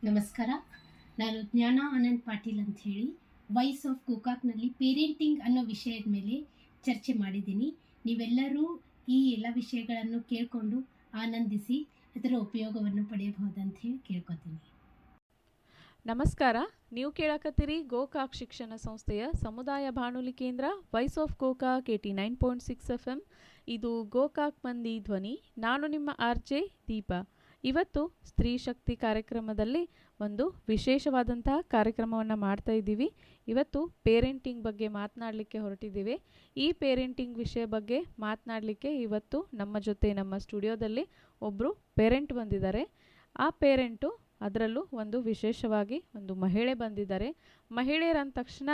ನಮಸ್ಕಾರ. ನಾನು ಜ್ಞಾನ ಆನಂದ್ ಪಾಟೀಲ್ ಅಂತ ಹೇಳಿ ವಾಯ್ಸ್ ಆಫ್ ಗೋಕಾಕ್ನಲ್ಲಿ ಪೇರೆಂಟಿಂಗ್ ಅನ್ನೋ ವಿಷಯದ ಮೇಲೆ ಚರ್ಚೆ ಮಾಡಿದ್ದೀನಿ. ನೀವೆಲ್ಲರೂ ಈ ಎಲ್ಲ ವಿಷಯಗಳನ್ನು ಕೇಳಿಕೊಂಡು ಆನಂದಿಸಿ ಅದರ ಉಪಯೋಗವನ್ನು ಪಡೆಯಬಹುದಂತ ಹೇಳಿ ಕೇಳ್ಕೊತೀನಿ. ನಮಸ್ಕಾರ. ನೀವು ಕೇಳಕತ್ತೀರಿ ಗೋಕಾಕ್ ಶಿಕ್ಷಣ ಸಂಸ್ಥೆಯ ಸಮುದಾಯ ಬಾನುಲಿ ಕೇಂದ್ರ ವಾಯ್ಸ್ ಆಫ್ ಗೋಕಾಕ್ 89.6 FM. ಇದು ಗೋಕಾಕ್ ಮಂದಿ ಧ್ವನಿ. ನಾನು ನಿಮ್ಮ ಆರ್ಜೆ ದೀಪಾ. ಇವತ್ತು ಸ್ತ್ರೀ ಶಕ್ತಿ ಕಾರ್ಯಕ್ರಮದಲ್ಲಿ ಒಂದು ವಿಶೇಷವಾದಂತಹ ಕಾರ್ಯಕ್ರಮವನ್ನು ಮಾಡ್ತಾ ಇದ್ದೀವಿ. ಇವತ್ತು ಪೇರೆಂಟಿಂಗ್ ಬಗ್ಗೆ ಮಾತನಾಡಲಿಕ್ಕೆ ಹೊರಟಿದ್ದೀವಿ. ಈ ಪೇರೆಂಟಿಂಗ್ ವಿಷಯ ಬಗ್ಗೆ ಮಾತನಾಡಲಿಕ್ಕೆ ಇವತ್ತು ನಮ್ಮ ಜೊತೆ ನಮ್ಮ ಸ್ಟುಡಿಯೋದಲ್ಲಿ ಒಬ್ಬರು ಪೇರೆಂಟ್ ಬಂದಿದ್ದಾರೆ. ಆ ಪೇರೆಂಟು ಅದರಲ್ಲೂ ಒಂದು ವಿಶೇಷವಾಗಿ ಒಂದು ಮಹಿಳೆ ಬಂದಿದ್ದಾರೆ. ಮಹಿಳೆಯರಂದ ತಕ್ಷಣ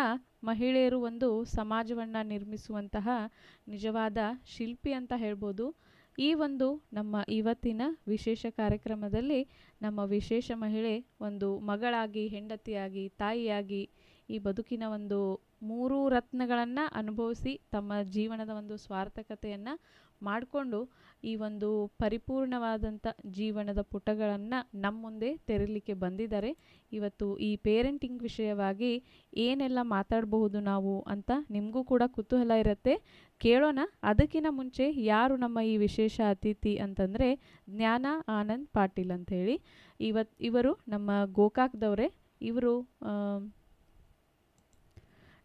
ಮಹಿಳೆಯರು ಒಂದು ಸಮಾಜವನ್ನು ನಿರ್ಮಿಸುವಂತಹ ನಿಜವಾದ ಶಿಲ್ಪಿ ಅಂತ ಹೇಳ್ಬೋದು. ಈ ಒಂದು ನಮ್ಮ ಇವತ್ತಿನ ವಿಶೇಷ ಕಾರ್ಯಕ್ರಮದಲ್ಲಿ ನಮ್ಮ ವಿಶೇಷ ಮಹಿಳೆ ಒಂದು ಮಗಳಾಗಿ, ಹೆಂಡತಿಯಾಗಿ, ತಾಯಿಯಾಗಿ ಈ ಬದುಕಿನ ಒಂದು 3 ರತ್ನಗಳನ್ನು ಅನುಭವಿಸಿ ತಮ್ಮ ಜೀವನದ ಒಂದು ಸ್ವಾರ್ಥಕತೆಯನ್ನು ಮಾಡಿಕೊಂಡು ಈ ಒಂದು ಪರಿಪೂರ್ಣವಾದಂಥ ಜೀವನದ ಪುಟಗಳನ್ನು ನಮ್ಮ ಮುಂದೆ ತೆರೀಲಿಕ್ಕೆ ಬಂದಿದ್ದಾರೆ. ಇವತ್ತು ಈ ಪೇರೆಂಟಿಂಗ್ ವಿಷಯವಾಗಿ ಏನೆಲ್ಲ ಮಾತಾಡಬಹುದು ನಾವು ಅಂತ ನಿಮಗೂ ಕೂಡ ಕುತೂಹಲ ಇರುತ್ತೆ. ಕೇಳೋಣ. ಅದಕ್ಕಿಂತ ಮುಂಚೆ ಯಾರು ನಮ್ಮ ಈ ವಿಶೇಷ ಅತಿಥಿ ಅಂತಂದರೆ ಜ್ಞಾನ ಆನಂದ್ ಪಾಟೀಲ್ ಅಂತ ಹೇಳಿ. ಇವರು ನಮ್ಮ ಗೋಕಾಕ್ದವರೇ. ಇವರು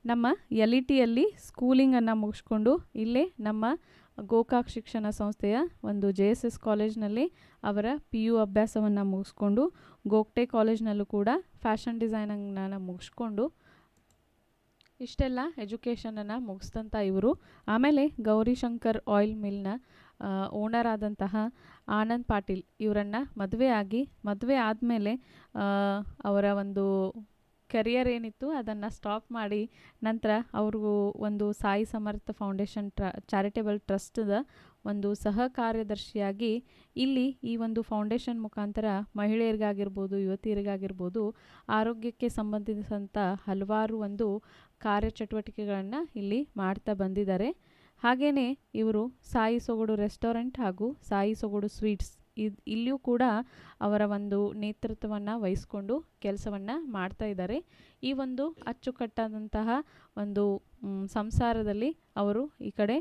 ನಮ್ಮ LETಯಲ್ಲಿ ಸ್ಕೂಲಿಂಗನ್ನು ಮುಗಿಸ್ಕೊಂಡು ಇಲ್ಲೇ ನಮ್ಮ ಗೋಕಾಕ್ ಶಿಕ್ಷಣ ಸಂಸ್ಥೆಯ ಒಂದು JSS ಕಾಲೇಜ್ನಲ್ಲಿ ಅವರ PU ಅಭ್ಯಾಸವನ್ನು ಮುಗಿಸ್ಕೊಂಡು ಗೋಗ್ಟೆ ಕಾಲೇಜ್ನಲ್ಲೂ ಕೂಡ ಫ್ಯಾಷನ್ ಡಿಸೈನಿಂಗನ್ನು ಮುಗಿಸ್ಕೊಂಡು ಇಷ್ಟೆಲ್ಲ ಎಜುಕೇಷನನ್ನು ಮುಗಿಸ್ತಂಥ ಇವರು ಆಮೇಲೆ ಗೌರಿಶಂಕರ್ ಆಯಿಲ್ ಮಿಲ್ನ ಓನರ್ ಆದಂತಹ ಆನಂದ್ ಪಾಟೀಲ್ ಇವರನ್ನು ಮದುವೆ ಆದಮೇಲೆ ಅವರ ಒಂದು ಕೆರಿಯರ್ ಏನಿತ್ತು ಅದನ್ನು ಸ್ಟಾಪ್ ಮಾಡಿ ನಂತರ ಅವ್ರಿಗೂ ಒಂದು ಸಾಯಿ ಸಮರ್ಥ ಫೌಂಡೇಶನ್ ಚಾರಿಟೇಬಲ್ ಟ್ರಸ್ಟ್ದ ಒಂದು ಸಹ ಕಾರ್ಯದರ್ಶಿಯಾಗಿ ಇಲ್ಲಿ ಈ ಒಂದು ಫೌಂಡೇಶನ್ ಮುಖಾಂತರ ಮಹಿಳೆಯರಿಗಾಗಿರ್ಬೋದು, ಯುವತಿಯರಿಗಾಗಿರ್ಬೋದು ಆರೋಗ್ಯಕ್ಕೆ ಸಂಬಂಧಿಸಿದಂಥ ಹಲವಾರು ಒಂದು ಕಾರ್ಯಚಟುವಟಿಕೆಗಳನ್ನು ಇಲ್ಲಿ ಮಾಡ್ತಾ ಬಂದಿದ್ದಾರೆ. ಹಾಗೆಯೇ ಇವರು ಸಾಯಿ ಸೊಗಡು ರೆಸ್ಟೋರೆಂಟ್ ಹಾಗೂ ಸಾಯಿ ಸೊಗಡು ಸ್ವೀಟ್ಸ್ ಇಲ್ಲಿಯೂ ಕೂಡ ಅವರ ಒಂದು ನೇತೃತ್ವವನ್ನು ವಹಿಸ್ಕೊಂಡು ಕೆಲಸವನ್ನು ಮಾಡ್ತಾ ಇದ್ದಾರೆ. ಈ ಒಂದು ಅಚ್ಚುಕಟ್ಟಾದಂತಹ ಒಂದು ಸಂಸಾರದಲ್ಲಿ ಅವರು ಈ ಕಡೆ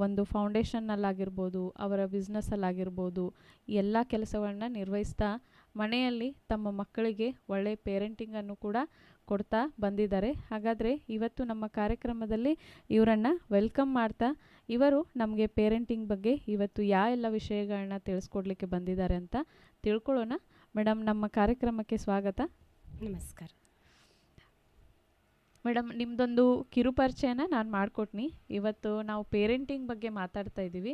ಒಂದು ಫೌಂಡೇಶನ್ನಲ್ಲಾಗಿರ್ಬೋದು, ಅವರ ಬಿಸ್ನೆಸ್ಸಲ್ಲಾಗಿರ್ಬೋದು ಎಲ್ಲ ಕೆಲಸಗಳನ್ನ ನಿರ್ವಹಿಸ್ತಾ ಮನೆಯಲ್ಲಿ ತಮ್ಮ ಮಕ್ಕಳಿಗೆ ಒಳ್ಳೆಯ ಪೇರೆಂಟಿಂಗನ್ನು ಕೂಡ ಕೊಡ್ತಾ ಬಂದಿದ್ದಾರೆ. ಹಾಗಾದರೆ ಇವತ್ತು ನಮ್ಮ ಕಾರ್ಯಕ್ರಮದಲ್ಲಿ ಇವರನ್ನು ವೆಲ್ಕಮ್ ಮಾಡ್ತಾ ಇವರು ನಮಗೆ ಪೇರೆಂಟಿಂಗ್ ಬಗ್ಗೆ ಇವತ್ತು ಎಲ್ಲ ವಿಷಯಗಳನ್ನ ತಿಳಿಸ್ಕೊಡ್ಲಿಕ್ಕೆ ಬಂದಿದ್ದಾರೆ ಅಂತ ತಿಳ್ಕೊಳ್ಳೋಣ. ಮೇಡಮ್, ನಮ್ಮ ಕಾರ್ಯಕ್ರಮಕ್ಕೆ ಸ್ವಾಗತ. ನಮಸ್ಕಾರ ಮೇಡಮ್. ನಿಮ್ಮದೊಂದು ಕಿರುಪರಿಚಯನ ನಾನು ಮಾಡಿಕೊಟ್ನಿ. ಇವತ್ತು ನಾವು ಪೇರೆಂಟಿಂಗ್ ಬಗ್ಗೆ ಮಾತಾಡ್ತಾ ಇದ್ದೀವಿ.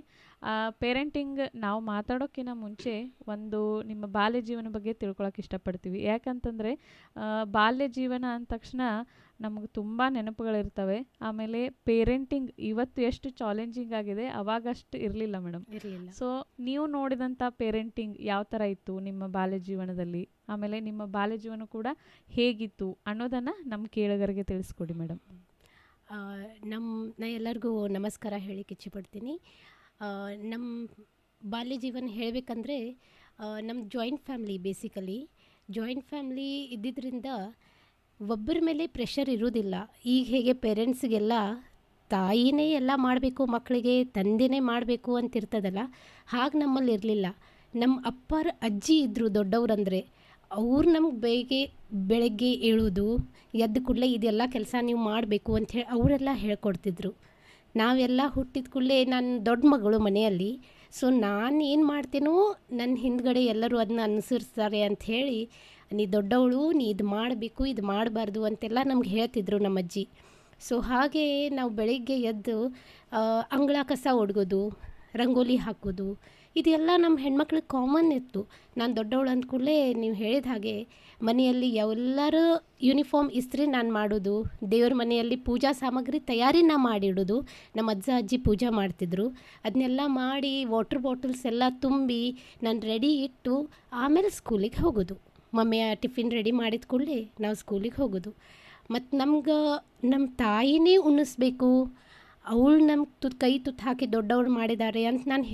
ಪೇರೆಂಟಿಂಗ್ ನಾವು ಮಾತಾಡೋಕ್ಕಿಂತ ಮುಂಚೆ ಒಂದು ನಿಮ್ಮ ಬಾಲ್ಯ ಜೀವನ ಬಗ್ಗೆ ತಿಳ್ಕೊಳಕ್ಕೆ ಇಷ್ಟಪಡ್ತೀವಿ. ಯಾಕಂತಂದರೆ ಬಾಲ್ಯ ಜೀವನ ಅಂದ ತಕ್ಷಣ ನಮಗೆ ತುಂಬ ನೆನಪುಗಳಿರ್ತವೆ. ಆಮೇಲೆ ಪೇರೆಂಟಿಂಗ್ ಇವತ್ತು ಎಷ್ಟು ಚಾಲೆಂಜಿಂಗ್ ಆಗಿದೆ, ಅವಾಗಷ್ಟು ಇರಲಿಲ್ಲ ಮೇಡಮ್. ಸೊ ನೀವು ನೋಡಿದಂಥ ಪೇರೆಂಟಿಂಗ್ ಯಾವ ಥರ ಇತ್ತು ನಿಮ್ಮ ಬಾಲ್ಯ ಜೀವನದಲ್ಲಿ, ಆಮೇಲೆ ನಿಮ್ಮ ಬಾಲ್ಯ ಜೀವನ ಕೂಡ ಹೇಗಿತ್ತು ಅನ್ನೋದನ್ನು ನಮ್ಮ ಕೇಳುಗರಿಗೆ ತಿಳಿಸ್ಕೊಡಿ ಮೇಡಮ್. ನಾ ಎಲ್ಲರಿಗೂ ನಮಸ್ಕಾರ ಹೇಳಿಕ್ಕೆ ಇಚ್ಛೆಪಡ್ತೀನಿ. ನಮ್ಮ ಬಾಲ್ಯ ಜೀವನ ಹೇಳಬೇಕಂದ್ರೆ ನಮ್ಮ joint family, basically joint family ಇದ್ದಿದ್ದರಿಂದ ಒಬ್ಬರ ಮೇಲೆ ಪ್ರೆಷರ್ ಇರೋದಿಲ್ಲ. ಈಗ ಹೇಗೆ ಪೇರೆಂಟ್ಸ್ಗೆಲ್ಲ ತಾಯಿನೇ ಎಲ್ಲ ಮಾಡಬೇಕು, ಮಕ್ಕಳಿಗೆ ತಂದೆನೇ ಮಾಡಬೇಕು ಅಂತಿರ್ತದಲ್ಲ, ಹಾಗೆ ನಮ್ಮಲ್ಲಿ ಇರಲಿಲ್ಲ. ನಮ್ಮ ಅಪ್ಪರ ಅಜ್ಜಿ ಇದ್ದರು ದೊಡ್ಡವ್ರಂದರೆ, ಅವ್ರು ನಮ್ಗೆ ಬೆಳಗ್ಗೆ ಏಳೋದು, ಎದ್ದ ಕೂಡಲೇ ಇದೆಲ್ಲ ಕೆಲಸ ನೀವು ಮಾಡಬೇಕು ಅಂಥೇಳಿ ಅವರೆಲ್ಲ ಹೇಳ್ಕೊಡ್ತಿದ್ರು. ನಾವೆಲ್ಲ ಹುಟ್ಟಿದ ಕೂಡಲೇ ನಾನು ದೊಡ್ಡ ಮಗಳು ಮನೆಯಲ್ಲಿ. ಸೊ ನಾನು ಏನು ಮಾಡ್ತೀನೋ ನನ್ನ ಹಿಂದ್ಗಡೆ ಎಲ್ಲರೂ ಅದನ್ನ ಅನುಸರಿಸ್ತಾರೆ ಅಂಥೇಳಿ, ನೀ ದೊಡ್ಡವಳು, ನೀ ಇದು ಮಾಡಬೇಕು, ಇದು ಮಾಡಬಾರ್ದು ಅಂತೆಲ್ಲ ನಮ್ಗೆ ಹೇಳ್ತಿದ್ರು ನಮ್ಮ ಅಜ್ಜಿ. ಸೊ ಹಾಗೆ ನಾವು ಬೆಳಿಗ್ಗೆ ಎದ್ದು ಅಂಗಳ ಕಸ ಒಡ್ಗೋದು, ರಂಗೋಲಿ ಹಾಕೋದು, ಇದೆಲ್ಲ ನಮ್ಮ ಹೆಣ್ಮಕ್ಳಿಗೆ ಕಾಮನ್ ಇತ್ತು. ನಾನು ದೊಡ್ಡವಳು ಅಂದ ಕೂಡಲೇ ನೀವು ಹೇಳಿದ ಹಾಗೆ ಮನೆಯಲ್ಲಿ ಎಲ್ಲರೂ ಯೂನಿಫಾರ್ಮ್ ಇಸ್ತ್ರಿ ನಾನು ಮಾಡೋದು, ದೇವ್ರ ಮನೆಯಲ್ಲಿ ಪೂಜಾ ಸಾಮಗ್ರಿ ತಯಾರಿ ನಾ ಮಾಡಿಡೋದು. ನಮ್ಮ ಅಜ್ಜ ಅಜ್ಜಿ ಪೂಜೆ ಮಾಡ್ತಿದ್ರು. ಅದನ್ನೆಲ್ಲ ಮಾಡಿ ವಾಟ್ರ್ ಬಾಟಲ್ಸ್ ಎಲ್ಲ ತುಂಬಿ ನಾನು ರೆಡಿ ಇಟ್ಟು ಆಮೇಲೆ ಸ್ಕೂಲಿಗೆ ಹೋಗೋದು. ಮಮ್ಮಿಯ ಟಿಫಿನ್ ರೆಡಿ ಮಾಡಿದ ಕೂಡಲೇ ನಾವು ಸ್ಕೂಲಿಗೆ ಹೋಗೋದು. ಮತ್ತು ನಮ್ಗೆ ನಮ್ಮ ತಾಯಿನೇ ಉಣಿಸ್ಬೇಕು, ಅವಳು ನಮ್ಮ ಕೈ ತುತ್ತು ಹಾಕಿ ದೊಡ್ಡವ್ರು ಮಾಡಿದ್ದಾರೆ ಅಂತ ನಾನು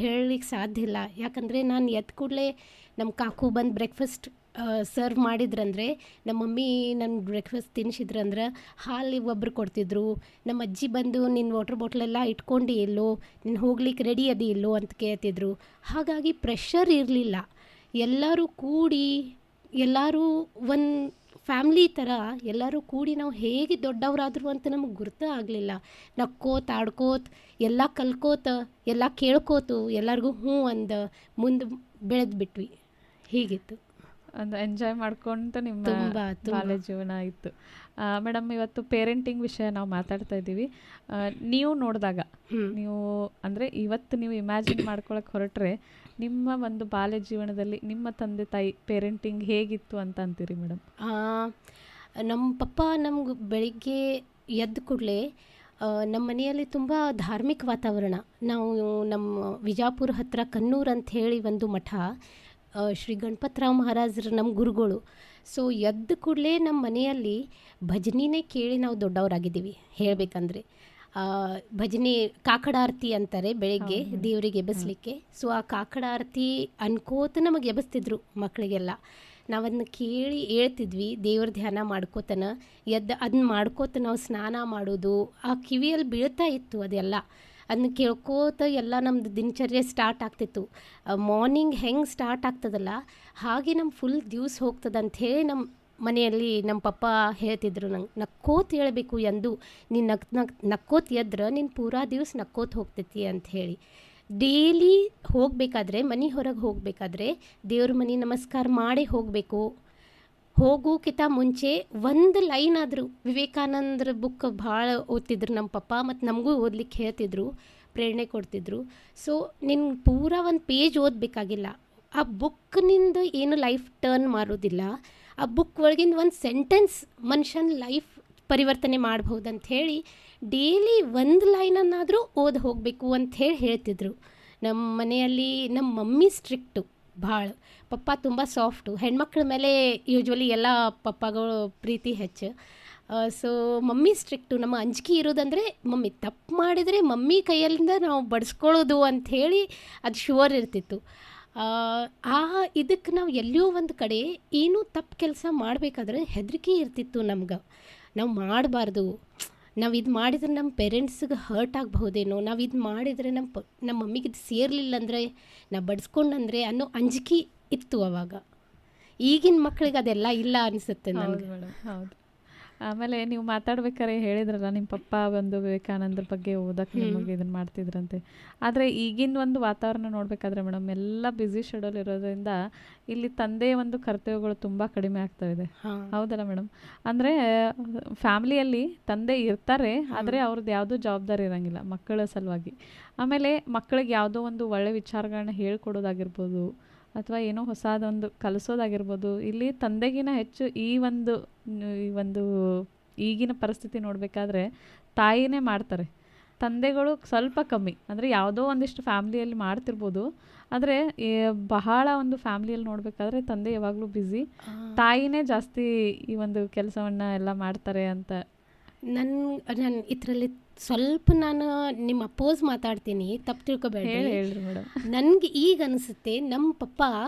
ಹೇಳಲಿಕ್ಕೆ ಸಾಧ್ಯ ಇಲ್ಲ. ಯಾಕಂದರೆ ನಾನು ಎದ್ದ ಕೂಡಲೇ ನಮ್ಮ ಕಾಕು ಬಂದು ಬ್ರೇಕ್ಫಾಸ್ಟ್ ಸರ್ವ್ ಮಾಡಿದ್ರಂದರೆ ನಮ್ಮ ಮಮ್ಮಿ ನನ್ನ ಬ್ರೇಕ್ಫಾಸ್ಟ್ ತಿನ್ನಿಸಿದ್ರಂದ್ರೆ ಹಾಲು ಒಬ್ಬರು ಕೊಡ್ತಿದ್ರು. ನಮ್ಮ ಅಜ್ಜಿ ಬಂದು ನಿನ್ನ ವಾಟರ್ ಬಾಟ್ಲೆಲ್ಲ ಇಟ್ಕೊಂಡು ಎಲ್ಲೋ ನೀನು ಹೋಗ್ಲಿಕ್ಕೆ ರೆಡಿ ಅದಿ ಇಲ್ಲೋ ಅಂತ ಕೇಳ್ತಿದ್ರು. ಹಾಗಾಗಿ ಪ್ರೆಷರ್ ಇರಲಿಲ್ಲ. ಎಲ್ಲರೂ ಕೂಡಿ ಎಲ್ಲರೂ ಒಂದು ಫ್ಯಾಮ್ಲಿ ಥರ ಎಲ್ಲರೂ ಕೂಡಿ ನಾವು ಹೇಗೆ ದೊಡ್ಡವರಾದ್ರು ಅಂತ ನಮಗೆ ಗುರ್ತ ಆಗಲಿಲ್ಲ. ನಕ್ಕೋತ ಆಡ್ಕೋತ ಎಲ್ಲ ಕಲ್ಕೋತ ಎಲ್ಲ ಕೇಳ್ಕೋತು ಎಲ್ಲರಿಗೂ ಹ್ಞೂ ಅಂದ ಮುಂದೆ ಬೆಳೆದು ಬಿಟ್ವಿ. ಹೀಗಿತ್ತು. ಒಂದು ಎಂಜಾಯ್ ಮಾಡ್ಕೊಂತ ನಿಮ್ಮ ತುಂಬ ಬಾಲ್ಯ ಜೀವನ ಇತ್ತು. ಮೇಡಮ್, ಇವತ್ತು ಪೇರೆಂಟಿಂಗ್ ವಿಷಯ ನಾವು ಮಾತಾಡ್ತಾ ಇದ್ದೀವಿ. ನೀವು ನೋಡಿದಾಗ ನೀವು ಅಂದರೆ ಇವತ್ತು ನೀವು ಇಮ್ಯಾಜಿನ್ ಮಾಡ್ಕೊಳಕ್ಕೆ ಹೊರಟ್ರೆ ನಿಮ್ಮ ಒಂದು ಬಾಲ್ಯ ಜೀವನದಲ್ಲಿ ನಿಮ್ಮ ತಂದೆ ತಾಯಿ ಪೇರೆಂಟಿಂಗ್ ಹೇಗಿತ್ತು ಅಂತ ಅಂತೀರಿ ಮೇಡಮ್? ನಮ್ಮ ಪಪ್ಪ ನಮ್ಗೆ ಬೆಳಿಗ್ಗೆ ಎದ್ದ ಕೂಡಲೇ ನಮ್ಮ ಮನೆಯಲ್ಲಿ ತುಂಬ ಧಾರ್ಮಿಕ ವಾತಾವರಣ. ನಾವು ನಮ್ಮ ವಿಜಾಪುರ ಹತ್ತಿರ ಕನ್ನೂರು ಅಂತ ಹೇಳಿ ಒಂದು ಮಠ, ಶ್ರೀ ಗಣಪತರಾವ್ ಮಹಾರಾಜರು ನಮ್ಮ ಗುರುಗಳು. ಸೊ ಎದ್ದ ಕೂಡಲೇ ನಮ್ಮ ಮನೆಯಲ್ಲಿ ಭಜನಿನೇ ಕೇಳಿ ನಾವು ದೊಡ್ಡವರಾಗಿದ್ದೀವಿ ಹೇಳಬೇಕಂದ್ರೆ. ಭಜನೆ ಕಾಕಡ ಆರತಿ ಅಂತಾರೆ ಬೆಳಿಗ್ಗೆ ದೇವರಿಗೆ ಎಬ್ಬಿಸ್ಲಿಕ್ಕೆ. ಸೊ ಆ ಕಾಕಡ ಆರತಿ ಅನ್ಕೋತ ನಮಗೆ ಎಬ್ಬಿಸ್ತಿದ್ರು ಮಕ್ಕಳಿಗೆಲ್ಲ. ನಾವದನ್ನ ಕೇಳಿ ಹೇಳ್ತಿದ್ವಿ, ದೇವ್ರ ಧ್ಯಾನ ಮಾಡ್ಕೋತನ ಎದ್ದು ಅದನ್ನ ಮಾಡ್ಕೋತ ನಾವು ಸ್ನಾನ ಮಾಡೋದು ಆ ಕಿವಿಯಲ್ಲಿ ಬೀಳ್ತಾ ಇತ್ತು. ಅದೆಲ್ಲ ಅದನ್ನ ಕೇಳ್ಕೋತ ಎಲ್ಲ ನಮ್ಮದು ದಿನಚರ್ಯ ಸ್ಟಾರ್ಟ್ ಆಗ್ತಿತ್ತು. ಮಾರ್ನಿಂಗ್ ಹೆಂಗೆ ಸ್ಟಾರ್ಟ್ ಆಗ್ತದಲ್ಲ ಹಾಗೆ ನಮ್ಮ ಫುಲ್ ದಿವ್ಸ ಹೋಗ್ತದೆ ಅಂಥೇಳಿ ನಮ್ಮ ಮನೆಯಲ್ಲಿ ನಮ್ಮ ಪಪ್ಪ ಹೇಳ್ತಿದ್ರು ನಂಗೆ, ನಕ್ಕೋತ ಹೇಳಬೇಕು ಎಂದು ನೀನು ನಕ್ಕೋತ ಎದ್ರೆ ನೀನು ಪೂರಾ ದಿವ್ಸ ನಕ್ಕೋತ ಹೋಗ್ತೈತಿ ಅಂಥೇಳಿ. ಡೇಲಿ ಹೋಗಬೇಕಾದ್ರೆ ಮನೆ ಹೊರಗೆ ಹೋಗಬೇಕಾದ್ರೆ ದೇವ್ರ ಮನೆ ನಮಸ್ಕಾರ ಮಾಡಿ ಹೋಗಬೇಕು. ಹೋಗೋಕ್ಕಿಂತ ಮುಂಚೆ ಒಂದು ಲೈನ್ ಆದರೂ ವಿವೇಕಾನಂದರ ಬುಕ್ ಭಾಳ ಓದ್ತಿದ್ರು ನಮ್ಮ ಪಪ್ಪ, ಮತ್ತು ನಮಗೂ ಓದ್ಲಿಕ್ಕೆ ಹೇಳ್ತಿದ್ರು, ಪ್ರೇರಣೆ ಕೊಡ್ತಿದ್ರು. ಸೊ ನಿನ್ನ ಪೂರಾ ಒಂದು ಪೇಜ್ ಓದಬೇಕಾಗಿಲ್ಲ, ಆ ಬುಕ್ನಿಂದ ಏನು ಲೈಫ್ ಟರ್ನ್ ಮಾಡೋದಿಲ್ಲ, ಆ ಬುಕ್ ಒಳಗಿಂದ ಒಂದು ಸೆಂಟೆನ್ಸ್ ಮನುಷ್ಯನ ಲೈಫ್ ಪರಿವರ್ತನೆ ಮಾಡ್ಬೋದು ಅಂಥೇಳಿ ಡೇಲಿ ಒಂದು ಲೈನನ್ನಾದರೂ ಓದಿ ಹೋಗಬೇಕು ಅಂಥೇಳಿ ಹೇಳ್ತಿದ್ರು. ನಮ್ಮ ಮನೆಯಲ್ಲಿ ನಮ್ಮ ಮಮ್ಮಿ ಸ್ಟ್ರಿಕ್ಟು ಭಾಳ, ಪಪ್ಪ ತುಂಬ ಸಾಫ್ಟು. ಹೆಣ್ಮಕ್ಳ ಮೇಲೆ ಯೂಶ್ವಲಿ ಎಲ್ಲ ಪಪ್ಪಗಳು ಪ್ರೀತಿ ಹೆಚ್ಚು. So mummy strict. ನಮ್ಮ ಅಂಜಿಕೆ ಇರೋದಂದರೆ ಮಮ್ಮಿ ತಪ್ಪು ಮಾಡಿದರೆ ಮಮ್ಮಿ ಕೈಯಲ್ಲಿಂದ ನಾವು ಬಡಿಸ್ಕೊಳ್ಳೋದು ಅಂಥೇಳಿ ಅದು ಶುವರ್ ಇರ್ತಿತ್ತು. ಇದಕ್ಕೆ ನಾವು ಎಲ್ಲೋ ಒಂದು ಕಡೆ ಏನೂ ತಪ್ಪು ಕೆಲಸ ಮಾಡಬೇಕಾದ್ರೆ ಹೆದರಿಕೆ ಇರ್ತಿತ್ತು ನಮ್ಗೆ. ನಾವು ಮಾಡಬಾರ್ದು, ನಾವು ಇದು ಮಾಡಿದ್ರೆ ನಮ್ಮ ಪೇರೆಂಟ್ಸಿಗೆ ಹರ್ಟ್ ಆಗಬಹುದೇನೋ, ನಾವು ಇದು ಮಾಡಿದರೆ ನಮ್ಮ ಮಮ್ಮಿಗೆ ಇದು ಸೇರಲಿಲ್ಲ ಅಂದರೆ ನಾವು ಬಡಿಸ್ಕೊಂಡಂದ್ರೆ ಅನ್ನೋ ಅಂಜಿಕೆ ಇತ್ತು ಅವಾಗ. ಈಗಿನ ಮಕ್ಕಳಿಗೆ ಅದೆಲ್ಲ ಇಲ್ಲ ಅನಿಸುತ್ತೆ ನನಗೆ. ಹೌದು. ಆಮೇಲೆ ನೀವು ಮಾತಾಡ್ಬೇಕಾದ್ರೆ ಹೇಳಿದ್ರಲ್ಲ ನಿಮ್ಮ ಪಪ್ಪ ಒಂದು ವಿವೇಕಾನಂದರ ಬಗ್ಗೆ ಓದಕ್ಕೆ ನಿಮಗೆ ಇದನ್ನು ಮಾಡ್ತಿದ್ರಂತೆ. ಆದರೆ ಈಗಿನ ಒಂದು ವಾತಾವರಣ ನೋಡಬೇಕಾದ್ರೆ ಮೇಡಮ್ ಎಲ್ಲ ಬ್ಯುಸಿ ಶೆಡ್ಯೂಲ್ ಇರೋದ್ರಿಂದ ಇಲ್ಲಿ ತಂದೆಯ ಒಂದು ಕರ್ತವ್ಯಗಳು ತುಂಬ ಕಡಿಮೆ ಆಗ್ತಾ ಇದೆ. ಹೌದಲ್ಲ ಮೇಡಮ್? ಅಂದರೆ ಫ್ಯಾಮ್ಲಿಯಲ್ಲಿ ತಂದೆ ಇರ್ತಾರೆ, ಆದರೆ ಅವ್ರದ್ದು ಯಾವುದೂ ಜವಾಬ್ದಾರಿ ಇರೋಂಗಿಲ್ಲ ಮಕ್ಕಳ ಸಲುವಾಗಿ. ಆಮೇಲೆ ಮಕ್ಕಳಿಗೆ ಯಾವುದೋ ಒಂದು ಒಳ್ಳೆ ವಿಚಾರಗಳನ್ನ ಹೇಳ್ಕೊಡೋದಾಗಿರ್ಬೋದು ಅಥವಾ ಏನೋ ಹೊಸದೊಂದು ಕಲಿಸೋದಾಗಿರ್ಬೋದು, ಇಲ್ಲಿ ತಂದೆಗಿನ ಹೆಚ್ಚು ಈ ಒಂದು ಈಗಿನ ಪರಿಸ್ಥಿತಿ ನೋಡಬೇಕಾದ್ರೆ ತಾಯಿನೇ ಮಾಡ್ತಾರೆ. ತಂದೆಗಳು ಸ್ವಲ್ಪ ಕಮ್ಮಿ, ಅಂದರೆ ಯಾವುದೋ ಒಂದಿಷ್ಟು ಫ್ಯಾಮ್ಲಿಯಲ್ಲಿ ಮಾಡ್ತಿರ್ಬೋದು, ಆದರೆ ಬಹಳ ಒಂದು ಫ್ಯಾಮ್ಲಿಯಲ್ಲಿ ನೋಡಬೇಕಾದ್ರೆ ತಂದೆ ಯಾವಾಗಲೂ ಬ್ಯುಸಿ, ತಾಯಿನೇ ಜಾಸ್ತಿ ಈ ಒಂದು ಕೆಲಸವನ್ನು ಎಲ್ಲ ಮಾಡ್ತಾರೆ ಅಂತ. ನಾನು ಇದರಲ್ಲಿ ಸ್ವಲ್ಪ ನಾನು ನಿಮ್ಮ ಅಪೋಸ್ ಮಾತಾಡ್ತೀನಿ, ತಪ್ಪು ತಿಳ್ಕೊಬೇಡಿ. ಹೇಳ್ರಿ ಮೇಡಮ್. ನನಗೆ ಈಗ ಅನಿಸುತ್ತೆ ನಮ್ಮ ಪಪ್ಪ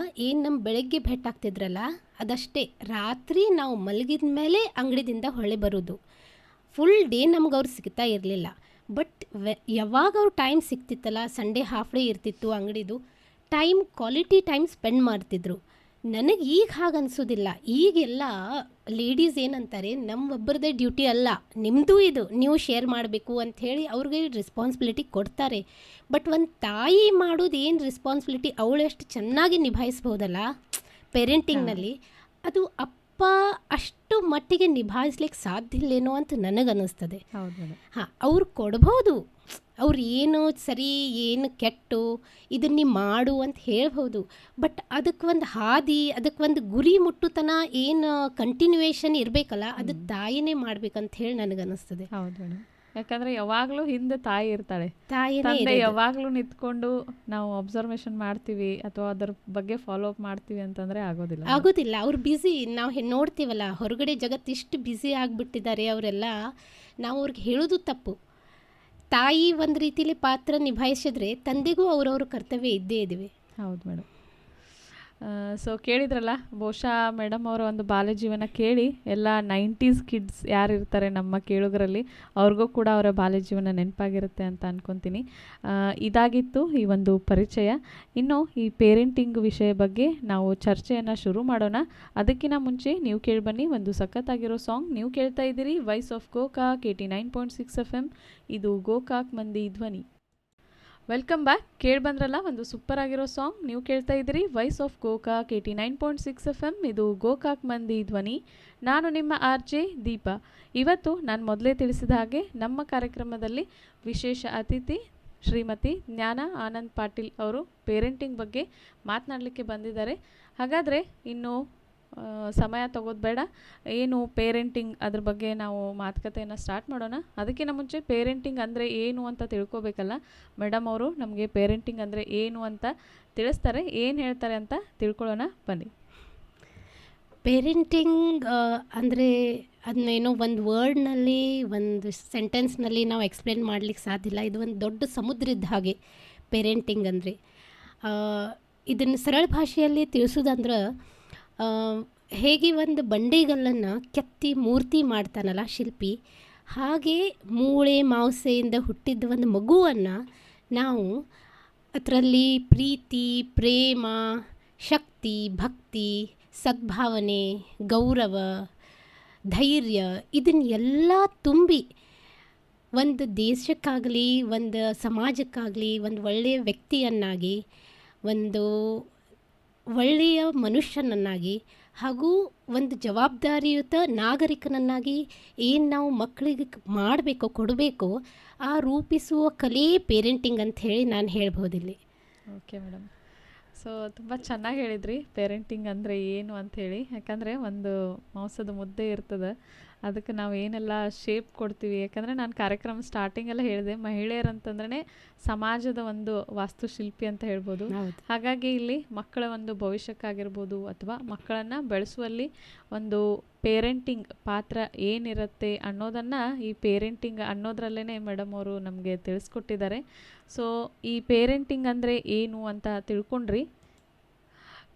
ಏನು ನಮ್ಮ ಬೆಳಗ್ಗೆ ಭೇಟಾಗ್ತಿದ್ರಲ್ಲ ಅದಷ್ಟೇ. ರಾತ್ರಿ ನಾವು ಮಲಗಿದ ಮೇಲೆ ಅಂಗಡಿದಿಂದ ಹೊಳೆ ಬರೋದು. ಫುಲ್ ಡೇ ನಮ್ಗೆ ಅವ್ರು ಸಿಗ್ತಾ ಇರಲಿಲ್ಲ. ಬಟ್ ಯಾವಾಗ ಅವ್ರು ಟೈಮ್ ಸಿಗ್ತಿತ್ತಲ್ಲ, ಸಂಡೇ ಹಾಫ್ ಡೇ ಇರ್ತಿತ್ತು ಅಂಗಡಿದು ಕ್ವಾಲಿಟಿ ಟೈಮ್ ಸ್ಪೆಂಡ್ ಮಾಡ್ತಿದ್ರು. ನನಗೆ ಈಗ ಹಾಗೆ ಅನಿಸೋದಿಲ್ಲ. ಈಗೆಲ್ಲ ಲೇಡೀಸ್ ಏನಂತಾರೆ, ನಮ್ಮೊಬ್ಬರದೇ ಡ್ಯೂಟಿ ಅಲ್ಲ, ನಿಮ್ಮದು ಇದು ನೀವು ಶೇರ್ ಮಾಡಬೇಕು ಅಂಥೇಳಿ ಅವ್ರಿಗೆ ರೆಸ್ಪಾನ್ಸಿಬಿಲಿಟಿ ಕೊಡ್ತಾರೆ. ಬಟ್ ಒಂದು ತಾಯಿ ಮಾಡೋದು ಏನು ರೆಸ್ಪಾನ್ಸಿಬಿಲಿಟಿ ಅವಳೆಷ್ಟು ಚೆನ್ನಾಗಿ ನಿಭಾಯಿಸ್ಬೋದಲ್ಲ ಪೇರೆಂಟಿಂಗ್ನಲ್ಲಿ, ಅದು ಅಪ್ಪ ಅಷ್ಟು ಮಟ್ಟಿಗೆ ನಿಭಾಯಿಸ್ಲಿಕ್ಕೆ ಸಾಧ್ಯ ಇಲ್ಲೇನೋ ಅಂತ ನನಗನ್ನಿಸ್ತದೆ. ಅವ್ರು ಕೊಡ್ಬೋದು, ಅವ್ರು ಏನು ಸರಿ ಏನು ಕೆಟ್ಟು ಇದನ್ನ ನೀ ಮಾಡು ಅಂತ ಹೇಳ್ಬೋದು. ಬಟ್ ಅದಕ್ಕೆ ಒಂದು ಹಾದಿ, ಅದಕ್ಕೆ ಒಂದು ಗುರಿ ಮುಟ್ಟುತನ ಏನು ಕಂಟಿನ್ಯೂಯೇಷನ್ ಇರಬೇಕಲ್ಲ, ಅದು ತಾಯಿನೇ ಮಾಡ್ಬೇಕಂತ ಹೇಳಿ ನನಗನ್ನಿಸ್ತದೆ. ಹೌದು ಮೇಡಮ್. ಯಾಕಂದರೆ ಯಾವಾಗಲೂ ಹಿಂದೆ ತಾಯಿ ಇರ್ತಾಳೆ, ತಾಯಿನೇ ಯಾವಾಗಲೂ ನಿಂತ್ಕೊಂಡು ನಾವು ಅಬ್ಸರ್ವೇಷನ್ ಮಾಡ್ತೀವಿ ಅಥವಾ ಅದರ ಬಗ್ಗೆ ಫಾಲೋ ಅಪ್ ಮಾಡ್ತೀವಿ ಅಂತಂದರೆ ಆಗೋದಿಲ್ಲ. ಅವ್ರು ಬ್ಯುಸಿ, ನಾವು ನೋಡ್ತೀವಲ್ಲ ಹೊರಗಡೆ ಜಗತ್ತು ಇಷ್ಟು ಬ್ಯುಸಿ ಆಗಿಬಿಟ್ಟಿದ್ದಾರೆ ಅವರೆಲ್ಲ. ನಾವು ಅವ್ರಿಗೆ ಹೇಳೋದು ತಪ್ಪು. ತಾಯಿ ಒಂದು ರೀತಿಯಲ್ಲಿ ಪಾತ್ರ ನಿಭಾಯಿಸಿದ್ರೆ ತಂದೆಗೂ ಅವ್ರವ್ರ ಕರ್ತವ್ಯ ಇದ್ದೇ ಇದ್ದೀವಿ. ಹೌದು ಮೇಡಮ್. ಸೊ ಕೇಳಿದ್ರಲ್ಲ, ಬಹುಶಃ ಮೇಡಮ್ ಅವರ ಒಂದು ಬಾಲ್ಯ ಜೀವನ ಕೇಳಿ ಎಲ್ಲ 90s ಕಿಡ್ಸ್ ಯಾರು ಇರ್ತಾರೆ ನಮ್ಮ ಕೇಳುಗರಲ್ಲಿ ಅವ್ರಿಗೂ ಕೂಡ ಅವರ ಬಾಲ್ಯ ಜೀವನ ನೆನಪಾಗಿರುತ್ತೆ ಅಂತ ಅನ್ಕೊತೀನಿ. ಇದಾಗಿತ್ತು ಈ ಒಂದು ಪರಿಚಯ. ಇನ್ನು ಈ ಪೇರೆಂಟಿಂಗ್ ವಿಷಯ ಬಗ್ಗೆ ನಾವು ಚರ್ಚೆಯನ್ನು ಶುರು ಮಾಡೋಣ. ಅದಕ್ಕಿಂತ ಮುಂಚೆ ನೀವು ಕೇಳಿಬನ್ನಿ ಒಂದು ಸಖತ್ತಾಗಿರೋ ಸಾಂಗ್. ನೀವು ಕೇಳ್ತಾ ಇದ್ದೀರಿ ವಾಯ್ಸ್ ಆಫ್ ಗೋಕಾಕ್ 89.6 FM. ಇದು ಗೋಕಾಕ್ ಮಂದಿ ಧ್ವನಿ. Welcome back. ಕೇಳಿಬಂದ್ರಲ್ಲ ಒಂದು ಸೂಪರ್ ಆಗಿರೋ ಸಾಂಗ್. ನೀವು ಕೇಳ್ತಾ ಇದ್ದೀರಿ ವಾಯ್ಸ್ ಆಫ್ ಗೋಕಾಕ್ 89.6 FM. ಇದು ಗೋಕಾಕ್ ಮಂದಿ ಧ್ವನಿ. ನಾನು ನಿಮ್ಮ RJ ದೀಪಾ. ಇವತ್ತು ನಾನು ಮೊದಲೇ ತಿಳಿಸಿದ ಹಾಗೆ ನಮ್ಮ ಕಾರ್ಯಕ್ರಮದಲ್ಲಿ ವಿಶೇಷ ಅತಿಥಿ ಶ್ರೀಮತಿ ಜ್ಞಾನ ಆನಂದ್ ಪಾಟೀಲ್ ಅವರು ಪೇರೆಂಟಿಂಗ್ ಬಗ್ಗೆ ಮಾತನಾಡಲಿಕ್ಕೆ ಬಂದಿದ್ದಾರೆ. ಹಾಗಾದರೆ ಇನ್ನು ಸಮಯ ತಗೋದು ಬೇಡ, ಏನು ಪೇರೆಂಟಿಂಗ್ ಅದ್ರ ಬಗ್ಗೆ ನಾವು ಮಾತುಕತೆಯನ್ನು ಸ್ಟಾರ್ಟ್ ಮಾಡೋಣ. ಅದಕ್ಕಿಂತ ಮುಂಚೆ ಪೇರೆಂಟಿಂಗ್ ಅಂದರೆ ಏನು ಅಂತ ತಿಳ್ಕೊಬೇಕಲ್ಲ. ಮೇಡಮ್ ಅವರು ನಮಗೆ ಪೇರೆಂಟಿಂಗ್ ಅಂದರೆ ಏನು ಅಂತ ತಿಳಿಸ್ತಾರೆ. ಏನು ಹೇಳ್ತಾರೆ ಅಂತ ತಿಳ್ಕೊಳ್ಳೋಣ ಬನ್ನಿ. ಪೇರೆಂಟಿಂಗ್ ಅಂದರೆ ಅದನ್ನೇನೋ ಒಂದು ವರ್ಡ್ನಲ್ಲಿ ಒಂದು ಸೆಂಟೆನ್ಸ್ನಲ್ಲಿ ನಾವು ಎಕ್ಸ್ಪ್ಲೇನ್ ಮಾಡಲಿಕ್ಕೆ ಸಾಧ್ಯ ಇಲ್ಲ. ಇದು ಒಂದು ದೊಡ್ಡ ಸಮುದ್ರ ಇದ್ದ ಹಾಗೆ ಪೇರೆಂಟಿಂಗ್ ಅಂದರೆ. ಇದನ್ನು ಸರಳ ಭಾಷೆಯಲ್ಲಿ ತಿಳಿಸೋದಂದ್ರೆ ಹೇಗೆ ಒಂದು ಬಂಡೆಗಲ್ಲನ್ನು ಕೆತ್ತಿ ಮೂರ್ತಿ ಮಾಡ್ತಾನಲ್ಲ ಶಿಲ್ಪಿ, ಹಾಗೆ ಮೂಳೆ ಮಾಂಸೆಯಿಂದ ಹುಟ್ಟಿದ ಒಂದು ಮಗುವನ್ನು ನಾವು ಅದರಲ್ಲಿ ಪ್ರೀತಿ, ಪ್ರೇಮ, ಶಕ್ತಿ, ಭಕ್ತಿ, ಸದ್ಭಾವನೆ, ಗೌರವ, ಧೈರ್ಯ ಇದನ್ನೆಲ್ಲ ತುಂಬಿ ಒಂದು ದೇಶಕ್ಕಾಗಲಿ, ಒಂದು ಸಮಾಜಕ್ಕಾಗಲಿ, ಒಂದು ಒಳ್ಳೆಯ ವ್ಯಕ್ತಿಯನ್ನಾಗಿ, ಒಂದು ಒಳ್ಳೆಯ ಮನುಷ್ಯನನ್ನಾಗಿ, ಹಾಗೂ ಒಂದು ಜವಾಬ್ದಾರಿಯುತ ನಾಗರಿಕನನ್ನಾಗಿ ಏನು ನಾವು ಮಕ್ಕಳಿಗೆ ಮಾಡಬೇಕೋ, ಕೊಡಬೇಕೋ ಆ ರೂಪಿಸುವ ಕಲೆ ಪೇರೆಂಟಿಂಗ್ ಅಂತ ಹೇಳಿ ನಾನು ಹೇಳ್ಬೋದಿಲ್ಲಿ. Okay madam. ಸೊ ತುಂಬ ಚೆನ್ನಾಗಿ ಹೇಳಿದ್ರಿ ಪೇರೆಂಟಿಂಗ್ ಅಂದರೆ ಏನು ಅಂಥೇಳಿ. ಯಾಕಂದರೆ ಒಂದು ಮಾಂಸದ ಮುದ್ದೆ ಇರ್ತದೆ, ಅದಕ್ಕೆ ನಾವು ಏನೆಲ್ಲ ಶೇಪ್ ಕೊಡ್ತೀವಿ. ಯಾಕಂದರೆ ನಾನು ಕಾರ್ಯಕ್ರಮ ಸ್ಟಾರ್ಟಿಂಗೆಲ್ಲ ಹೇಳಿದೆ, ಮಹಿಳೆಯರಂತಂದ್ರೆ ಸಮಾಜದ ಒಂದು ವಾಸ್ತುಶಿಲ್ಪಿ ಅಂತ ಹೇಳ್ಬೋದು. ಹಾಗಾಗಿ ಇಲ್ಲಿ ಮಕ್ಕಳ ಒಂದು ಭವಿಷ್ಯಕ್ಕಾಗಿರ್ಬೋದು ಅಥವಾ ಮಕ್ಕಳನ್ನು ಬೆಳೆಸುವಲ್ಲಿ ಒಂದು ಪೇರೆಂಟಿಂಗ್ ಪಾತ್ರ ಏನಿರುತ್ತೆ ಅನ್ನೋದನ್ನು ಈ ಪೇರೆಂಟಿಂಗ್ ಅನ್ನೋದ್ರಲ್ಲೇ ಮೇಡಮ್ ಅವರು ನಮಗೆ ತಿಳಿಸ್ಕೊಟ್ಟಿದ್ದಾರೆ. ಸೊ ಈ ಪೇರೆಂಟಿಂಗ್ ಅಂದರೆ ಏನು ಅಂತ ತಿಳ್ಕೊಂಡ್ರಿ.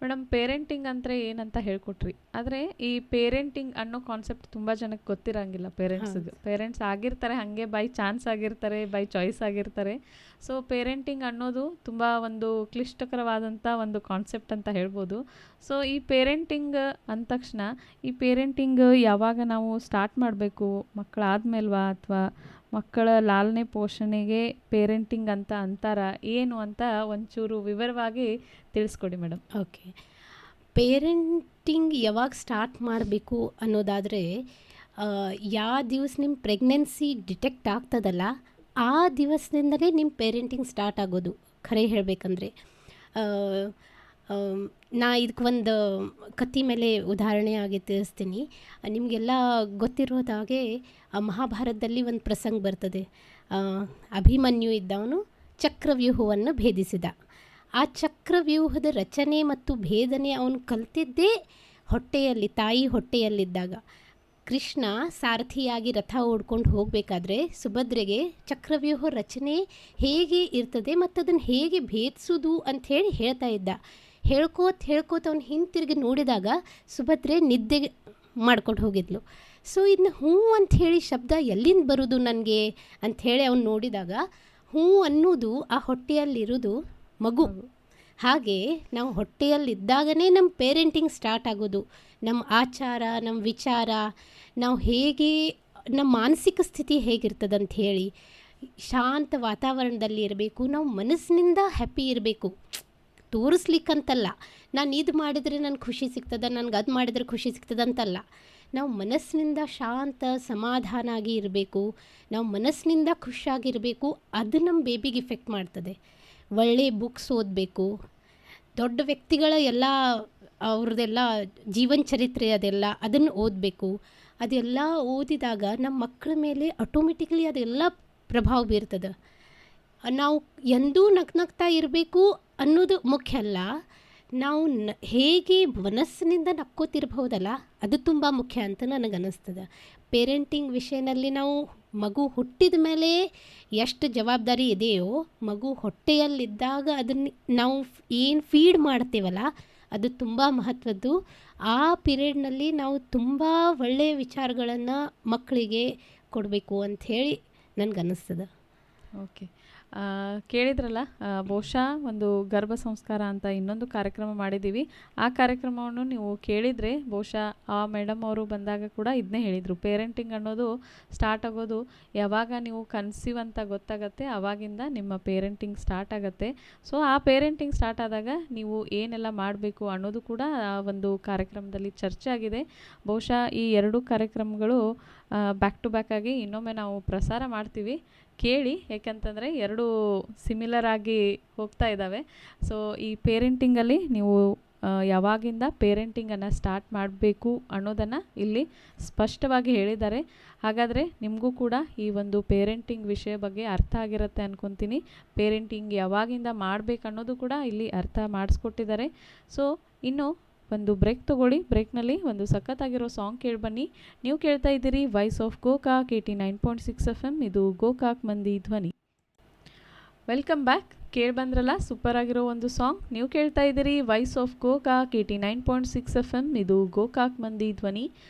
ಮೇಡಮ್, ಪೇರೆಂಟಿಂಗ್ ಅಂದರೆ ಏನಂತ ಹೇಳ್ಕೊಟ್ರಿ. ಆದರೆ ಈ ಪೇರೆಂಟಿಂಗ್ ಅನ್ನೋ ಕಾನ್ಸೆಪ್ಟ್ ತುಂಬ ಜನಕ್ಕೆ ಗೊತ್ತಿರೋಂಗಿಲ್ಲ. ಪೇರೆಂಟ್ಸ್ ಆಗಿರ್ತಾರೆ, ಹಾಗೆ ಬೈ ಚಾನ್ಸ್ ಆಗಿರ್ತಾರೆ, ಬೈ ಚಾಯ್ಸ್ ಆಗಿರ್ತಾರೆ. ಸೊ ಪೇರೆಂಟಿಂಗ್ ಅನ್ನೋದು ತುಂಬ ಒಂದು ಕ್ಲಿಷ್ಟಕರವಾದಂಥ ಒಂದು ಕಾನ್ಸೆಪ್ಟ್ ಅಂತ ಹೇಳ್ಬೋದು. ಸೊ ಈ ಪೇರೆಂಟಿಂಗ್ ಅಂದ ತಕ್ಷಣ ಈ ಪೇರೆಂಟಿಂಗ್ ಯಾವಾಗ ನಾವು ಸ್ಟಾರ್ಟ್ ಮಾಡಬೇಕು, ಮಕ್ಕಳಾದ್ಮೇಲ್ವಾ ಅಥವಾ ಮಕ್ಕಳ ಲಾಲನೆ ಪೋಷಣೆಗೆ ಪೇರೆಂಟಿಂಗ್ ಅಂತ ಅಂತಾರ, ಏನು ಅಂತ ಒಂಚೂರು ವಿವರವಾಗಿ ತಿಳಿಸ್ಕೊಡಿ ಮೇಡಮ್. ಓಕೆ, ಪೇರೆಂಟಿಂಗ್ ಯಾವಾಗ ಸ್ಟಾರ್ಟ್ ಮಾಡಬೇಕು ಅನ್ನೋದಾದರೆ, ಯಾವ ದಿವಸ ನಿಮ್ಮ ಪ್ರೆಗ್ನೆನ್ಸಿ ಡಿಟೆಕ್ಟ್ ಆಗ್ತದಲ್ಲ ಆ ದಿವಸದಿಂದಲೇ ನಿಮ್ಮ ಪೇರೆಂಟಿಂಗ್ ಸ್ಟಾರ್ಟ್ ಆಗೋದು. ಖರೆ ಹೇಳಬೇಕಂದ್ರೆ ನಾ ಇದಕ್ಕೆ ಒಂದು ಕತ್ತಿ ಮೇಲೆ ಉದಾಹರಣೆಯಾಗಿ ತಿಳಿಸ್ತೀನಿ. ನಿಮಗೆಲ್ಲ ಗೊತ್ತಿರೋದಾಗೆ ಮಹಾಭಾರತದಲ್ಲಿ ಒಂದು ಪ್ರಸಂಗ ಬರ್ತದೆ. ಅಭಿಮನ್ಯು ಇದ್ದವನು ಚಕ್ರವ್ಯೂಹವನ್ನು ಭೇದಿಸಿದ. ಆ ಚಕ್ರವ್ಯೂಹದ ರಚನೆ ಮತ್ತು ಭೇದನೆ ಅವನು ಕಲ್ತಿದ್ದೇ ಹೊಟ್ಟೆಯಲ್ಲಿ, ತಾಯಿ ಹೊಟ್ಟೆಯಲ್ಲಿದ್ದಾಗ. ಕೃಷ್ಣ ಸಾರಥಿಯಾಗಿ ರಥ ಓಡ್ಕೊಂಡು ಹೋಗಬೇಕಾದ್ರೆ ಸುಭದ್ರೆಗೆ ಚಕ್ರವ್ಯೂಹ ರಚನೆ ಹೇಗೆ ಇರ್ತದೆ ಮತ್ತು ಅದನ್ನು ಹೇಗೆ ಭೇದಿಸೋದು ಅಂಥೇಳಿ ಹೇಳ್ತಾ ಇದ್ದ. ಹೇಳ್ಕೋತ ಅವ್ನು ಹಿಂತಿರುಗಿ ನೋಡಿದಾಗ ಸುಭದ್ರೆ ನಿದ್ದೆ ಮಾಡ್ಕೊಂಡು ಹೋಗಿದ್ಲು. ಸೊ ಇದನ್ನ ಹ್ಞೂ ಅಂಥೇಳಿ ಶಬ್ದ ಎಲ್ಲಿಂದ ಬರೋದು ನನಗೆ ಅಂಥೇಳಿ ಅವ್ನು ನೋಡಿದಾಗ, ಹ್ಞೂ ಅನ್ನೋದು ಆ ಹೊಟ್ಟೆಯಲ್ಲಿರೋದು ಮಗು. ಹಾಗೆ ನಾವು ಹೊಟ್ಟೆಯಲ್ಲಿದ್ದಾಗನೇ ನಮ್ಮ ಪೇರೆಂಟಿಂಗ್ ಸ್ಟಾರ್ಟ್ ಆಗೋದು. ನಮ್ಮ ಆಚಾರ, ನಮ್ಮ ವಿಚಾರ, ನಾವು ಹೇಗೆ, ನಮ್ಮ ಮಾನಸಿಕ ಸ್ಥಿತಿ ಹೇಗಿರ್ತದಂತ ಹೇಳಿ ಶಾಂತ ವಾತಾವರಣದಲ್ಲಿ ಇರಬೇಕು. ನಾವು ಮನಸ್ಸಿನಿಂದ ಹ್ಯಾಪಿ ಇರಬೇಕು, ತೋರಿಸ್ಲಿಕ್ಕಂತಲ್ಲ. ನಾನು ಇದು ಮಾಡಿದರೆ ನನಗೆ ಖುಷಿ ಸಿಗ್ತದೆ, ನನಗೆ ಅದು ಮಾಡಿದರೆ ಖುಷಿ ಸಿಗ್ತದೆ ಅಂತಲ್ಲ. ನಾವು ಮನಸ್ಸಿನಿಂದ ಶಾಂತ ಸಮಾಧಾನ ಆಗಿ ಇರಬೇಕು, ನಾವು ಮನಸ್ಸಿನಿಂದ ಖುಷಿಯಾಗಿರಬೇಕು. ಅದು ನಮ್ಮ ಬೇಬಿಗೆ ಇಫೆಕ್ಟ್ ಮಾಡ್ತದೆ. ಒಳ್ಳೆಯ ಬುಕ್ಸ್ ಓದಬೇಕು, ದೊಡ್ಡ ವ್ಯಕ್ತಿಗಳ ಎಲ್ಲ ಅವ್ರದ್ದೆಲ್ಲ ಜೀವನ ಚರಿತ್ರೆ ಅದೆಲ್ಲ ಅದನ್ನು ಓದಬೇಕು. ಅದೆಲ್ಲ ಓದಿದಾಗ ನಮ್ಮ ಮಕ್ಕಳ ಮೇಲೆ ಆಟೋಮೆಟಿಕ್ಲಿ ಅದೆಲ್ಲ ಪ್ರಭಾವ ಬೀರ್ತದೆ. ನಾವು ಎಂದೂ ನಗ್ನಗ್ತಾ ಇರಬೇಕು ಅನ್ನೋದು ಮುಖ್ಯ ಅಲ್ಲ, ನಾವು ಹೇಗೆ ಮನಸ್ಸಿನಿಂದ ನಕ್ಕೋತಿರ್ಬೋದಲ್ಲ ಅದು ತುಂಬ ಮುಖ್ಯ ಅಂತ ನನಗನ್ನಿಸ್ತದೆ. ಪೇರೆಂಟಿಂಗ್ ವಿಷಯದಲ್ಲಿ ನಾವು ಮಗು ಹುಟ್ಟಿದ ಮೇಲೆ ಎಷ್ಟು ಜವಾಬ್ದಾರಿ ಇದೆಯೋ, ಮಗು ಹೊಟ್ಟೆಯಲ್ಲಿದ್ದಾಗ ಅದನ್ನು ನಾವು ಏನು ಫೀಡ್ ಮಾಡ್ತೀವಲ್ಲ ಅದು ತುಂಬ ಮಹತ್ವದ್ದು. ಆ ಪೀರಿಯಡ್ನಲ್ಲಿ ನಾವು ತುಂಬ ಒಳ್ಳೆಯ ವಿಚಾರಗಳನ್ನು ಮಕ್ಕಳಿಗೆ ಕೊಡಬೇಕು ಅಂಥೇಳಿ ನನಗನ್ನಿಸ್ತದೆ. ಓಕೆ. ಕೇಳಿದ್ರಲ್ಲ, ಬಹುಶಃ ಒಂದು ಗರ್ಭ ಸಂಸ್ಕಾರ ಅಂತ ಇನ್ನೊಂದು ಕಾರ್ಯಕ್ರಮ ಮಾಡಿದ್ದೀವಿ. ಆ ಕಾರ್ಯಕ್ರಮವನ್ನು ನೀವು ಕೇಳಿದರೆ ಬಹುಶಃ ಆ ಮೇಡಮ್ ಅವರು ಬಂದಾಗ ಕೂಡ ಇದನ್ನೇ ಹೇಳಿದರು. ಪೇರೆಂಟಿಂಗ್ ಅನ್ನೋದು ಸ್ಟಾರ್ಟ್ ಆಗೋದು ಯಾವಾಗ ನೀವು ಕನ್ಸೀವ್ ಅಂತ ಗೊತ್ತಾಗತ್ತೆ, ಆವಾಗಿಂದ ನಿಮ್ಮ ಪೇರೆಂಟಿಂಗ್ ಸ್ಟಾರ್ಟ್ ಆಗುತ್ತೆ. ಸೊ ಆ ಪೇರೆಂಟಿಂಗ್ ಸ್ಟಾರ್ಟ್ ಆದಾಗ ನೀವು ಏನೆಲ್ಲ ಮಾಡಬೇಕು ಅನ್ನೋದು ಕೂಡ ಆ ಒಂದು ಕಾರ್ಯಕ್ರಮದಲ್ಲಿ ಚರ್ಚೆ ಆಗಿದೆ. ಬಹುಶಃ ಈ 2 ಕಾರ್ಯಕ್ರಮಗಳು ಬ್ಯಾಕ್ ಟು ಬ್ಯಾಕ್ ಆಗಿ ಇನ್ನೊಮ್ಮೆ ನಾವು ಪ್ರಸಾರ ಮಾಡ್ತೀವಿ, ಕೇಳಿ. ಯಾಕಂತಂದರೆ 2 ಸಿಮಿಲರ್ ಆಗಿ ಹೋಗ್ತಾ ಇದ್ದಾವೆ. ಸೊ ಈ ಪೇರೆಂಟಿಂಗಲ್ಲಿ ನೀವು ಯಾವಾಗಿಂದ ಪೇರೆಂಟಿಂಗನ್ನು ಸ್ಟಾರ್ಟ್ ಮಾಡಬೇಕು ಅನ್ನೋದನ್ನು ಇಲ್ಲಿ ಸ್ಪಷ್ಟವಾಗಿ ಹೇಳಿದ್ದಾರೆ. ಹಾಗಾದರೆ ನಿಮಗೂ ಕೂಡ ಈ ಒಂದು ಪೇರೆಂಟಿಂಗ್ ವಿಷಯ ಬಗ್ಗೆ ಅರ್ಥ ಆಗಿರುತ್ತೆ ಅಂದ್ಕೊತೀನಿ. ಪೇರೆಂಟಿಂಗ್ ಯಾವಾಗಿಂದ ಮಾಡಬೇಕು ಅನ್ನೋದು ಕೂಡ ಇಲ್ಲಿ ಅರ್ಥ ಮಾಡಿಸ್ಕೊಟ್ಟಿದ್ದಾರೆ. ಸೊ ಇನ್ನು ಒಂದು ಬ್ರೇಕ್ ತೊಗೊಳ್ಳಿ. ಬ್ರೇಕ್ನಲ್ಲಿ ಒಂದು ಸಖತ್ತಾಗಿರೋ ಸಾಂಗ್ ಕೇಳಿಬನ್ನಿ. ನೀವು ಕೇಳ್ತಾ ಇದ್ದೀರಿ ವಾಯ್ಸ್ ಆಫ್ ಗೋಕಾಕ್ 89.6 FM. ಇದು ಗೋಕಾಕ್ ಮಂದಿ ಧ್ವನಿ. Welcome back. ಕೇಳಿಬಂದ್ರಲ್ಲ, ಸೂಪರ್ ಆಗಿರೋ ಒಂದು ಸಾಂಗ್. ನೀವು ಕೇಳ್ತಾ ಇದ್ದೀರಿ ವಾಯ್ಸ್ ಆಫ್ ಗೋಕಾಕ್ 89.6 FM. ಇದು ಗೋಕಾಕ್ ಮಂದಿ ಧ್ವನಿ.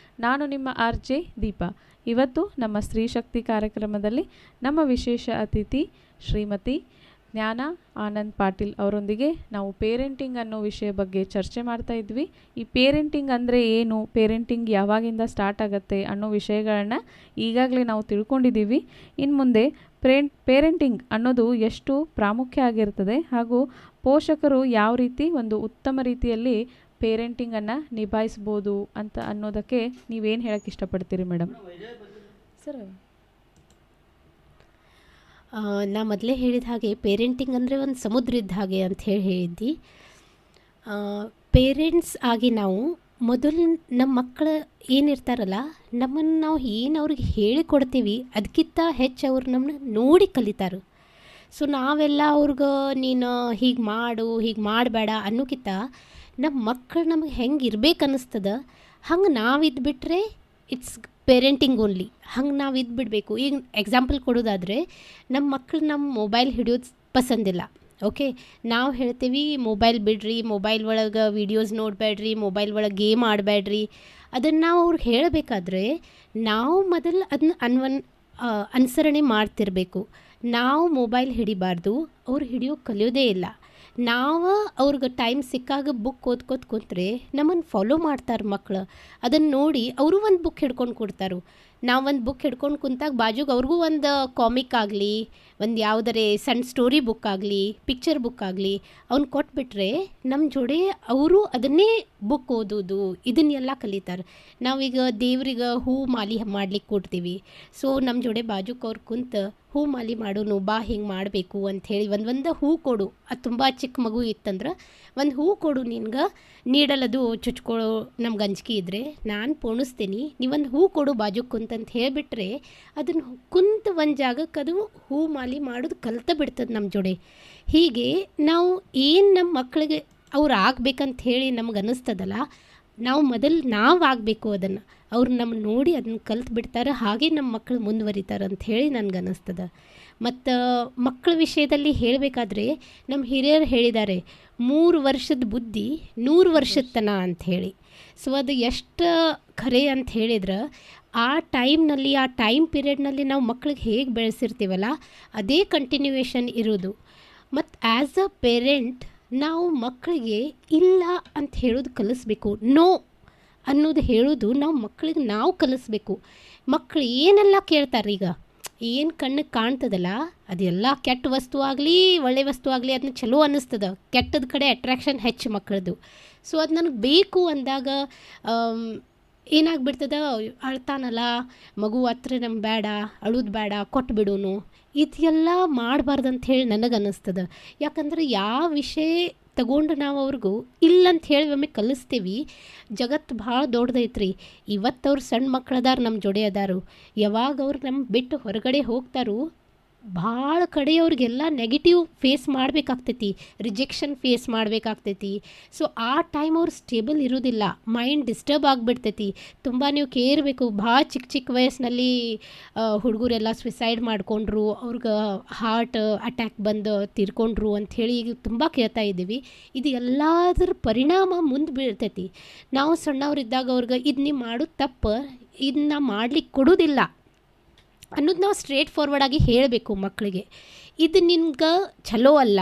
ನಾನು ನಿಮ್ಮ RJ ದೀಪಾ. ಇವತ್ತು ನಮ್ಮ ಸ್ತ್ರೀ ಶಕ್ತಿ ಕಾರ್ಯಕ್ರಮದಲ್ಲಿ ನಮ್ಮ ವಿಶೇಷ ಅತಿಥಿ ಶ್ರೀಮತಿ ಜ್ಞಾನ ಆನಂದ್ ಪಾಟೀಲ್ ಅವರೊಂದಿಗೆ ನಾವು ಪೇರೆಂಟಿಂಗ್ ಅನ್ನೋ ವಿಷಯ ಬಗ್ಗೆ ಚರ್ಚೆ ಮಾಡ್ತಾ ಇದ್ವಿ. ಈ ಪೇರೆಂಟಿಂಗ್ ಅಂದರೆ ಏನು, ಪೇರೆಂಟಿಂಗ್ ಯಾವಾಗಿಂದ ಸ್ಟಾರ್ಟ್ ಆಗುತ್ತೆ ಅನ್ನೋ ವಿಷಯಗಳನ್ನು ಈಗಾಗಲೇ ನಾವು ತಿಳ್ಕೊಂಡಿದ್ದೀವಿ. ಇನ್ನು ಮುಂದೆ ಪೇರೆಂಟಿಂಗ್ ಅನ್ನೋದು ಎಷ್ಟು ಪ್ರಾಮುಖ್ಯ ಆಗಿರ್ತದೆ ಹಾಗೂ ಪೋಷಕರು ಯಾವ ರೀತಿ ಒಂದು ಉತ್ತಮ ರೀತಿಯಲ್ಲಿ ಪೇರೆಂಟಿಂಗನ್ನು ನಿಭಾಯಿಸ್ಬೋದು ಅಂತ ಅನ್ನೋದಕ್ಕೆ ನೀವೇನು ಹೇಳೋಕ್ಕೆ ಇಷ್ಟಪಡ್ತೀರಿ ಮೇಡಮ್? ಸರ್, ನಾ ಮೊದಲೇ ಹೇಳಿದ ಹಾಗೆ ಪೇರೆಂಟಿಂಗ್ ಅಂದರೆ ಒಂದು ಸಮುದ್ರ ಇದ್ದ ಹಾಗೆ ಅಂತ ಹೇಳಿದ್ದಿ. ಪೇರೆಂಟ್ಸ್ ಆಗಿ ನಾವು ಮೊದಲು ನಮ್ಮ ಮಕ್ಕಳು ಏನಿರ್ತಾರಲ್ಲ, ನಮ್ಮನ್ನು ನಾವು ಏನು ಅವ್ರಿಗೆ ಹೇಳಿಕೊಡ್ತೀವಿ ಅದಕ್ಕಿಂತ ಹೆಚ್ಚು ಅವ್ರು ನಮ್ಮನ್ನ ನೋಡಿ ಕಲಿತಾರೆ. ಸೊ ನಾವೆಲ್ಲ ಅವ್ರಿಗೆ ನೀನು ಹೀಗೆ ಮಾಡು, ಹೀಗೆ ಮಾಡಬೇಡ ಅನ್ನೋಕ್ಕಿಂತ ನಮ್ಮ ಮಕ್ಕಳು ನಮಗೆ ಹೆಂಗೆ ಇರ್ಬೇಕು ಅನ್ನಿಸ್ತದ ಹಂಗೆ ನಾವು ಇದ್ಬಿಟ್ರೆ ಇಟ್ಸ್ ಪೇರೆಂಟಿಂಗ್ ಓನ್ಲಿ. ಹಂಗೆ ನಾವು ಇದ್ಬಿಡಬೇಕು. ಈಗ ಎಕ್ಸಾಂಪಲ್ ಕೊಡೋದಾದರೆ, ನಮ್ಮ ಮಕ್ಕಳು ನಮ್ಮ ಮೊಬೈಲ್ ಹಿಡಿಯೋದು ಪಸಂದಿಲ್ಲ. ಓಕೆ, ನಾವು ಹೇಳ್ತೀವಿ ಮೊಬೈಲ್ ಬಿಡ್ರಿ, ಮೊಬೈಲ್ ಒಳಗೆ ವೀಡಿಯೋಸ್ ನೋಡಬೇಡ್ರಿ, ಮೊಬೈಲ್ ಒಳಗೆ ಗೇಮ್ ಆಡಬೇಡ್ರಿ. ಅದನ್ನು ನಾವು ಅವ್ರಿಗೆ ಹೇಳಬೇಕಾದ್ರೆ ನಾವು ಮೊದಲು ಅದನ್ನ ಅನುಸರಣೆ ಮಾಡ್ತಿರಬೇಕು. ನಾವು ಮೊಬೈಲ್ ಹಿಡಿಬಾರ್ದು, ಅವ್ರು ಕಲಿಯೋದೇ ಇಲ್ಲ. ನಾವು ಅವ್ರಿಗೆ ಟೈಮ್ ಸಿಕ್ಕಾಗ ಬುಕ್ ಓದ್ಕೋತ ಕುಂತ್ರೆ ನಮ್ಮನ್ನು ಫಾಲೋ ಮಾಡ್ತಾರೆ ಮಕ್ಕಳು. ಅದನ್ನು ನೋಡಿ ಅವರು ಒಂದು ಬುಕ್ ಹಿಡ್ಕೊಂಡು ಕೊಡ್ತಾರೆ. ನಾವು ಒಂದು ಬುಕ್ ಹಿಡ್ಕೊಂಡು ಕುಂತಾಗ ಬಾಜುಗೆ ಅವ್ರಿಗೂ ಒಂದು ಕಾಮಿಕ್ ಆಗಲಿ, ಒಂದು ಯಾವುದರೇ ಸಣ್ಣ ಸ್ಟೋರಿ ಬುಕ್ ಆಗಲಿ, ಪಿಕ್ಚರ್ ಬುಕ್ ಆಗಲಿ ಅವ್ನು ಕೊಟ್ಬಿಟ್ರೆ ನಮ್ಮ ಜೋಡಿ ಅವರು ಅದನ್ನೇ ಬುಕ್ ಓದೋದು ಇದನ್ನೆಲ್ಲ ಕಲಿತಾರೆ. ನಾವೀಗ ದೇವ್ರಿಗೆ ಹೂ ಮಾಲಿ ಮಾಡ್ಲಿಕ್ಕೆ ಕೊಡ್ತೀವಿ. ಸೊ ನಮ್ಮ ಜೋಡಿ ಬಾಜುಕ್ಕೆ ಅವ್ರು ಕುಂತು ಹೂ ಮಾಲಿ ಮಾಡೋನು ಬಾ, ಹಿಂಗೆ ಮಾಡಬೇಕು ಅಂಥೇಳಿ ಒಂದು ಹೂ ಕೊಡು. ಅದು ತುಂಬ ಚಿಕ್ಕ ಮಗು ಇತ್ತಂದ್ರೆ ಒಂದು ಹೂ ಕೊಡು, ನಿನ್ಗೆ ನೀಡಲದು ಚುಚ್ಕೊಳ್ಳೋ ನಮ್ಗೆ ಅಂಜಿಕೆ ಇದ್ದರೆ ನಾನು ಪೋಣಿಸ್ತೀನಿ, ನೀವೊಂದು ಹೂ ಕೊಡು ಬಾಜುಕ್ಕೆ ಕುಂತಂತ ಹೇಳಿಬಿಟ್ರೆ ಅದನ್ನು ಕುಂತು ಒಂದು ಜಾಗಕ್ಕೆ ಅದು ಹೂ ಮಾಲಿ ಮಾಡೋದು ಕಲ್ತ ಬಿಡ್ತದೆ ನಮ್ಮ ಜೋಡಿ. ಹೀಗೆ ನಾವು ಏನು ನಮ್ಮ ಮಕ್ಕಳಿಗೆ ಅವ್ರು ಆಗ್ಬೇಕಂತ ಹೇಳಿ ನಮ್ಗೆ ಅನ್ನಿಸ್ತದಲ್ಲ, ನಾವು ಮೊದಲು ನಾವು ಆಗಬೇಕು. ಅದನ್ನು ಅವ್ರು ನಮ್ಮ ನೋಡಿ ಅದನ್ನು ಕಲ್ತು ಬಿಡ್ತಾರೆ. ಹಾಗೆ ನಮ್ಮ ಮಕ್ಕಳು ಮುಂದುವರಿತಾರೆ ಅಂಥೇಳಿ ನನಗನ್ನಿಸ್ತದೆ. ಮತ್ತು ಮಕ್ಕಳ ವಿಷಯದಲ್ಲಿ ಹೇಳಬೇಕಾದ್ರೆ ನಮ್ಮ ಹಿರಿಯರು ಹೇಳಿದ್ದಾರೆ, 3 ವರ್ಷದ ಬುದ್ಧಿ 100 ವರ್ಷದ ತನ ಅಂಥೇಳಿ. ಸೊ ಅದು ಎಷ್ಟು ಖರೆ ಅಂತ ಹೇಳಿದ್ರೆ, ಆ ಟೈಮ್ನಲ್ಲಿ, ಆ ಟೈಮ್ ಪೀರಿಯಡ್ನಲ್ಲಿ ನಾವು ಮಕ್ಕಳಿಗೆ ಹೇಗೆ ಬೆಳೆಸಿರ್ತೀವಲ್ಲ ಅದೇ ಕಂಟಿನ್ಯೂಯೇಷನ್ ಇರೋದು. ಮತ್ತು ಆ್ಯಸ್ ಅ ಪೇರೆಂಟ್ ನಾವು ಮಕ್ಕಳಿಗೆ ಇಲ್ಲ ಅಂತ ಹೇಳೋದು ಕಲಿಸ್ಬೇಕು. ನೋ ಅನ್ನೋದು ಹೇಳೋದು ನಾವು ಮಕ್ಕಳಿಗೆ ನಾವು ಕಲಿಸ್ಬೇಕು. ಮಕ್ಕಳು ಏನೆಲ್ಲ ಕೇಳ್ತಾರೆ, ಈಗ ಏನು ಕಣ್ಣಿಗೆ ಕಾಣ್ತದಲ್ಲ ಅದೆಲ್ಲ ಕೆಟ್ಟ ವಸ್ತು ಆಗಲಿ ಒಳ್ಳೆ ವಸ್ತು ಆಗಲಿ ಅದನ್ನ ಚಲೋ ಅನ್ನಿಸ್ತದೆ. ಕೆಟ್ಟದ ಕಡೆ ಅಟ್ರ್ಯಾಕ್ಷನ್ ಹೆಚ್ಚು ಮಕ್ಕಳದು. ಸೊ ಅದು ನನಗೆ ಬೇಕು ಅಂದಾಗ ಏನಾಗ್ಬಿಡ್ತದ, ಅಳ್ತಾನಲ್ಲ ಮಗು ಹತ್ರ ನಮ್ಗೆ ಬೇಡ, ಅಳುದು ಬೇಡ, ಕೊಟ್ಬಿಡೋನು, ಇದೆಲ್ಲ ಮಾಡಬಾರ್ದು ಅಂಥೇಳಿ ನನಗೆ ಅನ್ನಿಸ್ತದೆ. ಯಾಕಂದ್ರೆ ಯಾವ ವಿಷಯ ತಗೊಂಡು ನಾವು ಅವ್ರಿಗೂ ಇಲ್ಲಂತ ಹೇಳಿ ಒಮ್ಮೆ ಕಲಿಸ್ತೀವಿ. ಜಗತ್ತು ಭಾಳ ದೊಡ್ಡದೈತ್ರಿ. ಇವತ್ತು ಅವ್ರು ಸಣ್ಣ ಮಕ್ಕಳದಾರ ನಮ್ಮ ಜೋಡಿ ಅದಾರು. ಯಾವಾಗ ಅವ್ರು ನಮ್ಮ ಬಿಟ್ಟು ಹೊರಗಡೆ ಹೋಗ್ತಾರೋ ಭಾಳ ಕಡೆಯವ್ರಿಗೆಲ್ಲ ನೆಗೆಟಿವ್ ಫೇಸ್ ಮಾಡಬೇಕಾಗ್ತೈತಿ, ರಿಜೆಕ್ಷನ್ ಫೇಸ್ ಮಾಡಬೇಕಾಗ್ತೈತಿ. ಸೊ ಆ ಟೈಮ್ ಅವ್ರು ಸ್ಟೇಬಲ್ ಇರೋದಿಲ್ಲ, ಮೈಂಡ್ ಡಿಸ್ಟರ್ಬ್ ಆಗಿಬಿಡ್ತೈತಿ. ತುಂಬ ನೀವು ಕೇಳಬೇಕು, ಭಾಳ ಚಿಕ್ಕ ಚಿಕ್ಕ ವಯಸ್ಸಿನಲ್ಲಿ ಹುಡುಗರೆಲ್ಲ ಸ್ವಿಸೈಡ್ ಮಾಡಿಕೊಂಡ್ರು, ಅವ್ರಿಗೆ ಹಾರ್ಟ್ ಅಟ್ಯಾಕ್ ಬಂದು ತೀರ್ಕೊಂಡ್ರು ಅಂಥೇಳಿ ಈಗ ತುಂಬ ಕೇಳ್ತಾ ಇದ್ದೀವಿ. ಇದು ಎಲ್ಲದರ ಪರಿಣಾಮ ಮುಂದೆ ಬೀಳ್ತೈತಿ. ನಾವು ಸಣ್ಣವರಿದ್ದಾಗ ಅವ್ರಿಗೆ ಇದು ನೀವು ಮಾಡೋದು ತಪ್ಪು, ಇದನ್ನ ಮಾಡ್ಲಿಕ್ಕೆ ಕೊಡೋದಿಲ್ಲ ಅನ್ನೋದು ನಾವು ಸ್ಟ್ರೇಟ್ ಫಾರ್ವರ್ಡಾಗಿ ಹೇಳಬೇಕು ಮಕ್ಕಳಿಗೆ. ಇದು ನಿನ್ಗೆ ಚಲೋ ಅಲ್ಲ,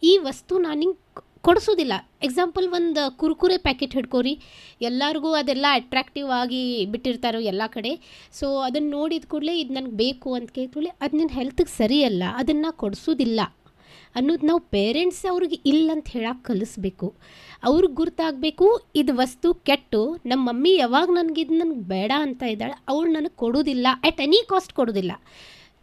ಈ ವಸ್ತು ನಾನು ನಿಂಗೆ ಕೊಡಿಸೋದಿಲ್ಲ. ಎಕ್ಸಾಂಪಲ್ ಒಂದು ಕುರ್ಕುರೆ ಪ್ಯಾಕೆಟ್ ಹಿಡ್ಕೋರಿ, ಎಲ್ಲರಿಗೂ ಅದೆಲ್ಲ ಅಟ್ರಾಕ್ಟಿವ್ ಆಗಿ ಬಿಟ್ಟಿರ್ತಾರೆ ಎಲ್ಲ ಕಡೆ. ಸೊ ಅದನ್ನು ನೋಡಿದ ಕೂಡಲೇ ಇದು ನನಗೆ ಬೇಕು ಅಂತ ಕೇಳ್ಕೊಳ್ಳಿ, ಅದು ನಿನ್ನ ಹೆಲ್ತಿಗೆ ಸರಿಯಲ್ಲ, ಅದನ್ನು ಕೊಡಿಸೋದಿಲ್ಲ ಅನ್ನೋದು ನಾವು ಪೇರೆಂಟ್ಸ್ ಅವ್ರಿಗೆ ಇಲ್ಲ ಅಂತ ಹೇಳಕ್ಕೆ ಕಲಿಸ್ಬೇಕು. ಅವ್ರಿಗೆ ಗುರ್ತಾಗಬೇಕು ಇದು ವಸ್ತು ಕೆಟ್ಟು, ನಮ್ಮ ಮಮ್ಮಿ ಯಾವಾಗ ನನಗೆ ಬೇಡ ಅಂತ ಇದ್ದಾಳೆ, ಅವಳು ನನಗೆ ಕೊಡೋದಿಲ್ಲ, ಎಟ್ ಎನಿ ಕಾಸ್ಟ್ ಕೊಡೋದಿಲ್ಲ.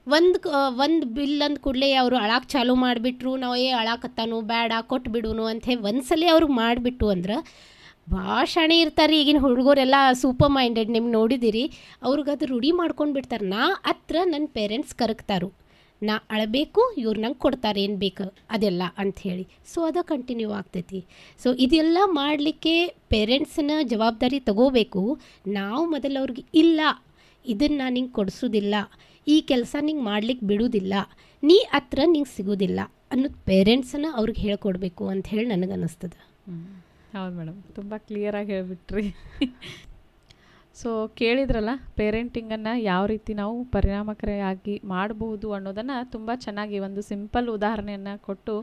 ಒಂದು ಬಿಲ್ ಅಂದ ಕೂಡಲೇ ಅವರು ಅಳಾಕೆ ಚಾಲೂ ಮಾಡಿಬಿಟ್ರು, ನಾವು ಅಳಾಕತ್ತಾನು ಬೇಡ ಕೊಟ್ಬಿಡುನು ಅಂಥೇಳಿ ಒಂದ್ಸಲ ಅವ್ರಿಗೆ ಮಾಡಿಬಿಟ್ಟು ಅಂದ್ರೆ ಭಾಳ ಶಾಣೆ ಇರ್ತಾರೆ ಈಗಿನ ಹುಡುಗರೆಲ್ಲ, ಸೂಪರ್ ಮೈಂಡೆಡ್. ನಿಮ್ಗೆ ನೋಡಿದ್ದೀರಿ, ಅವ್ರಿಗೆ ಅದು ರೂಢಿ ಮಾಡ್ಕೊಂಡು ಬಿಡ್ತಾರೆ. ನಾ ಹತ್ರ ನನ್ನ ಪೇರೆಂಟ್ಸ್ ಕರಗ್ತಾರು, ನಾ ಅಳಬೇಕು, ಇವ್ರು ನಂಗೆ ಕೊಡ್ತಾರೆ ಏನು ಬೇಕು ಅದೆಲ್ಲ ಅಂಥೇಳಿ. ಸೊ ಅದು ಕಂಟಿನ್ಯೂ ಆಗ್ತೈತಿ. ಸೊ ಇದೆಲ್ಲ ಮಾಡಲಿಕ್ಕೆ ಪೇರೆಂಟ್ಸನ್ನ ಜವಾಬ್ದಾರಿ ತಗೋಬೇಕು. ನಾವು ಮೊದಲು ಅವ್ರಿಗೆ ಇಲ್ಲ ಇದನ್ನು ನಾನು ನಿಂಗೆ ಕೊಡಿಸೋದಿಲ್ಲ, ಈ ಕೆಲಸ ನಿಂಗೆ ಮಾಡ್ಲಿಕ್ಕೆ ಬಿಡೋದಿಲ್ಲ, ನೀ ಹತ್ರ ನಿಂಗೆ ಸಿಗೋದಿಲ್ಲ ಅನ್ನೋದು ಪೇರೆಂಟ್ಸನ್ನ ಅವ್ರಿಗೆ ಹೇಳ್ಕೊಡ್ಬೇಕು ಅಂತ ಹೇಳಿ ನನಗನ್ನಿಸ್ತದೆ. ಹೌದು ಮೇಡಮ್, ತುಂಬ ಕ್ಲಿಯರಾಗಿ ಹೇಳಿಬಿಟ್ರಿ. ಸೊ ಕೇಳಿದ್ರಲ್ಲ, ಪೇರೆಂಟಿಂಗನ್ನು ಯಾವ ರೀತಿ ನಾವು ಪರಿಣಾಮಕಾರಿಯಾಗಿ ಮಾಡಬಹುದು ಅನ್ನೋದನ್ನು ತುಂಬ ಚೆನ್ನಾಗಿ ಒಂದು ಸಿಂಪಲ್ ಉದಾಹರಣೆಯನ್ನು ಕೊಟ್ಟು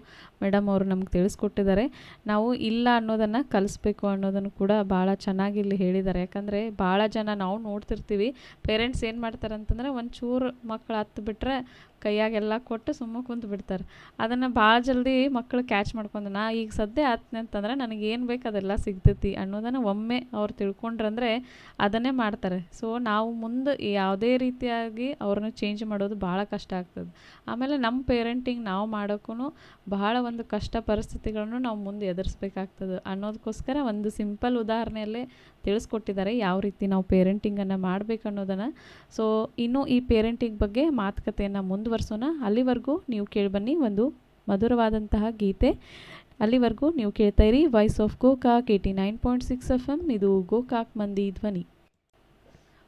ಮೇಡಮ್ ಅವರು ನಮ್ಗೆ ತಿಳಿಸ್ಕೊಟ್ಟಿದ್ದಾರೆ. ನಾವು ಇಲ್ಲ ಅನ್ನೋದನ್ನು ಕಲಿಸ್ಬೇಕು ಅನ್ನೋದನ್ನು ಕೂಡ ಭಾಳ ಚೆನ್ನಾಗಿ ಇಲ್ಲಿ ಹೇಳಿದ್ದಾರೆ. ಯಾಕಂದರೆ ಭಾಳ ಜನ ನಾವು ನೋಡ್ತಿರ್ತೀವಿ, ಪೇರೆಂಟ್ಸ್ ಏನು ಮಾಡ್ತಾರೆ ಅಂತಂದರೆ ಒಂಚೂರು ಮಕ್ಕಳು ಹತ್ತು ಬಿಟ್ಟರೆ ಕೈಯಾಗೆಲ್ಲ ಕೊಟ್ಟು ಸುಮ್ಮ ಕುಂತು ಬಿಡ್ತಾರೆ. ಅದನ್ನು ಭಾಳ ಜಲ್ದಿ ಮಕ್ಕಳು ಕ್ಯಾಚ್ ಮಾಡ್ಕೊಂಡು ನಾ ಈಗ ಸದ್ಯ ಆತ್ನೆ ಅಂತಂದ್ರೆ ನನಗೇನು ಬೇಕು ಅದೆಲ್ಲ ಸಿಗ್ತೈತಿ ಅನ್ನೋದನ್ನು ಒಮ್ಮೆ ಅವ್ರು ತಿಳ್ಕೊಂಡ್ರಂದರೆ ಅದನ್ನೇ ಮಾಡ್ತಾರೆ. ಸೊ ನಾವು ಮುಂದೆ ಯಾವುದೇ ರೀತಿಯಾಗಿ ಅವ್ರನ್ನ ಚೇಂಜ್ ಮಾಡೋದು ಭಾಳ ಕಷ್ಟ ಆಗ್ತದೆ. ಆಮೇಲೆ ನಮ್ಮ ಪೇರೆಂಟಿಂಗ್ ನಾವು ಮಾಡೋಕ್ಕೂ ಬಹಳ ಒಂದು ಕಷ್ಟ ಪರಿಸ್ಥಿತಿಗಳನ್ನು ನಾವು ಮುಂದೆ ಎದುರಿಸ್ಬೇಕಾಗ್ತದೆ ಅನ್ನೋದಕ್ಕೋಸ್ಕರ ಒಂದು ಸಿಂಪಲ್ ಉದಾಹರಣೆಯಲ್ಲೇ ತಿಳಿಸ್ಕೊಟ್ಟಿದ್ದಾರೆ ಯಾವ ರೀತಿ ನಾವು ಪೇರೆಂಟಿಂಗನ್ನು ಮಾಡಬೇಕು ಅನ್ನೋದನ್ನು. ಸೊ ಇನ್ನೂ ಈ ಪೇರೆಂಟಿಂಗ್ ಬಗ್ಗೆ ಮಾತುಕತೆಯನ್ನು ಮುಂದುವರಿಸೋಣ. ಅಲ್ಲಿವರೆಗೂ ನೀವು ಕೇಳಿಬನ್ನಿ ಒಂದು ಮಧುರವಾದಂತಹ ಗೀತೆ. ಅಲ್ಲಿವರೆಗೂ ನೀವು ಕೇಳ್ತಾ ಇರಿ ವಾಯ್ಸ್ ಆಫ್ ಗೋಕಾಕ್ 89.6 FM. ಇದು ಗೋಕಾಕ್ ಮಂದಿ ಧ್ವನಿ.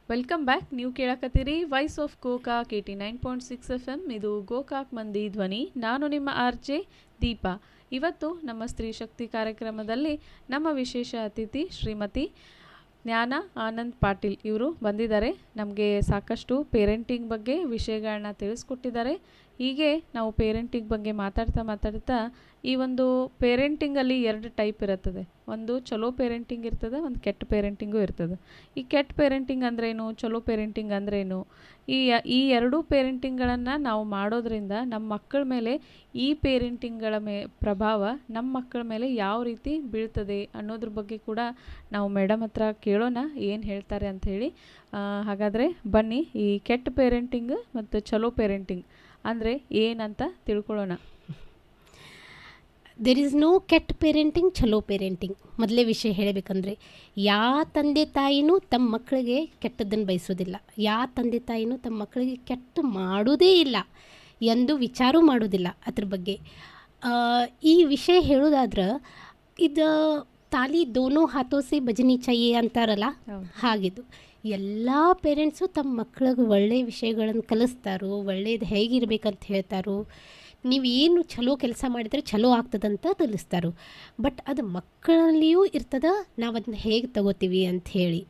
Welcome back. ನೀವು ಕೇಳಕತ್ತೀರಿ ವಾಯ್ಸ್ ಆಫ್ ಗೋಕಾಕ್ 89.6 FM. ಇದು ಗೋಕಾಕ್ ಮಂದಿ ಧ್ವನಿ. ನಾನು ನಿಮ್ಮ RJ ದೀಪಾ. ಇವತ್ತು ನಮ್ಮ ಸ್ತ್ರೀ ಶಕ್ತಿ ಕಾರ್ಯಕ್ರಮದಲ್ಲಿ ನಮ್ಮ ವಿಶೇಷ ಅತಿಥಿ ಶ್ರೀಮತಿ ಜ್ಞಾನ ಆನಂದ್ ಪಾಟೀಲ್ ಇವರು ಬಂದಿದ್ದಾರೆ. ನಮಗೆ ಸಾಕಷ್ಟು ಪೇರೆಂಟಿಂಗ್ ಬಗ್ಗೆ ವಿಷಯಗಳನ್ನ ತಿಳಿಸ್ಕೊಟ್ಟಿದ್ದಾರೆ. ಹೀಗೆ ನಾವು ಪೇರೆಂಟಿಂಗ್ ಬಗ್ಗೆ ಮಾತಾಡ್ತಾ ಈ ಒಂದು ಪೇರೆಂಟಿಂಗಲ್ಲಿ 2 ಟೈಪ್ ಇರುತ್ತದೆ. ಒಂದು ಚಲೋ ಪೇರೆಂಟಿಂಗ್ ಇರ್ತದೆ, ಒಂದು ಕೆಟ್ಟ ಪೇರೆಂಟಿಂಗು ಇರ್ತದೆ. ಈ ಕೆಟ್ಟ ಪೇರೆಂಟಿಂಗ್ ಅಂದ್ರೇನು, ಚಲೋ ಪೇರೆಂಟಿಂಗ್ ಅಂದ್ರೇನು, ಈ ಎರಡೂ ಪೇರೆಂಟಿಂಗ್ಗಳನ್ನು ನಾವು ಮಾಡೋದ್ರಿಂದ ನಮ್ಮ ಮಕ್ಕಳ ಮೇಲೆ ಈ ಪೇರೆಂಟಿಂಗ್ಗಳ ಪ್ರಭಾವ ನಮ್ಮ ಮಕ್ಕಳ ಮೇಲೆ ಯಾವ ರೀತಿ ಬೀಳ್ತದೆ ಅನ್ನೋದ್ರ ಬಗ್ಗೆ ಕೂಡ ನಾವು ಮೇಡಮ್ ಹತ್ರ ಕೇಳೋಣ ಏನು ಹೇಳ್ತಾರೆ ಅಂಥೇಳಿ. ಹಾಗಾದರೆ ಬನ್ನಿ, ಈ ಕೆಟ್ಟ ಪೇರೆಂಟಿಂಗ್ ಮತ್ತು ಚಲೋ ಪೇರೆಂಟಿಂಗ್ ಅಂದರೆ ಏನಂತ ತಿಳ್ಕೊಳ್ಳೋಣ. ದೇರ್ ಈಸ್ ನೋ ಕೆಟ್ಟ ಪೇರೆಂಟಿಂಗ್, ಚಲೋ ಪೇರೆಂಟಿಂಗ್. ಮೊದಲೇ ವಿಷಯ ಹೇಳಬೇಕಂದ್ರೆ, ಯಾವ ತಂದೆ ತಾಯಿನೂ ತಮ್ಮ ಮಕ್ಕಳಿಗೆ ಕೆಟ್ಟದ್ದನ್ನು ಬಯಸೋದಿಲ್ಲ. ಯಾವ ತಂದೆ ತಾಯಿನೂ ತಮ್ಮ ಮಕ್ಕಳಿಗೆ ಕೆಟ್ಟ ಮಾಡೋದೇ ಇಲ್ಲ, ಎಂದು ವಿಚಾರ ಮಾಡೋದಿಲ್ಲ ಅದ್ರ ಬಗ್ಗೆ. ಈ ವಿಷಯ ಹೇಳೋದಾದ್ರೆ, ಇದು ತಾಲಿ ದೋನೋ ಹಾಥೋ ಸೆ ಬಜನಿ ಚಾಹಿಯೆ ಅಂತಾರಲ್ಲ, ಹಾಗಿದು. ಎಲ್ಲ ಪೇರೆಂಟ್ಸು ತಮ್ಮ ಮಕ್ಕಳಿಗೆ ಒಳ್ಳೆಯ ವಿಷಯಗಳನ್ನು ಕಲಿಸ್ತಾರೋ, ಒಳ್ಳೇದು ಹೇಗಿರ್ಬೇಕಂತ ಹೇಳ್ತಾರೋ, ನೀವೇನು ಚಲೋ ಕೆಲಸ ಮಾಡಿದರೆ ಚಲೋ ಆಗ್ತದಂತ ತಿಳಿಸ್ತಾರೋ. ಬಟ್ ಅದು ಮಕ್ಕಳಲ್ಲಿಯೂ ಇರ್ತದ, ನಾವು ಅದನ್ನ ಹೇಗೆ ತಗೋತೀವಿ ಅಂಥೇಳಿ.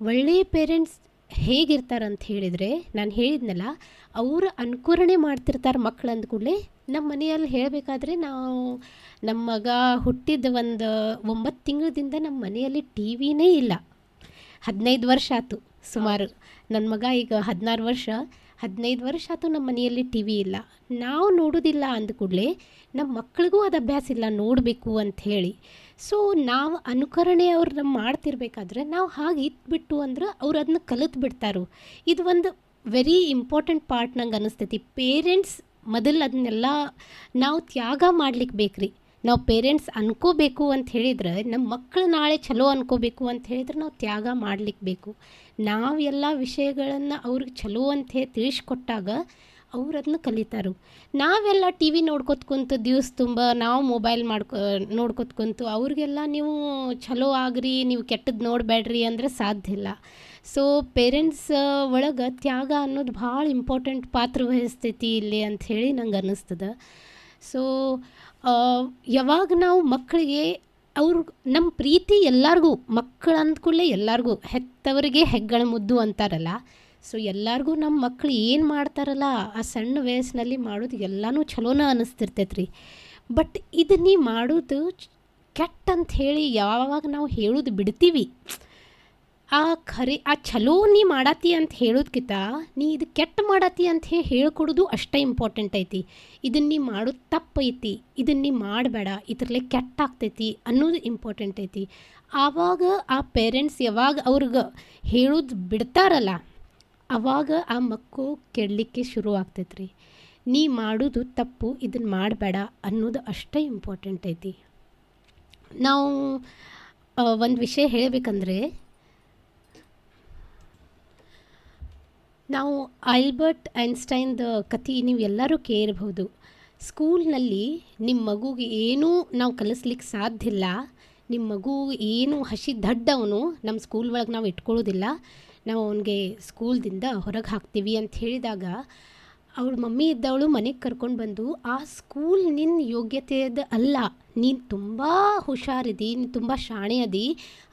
ಒಳ್ಳೆಯ ಪೇರೆಂಟ್ಸ್ ಹೇಗಿರ್ತಾರೆ ಅಂತ ಹೇಳಿದರೆ, ನಾನು ಹೇಳಿದ್ನಲ್ಲ, ಅವರು ಅನುಕರಣೆ ಮಾಡ್ತಿರ್ತಾರೆ ಮಕ್ಕಳು ಅಂದ ಕೂಡಲೇ. ನಮ್ಮ ಮನೆಯಲ್ಲಿ ಹೇಳಬೇಕಾದ್ರೆ, ನಮ್ಮ ಮಗ ಹುಟ್ಟಿದ ಒಂದು 9 ತಿಂಗಳದಿಂದ ನಮ್ಮ ಮನೆಯಲ್ಲಿ ಟಿ ವಿನೇ ಇಲ್ಲ. 15 ವರ್ಷ ಆಯ್ತು ಸುಮಾರು. ನನ್ನ ಮಗ ಈಗ 16 ವರ್ಷ, 15 ವರ್ಷ ಆಯ್ತು ನಮ್ಮ ಮನೆಯಲ್ಲಿ ಟಿ ವಿ ಇಲ್ಲ. ನಾವು ನೋಡೋದಿಲ್ಲ ಅಂದ ಕೂಡಲೇ ನಮ್ಮ ಮಕ್ಕಳಿಗೂ ಅದು ಅಭ್ಯಾಸ ಇಲ್ಲ ನೋಡಬೇಕು ಅಂಥೇಳಿ. ಸೊ ನಾವು ಅನುಕರಣೆ ಅವ್ರನ್ನ ಮಾಡ್ತಿರ್ಬೇಕಾದ್ರೆ ನಾವು ಹಾಗೆ ಇಟ್ಬಿಟ್ಟು ಅಂದ್ರೆ ಅವ್ರು ಅದನ್ನ ಕಲಿತು ಬಿಡ್ತಾರೋ. ಇದು ಒಂದು ವೆರಿ ಇಂಪಾರ್ಟೆಂಟ್ ಪಾರ್ಟ್ ನಂಗೆ ಅನ್ನಿಸ್ತೈತಿ. ಪೇರೆಂಟ್ಸ್ ಮೊದಲು ಅದನ್ನೆಲ್ಲ ನಾವು ತ್ಯಾಗ ಮಾಡ್ಲಿಕ್ಕೆ ಬೇಕ್ರಿ. ನಾವು ಪೇರೆಂಟ್ಸ್ ಅನ್ಕೋಬೇಕು ಅಂತ ಹೇಳಿದ್ರೆ, ನಮ್ಮ ಮಕ್ಕಳು ನಾಳೆ ಚಲೋ ಅನ್ಕೋಬೇಕು ಅಂತ ಹೇಳಿದ್ರೆ ನಾವು ತ್ಯಾಗ ಮಾಡ್ಲಿಕ್ಕೆ ಬೇಕು. ನಾವು ಎಲ್ಲ ವಿಷಯಗಳನ್ನು ಅವ್ರಿಗೆ ಚಲೋ ಅಂತ ತಿಳಿಸ್ಕೊಟ್ಟಾಗ ಅವ್ರು ಅದನ್ನ ಕಲಿತಾರು. ನಾವೆಲ್ಲ ಟಿ ವಿ ನೋಡ್ಕೊತ ಕುಂತು ದಿವ್ಸ ತುಂಬ ನಾವು ಮೊಬೈಲ್ ನೋಡ್ಕೊತ ಕುಂತು ಅವ್ರಿಗೆಲ್ಲ ನೀವು ಚಲೋ ಆಗ್ರಿ, ನೀವು ಕೆಟ್ಟದ್ದು ನೋಡಬೇಡ್ರಿ ಅಂದರೆ ಸಾಧ್ಯ ಇಲ್ಲ. ಸೊ ಪೇರೆಂಟ್ಸ್ ಒಳಗೆ ತ್ಯಾಗ ಅನ್ನೋದು ಭಾಳ ಇಂಪಾರ್ಟೆಂಟ್ ಪಾತ್ರ ವಹಿಸ್ತೈತಿ ಇಲ್ಲಿ ಅಂಥೇಳಿ ನಂಗೆ ಅನ್ನಿಸ್ತದೆ. ಸೊ ಯಾವಾಗ ನಾವು ಮಕ್ಕಳಿಗೆ ನಮ್ಮ ಪ್ರೀತಿ ಎಲ್ಲರಿಗೂ, ಮಕ್ಕಳು ಅಂದ್ಕೂಡಲೇ ಎಲ್ಲರಿಗೂ ಹೆತ್ತವರಿಗೆ ಹೆಗ್ಗಳ ಮುದ್ದು ಅಂತಾರಲ್ಲ. ಸೊ ಎಲ್ಲರಿಗೂ ನಮ್ಮ ಮಕ್ಕಳು ಏನು ಮಾಡ್ತಾರಲ್ಲ ಆ ಸಣ್ಣ ವಯಸ್ಸಿನಲ್ಲಿ ಮಾಡೋದು ಎಲ್ಲನೂ ಚಲೋನ ಅನ್ನಿಸ್ತಿರ್ತೈತೆ ರೀ. ಬಟ್ ಇದು ನೀ ಮಾಡೋದು ಕೆಟ್ಟ ಅಂತ ಹೇಳಿ ಯಾವಾಗ ನಾವು ಹೇಳೋದು ಬಿಡ್ತೀವಿ, ಆ ಚಲೋ ನೀ ಮಾಡತ್ತಿ ಅಂತ ಹೇಳೋದ್ಕಿಂತ ನೀ ಇದು ಕೆಟ್ಟ ಮಾಡತ್ತಿ ಅಂತ ಹೇಳ್ಕೊಡೋದು ಅಷ್ಟೇ ಇಂಪಾರ್ಟೆಂಟ್ ಐತಿ. ಇದನ್ನು ನೀ ಮಾಡೋದು ತಪ್ಪೈತಿ, ಇದನ್ನು ನೀ ಮಾಡಬೇಡ, ಇದರಲ್ಲೇ ಕೆಟ್ಟ ಆಗ್ತೈತಿ ಅನ್ನೋದು ಇಂಪಾರ್ಟೆಂಟ್ ಐತಿ. ಆವಾಗ ಆ ಪೇರೆಂಟ್ಸ್ ಯಾವಾಗ ಅವ್ರಿಗೆ ಹೇಳೋದು ಬಿಡ್ತಾರಲ್ಲ, ಆವಾಗ ಆ ಮಕ್ಕಳು ಕೆಡಲಿಕ್ಕೆ ಶುರು ಆಗ್ತೈತೆ ರೀ. ನೀ ಮಾಡೋದು ತಪ್ಪು, ಇದನ್ನು ಮಾಡಬೇಡ ಅನ್ನೋದು ಅಷ್ಟೇ ಇಂಪಾರ್ಟೆಂಟ್ ಐತಿ. ನಾವು ಒಂದು ವಿಷಯ ಹೇಳಬೇಕಂದ್ರೆ, ನಾವು ಆಲ್ಬರ್ಟ್ ಐನ್ಸ್ಟೈನ್ದ ಕತೆ ನೀವು ಎಲ್ಲರೂ ಕೇಳಿರ್ಬೋದು. ಸ್ಕೂಲ್ನಲ್ಲಿ ನಿಮ್ಮ ಮಗುಗೆ ಏನೂ ನಾವು ಕಲಿಸ್ಲಿಕ್ಕೆ ಸಾಧ್ಯ ಇಲ್ಲ, ನಿಮ್ಮ ಮಗು ಏನು ಹಸಿ ದಡ್ಡವನು ನಮ್ಮ ಸ್ಕೂಲ್ ಒಳಗೆ ನಾವು ಇಟ್ಕೊಳ್ಳೋದಿಲ್ಲ, ನಾವು ಅವನಿಗೆ ಸ್ಕೂಲ್ದಿಂದ ಹೊರಗೆ ಹಾಕ್ತೀವಿ ಅಂತ ಹೇಳಿದಾಗ ಅವಳ ಮಮ್ಮಿ ಇದ್ದವಳು ಮನೆಗೆ ಕರ್ಕೊಂಡು ಬಂದು, ಆ ಸ್ಕೂಲ್ ನಿನ್ನ ಯೋಗ್ಯತೆಯದು ಅಲ್ಲ, ನೀನು ತುಂಬ ಹುಷಾರಿದಿ, ನೀನು ತುಂಬ ಶಾಣೆ ಅದಿ,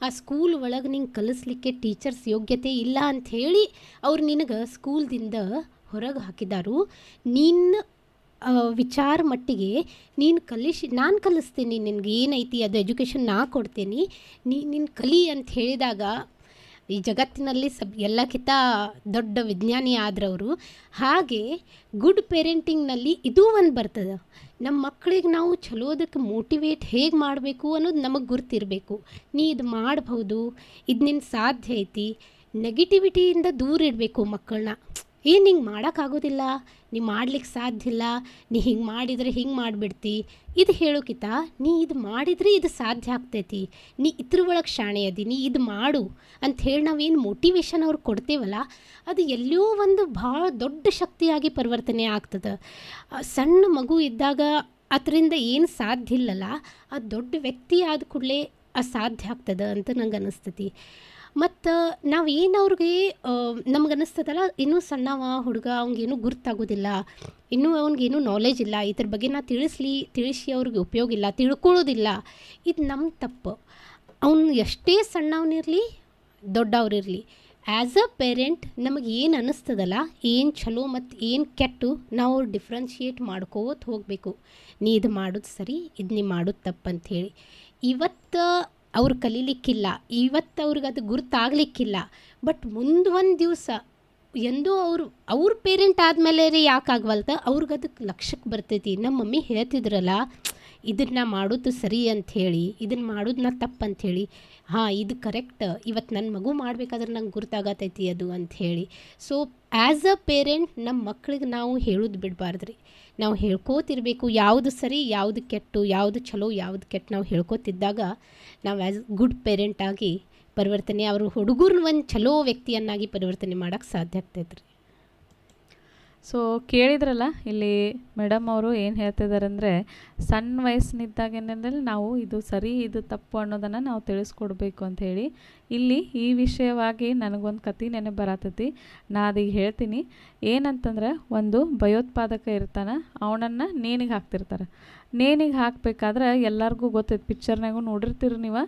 ಆ ಸ್ಕೂಲ್ ಒಳಗೆ ನಿಂಗೆ ಕಲಿಸ್ಲಿಕ್ಕೆ ಟೀಚರ್ಸ್ ಯೋಗ್ಯತೆ ಇಲ್ಲ ಅಂಥೇಳಿ ಅವ್ರು ನಿನಗೆ ಸ್ಕೂಲ್ದಿಂದ ಹೊರಗೆ ಹಾಕಿದಾರು. ನಿನ್ನ ವಿಚಾರ ಮಟ್ಟಿಗೆ ನಾನು ಕಲಿಸ್ತೀನಿ, ನಿನಗೆ ಏನೈತಿ ಅದು ಎಜುಕೇಷನ್ ನಾ ಕೊಡ್ತೀನಿ, ನೀನು ಕಲಿ ಅಂತ ಹೇಳಿದಾಗ ಈ ಜಗತ್ತಿನಲ್ಲಿ ಎಲ್ಲಕ್ಕಿಂತ ದೊಡ್ಡ ವಿಜ್ಞಾನಿ ಆದ್ರವರು. ಹಾಗೆ ಗುಡ್ ಪೇರೆಂಟಿಂಗ್ನಲ್ಲಿ ಇದೂ ಒಂದು ಬರ್ತದೆ. ನಮ್ಮ ಮಕ್ಕಳಿಗೆ ನಾವು ಚಲೋದಕ್ಕೆ ಮೋಟಿವೇಟ್ ಹೇಗೆ ಮಾಡಬೇಕು ಅನ್ನೋದು ನಮಗೆ ಗುರ್ತಿರಬೇಕು. ನೀ ಇದು ಮಾಡ್ಬೋದು, ಇದು ನಿನ್ನ ಸಾಧ್ಯ ಐತಿ, ನೆಗೆಟಿವಿಟಿಯಿಂದ ದೂರ ಇಡಬೇಕು ಮಕ್ಕಳನ್ನ. ಏನು ಹಿಂಗೆ ಮಾಡೋಕ್ಕಾಗೋದಿಲ್ಲ, ನೀ ಮಾಡ್ಲಿಕ್ಕೆ ಸಾಧ್ಯ ಇಲ್ಲ, ನೀ ಹಿಂಗೆ ಮಾಡಿದರೆ ಹಿಂಗೆ ಮಾಡಿಬಿಡ್ತಿ, ಇದು ಹೇಳೋಕ್ಕಿಂತ ನೀ ಇದು ಮಾಡಿದರೆ ಇದು ಸಾಧ್ಯ ಆಗ್ತೈತಿ, ನೀ ಇದ್ರ ಒಳಗೆ ಶಾಣೆ ಅದಿ, ನೀ ಇದು ಮಾಡು ಅಂಥೇಳಿ ನಾವೇನು ಮೋಟಿವೇಶನ್ ಅವ್ರಿಗೆ ಕೊಡ್ತೇವಲ್ಲ, ಅದು ಎಲ್ಲೋ ಒಂದು ಭಾಳ ದೊಡ್ಡ ಶಕ್ತಿಯಾಗಿ ಪರಿವರ್ತನೆ ಆಗ್ತದೆ. ಸಣ್ಣ ಮಗು ಇದ್ದಾಗ ಅದರಿಂದ ಏನು ಸಾಧ್ಯ ಇಲ್ಲಲ್ಲ, ಆ ದೊಡ್ಡ ವ್ಯಕ್ತಿ ಆದ ಕೂಡಲೇ ಅಸಾಧ್ಯ ಆಗ್ತದೆ ಅಂತ ನಂಗೆ ಅನ್ನಿಸ್ತೈತಿ. ಮತ್ತು ನಾವೇನು ಅವ್ರಿಗೆ ನಮ್ಗೆ ಅನ್ನಿಸ್ತದಲ್ಲ, ಇನ್ನೂ ಸಣ್ಣವ ಹುಡುಗ, ಅವ್ನಿಗೇನು ಗುರ್ತಾಗೋದಿಲ್ಲ, ಇನ್ನೂ ಅವ್ನಿಗೇನು ನಾಲೆಜ್ ಇಲ್ಲ, ಇದ್ರ ಬಗ್ಗೆ ನಾ ತಿಳಿಸಿ ಅವ್ರಿಗೆ ಉಪಯೋಗ ಇಲ್ಲ, ತಿಳ್ಕೊಳ್ಳೋದಿಲ್ಲ, ಇದು ನಮ್ಮ ತಪ್ಪು. ಅವ್ನು ಎಷ್ಟೇ ಸಣ್ಣವನಿರಲಿ ದೊಡ್ಡವ್ರಿರಲಿ, ಆ್ಯಸ್ ಅ ಪೇರೆಂಟ್ ನಮಗೆ ಏನು ಅನ್ನಿಸ್ತದಲ್ಲ, ಏನು ಚಲೋ ಮತ್ತು ಏನು ಕೆಟ್ಟು ನಾವು ಡಿಫ್ರೆನ್ಷಿಯೇಟ್ ಮಾಡ್ಕೋತ ಹೋಗಬೇಕು. ನೀ ಇದು ಮಾಡೋದು ಸರಿ, ಇದು ನೀ ಮಾಡೋದು ತಪ್ಪು ಅಂಥೇಳಿ. ಇವತ್ತು ಅವ್ರು ಕಲೀಲಿಕ್ಕಿಲ್ಲ, ಇವತ್ತು ಅವ್ರಿಗೆ ಅದು ಗುರುತಾಗಲಿಕ್ಕಿಲ್ಲ, ಬಟ್ ಮುಂದೆ ಒಂದು ದಿವಸ ಎಂದೂ ಅವ್ರ ಪೇರೆಂಟ್ ಆದಮೇಲೆ ರೀ ಯಾಕಾಗವಲ್ತ ಅವ್ರಿಗೆ ಅದಕ್ಕೆ ಲಕ್ಷ್ಯಕ್ಕೆ ಬರ್ತೈತಿ. ನಮ್ಮ ಮಮ್ಮಿ ಹೇಳ್ತಿದ್ರಲ್ಲ, ಇದನ್ನು ಮಾಡೋದು ಸರಿ ಅಂಥೇಳಿ, ಇದನ್ನು ಮಾಡೋದು ನಾ ತಪ್ಪು ಅಂಥೇಳಿ, ಹಾಂ ಇದು ಕರೆಕ್ಟ್, ಇವತ್ತು ನನ್ನ ಮಗು ಮಾಡಬೇಕಾದ್ರೆ ನಂಗೆ ಗುರ್ತಾಗತೈತಿ ಅದು ಅಂಥೇಳಿ. ಸೊ ಆ್ಯಸ್ ಅ ಪೇರೆಂಟ್ ನಮ್ಮ ಮಕ್ಳಿಗೆ ನಾವು ಹೇಳೋದು ಬಿಡಬಾರ್ದು ರೀ. ನಾವು ಹೇಳ್ಕೋತಿರ್ಬೇಕು, ಯಾವುದು ಸರಿ, ಯಾವುದು ಕೆಟ್ಟು, ಯಾವುದು ಚಲೋ, ಯಾವುದು ಕೆಟ್ಟು ನಾವು ಹೇಳ್ಕೋತಿದ್ದಾಗ ನಾವು ಆ್ಯಸ್ ಗುಡ್ ಪೇರೆಂಟಾಗಿ ಪರಿವರ್ತನೆ, ಅವರು ಹುಡುಗರನ್ನ ಒಂದು ಚಲೋ ವ್ಯಕ್ತಿಯನ್ನಾಗಿ ಪರಿವರ್ತನೆ ಮಾಡೋಕ್ಕೆ ಸಾಧ್ಯ ಆಗ್ತೈತೆ ರೀ. ಸೊ ಕೇಳಿದ್ರಲ್ಲ, ಇಲ್ಲಿ ಮೇಡಮ್ ಅವರು ಏನು ಹೇಳ್ತಿದ್ದಾರೆ ಅಂದರೆ, ಸಣ್ಣ ವಯಸ್ಸಿನಿದ್ದಾಗೇನೆಂದರೆ ನಾವು ಇದು ಸರಿ ಇದು ತಪ್ಪು ಅನ್ನೋದನ್ನು ನಾವು ತಿಳಿಸ್ಕೊಡ್ಬೇಕು ಅಂಥೇಳಿ. ಇಲ್ಲಿ ಈ ವಿಷಯವಾಗಿ ನನಗೊಂದು ಕತೆ ನೆನಪು ಬರತೈತಿ, ನಾ ಅದೀಗ ಹೇಳ್ತೀನಿ. ಏನಂತಂದ್ರೆ, ಒಂದು ಭಯೋತ್ಪಾದಕ ಇರ್ತಾನೆ, ಅವನನ್ನು ನೇಣಿಗೆ ಹಾಕ್ತಿರ್ತಾರೆ. ನೇಣಿಗೆ ಹಾಕಬೇಕಾದ್ರೆ ಎಲ್ಲರಿಗೂ ಗೊತ್ತೈತೆ, ಪಿಕ್ಚರ್ನಾಗೂ ನೋಡಿರ್ತೀರಿ ನೀವು,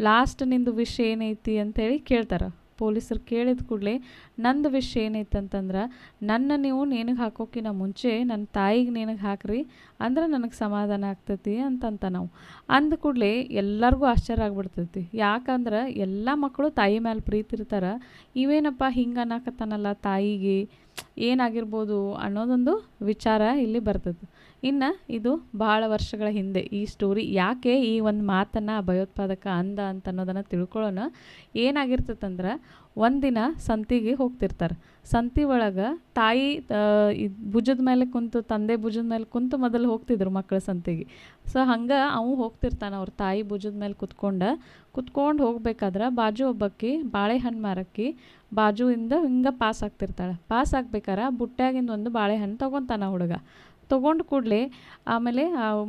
ಲಾಸ್ಟ್ ನಿಂದು ವಿಷಯ ಏನೈತಿ ಅಂಥೇಳಿ ಕೇಳ್ತಾರೆ. ಪೊಲೀಸರು ಕೇಳಿದ ಕೂಡಲೇ ನಂದು ವಿಷಯ ಏನೈತೆ ಅಂತಂದ್ರೆ, ನನ್ನ ನೀವು ನೇಣಿಗೆ ಹಾಕೋಕ್ಕಿಂತ ಮುಂಚೆ ನನ್ನ ತಾಯಿಗೆ ನೇಣಿಗೆ ಹಾಕ್ರಿ, ಅಂದ್ರೆ ನನಗೆ ಸಮಾಧಾನ ಆಗ್ತೈತಿ ಅಂತಂತ ನಾವು ಅಂದ ಕೂಡಲೇ ಎಲ್ಲರಿಗೂ ಆಶ್ಚರ್ಯ ಆಗ್ಬಿಡ್ತೈತಿ. ಯಾಕಂದ್ರೆ ಎಲ್ಲ ಮಕ್ಕಳು ತಾಯಿ ಮೇಲೆ ಪ್ರೀತಿ ಇರ್ತಾರೆ, ಇವೇನಪ್ಪ ಹಿಂಗೆ ಅನ್ನಕತ್ತಾನಲ್ಲ ತಾಯಿಗೆ, ಏನಾಗಿರ್ಬೋದು ಅನ್ನೋದೊಂದು ವಿಚಾರ ಇಲ್ಲಿ ಬರ್ತದೆ. ಇನ್ನು ಇದು ಭಾಳ ವರ್ಷಗಳ ಹಿಂದೆ ಈ ಸ್ಟೋರಿ. ಯಾಕೆ ಈ ಒಂದು ಮಾತನ್ನು ಭಯೋತ್ಪಾದಕ ಅಂದ ಅಂತ ಅನ್ನೋದನ್ನು ತಿಳ್ಕೊಳ್ಳೋಣ. ಏನಾಗಿರ್ತದಂದ್ರೆ, ಒಂದಿನ ಸಂತಿಗೆ ಹೋಗ್ತಿರ್ತಾರೆ. ಸಂತಿ ಒಳಗೆ ತಾಯಿ ಭುಜದ ಮೇಲೆ ಕುಂತು, ತಂದೆ ಭುಜದ ಮೇಲೆ ಕುಂತು ಮೊದಲು ಹೋಗ್ತಿದ್ರು ಮಕ್ಕಳ ಸಂತಿಗೆ. ಸೊ ಹಂಗೆ ಅವು ಹೋಗ್ತಿರ್ತಾನೆ, ಅವ್ರ ತಾಯಿ ಭುಜದ ಮೇಲೆ ಕುತ್ಕೊಂಡು ಹೋಗ್ಬೇಕಾದ್ರೆ ಬಾಜು ಒಬ್ಬಕ್ಕೆ ಬಾಳೆಹಣ್ಣು ಮಾರಕ್ಕೆ ಬಾಜುವಿಂದ ಹಿಂಗೆ ಪಾಸ್ ಆಗ್ತಿರ್ತಾಳೆ. ಪಾಸ್ ಆಗ್ಬೇಕಾರೆ ಬುಟ್ಟ್ಯಾಗಿಂದ ಒಂದು ಬಾಳೆಹಣ್ಣು ತೊಗೊತಾನ ಹುಡುಗ. ತೊಗೊಂಡು ಕೂಡಲೇ ಆಮೇಲೆ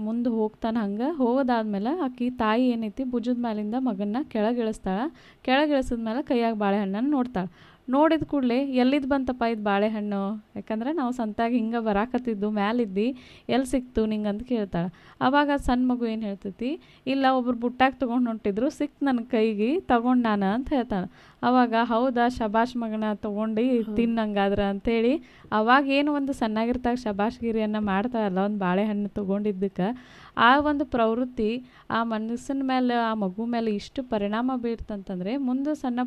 ಮುಂದೆ ಹೋಗ್ತಾನೆ. ಹಂಗೆ ಹೋಗೋದಾದ್ಮೇಲೆ ಆಕಿ ತಾಯಿ ಏನೈತಿ ಭುಜದ ಮೇಲಿಂದ ಮಗನ್ನ ಕೆಳಗಿಳಿಸ್ತಾಳೆ. ಕೆಳಗಿಳಿಸಿದ್ಮೇಲೆ ಕೈಯಾಗ ಬಾಳೆಹಣ್ಣನ್ನು ನೋಡ್ತಾಳೆ. ನೋಡಿದ ಕೂಡಲೇ ಎಲ್ಲಿದ್ದು ಬಂತಪ್ಪ ಇದು ಬಾಳೆಹಣ್ಣು, ಯಾಕಂದ್ರೆ ನಾವು ಸಂತಾಗ ಹಿಂಗೆ ಬರಾಕತ್ತಿದ್ದು ಮ್ಯಾಲಿದ್ದು ಎಲ್ಲಿ ಸಿಕ್ತು ನಿಂಗೆ ಅಂತ ಕೇಳ್ತಾಳೆ. ಆವಾಗ ಸಣ್ಣ ಮಗು ಏನು ಹೇಳ್ತೈತಿ, ಇಲ್ಲ ಒಬ್ರು ಬುಟ್ಟಾಗಿ ತೊಗೊಂಡು ಹೊಂಟಿದ್ರು, ಸಿಕ್ತು ನನ್ನ ಕೈಗೆ ತಗೊಂಡು ನಾನು ಅಂತ ಹೇಳ್ತಾಳೆ. ಆವಾಗ ಹೌದಾ ಶಬಾಷ್ ಮಗನ ತೊಗೊಂಡು ತಿನ್ನಂಗಾದ್ರೆ ಅಂಥೇಳಿ ಅವಾಗ ಏನು ಒಂದು ಸಣ್ಣಾಗಿರ್ತಾಗ ಶಬಾಷ್ಗಿರಿಯನ್ನು ಮಾಡ್ತಾರಲ್ಲ ಒಂದು ಬಾಳೆಹಣ್ಣು ತೊಗೊಂಡಿದ್ದಕ್ಕೆ, ಆ ಒಂದು ಪ್ರವೃತ್ತಿ ಆ ಮನಸ್ಸಿನ ಮೇಲೆ ಆ ಮಗು ಮೇಲೆ ಇಷ್ಟು ಪರಿಣಾಮ ಬೀರ್ತಂತಂದರೆ ಮುಂದೆ ಸಣ್ಣ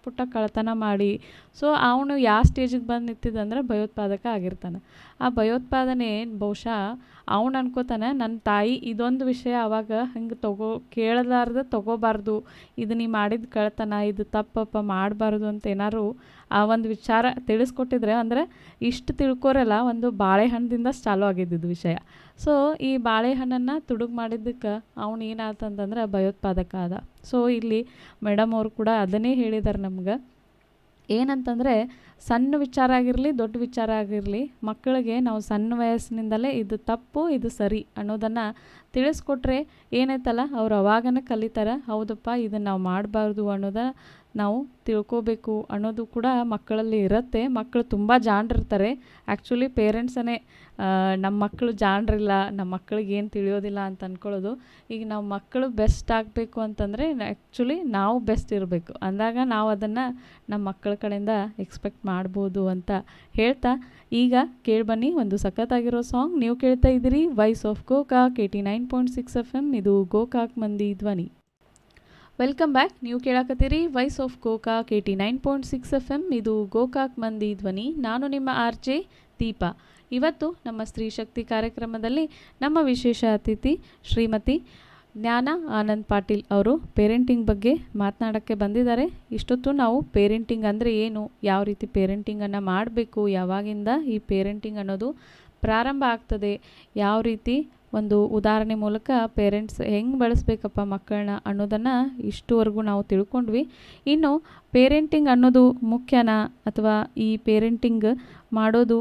ಪುಟ್ಟ ಕಳ್ತನ ಮಾಡಿ ಸೊ ಅವನು ಯಾವ ಸ್ಟೇಜಿಗೆ ಬಂದು ನಿಂತಿದ್ದಂದ್ರೆ ಭಯೋತ್ಪಾದಕ ಆಗಿರ್ತಾನೆ. ಆ ಭಯೋತ್ಪಾದನೆ ಬಹುಶಃ ಅವನು ಅನ್ಕೋತಾನೆ ನನ್ನ ತಾಯಿ ಇದೊಂದು ವಿಷಯ ಅವಾಗ ಹಿಂಗೆ ಕೇಳಲಾರ್ದು ತೊಗೋಬಾರ್ದು, ಇದು ನೀ ಮಾಡಿದ ಕಳ್ತನ, ಇದು ತಪ್ಪಪ್ಪ ಮಾಡಬಾರ್ದು ಅಂತ ಏನಾರು ಆ ಒಂದು ವಿಚಾರ ತಿಳಿಸ್ಕೊಟ್ಟಿದ್ರೆ ಅಂದರೆ ಇಷ್ಟು ತಿಳ್ಕೊರಲ್ಲ ಒಂದು ಬಾಳೆಹಣ್ಣದಿಂದ ಚಾಲು ಆಗಿದ್ದಿದ್ದು ವಿಷಯ. ಸೊ ಈ ಬಾಳೆಹಣ್ಣನ್ನು ತುಡುಗು ಮಾಡಿದ್ದಕ್ಕೆ ಅವನು ಏನಾಯ್ತಂತಂದ್ರೆ ಭಯೋತ್ಪಾದಕ ಆದ. ಸೊ ಇಲ್ಲಿ ಮೇಡಮ್ ಅವರು ಕೂಡ ಅದನ್ನೇ ಹೇಳಿದ್ದಾರೆ ನಮ್ಗೆ, ಏನಂತಂದರೆ ಸಣ್ಣ ವಿಚಾರ ಆಗಿರಲಿ ದೊಡ್ಡ ವಿಚಾರ ಆಗಿರಲಿ ಮಕ್ಕಳಿಗೆ ನಾವು ಸಣ್ಣ ವಯಸ್ಸಿನಿಂದಲೇ ಇದು ತಪ್ಪು ಇದು ಸರಿ ಅನ್ನೋದನ್ನು ತಿಳಿಸ್ಕೊಟ್ರೆ ಏನಾಯ್ತಲ್ಲ ಅವ್ರು ಅವಾಗನೇ ಕಲಿತಾರೆ, ಹೌದಪ್ಪ ಇದನ್ನು ನಾವು ಮಾಡಬಾರ್ದು ಅನ್ನೋದ ನಾವು ತಿಳ್ಕೋಬೇಕು ಅನ್ನೋದು ಕೂಡ ಮಕ್ಕಳಲ್ಲಿ ಇರುತ್ತೆ. ಮಕ್ಕಳು ತುಂಬ ಜಾಣರಿರ್ತಾರೆ. ಆ್ಯಕ್ಚುಲಿ ಪೇರೆಂಟ್ಸನ್ನೇ ನಮ್ಮ ಮಕ್ಕಳು ಜಾಣರಿಲ್ಲ, ನಮ್ಮ ಮಕ್ಕಳಿಗೆ ಏನು ತಿಳಿಯೋದಿಲ್ಲ ಅಂತ ಅಂದ್ಕೊಳ್ಳೋದು. ಈಗ ನಾವು ಮಕ್ಕಳು ಬೆಸ್ಟ್ ಆಗಬೇಕು ಅಂತಂದರೆ ಆ್ಯಕ್ಚುಲಿ ನಾವು ಬೆಸ್ಟ್ ಇರಬೇಕು, ಅಂದಾಗ ನಾವು ಅದನ್ನು ನಮ್ಮ ಮಕ್ಕಳ ಕಡೆಯಿಂದ ಎಕ್ಸ್ಪೆಕ್ಟ್ ಮಾಡ್ಬೋದು ಅಂತ ಹೇಳ್ತಾ ಈಗ ಕೇಳ್ಬನ್ನಿ ಒಂದು ಸಖತ್ತಾಗಿರೋ ಸಾಂಗ್. ನೀವು ಕೇಳ್ತಾ ಇದ್ದೀರಿ ವಾಯ್ಸ್ ಆಫ್ ಗೋಕಾಕ್ 89.6 FM, ಇದು ಗೋಕಾಕ್ ಮಂದಿ ಧ್ವನಿ. Welcome back. ನೀವು ಕೇಳಕತ್ತೀರಿ ವಾಯ್ಸ್ ಆಫ್ ಗೋಕಾಕ್ 89.6 FM, ಇದು ಗೋಕಾಕ್ ಮಂದಿ ಧ್ವನಿ. ನಾನು ನಿಮ್ಮ RJ ದೀಪಾ. ಇವತ್ತು ನಮ್ಮ ಸ್ತ್ರೀ ಶಕ್ತಿ ಕಾರ್ಯಕ್ರಮದಲ್ಲಿ ನಮ್ಮ ವಿಶೇಷ ಅತಿಥಿ ಶ್ರೀಮತಿ ಜ್ಞಾನ ಆನಂದ್ ಪಾಟೀಲ್ ಅವರು ಪೇರೆಂಟಿಂಗ್ ಬಗ್ಗೆ ಮಾತನಾಡೋಕ್ಕೆ ಬಂದಿದ್ದಾರೆ. ಇಷ್ಟೊತ್ತು ನಾವು ಪೇರೆಂಟಿಂಗ್ ಅಂದರೆ ಏನು, ಯಾವ ರೀತಿ ಪೇರೆಂಟಿಂಗನ್ನು ಮಾಡಬೇಕು, ಯಾವಾಗಿಂದ ಈ ಪೇರೆಂಟಿಂಗ್ ಅನ್ನೋದು ಪ್ರಾರಂಭ ಆಗ್ತದೆ, ಯಾವ ರೀತಿ ಒಂದು ಉದಾಹರಣೆ ಮೂಲಕ ಪೇರೆಂಟ್ಸ್ ಹೆಂಗೆ ಬೆಳೆಸ್ಬೇಕಪ್ಪ ಮಕ್ಕಳನ್ನ ಅನ್ನೋದನ್ನು ಇಷ್ಟುವರೆಗೂ ನಾವು ತಿಳ್ಕೊಂಡ್ವಿ. ಇನ್ನು ಪೇರೆಂಟಿಂಗ್ ಅನ್ನೋದು ಮುಖ್ಯನಾ ಅಥವಾ ಈ ಪೇರೆಂಟಿಂಗ್ ಮಾಡೋದು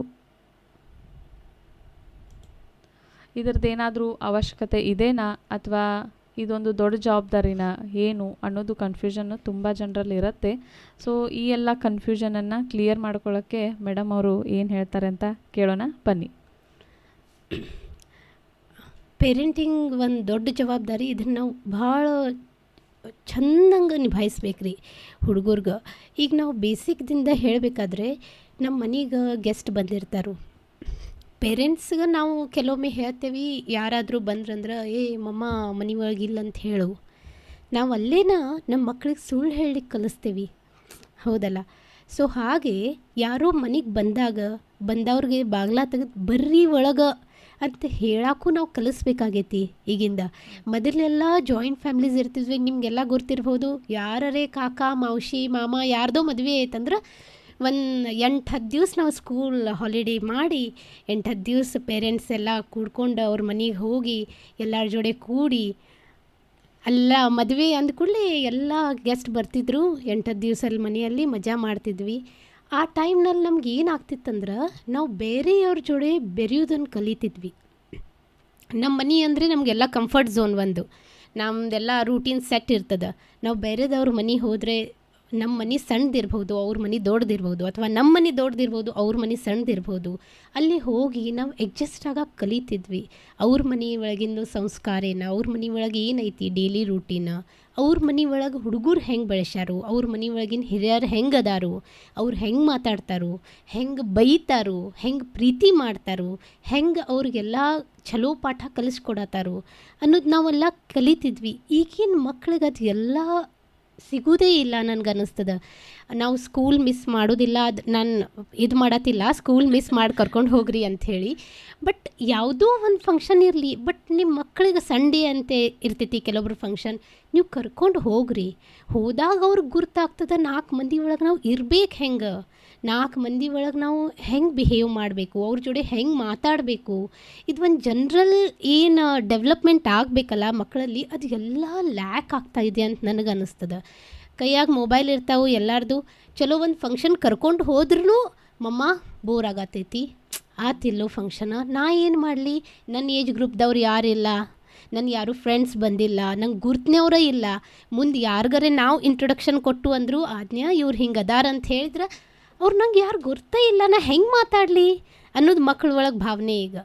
ಇದರದ್ದೇನಾದರೂ ಅವಶ್ಯಕತೆ ಇದೆನಾ ಅಥವಾ ಇದೊಂದು ದೊಡ್ಡ ಜವಾಬ್ದಾರಿನಾ ಏನು ಅನ್ನೋದು ಕನ್ಫ್ಯೂಷನ್ನು ತುಂಬ ಜನರಲ್ಲಿ ಇರುತ್ತೆ. ಸೊ ಈ ಎಲ್ಲ ಕನ್ಫ್ಯೂಷನನ್ನು ಕ್ಲಿಯರ್ ಮಾಡ್ಕೊಳ್ಳೋಕ್ಕೆ ಮೇಡಮ್ ಅವರು ಏನು ಹೇಳ್ತಾರೆ ಅಂತ ಕೇಳೋಣ ಬನ್ನಿ. ಪೇರೆಂಟಿಂಗ್ ಒಂದು ದೊಡ್ಡ ಜವಾಬ್ದಾರಿ. ಇದನ್ನು ನಾವು ಭಾಳ ಚಂದಂಗೆ ನಿಭಾಯಿಸ್ಬೇಕು ರೀ ಹುಡುಗರ್ಗೆ. ಈಗ ನಾವು ಬೇಸಿಕ್ದಿಂದ ಹೇಳಬೇಕಾದ್ರೆ ನಮ್ಮ ಮನೆಗೆ ಗೆಸ್ಟ್ ಬಂದಿರ್ತಾರೆ. ಪೇರೆಂಟ್ಸ್ಗೆ ನಾವು ಕೆಲವೊಮ್ಮೆ ಹೇಳ್ತೇವೆ, ಯಾರಾದರೂ ಬಂದ್ರಂದ್ರೆ ಮಮ್ಮ ಮನೆ ಒಳಗಿಲ್ಲ ಅಂತ ಹೇಳು. ನಾವು ಅಲ್ಲೇನ ನಮ್ಮ ಮಕ್ಳಿಗೆ ಸುಳ್ಳು ಹೇಳಲಿಕ್ಕೆ ಕಲಿಸ್ತೀವಿ, ಹೌದಲ್ಲ? ಸೊ ಹಾಗೆ ಯಾರೋ ಮನೆಗೆ ಬಂದವ್ರಿಗೆ ಬಾಗ್ಲ ತೆಗೆದು ಬರ್ರಿ ಒಳಗೆ ಅಂತ ಹೇಳಕ್ಕೂ ನಾವು ಕಲಿಸ್ಬೇಕಾಗೈತಿ ಈಗಿಂದ. ಮೊದಲೆಲ್ಲ ಜಾಯಿಂಟ್ ಫ್ಯಾಮ್ಲೀಸ್ ಇರ್ತಿದ್ವಿ, ನಿಮಗೆಲ್ಲ ಗೊತ್ತಿರ್ಬೋದು. ಯಾರೇ ಕಾಕ ಮಾವಶಿ ಮಾಮ ಯಾರ್ದೋ ಮದುವೆ ಆಯ್ತಂದ್ರೆ ಒಂದು 8-10 ದಿವಸ ನಾವು ಸ್ಕೂಲ್ ಹಾಲಿಡೇ ಮಾಡಿ 8-10 ದಿವಸ ಪೇರೆಂಟ್ಸ್ ಎಲ್ಲ ಕೂಡ್ಕೊಂಡು ಅವ್ರ ಮನೆಗೆ ಹೋಗಿ ಎಲ್ಲರ ಜೋಡೆ ಕೂಡಿ ಎಲ್ಲ ಮದುವೆ ಅಂದ ಕೂಡಲೇ ಎಲ್ಲ ಗೆಸ್ಟ್ ಬರ್ತಿದ್ರು. 8-10 ದಿವಸ ಅಲ್ಲಿ ಮನೆಯಲ್ಲಿ ಮಜಾ ಮಾಡ್ತಿದ್ವಿ. ಆ ಟೈಮ್ನಲ್ಲಿ ನಮ್ಗೆ ಏನಾಗ್ತಿತ್ತಂದ್ರೆ ನಾವು ಬೇರೆಯವ್ರ ಜೋಡೆ ಬೆರೆಯೋದನ್ನು ಕಲಿತಿದ್ವಿ. ನಮ್ಮ ಮನೆ ಅಂದರೆ ನಮಗೆಲ್ಲ ಕಂಫರ್ಟ್ ಝೋನ್, ಒಂದು ನಮ್ಮದೆಲ್ಲ ರೂಟೀನ್ ಸೆಟ್ ಇರ್ತದೆ. ನಾವು ಬೇರೆದವ್ರ ಮನೆ ಹೋದರೆ ನಮ್ಮ ಮನೆ ಸಣ್ಣದಿರ್ಬೋದು, ಅವ್ರ ಮನೆ ದೊಡ್ಡದಿರ್ಬೋದು, ಅಥವಾ ನಮ್ಮ ಮನೆ ದೊಡ್ಡದಿರ್ಬೋದು, ಅವ್ರ ಮನೆ ಸಣ್ಣದಿರ್ಬೋದು. ಅಲ್ಲಿ ಹೋಗಿ ನಾವು ಅಡ್ಜಸ್ಟ್ ಆಗಕ್ಕೆ ಕಲಿತಿದ್ವಿ. ಅವ್ರ ಮನೆ ಒಳಗಿಂದು ಸಂಸ್ಕಾರ ಏನು, ಅವ್ರ ಮನೆ ಒಳಗೆ ಏನೈತಿ ಡೈಲಿ ರೂಟೀನ್, ಅವ್ರ ಮನೆ ಒಳಗೆ ಹುಡುಗರು ಹೆಂಗೆ ಬೆಳೆಸ್ಯಾರು, ಅವ್ರ ಮನೆ ಒಳಗಿನ ಹಿರಿಯರು ಹೆಂಗೆ ಅದಾರು, ಅವ್ರು ಹೆಂಗೆ ಮಾತಾಡ್ತಾರೋ, ಹೆಂಗೆ ಬೈತಾರೋ, ಹೆಂಗೆ ಪ್ರೀತಿ ಮಾಡ್ತಾರೋ, ಹೆಂಗೆ ಅವ್ರಿಗೆಲ್ಲ ಚಲೋ ಪಾಠ ಕಲಿಸ್ಕೊಡತ್ತಾರೋ ಅನ್ನೋದು ನಾವೆಲ್ಲ ಕಲಿತಿದ್ವಿ. ಈಗಿನ ಮಕ್ಳಿಗೆ ಅದು ಎಲ್ಲ ಸಿಗೋದೇ ಇಲ್ಲ ನನಗನ್ನಿಸ್ತದೆ. ನಾವು ಸ್ಕೂಲ್ ಮಿಸ್ ಮಾಡೋದಿಲ್ಲ, ಅದು ನಾನು ಇದು ಮಾಡತ್ತಿಲ್ಲ, ಸ್ಕೂಲ್ ಮಿಸ್ ಮಾಡಿ ಕರ್ಕೊಂಡು ಹೋಗ್ರಿ ಅಂಥೇಳಿ. ಬಟ್ ಯಾವುದೋ ಒಂದು ಫಂಕ್ಷನ್ ಇರಲಿ, ಬಟ್ ನಿಮ್ಮ ಮಕ್ಕಳಿಗೆ ಸಂಡೇ ಅಂತ ಇರ್ತೈತಿ ಕೆಲವೊಬ್ರು ಫಂಕ್ಷನ್, ನೀವು ಕರ್ಕೊಂಡು ಹೋಗ್ರಿ. ಹೋದಾಗ ಅವ್ರಿಗೆ ಗುರ್ತಾಗ್ತದೆ 4 ಮಂದಿ ಒಳಗೆ ನಾವು ಇರ್ಬೇಕು ಹೆಂಗೆ, 4 ಮಂದಿ ಒಳಗೆ ನಾವು ಹೆಂಗೆ ಬಿಹೇವ್ ಮಾಡಬೇಕು, ಅವ್ರ ಜೋಡಿ ಹೆಂಗೆ ಮಾತಾಡಬೇಕು. ಇದು ಒಂದು ಜನ್ರಲ್ ಏನು ಡೆವಲಪ್ಮೆಂಟ್ ಆಗಬೇಕಲ್ಲ ಮಕ್ಕಳಲ್ಲಿ, ಅದು ಎಲ್ಲ ಲ್ಯಾಕ್ ಆಗ್ತಾಯಿದೆ ಅಂತ ನನಗೆ ಅನ್ನಿಸ್ತದೆ. ಕೈಯಾಗ ಮೊಬೈಲ್ ಇರ್ತಾವೆ ಎಲ್ಲಾರ್ದು. ಚಲೋ ಒಂದು ಫಂಕ್ಷನ್ ಕರ್ಕೊಂಡು ಹೋದ್ರೂ ಮಮ್ಮ ಬೋರ್ ಆಗತೈತಿ, ಆತಿಲ್ಲೋ ಫಂಕ್ಷನ, ನಾ ಏನು ಮಾಡಲಿ, ನನ್ನ ಏಜ್ ಗ್ರೂಪ್ದವ್ರು ಯಾರಿಲ್ಲ, ನನ್ನ ಯಾರು ಫ್ರೆಂಡ್ಸ್ ಬಂದಿಲ್ಲ, ನಂಗೆ ಗುರ್ತನವರೇ ಇಲ್ಲ, ಮುಂದೆ ಯಾರಿಗಾರೆ ನಾವು ಇಂಟ್ರೊಡಕ್ಷನ್ ಕೊಟ್ಟು ಅಂದರು ಆಜ್ಞಾ ಇವ್ರು ಹಿಂಗೆ ಅದಾರ ಅಂತ ಹೇಳಿದ್ರೆ ಅವ್ರು ನಂಗೆ ಯಾರು ಗುರ್ತೇ ಇಲ್ಲ, ನಾ ಹೆಂಗೆ ಮಾತಾಡಲಿ ಅನ್ನೋದು ಮಕ್ಳ ಒಳಗೆ ಭಾವನೆ. ಈಗ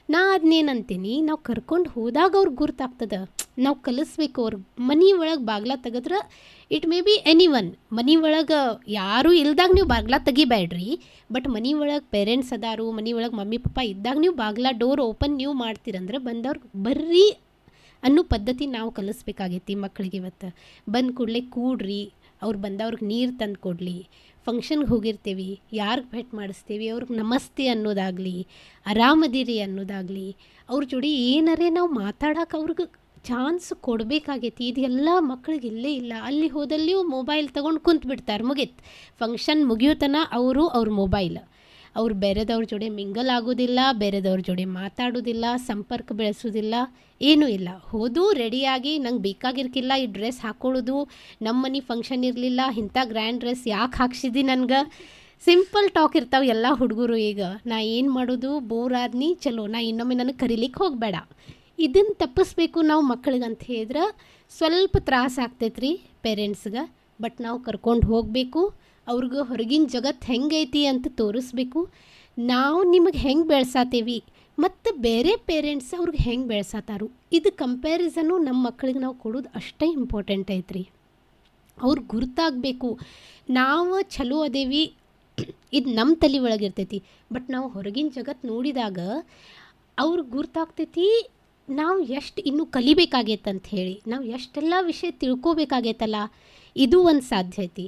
ನಾ ಅದನ್ನೇನಂತೀನಿ, ನಾವು ಕರ್ಕೊಂಡು ಹೋದಾಗ ಅವ್ರಿಗೆ ಗುರ್ತಾಗ್ತದೆ. ನಾವು ಕಲಿಸ್ಬೇಕು ಅವ್ರಿಗೆ. ಮನೆ ಒಳಗೆ ಬಾಗ್ಲ ತೆಗೆದ್ರೆ it may be any one, ಮನೆ ಒಳಗೆ ಯಾರೂ ಇಲ್ದಾಗ ನೀವು ಬಾಗ್ಲ ತೆಗಿಬೇಡ್ರಿ, ಬಟ್ ಮನೆ ಒಳಗೆ ಪೇರೆಂಟ್ಸ್ ಅದಾರು, ಮನೆ ಒಳಗೆ ಮಮ್ಮಿ ಪಪ್ಪ ಇದ್ದಾಗ ನೀವು ಬಾಗ್ಲ ಡೋರ್ ಓಪನ್ ನೀವು ಮಾಡ್ತೀರಂದ್ರೆ ಬಂದವ್ರಿಗೆ ಬರ್ರಿ ಅನ್ನೋ ಪದ್ಧತಿ ನಾವು ಕಲಿಸ್ಬೇಕಾಗೈತಿ ಮಕ್ಕಳಿಗೆ. ಇವತ್ತು ಬಂದ ಕೂಡಲೇ ಕೂಡ್ರಿ, ಅವ್ರು ಬಂದವ್ರಿಗೆ ನೀರು ತಂದು ಕೊಡಲಿ, ಫಂಕ್ಷನ್ಗೆ ಹೋಗಿರ್ತೀವಿ ಯಾರಿಗೆ ಭೇಟ್ ಮಾಡಿಸ್ತೀವಿ ಅವ್ರಿಗೆ ನಮಸ್ತೆ ಅನ್ನೋದಾಗಲಿ, ಆರಾಮದಿರಿ ಅನ್ನೋದಾಗಲಿ, ಅವ್ರ ಜೋಡಿ ಏನಾರೇ ನಾವು ಮಾತಾಡೋಕೆ ಅವ್ರಿಗೆ ಚಾನ್ಸ್ ಕೊಡಬೇಕಾಗೈತಿ. ಇದೆಲ್ಲ ಮಕ್ಳಿಗೆ ಇಲ್ಲೇ ಇಲ್ಲ. ಅಲ್ಲಿ ಹೋದಲ್ಲಿಯೂ ಮೊಬೈಲ್ ತೊಗೊಂಡು ಕುಂತ್ಬಿಡ್ತಾರೆ, ಮುಗೀತು. ಫಂಕ್ಷನ್ ಮುಗಿಯೋತನ ಅವ್ರ ಮೊಬೈಲ್. ಅವ್ರು ಬೇರೆದವ್ರ ಜೋಡಿ ಮಿಂಗಲ್ ಆಗೋದಿಲ್ಲ, ಬೇರೆದವ್ರ ಜೋಡಿ ಮಾತಾಡೋದಿಲ್ಲ, ಸಂಪರ್ಕ ಬೆಳೆಸೋದಿಲ್ಲ, ಏನೂ ಇಲ್ಲ. ಹೋದು ರೆಡಿಯಾಗಿ ನಂಗೆ ಬೇಕಾಗಿರ್ಕಿಲ್ಲ ಈ ಡ್ರೆಸ್ ಹಾಕ್ಕೊಳ್ಳೋದು, ನಮ್ಮ ಮನೆ ಫಂಕ್ಷನ್ ಇರಲಿಲ್ಲ, ಇಂಥ ಗ್ರ್ಯಾಂಡ್ ಡ್ರೆಸ್ ಯಾಕೆ ಹಾಕ್ಸಿದಿ ನನಗೆ, ಸಿಂಪಲ್ ಟಾಕ್ ಇರ್ತಾವೆ ಎಲ್ಲ ಹುಡುಗರು. ಈಗ ನಾ ಏನು ಮಾಡೋದು, ಬೋರ್ ಆದ್ನಿ, ಚಲೋ ನಾ ಇನ್ನೊಮ್ಮೆ ನನಗೆ ಕರೀಲಿಕ್ಕೆ ಹೋಗಬೇಡ. ಇದನ್ನು ತಪ್ಪಿಸ್ಬೇಕು ನಾವು ಮಕ್ಕಳಿಗೆ ಅಂತ ಹೇಳಿದ್ರೆ ಸ್ವಲ್ಪ ತ್ರಾಸ ಆಗ್ತೈತ್ರಿ ಪೇರೆಂಟ್ಸ್ಗೆ. ಬಟ್ ನಾವು ಕರ್ಕೊಂಡು ಹೋಗಬೇಕು, ಅವ್ರಿಗೆ ಹೊರಗಿನ ಜಗತ್ತು ಹೆಂಗೈತಿ ಅಂತ ತೋರಿಸ್ಬೇಕು. ನಾವು ನಿಮಗೆ ಹೆಂಗೆ ಬೆಳೆಸಾತೀವಿ ಮತ್ತು ಬೇರೆ ಪೇರೆಂಟ್ಸ್ ಅವ್ರಿಗೆ ಹೆಂಗೆ ಬೆಳೆಸತ್ತಾರು, ಇದು ಕಂಪ್ಯಾರಿಸನು ನಮ್ಮ ಮಕ್ಕಳಿಗೆ ನಾವು ಕೊಡೋದು ಅಷ್ಟೇ ಇಂಪಾರ್ಟೆಂಟ್ ಐತ್ರಿ. ಅವ್ರಿಗೆ ಗುರ್ತಾಗಬೇಕು ನಾವು ಚಲೋ ಅದೇವಿ, ಇದು ನಮ್ಮ ತಲೆ ಒಳಗಿರ್ತೈತಿ. ಬಟ್ ನಾವು ಹೊರಗಿನ ಜಗತ್ತು ನೋಡಿದಾಗ ಅವ್ರಿಗೆ ಗುರ್ತಾಗ್ತೈತಿ ನಾವು ಎಷ್ಟು ಇನ್ನೂ ಕಲಿಬೇಕಾಗೈತೆ ಅಂತ ಹೇಳಿ, ನಾವು ಎಷ್ಟೆಲ್ಲ ವಿಷಯ ತಿಳ್ಕೊಬೇಕಾಗೈತಲ್ಲ, ಇದು ಒಂದು ಸಾಧ್ಯ ಐತಿ.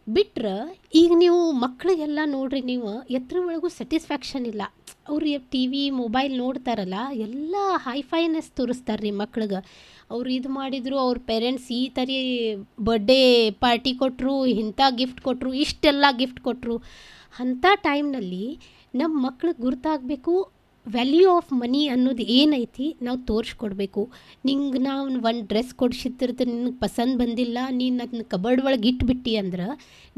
ಬಿಟ್ರೆ ಈಗ ನೀವು ಮಕ್ಕಳಿಗೆಲ್ಲ ನೋಡ್ರಿ, ನೀವು ಎತ್ತರ ಒಳಗೂ ಸ್ಯಾಟಿಸ್ಫ್ಯಾಕ್ಷನ್ ಇಲ್ಲ. ಅವ್ರು ಟಿ ವಿ ಮೊಬೈಲ್ ನೋಡ್ತಾರಲ್ಲ, ಎಲ್ಲ ಹೈಫೈನೆಸ್ ತೋರಿಸ್ತಾರೆ ರೀ ಮಕ್ಳಿಗೆ. ಅವ್ರು ಇದು ಮಾಡಿದರು, ಅವ್ರ ಪೇರೆಂಟ್ಸ್ ಈ ಥರ ಬರ್ಡೇ ಪಾರ್ಟಿ ಕೊಟ್ಟರು, ಇಂಥ ಗಿಫ್ಟ್ ಕೊಟ್ಟರು, ಇಷ್ಟೆಲ್ಲ ಗಿಫ್ಟ್ ಕೊಟ್ಟರು. ಅಂಥ ಟೈಮ್ನಲ್ಲಿ ನಮ್ಮ ಮಕ್ಳಿಗೆ ಗುರ್ತಾಗಬೇಕು ವ್ಯಾಲ್ಯೂ ಆಫ್ ಮನಿ ಅನ್ನೋದು ಏನೈತಿ ನಾವು ತೋರಿಸ್ಕೊಡ್ಬೇಕು. ನಿಂಗೆ ನಾವು ಒಂದು ಡ್ರೆಸ್ ಕೊಡ್ಸಿರ್ತಿರ್ತ, ನಿನಗೆ ಪಸಂದ್ ಬಂದಿಲ್ಲ, ನೀನು ಅದನ್ನ ಕಬರ್ಡ್ ಒಳಗೆ ಇಟ್ಬಿಟ್ಟು ಅಂದ್ರೆ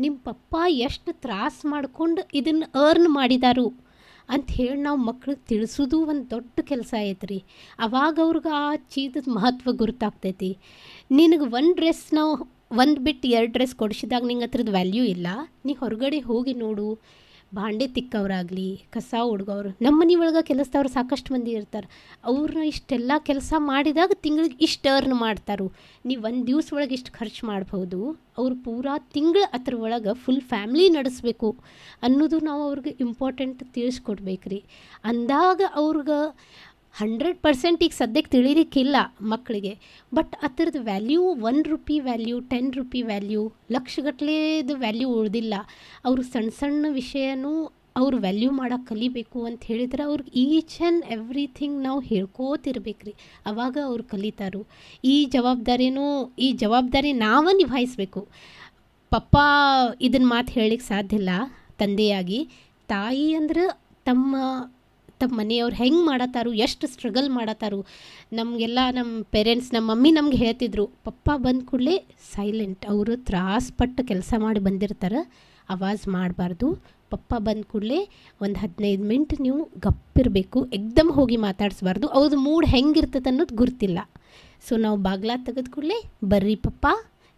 ನಿಮ್ಮ ಪಪ್ಪ ಎಷ್ಟು ತ್ರಾಸ ಮಾಡ್ಕೊಂಡು ಇದನ್ನು ಅರ್ನ್ ಮಾಡಿದಾರು ಅಂತ ಹೇಳಿ ನಾವು ಮಕ್ಳಿಗೆ ತಿಳಿಸೋದು ಒಂದು ದೊಡ್ಡ ಕೆಲಸ ಐತ್ರಿ. ಅವಾಗ ಅವ್ರಿಗೆ ಆ ಚೀಜದ ಮಹತ್ವ ಗುರುತಾಗ್ತೈತಿ. ನಿನಗೆ ಒಂದು ಡ್ರೆಸ್ ನಾವು ಒಂದು ಬಿಟ್ಟು 2 ಡ್ರೆಸ್ ಕೊಡಿಸಿದಾಗ ನಿಂಗೆ ಅದ್ರದ್ದು ವ್ಯಾಲ್ಯೂ ಇಲ್ಲ, ನೀ ಹೊರಗಡೆ ಹೋಗಿ ನೋಡು, ಭಾಂಡೆ ತಿಕ್ಕವ್ರಾಗಲಿ, ಕಸ ಹುಡ್ಗವ್ರು, ನಮ್ಮ ಮನೆ ಒಳಗೆ ಕೆಲಸದವ್ರು ಸಾಕಷ್ಟು ಮಂದಿ ಇರ್ತಾರೆ. ಅವ್ರನ್ನ ಇಷ್ಟೆಲ್ಲ ಕೆಲಸ ಮಾಡಿದಾಗ ತಿಂಗಳಿಗೆ ಇಷ್ಟು ಅರ್ನ್ ಮಾಡ್ತಾರೆ. ನೀವು ಒಂದು ದಿವ್ಸ ಒಳಗೆ ಇಷ್ಟು ಖರ್ಚು ಮಾಡ್ಬೋದು, ಅವ್ರು ಪೂರಾ ತಿಂಗಳು ಅದ್ರ ಒಳಗೆ ಫುಲ್ ಫ್ಯಾಮ್ಲಿ ನಡೆಸಬೇಕು ಅನ್ನೋದು ನಾವು ಅವ್ರಿಗೆ ಇಂಪಾರ್ಟೆಂಟ್ ತಿಳಿಸ್ಕೊಡ್ಬೇಕ್ರಿ. ಅಂದಾಗ ಅವ್ರಿಗೆ 100% ಈಗ ಸದ್ಯಕ್ಕೆ ತಿಳಿಲಿಕ್ಕಿಲ್ಲ ಮಕ್ಕಳಿಗೆ. ಬಟ್ ಅದರದ್ದು value 1 rupee value, 10 rupee value, ಲಕ್ಷಗಟ್ಟಲೆದು ವ್ಯಾಲ್ಯೂ ಉಳಿದಿಲ್ಲ. ಅವರು ಸಣ್ಣ ಸಣ್ಣ ವಿಷಯನೂ ಅವ್ರು ವ್ಯಾಲ್ಯೂ ಮಾಡೋಕೆ ಕಲಿಬೇಕು ಅಂತ ಹೇಳಿದ್ರೆ ಅವ್ರಿಗೆ ಈಚ್ ಆ್ಯಂಡ್ ಎವ್ರಿಥಿಂಗ್ ನಾವು ಹೇಳ್ಕೋತಿರ್ಬೇಕು ರೀ. ಅವಾಗ ಅವ್ರು ಕಲಿತಾರು. ಈ ಜವಾಬ್ದಾರಿ ನಾವು ನಿಭಾಯಿಸ್ಬೇಕು. ಪಪ್ಪ ಇದನ್ನು ಮಾತು ಹೇಳಲಿಕ್ಕೆ ಸಾಧ್ಯ ಇಲ್ಲ ತಂದೆಯಾಗಿ. ತಾಯಿ ಅಂದ್ರೆ ತಮ್ಮ ಮನೆಯವ್ರು ಹೆಂಗೆ ಮಾಡತ್ತಾರು, ಎಷ್ಟು ಸ್ಟ್ರಗಲ್ ಮಾಡತ್ತಾರು. ನಮಗೆಲ್ಲ ನಮ್ಮ ಪೇರೆಂಟ್ಸ್, ನಮ್ಮ ಮಮ್ಮಿ ನಮ್ಗೆ ಹೇಳ್ತಿದ್ರು, ಪಪ್ಪ ಬಂದ ಕೂಡಲೇ ಸೈಲೆಂಟ್, ಅವರು ತ್ರಾಸಪಟ್ಟು ಕೆಲಸ ಮಾಡಿ ಬಂದಿರ್ತಾರೆ, ಆವಾಜ್ ಮಾಡಬಾರ್ದು. ಪಪ್ಪ ಬಂದ ಕೂಡಲೇ ಒಂದು 15 ಮಿನಿಟ್ ನೀವು ಗಪ್ಪಿರಬೇಕು, ಎಕ್ದಮ್ ಹೋಗಿ ಮಾತಾಡಿಸ್ಬಾರ್ದು. ಅವ್ರದ್ದು ಮೂಡ್ ಹೆಂಗಿರ್ತದೆ ಅನ್ನೋದು ಗುರ್ತಿಲ್ಲ. ಸೊ ನಾವು ಬಾಗ್ಲ ತೆಗೆದ ಕೂಡಲೇ ಬರ್ರಿ ಪಪ್ಪ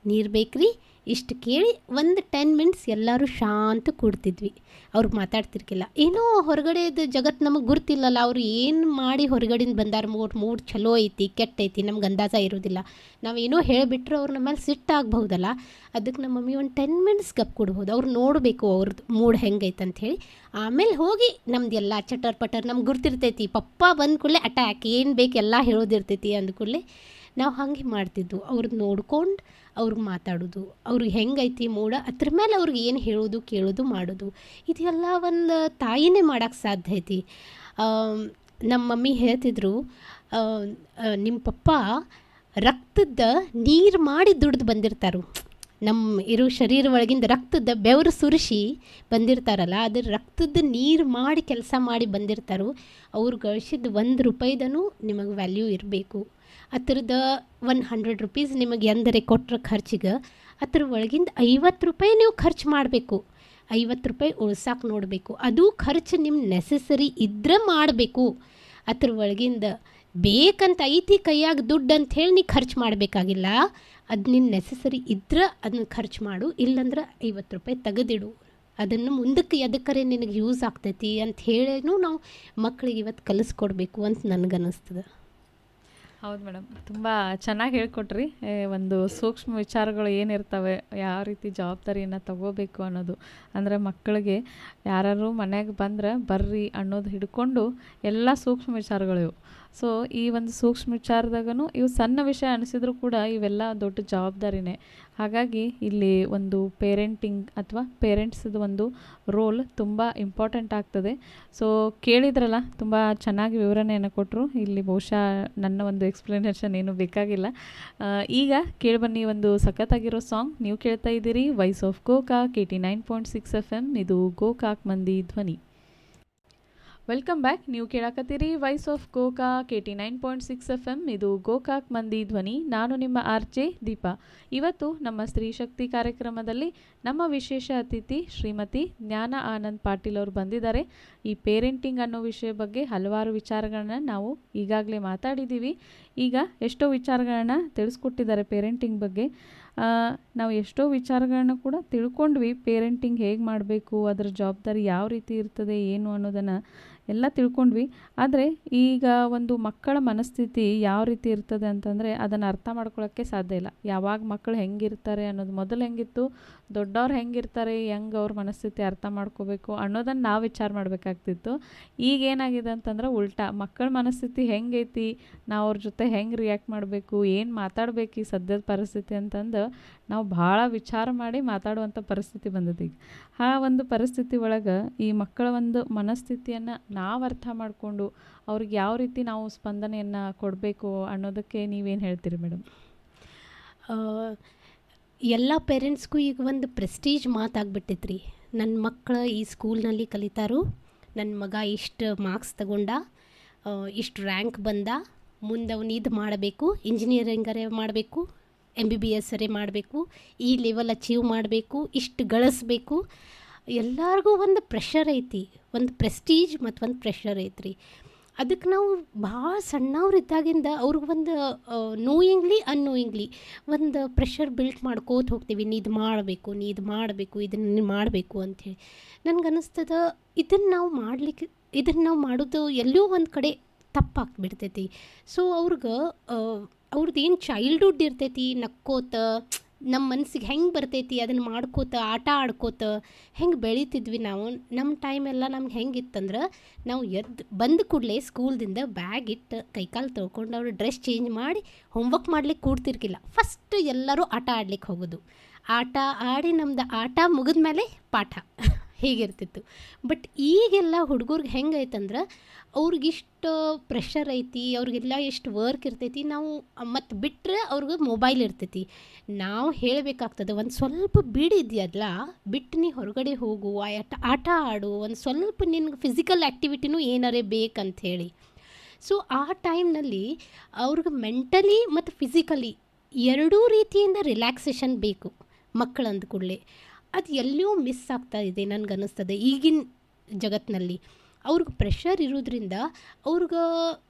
ನೀರು ಬೇಕ್ರಿ ಇಷ್ಟು ಕೇಳಿ ಒಂದು 10 ಮಿನಿಟ್ಸ್ ಎಲ್ಲರೂ ಶಾಂತ ಕೂಡ್ತಿದ್ವಿ. ಅವ್ರಿಗೆ ಮಾತಾಡ್ತಿರ್ಕಿಲ್ಲ. ಏನೋ ಹೊರಗಡೆದು ಜಗತ್ತು ನಮಗೆ ಗುರ್ತಿಲ್ಲಲ್ಲ, ಅವ್ರು ಏನು ಮಾಡಿ ಹೊರಗಡೆಯಿಂದ ಬಂದಾರ, ಮೂಡ್ ಚಲೋ ಐತಿ ಕೆಟ್ಟೈತಿ ನಮ್ಗೆ ಅಂದಾಜ ಇರೋದಿಲ್ಲ. ನಾವೇನೋ ಹೇಳಿಬಿಟ್ರೆ ಅವ್ರು ನಮ್ಮ ಮೇಲೆ ಸಿಟ್ಟಾಗಬಹುದಲ್ಲ. ಅದಕ್ಕೆ ನಮ್ಮ ಮಮ್ಮಿ ಒಂದು 10 ಮಿನಿಟ್ಸ್ ಗಪ್ ಕೊಡ್ಬೋದು. ಅವ್ರು ನೋಡಬೇಕು ಅವ್ರದ್ದು ಮೂಡ್ ಹೆಂಗೈತೆ ಅಂಥೇಳಿ. ಆಮೇಲೆ ಹೋಗಿ ನಮ್ದೆಲ್ಲ ಚಟರ್ ಪಟರ್ ನಮ್ಗೆ ಗುರ್ತಿರ್ತೈತಿ. ಪಪ್ಪ ಬಂದ ಕೂಡಲೇ ಅಟ್ಯಾಕ್, ಏನು ಬೇಕು ಎಲ್ಲ ಹೇಳೋದಿರ್ತೈತಿ ಅಂದ ಕೂಡಲೇ ನಾವು ಹಾಗೆ ಮಾಡ್ತಿದ್ವು. ಅವ್ರದ್ದು ನೋಡ್ಕೊಂಡು ಅವ್ರಿಗೆ ಮಾತಾಡೋದು, ಅವ್ರಿಗೆ ಹೆಂಗೈತಿ ಮೂಡ, ಅದ್ರ ಮೇಲೆ ಅವ್ರಿಗೆ ಏನು ಹೇಳೋದು ಕೇಳೋದು ಮಾಡೋದು. ಇದೆಲ್ಲ ಒಂದು ತಾಯಿನೇ ಮಾಡೋಕ್ಕೆ ಸಾಧ್ಯ ಐತಿ. ನಮ್ಮ ಮಮ್ಮಿ ಹೇಳ್ತಿದ್ರು, ನಿಮ್ಮ ಪಪ್ಪ ರಕ್ತದ ನೀರು ಮಾಡಿ ದುಡ್ದು ಬಂದಿರ್ತಾರು. ನಮ್ಮ ಇರೋ ಶರೀರ ಒಳಗಿಂದ ರಕ್ತದ ಬೆವರು ಸುರಿಸಿ ಬಂದಿರ್ತಾರಲ್ಲ, ಅದ್ರ ರಕ್ತದ ನೀರು ಮಾಡಿ ಕೆಲಸ ಮಾಡಿ ಬಂದಿರ್ತಾರೋ. ಅವ್ರು ಗಳಿಸಿದ 1 ರೂಪಾಯಿದೂ ನಿಮಗೆ ವ್ಯಾಲ್ಯೂ ಇರಬೇಕು. ಆ ಥರದ 100 ರೂಪೀಸ್ ನಿಮಗೆ ಎಂದರೆ ಕೊಟ್ಟರೆ ಖರ್ಚಿಗೆ ಅದ್ರ ಒಳಗಿಂದ 50 ರೂಪಾಯಿ ನೀವು ಖರ್ಚು ಮಾಡಬೇಕು. 50 ರೂಪಾಯಿ ಉಳ್ಸಾಕೆ ನೋಡಬೇಕು. ಅದು ಖರ್ಚು ನಿಮ್ಮ ನೆಸೆಸರಿ ಇದ್ರೆ ಮಾಡಬೇಕು. ಅದ್ರ ಒಳಗಿಂದ ಬೇಕಂತ ಐತಿ ಕೈಯಾಗ ದುಡ್ಡು ಅಂಥೇಳಿ ನೀ ಖರ್ಚು ಮಾಡಬೇಕಾಗಿಲ್ಲ. ಅದು ನಿನ್ನ ನೆಸೆಸರಿ ಇದ್ರೆ ಅದನ್ನ ಖರ್ಚು ಮಾಡು, ಇಲ್ಲಂದ್ರೆ 50 ರೂಪಾಯಿ ತೆಗೆದಿಡು. ಅದನ್ನು ಮುಂದಕ್ಕೆ ಎದಕ್ಕರೆ ನಿನಗೆ ಯೂಸ್ ಆಗ್ತೈತಿ ಅಂತ ಹೇಳೇನು ನಾವು ಮಕ್ಕಳಿಗೆ ಇವತ್ತು ಕಲಿಸ್ಕೊಡ್ಬೇಕು ಅಂತ ನನಗನ್ನಿಸ್ತದೆ. ಹೌದು ಮೇಡಮ್, ತುಂಬ ಚೆನ್ನಾಗಿ ಹೇಳ್ಕೊಟ್ರಿ. ಒಂದು ಸೂಕ್ಷ್ಮ ವಿಚಾರಗಳು ಏನಿರ್ತವೆ, ಯಾವ ರೀತಿ ಜವಾಬ್ದಾರಿಯನ್ನು ತಗೋಬೇಕು ಅನ್ನೋದು. ಅಂದರೆ ಮಕ್ಕಳಿಗೆ ಯಾರು ಮನೆಗೆ ಬಂದ್ರೆ ಬರ್ರಿ ಅನ್ನೋದು ಹಿಡ್ಕೊಂಡು ಎಲ್ಲ ಸೂಕ್ಷ್ಮ ವಿಚಾರಗಳು ಇವು. ಸೊ ಈ ಒಂದು ಸೂಕ್ಷ್ಮ ವಿಚಾರದಾಗೂ ಇವು ಸಣ್ಣ ವಿಷಯ ಅನಿಸಿದ್ರು ಕೂಡ ಇವೆಲ್ಲ ದೊಡ್ಡ ಜವಾಬ್ದಾರಿನೇ. ಹಾಗಾಗಿ ಇಲ್ಲಿ ಒಂದು ಪೇರೆಂಟಿಂಗ್ ಅಥವಾ ಪೇರೆಂಟ್ಸ್ದು ಒಂದು ರೋಲ್ ತುಂಬ ಇಂಪಾರ್ಟೆಂಟ್ ಆಗ್ತದೆ. ಸೊ ಕೇಳಿದ್ರಲ್ಲ, ತುಂಬ ಚೆನ್ನಾಗಿ ವಿವರಣೆಯನ್ನು ಕೊಟ್ಟರು. ಇಲ್ಲಿ ಬಹುಶಃ ನನ್ನ ಒಂದು ಎಕ್ಸ್ಪ್ಲನೇಷನ್ ಏನೂ ಬೇಕಾಗಿಲ್ಲ. ಈಗ ಕೇಳಿಬನ್ನಿ ಒಂದು ಸಖತ್ತಾಗಿರೋ ಸಾಂಗ್. ನೀವು ಕೇಳ್ತಾ ಇದ್ದೀರಿ ವಾಯ್ಸ್ ಆಫ್ ಗೋಕಾಕ್ 89.6 FM. ಇದು ಗೋಕಾಕ್ ಮಂದಿ ಧ್ವನಿ. Welcome back. ನೀವು ಕೇಳಕತ್ತೀರಿ ವಾಯ್ಸ್ ಆಫ್ ಗೋಕಾಕ್ 89.6 FM. ಇದು ಗೋಕಾಕ್ ಮಂದಿ ಧ್ವನಿ. ನಾನು ನಿಮ್ಮ RJ ದೀಪಾ. ಇವತ್ತು ನಮ್ಮ ಸ್ತ್ರೀ ಶಕ್ತಿ ಕಾರ್ಯಕ್ರಮದಲ್ಲಿ ನಮ್ಮ ವಿಶೇಷ ಅತಿಥಿ ಶ್ರೀಮತಿ ಜ್ಞಾನ ಆನಂದ್ ಪಾಟೀಲ್ ಅವರು ಬಂದಿದ್ದಾರೆ. ಈ ಪೇರೆಂಟಿಂಗ್ ಅನ್ನೋ ವಿಷಯ ಬಗ್ಗೆ ಹಲವಾರು ವಿಚಾರಗಳನ್ನ ನಾವು ಈಗಾಗಲೇ ಮಾತಾಡಿದ್ದೀವಿ. ಈಗ ಎಷ್ಟೋ ವಿಚಾರಗಳನ್ನ ತಿಳಿಸ್ಕೊಟ್ಟಿದ್ದಾರೆ ಪೇರೆಂಟಿಂಗ್ ಬಗ್ಗೆ. ನಾವು ಎಷ್ಟೋ ವಿಚಾರಗಳನ್ನ ಕೂಡ ತಿಳ್ಕೊಂಡ್ವಿ. ಪೇರೆಂಟಿಂಗ್ ಹೇಗೆ ಮಾಡಬೇಕು, ಅದರ ಜವಾಬ್ದಾರಿ ಯಾವ ರೀತಿ ಇರ್ತದೆ ಏನು ಅನ್ನೋದನ್ನು ಎಲ್ಲ ತಿಳ್ಕೊಂಡ್ವಿ. ಆದರೆ ಈಗ ಒಂದು ಮಕ್ಕಳ ಮನಸ್ಥಿತಿ ಯಾವ ರೀತಿ ಇರ್ತದೆ ಅಂತಂದರೆ ಅದನ್ನು ಅರ್ಥ ಮಾಡ್ಕೊಳ್ಳೋಕ್ಕೆ ಸಾಧ್ಯ ಇಲ್ಲ. ಯಾವಾಗ ಮಕ್ಕಳು ಹೆಂಗಿರ್ತಾರೆ ಅನ್ನೋದು, ಮೊದಲು ಹೆಂಗಿತ್ತು, ದೊಡ್ಡವ್ರು ಹೆಂಗಿರ್ತಾರೆ, ಹೆಂಗೆ ಅವ್ರ ಮನಸ್ಥಿತಿ ಅರ್ಥ ಮಾಡ್ಕೋಬೇಕು ಅನ್ನೋದನ್ನು ನಾವು ವಿಚಾರ ಮಾಡಬೇಕಾಗ್ತಿತ್ತು. ಈಗ ಏನಾಗಿದೆ ಅಂತಂದ್ರೆ ಉಲ್ಟಾ, ಮಕ್ಕಳ ಮನಸ್ಥಿತಿ ಹೆಂಗೈತಿ, ನಾವು ಅವ್ರ ಜೊತೆ ಹೆಂಗೆ ರಿಯಾಕ್ಟ್ ಮಾಡಬೇಕು, ಏನು ಮಾತಾಡಬೇಕು ಈ ಸದ್ಯದ ಪರಿಸ್ಥಿತಿ ಅಂತಂದು ನಾವು ಭಾಳ ವಿಚಾರ ಮಾಡಿ ಮಾತಾಡುವಂಥ ಪರಿಸ್ಥಿತಿ ಬಂದದ ಈಗ. ಆ ಒಂದು ಪರಿಸ್ಥಿತಿ ಒಳಗೆ ಈ ಮಕ್ಕಳ ಒಂದು ಮನಸ್ಥಿತಿಯನ್ನು ನಾವು ಅರ್ಥ ಮಾಡಿಕೊಂಡು ಅವ್ರಿಗೆ ಯಾವ ರೀತಿ ನಾವು ಸ್ಪಂದನೆಯನ್ನು ಕೊಡಬೇಕು ಅನ್ನೋದಕ್ಕೆ ನೀವೇನು ಹೇಳ್ತೀರಿ ಮೇಡಮ್? ಎಲ್ಲ ಪೇರೆಂಟ್ಸ್ಗೂ ಈಗ ಒಂದು ಪ್ರೆಸ್ಟೀಜ್ ಮಾತಾಗ್ಬಿಟ್ಟೈತ್ರಿ. ನನ್ನ ಮಕ್ಕಳು ಈ ಸ್ಕೂಲ್ನಲ್ಲಿ ಕಲಿತಾರು, ನನ್ನ ಮಗ ಇಷ್ಟು ಮಾರ್ಕ್ಸ್ ತಗೊಂಡ, ಇಷ್ಟು ರ್ಯಾಂಕ್ ಬಂದ, ಮುಂದೆ ಅವನು ಇದು ಮಾಡಬೇಕು, ಇಂಜಿನಿಯರಿಂಗರೇ ಮಾಡಬೇಕು, MBBS ಮಾಡಬೇಕು, ಈ ಲೆವೆಲ್ ಅಚೀವ್ ಮಾಡಬೇಕು, ಇಷ್ಟು ಗಳಿಸ್ಬೇಕು. ಎಲ್ಲರಿಗೂ ಒಂದು ಪ್ರೆಷರ್ ಐತಿ, ಒಂದು ಪ್ರೆಸ್ಟೀಜ್ ಮತ್ತು ಒಂದು ಪ್ರೆಷರ್ ಐತ್ರಿ. ಅದಕ್ಕೆ ನಾವು ಭಾಳ ಸಣ್ಣವ್ರಿದ್ದಾಗಿಂದ ಅವ್ರಿಗೆ ಒಂದು ನೋಯಿಂಗ್ಲಿ ಅನ್ನೋಯಿಂಗ್ಲಿ ಒಂದು ಪ್ರೆಷರ್ ಬಿಲ್ಟ್ ಮಾಡ್ಕೋತ ಹೋಗ್ತೀವಿ. ನೀ ಇದು ಮಾಡಬೇಕು, ನೀ ಇದು ಮಾಡಬೇಕು, ಇದನ್ನು ಮಾಡಬೇಕು ಅಂಥೇಳಿ. ನನಗನ್ನಿಸ್ತದ ಇದನ್ನು ನಾವು ಮಾಡೋದು ಎಲ್ಲೋ ಒಂದು ಕಡೆ ತಪ್ಪಾಗ್ಬಿಡ್ತೈತಿ. ಸೊ ಅವ್ರದ್ದು ಏನು ಚೈಲ್ಡ್ಹುಡ್ ಇರ್ತೈತಿ, ನಕ್ಕೋತ ನಮ್ಮ ಮನಸ್ಸಿಗೆ ಹೆಂಗೆ ಬರ್ತೈತಿ ಅದನ್ನು ಮಾಡ್ಕೋತ ಆಟ ಆಡ್ಕೋತ ಹೆಂಗೆ ಬೆಳೀತಿದ್ವಿ ನಾವು. ನಮ್ಮ ಟೈಮೆಲ್ಲ ನಮ್ಗೆ ಹೆಂಗಿತ್ತಂದ್ರೆ ನಾವು ಬಂದ ಕೂಡಲೇ ಸ್ಕೂಲ್ದಿಂದ ಬ್ಯಾಗ್ ಇಟ್ಟು ಕೈಕಾಲು ತೊಳ್ಕೊಂಡು ಅವ್ರು ಡ್ರೆಸ್ ಚೇಂಜ್ ಮಾಡಿ ಹೋಮ್ವರ್ಕ್ ಮಾಡ್ಲಿಕ್ಕೆ ಕೂಡ್ತಿರ್ಕಿಲ್ಲ. ಫಸ್ಟ್ ಎಲ್ಲರೂ ಆಟ ಆಡ್ಲಿಕ್ಕೆ ಹೋಗೋದು. ಆಟ ಆಡಿ ನಮ್ದು ಆಟ ಮುಗಿದ ಮೇಲೆ ಪಾಠ ಹೀಗಿರ್ತಿತ್ತು. ಬಟ್ ಈಗೆಲ್ಲ ಹುಡುಗರ್ಗೆ ಹೆಂಗೈತಂದ್ರೆ ಅವ್ರಿಗಿಷ್ಟು ಪ್ರೆಷರ್ ಐತಿ, ಅವ್ರಿಗೆಲ್ಲ ಎಷ್ಟು ವರ್ಕ್ ಇರ್ತೈತಿ. ನಾವು ಮತ್ತು ಬಿಟ್ಟರೆ ಅವ್ರಿಗೆ ಮೊಬೈಲ್ ಇರ್ತೈತಿ. ನಾವು ಹೇಳಬೇಕಾಗ್ತದೆ, ಒಂದು ಸ್ವಲ್ಪ ಬಿಡಿದ್ಯಲ್ಲ, ಬಿಟ್ಟು ನೀ ಹೊರಗಡೆ ಹೋಗು, ಆಟ ಆಡು, ಒಂದು ಸ್ವಲ್ಪ ನಿನ್ಗೆ ಫಿಸಿಕಲ್ ಆ್ಯಕ್ಟಿವಿಟಿನೂ ಏನಾರೇ ಬೇಕಂಥೇಳಿ. ಸೊ ಆ ಟೈಮ್ನಲ್ಲಿ ಅವ್ರಿಗೆ ಮೆಂಟಲಿ ಮತ್ತು ಫಿಸಿಕಲಿ ಎರಡೂ ರೀತಿಯಿಂದ ರಿಲ್ಯಾಕ್ಸೇಷನ್ ಬೇಕು ಮಕ್ಕಳು ಅಂದ ಕೂಡಲೇ. ಅದು ಎಲ್ಲಿಯೂ ಮಿಸ್ ಆಗ್ತಾ ಇದೆ ನನಗನ್ನಿಸ್ತದೆ ಈಗಿನ ಜಗತ್ತಿನಲ್ಲಿ. ಅವ್ರಿಗೆ ಪ್ರೆಷರ್ ಇರೋದ್ರಿಂದ ಅವ್ರಿಗೆ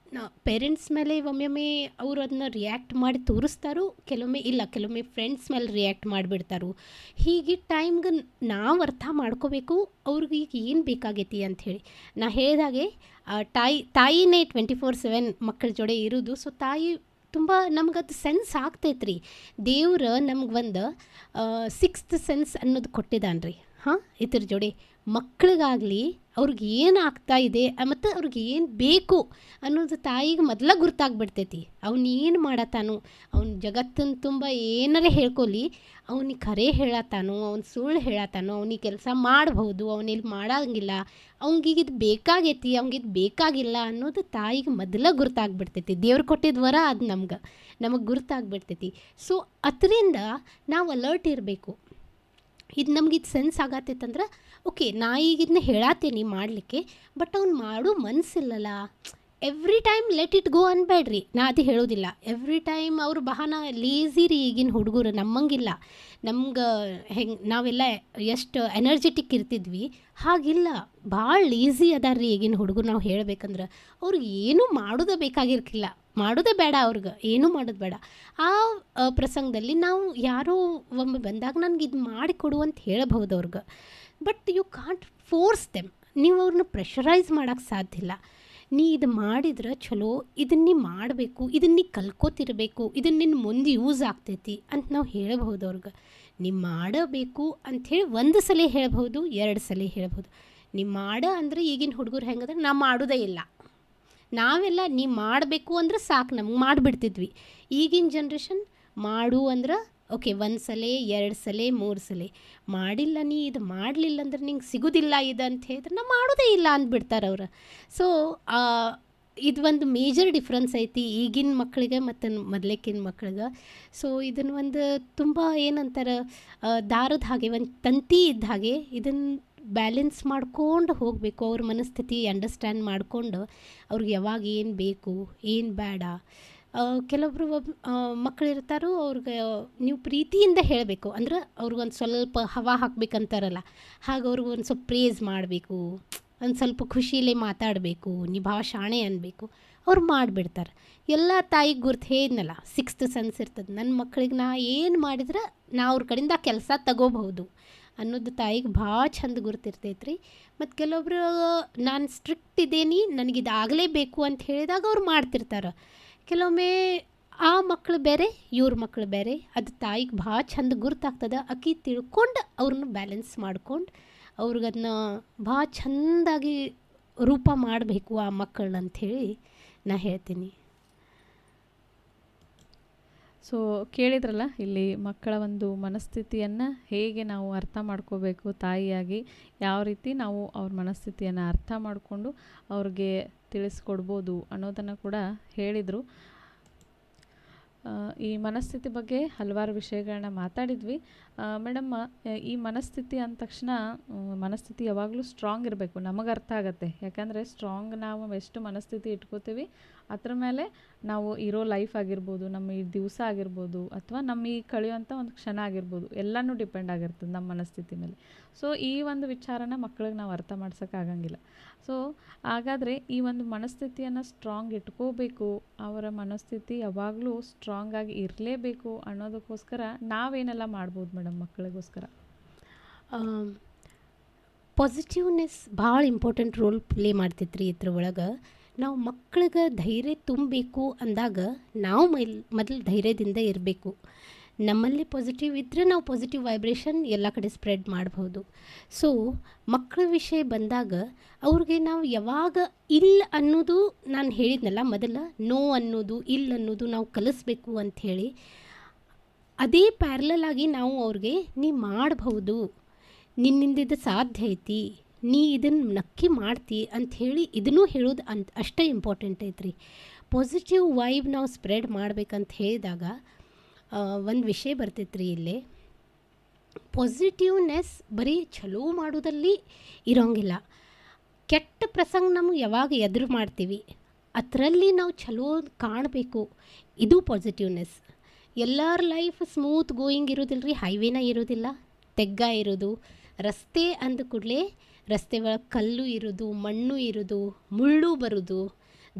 ಪೇರೆಂಟ್ಸ್ ಮೇಲೆ ಒಮ್ಮೊಮ್ಮೆ ಅವರು ಅದನ್ನ ರಿಯಾಕ್ಟ್ ಮಾಡಿ ತೋರಿಸ್ತಾರೋ, ಕೆಲವೊಮ್ಮೆ ಫ್ರೆಂಡ್ಸ್ ಮೇಲೆ ರಿಯಾಕ್ಟ್ ಮಾಡಿಬಿಡ್ತಾರೋ. ಹೀಗೆ ಟೈಮ್ಗೆ ನಾವು ಅರ್ಥ ಮಾಡ್ಕೋಬೇಕು ಅವ್ರಿಗೆ ಈಗ ಏನು ಬೇಕಾಗೈತಿ ಅಂಥೇಳಿ. ನಾ ಹೇಳಿದಾಗೆ ತಾಯಿನೇ 24/7 ಮಕ್ಕಳ ಜೋಡೆ ಇರೋದು. ಸೊ ತಾಯಿ ತುಂಬ ನಮ್ಗದು ಸೆನ್ಸ್ ಆಗ್ತೈತ್ರಿ. ದೇವ್ರು ನಮ್ಗೆ ಸಿಕ್ಸ್ತ್ ಸೆನ್ಸ್ ಅನ್ನೋದು ಕೊಟ್ಟಿದ್ದಾನೆ ರೀ. ಇದ್ರ ಜೋಡಿ ಮಕ್ಕಳಿಗಾಗಲಿ ಅವ್ರಿಗೆ ಏನು ಆಗ್ತಾ ಇದೆ ಮತ್ತು ಅವ್ರಿಗೆ ಏನು ಬೇಕು ಅನ್ನೋದು ತಾಯಿಗೆ ಮೊದಲ ಗುರ್ತಾಗ್ಬಿಡ್ತೈತಿ. ಅವ್ನು ಏನು ಮಾಡತ್ತಾನು, ಅವ್ನ ಜಗತ್ತಿನ ತುಂಬ ಏನಾರೇ ಹೇಳ್ಕೊಲಿ, ಅವ್ನಿಗೆ ಖರೆ ಹೇಳತ್ತಾನು, ಅವ್ನು ಸುಳ್ಳು ಹೇಳತ್ತಾನು, ಅವ್ನಿಗೆ ಕೆಲಸ ಮಾಡ್ಬೋದು, ಅವನಿಲ್ಲಿ ಮಾಡೋಂಗಿಲ್ಲ, ಅವ್ನಿಗೆ ಇದು ಬೇಕಾಗೈತಿ, ಅವ್ನಿಗೆ ಬೇಕಾಗಿಲ್ಲ ಅನ್ನೋದು ತಾಯಿಗೆ ಮೊದಲ ಗುರ್ತಾಗ್ಬಿಡ್ತೈತಿ. ದೇವ್ರು ಕೊಟ್ಟಿದ್ದ ವರ ಅದು ನಮಗೆ ಗುರ್ತಾಗ್ಬಿಡ್ತೈತಿ. ಸೊ ಅದರಿಂದ ನಾವು ಅಲರ್ಟ್ ಇರಬೇಕು. ಇದು ನಮಗಿದು ಸೆನ್ಸ್ ಆಗತ್ತೈತಂದ್ರೆ ಓಕೆ, ನಾ ಈಗ ಇದನ್ನ ಹೇಳತ್ತೀನಿ ಮಾಡಲಿಕ್ಕೆ, ಬಟ್ ಅವ್ನು ಮಾಡೋ ಮನಸ್ಸಿಲ್ಲಲ್ಲ, every time let it go ಅನ್ಬೇಡ್ರಿ, ನಾ ಅದು ಹೇಳೋದಿಲ್ಲ. ಎವ್ರಿ ಟೈಮ್ ಅವ್ರು ಬಹಳ ಲೇಝಿ ರೀ ಈಗಿನ ಹುಡುಗರು, ನಮ್ಮಂಗಿಲ್ಲ. ನಮ್ಗೆ ಹೆಂಗೆ ನಾವೆಲ್ಲ ಎಷ್ಟು ಎನರ್ಜೆಟಿಕ್ ಇರ್ತಿದ್ವಿ ಹಾಗಿಲ್ಲ, ಭಾಳ ಲೇಝಿ ಅದಾರ ರೀ ಈಗಿನ ಹುಡುಗರು. ನಾವು ಹೇಳ್ಬೇಕಂದ್ರೆ ಅವ್ರಿಗೆ ಏನೂ ಮಾಡೋದೇ ಬೇಕಾಗಿರ್ಕಿಲ್ಲ, ಮಾಡೋದೇ ಬೇಡ ಅವ್ರಿಗೆ, ಏನೂ ಮಾಡೋದು ಬೇಡ. ಆ ಪ್ರಸಂಗದಲ್ಲಿ ನಾವು ಯಾರೋ ಒಮ್ಮೆ ಬಂದಾಗ ನನಗೆ ಇದು ಮಾಡಿಕೊಡು ಅಂತ ಹೇಳಬಹುದು ಅವ್ರಿಗೆ. But you can't force them. ನೀವು ಅವ್ರನ್ನ ಪ್ರೆಷರೈಸ್ ಮಾಡೋಕ್ಕೆ ಸಾಧ್ಯ ಇಲ್ಲ. ನೀ ಇದು ಮಾಡಿದ್ರೆ ಚಲೋ, ಇದನ್ನ ನೀ ಮಾಡಬೇಕು, ಇದನ್ನ ನೀ ಕಲ್ಕೋತಿರ್ಬೇಕು, ಇದನ್ನ ನಿನ್ನ ಮುಂದೆ ಯೂಸ್ ಆಗ್ತೈತಿ ಅಂತ ನಾವು ಹೇಳಬಹುದು ಅವ್ರಿಗೆ. ನೀ ಮಾಡಬೇಕು ಅಂಥೇಳಿ ಒಂದು ಸಲ ಹೇಳ್ಬೋದು, 2 ಸಲ ಹೇಳ್ಬೋದು. ನೀ ಅಂದರೆ ಈಗಿನ ಹುಡುಗರು ಹೆಂಗಂದ್ರೆ ನಾ ಮಾಡೋದೇ ಇಲ್ಲ, ನಾವೆಲ್ಲ ನೀ ಮಾಡಬೇಕು ಅಂದ್ರೆ ಸಾಕು ನಮ್ಗೆ ಮಾಡಿಬಿಡ್ತಿದ್ವಿ. ಈಗಿನ ಜನ್ರೇಷನ್ ಮಾಡು ಅಂದ್ರೆ ಓಕೆ 1 ಸಲ 2 ಸಲ 3 ಸಲ ಮಾಡಿಲ್ಲ, ನೀ ಇದು ಮಾಡಲಿಲ್ಲ ಅಂದ್ರೆ ನಿಂಗೆ ಸಿಗೋದಿಲ್ಲ ಇದು ಅಂತ ಹೇಳಿದ್ರೆ ನಾ ಮಾಡೋದೇ ಇಲ್ಲ ಅಂದ್ಬಿಡ್ತಾರೆ ಅವ್ರು. ಸೊ ಇದು ಒಂದು ಮೇಜರ್ ಡಿಫ್ರೆನ್ಸ್ ಐತಿ ಈಗಿನ ಮಕ್ಕಳಿಗೆ ಮತ್ತು ಮೊದಲೇಕಿನ ಮಕ್ಳಿಗೆ. ಸೊ ಇದನ್ನು ಒಂದು ತುಂಬ ಏನಂತಾರೆ ದಾರದ ಹಾಗೆ, ಒಂದು ತಂತಿ ಇದ್ದ ಹಾಗೆ ಇದನ್ನು ಬ್ಯಾಲೆನ್ಸ್ ಮಾಡ್ಕೊಂಡು ಹೋಗಬೇಕು. ಅವ್ರ ಮನಸ್ಥಿತಿ ಅಂಡರ್ಸ್ಟ್ಯಾಂಡ್ ಮಾಡಿಕೊಂಡು ಅವ್ರಿಗೆ ಯಾವಾಗ ಏನು ಬೇಕು ಏನು ಬೇಡ. ಕೆಲವೊಬ್ರು ಮಕ್ಕಳಿರ್ತಾರೋ ಅವ್ರಿಗೆ ನೀವು ಪ್ರೀತಿಯಿಂದ ಹೇಳಬೇಕು, ಅಂದ್ರೆ ಅವ್ರಿಗೊಂದು ಸ್ವಲ್ಪ ಹವಾ ಹಾಕ್ಬೇಕಂತಾರಲ್ಲ, ಹಾಗೆ ಅವ್ರಿಗೆ ಒಂದು ಸ್ವಲ್ಪ ಪ್ರೇಸ್ ಮಾಡಬೇಕು, ಒಂದು ಸ್ವಲ್ಪ ಖುಷಿಲೇ ಮಾತಾಡಬೇಕು, ನೀ ಭಾಳ ಶಾಣೆ ಅನ್ಬೇಕು, ಅವ್ರು ಮಾಡಿಬಿಡ್ತಾರೆ. ಎಲ್ಲ ತಾಯಿಗೆ ಗುರ್ತು ಹೇಳಿದ್ನಲ್ಲ, 6th ಸೆನ್ಸ್ ಇರ್ತದೆ. ನನ್ನ ಮಕ್ಳಿಗೆ ನಾ ಏನು ಮಾಡಿದ್ರೆ ನಾ ಅವ್ರ ಕಡೆಯಿಂದ ಆ ಕೆಲಸ ತಗೋಬಹುದು ಅನ್ನೋದು ತಾಯಿಗೆ ಭಾಳ ಚಂದ ಗುರ್ತಿರ್ತೈತೆ ರೀ. ಮತ್ತು ಕೆಲವೊಬ್ರು ನಾನು ಸ್ಟ್ರಿಕ್ಟ್ ಇದ್ದೀನಿ, ನನಗಿದು ಆಗಲೇಬೇಕು ಅಂತ ಹೇಳಿದಾಗ ಅವ್ರು ಮಾಡ್ತಿರ್ತಾರೆ. ಕೆಲವೊಮ್ಮೆ ಆ ಮಕ್ಕಳು ಬೇರೆ ಇವ್ರ ಮಕ್ಕಳು ಬೇರೆ, ಅದು ತಾಯಿಗೆ ಭಾಳ ಚಂದ ಗುರ್ತಾಗ್ತದೆ. ಅಕ್ಕಿ ತಿಳ್ಕೊಂಡು ಅವ್ರನ್ನ ಬ್ಯಾಲೆನ್ಸ್ ಮಾಡ್ಕೊಂಡು ಅವ್ರಿಗದನ್ನ ಭಾಳ ಚೆಂದಾಗಿ ರೂಪ ಮಾಡಬೇಕು ಆ ಮಕ್ಕಳನ್ನ ಅಂಥೇಳಿ ನಾ ಹೇಳ್ತೀನಿ. ಸೊ ಕೇಳಿದ್ರಲ್ಲ, ಇಲ್ಲಿ ಮಕ್ಕಳ ಒಂದು ಮನಸ್ಥಿತಿಯನ್ನು ಹೇಗೆ ನಾವು ಅರ್ಥ ಮಾಡ್ಕೋಬೇಕು ತಾಯಿಯಾಗಿ, ಯಾವ ರೀತಿ ನಾವು ಅವ್ರ ಮನಸ್ಥಿತಿಯನ್ನು ಅರ್ಥ ಮಾಡಿಕೊಂಡು ಅವ್ರಿಗೆ ತಿಳಿಸ್ಕೊಡ್ಬೋದು ಅನ್ನೋದನ್ನು ಕೂಡ ಹೇಳಿದರು. ಈ ಮನಸ್ಥಿತಿ ಬಗ್ಗೆ ಹಲವಾರು ವಿಷಯಗಳನ್ನ ಮಾತಾಡಿದ್ವಿ. ಮೇಡಮ್, ಈ ಮನಸ್ಥಿತಿ ಅಂದ ತಕ್ಷಣ ಮನಸ್ಥಿತಿ ಯಾವಾಗಲೂ ಸ್ಟ್ರಾಂಗ್ ಇರಬೇಕು, ನಮಗೆ ಅರ್ಥ ಆಗುತ್ತೆ. ಯಾಕಂದರೆ ಸ್ಟ್ರಾಂಗ್ ನಾವು ಎಷ್ಟು ಮನಸ್ಥಿತಿ ಇಟ್ಕೋತೀವಿ ಅದ್ರ ಮೇಲೆ ನಾವು ಇರೋ ಲೈಫ್ ಆಗಿರ್ಬೋದು, ನಮ್ಮ ಈ ದಿವಸ ಆಗಿರ್ಬೋದು, ಅಥವಾ ನಮ್ಮ ಈ ಕಳೆಯುವಂಥ ಒಂದು ಕ್ಷಣ ಆಗಿರ್ಬೋದು, ಎಲ್ಲನೂ ಡಿಪೆಂಡ್ ಆಗಿರ್ತದೆ ನಮ್ಮ ಮನಸ್ಥಿತಿ ಮೇಲೆ. ಸೊ ಈ ಒಂದು ವಿಚಾರನ ಮಕ್ಕಳಿಗೆ ನಾವು ಅರ್ಥ ಮಾಡ್ಸೋಕ್ಕಾಗಂಗಿಲ್ಲ. ಸೊ ಹಾಗಾದರೆ ಈ ಒಂದು ಮನಸ್ಥಿತಿಯನ್ನು ಸ್ಟ್ರಾಂಗ್ ಇಟ್ಕೋಬೇಕು, ಅವರ ಮನಸ್ಥಿತಿ ಯಾವಾಗಲೂ ಸ್ಟ್ರಾಂಗ್ ಆಗಿ ಇರಲೇಬೇಕು ಅನ್ನೋದಕ್ಕೋಸ್ಕರ ನಾವೇನೆಲ್ಲ ಮಾಡ್ಬೋದು ಮೇಡಮ್ ಮಕ್ಕಳಿಗೋಸ್ಕರ? ಪಾಸಿಟಿವ್ನೆಸ್ ಭಾಳ ಇಂಪಾರ್ಟೆಂಟ್ ರೋಲ್ ಪ್ಲೇ ಮಾಡ್ತೈತೆ ರೀ ಇದ್ರ ಒಳಗೆ. ನಾವು ಮಕ್ಳಿಗೆ ಧೈರ್ಯ ತುಂಬಬೇಕು ಅಂದಾಗ ನಾವು ಮೊದಲು ಧೈರ್ಯದಿಂದ ಇರಬೇಕು. ನಮ್ಮಲ್ಲಿ ಪಾಸಿಟಿವ್ ಇದ್ದರೆ ನಾವು ಪಾಸಿಟಿವ್ ವೈಬ್ರೇಷನ್ ಎಲ್ಲ ಕಡೆ ಸ್ಪ್ರೆಡ್ ಮಾಡ್ಬೋದು. ಸೊ ಮಕ್ಕಳ ವಿಷಯ ಬಂದಾಗ ಅವ್ರಿಗೆ ನಾವು ಯಾವಾಗ ಇಲ್ಲ ಅನ್ನೋದು, ನಾನು ಹೇಳಿದ್ನಲ್ಲ ಮೊದಲ, ನೋ ಅನ್ನೋದು ಇಲ್ಲ ಅನ್ನೋದು ನಾವು ಕಲಿಸ್ಬೇಕು ಅಂಥೇಳಿ. ಅದೇ ಪ್ಯಾರಲಲ್ ಆಗಿ ನಾವು ಅವ್ರಿಗೆ ನೀ ಮಾಡಬಹುದು, ನಿನ್ನಿಂದ ಇದು ಸಾಧ್ಯ ಐತಿ, ನೀ ಇದನ್ನು ನಕ್ಕಿ ಮಾಡ್ತಿ ಅಂಥೇಳಿ ಇದನ್ನೂ ಹೇಳೋದು ಅಷ್ಟೇ ಇಂಪಾರ್ಟೆಂಟ್ ಐತ್ರಿ. ಪಾಸಿಟಿವ್ ವೈಬ್ ನಾವು ಸ್ಪ್ರೆಡ್ ಮಾಡ್ಬೇಕಂತ ಹೇಳಿದಾಗ ಒಂದು ವಿಷಯ ಬರ್ತೈತ್ರಿ ಇಲ್ಲಿ. ಪಾಸಿಟಿವ್ನೆಸ್ ಬರೀ ಚಲೋ ಮಾಡೋದಲ್ಲಿ ಇರೋಂಗಿಲ್ಲ. ಕೆಟ್ಟ ಪ್ರಸಂಗ ನಮಗೆ ಯಾವಾಗ ಎದುರು ಮಾಡ್ತೀವಿ ಅದರಲ್ಲಿ ನಾವು ಚಲೋ ಕಾಣಬೇಕು, ಇದು ಪಾಸಿಟಿವ್ನೆಸ್. ಎಲ್ಲರ ಲೈಫ್ ಸ್ಮೂತ್ ಗೋಯಿಂಗ್ ಇರೋದಿಲ್ಲ ರೀ, ಹೈವೇನ ಇರೋದಿಲ್ಲ, ತೆಗ್ಗ ಇರೋದು. ರಸ್ತೆ ಅಂದ ಕೂಡಲೇ ರಸ್ತೆ ಒಳಗೆ ಕಲ್ಲು ಇರೋದು, ಮಣ್ಣು ಇರೋದು, ಮುಳ್ಳು ಬರೋದು,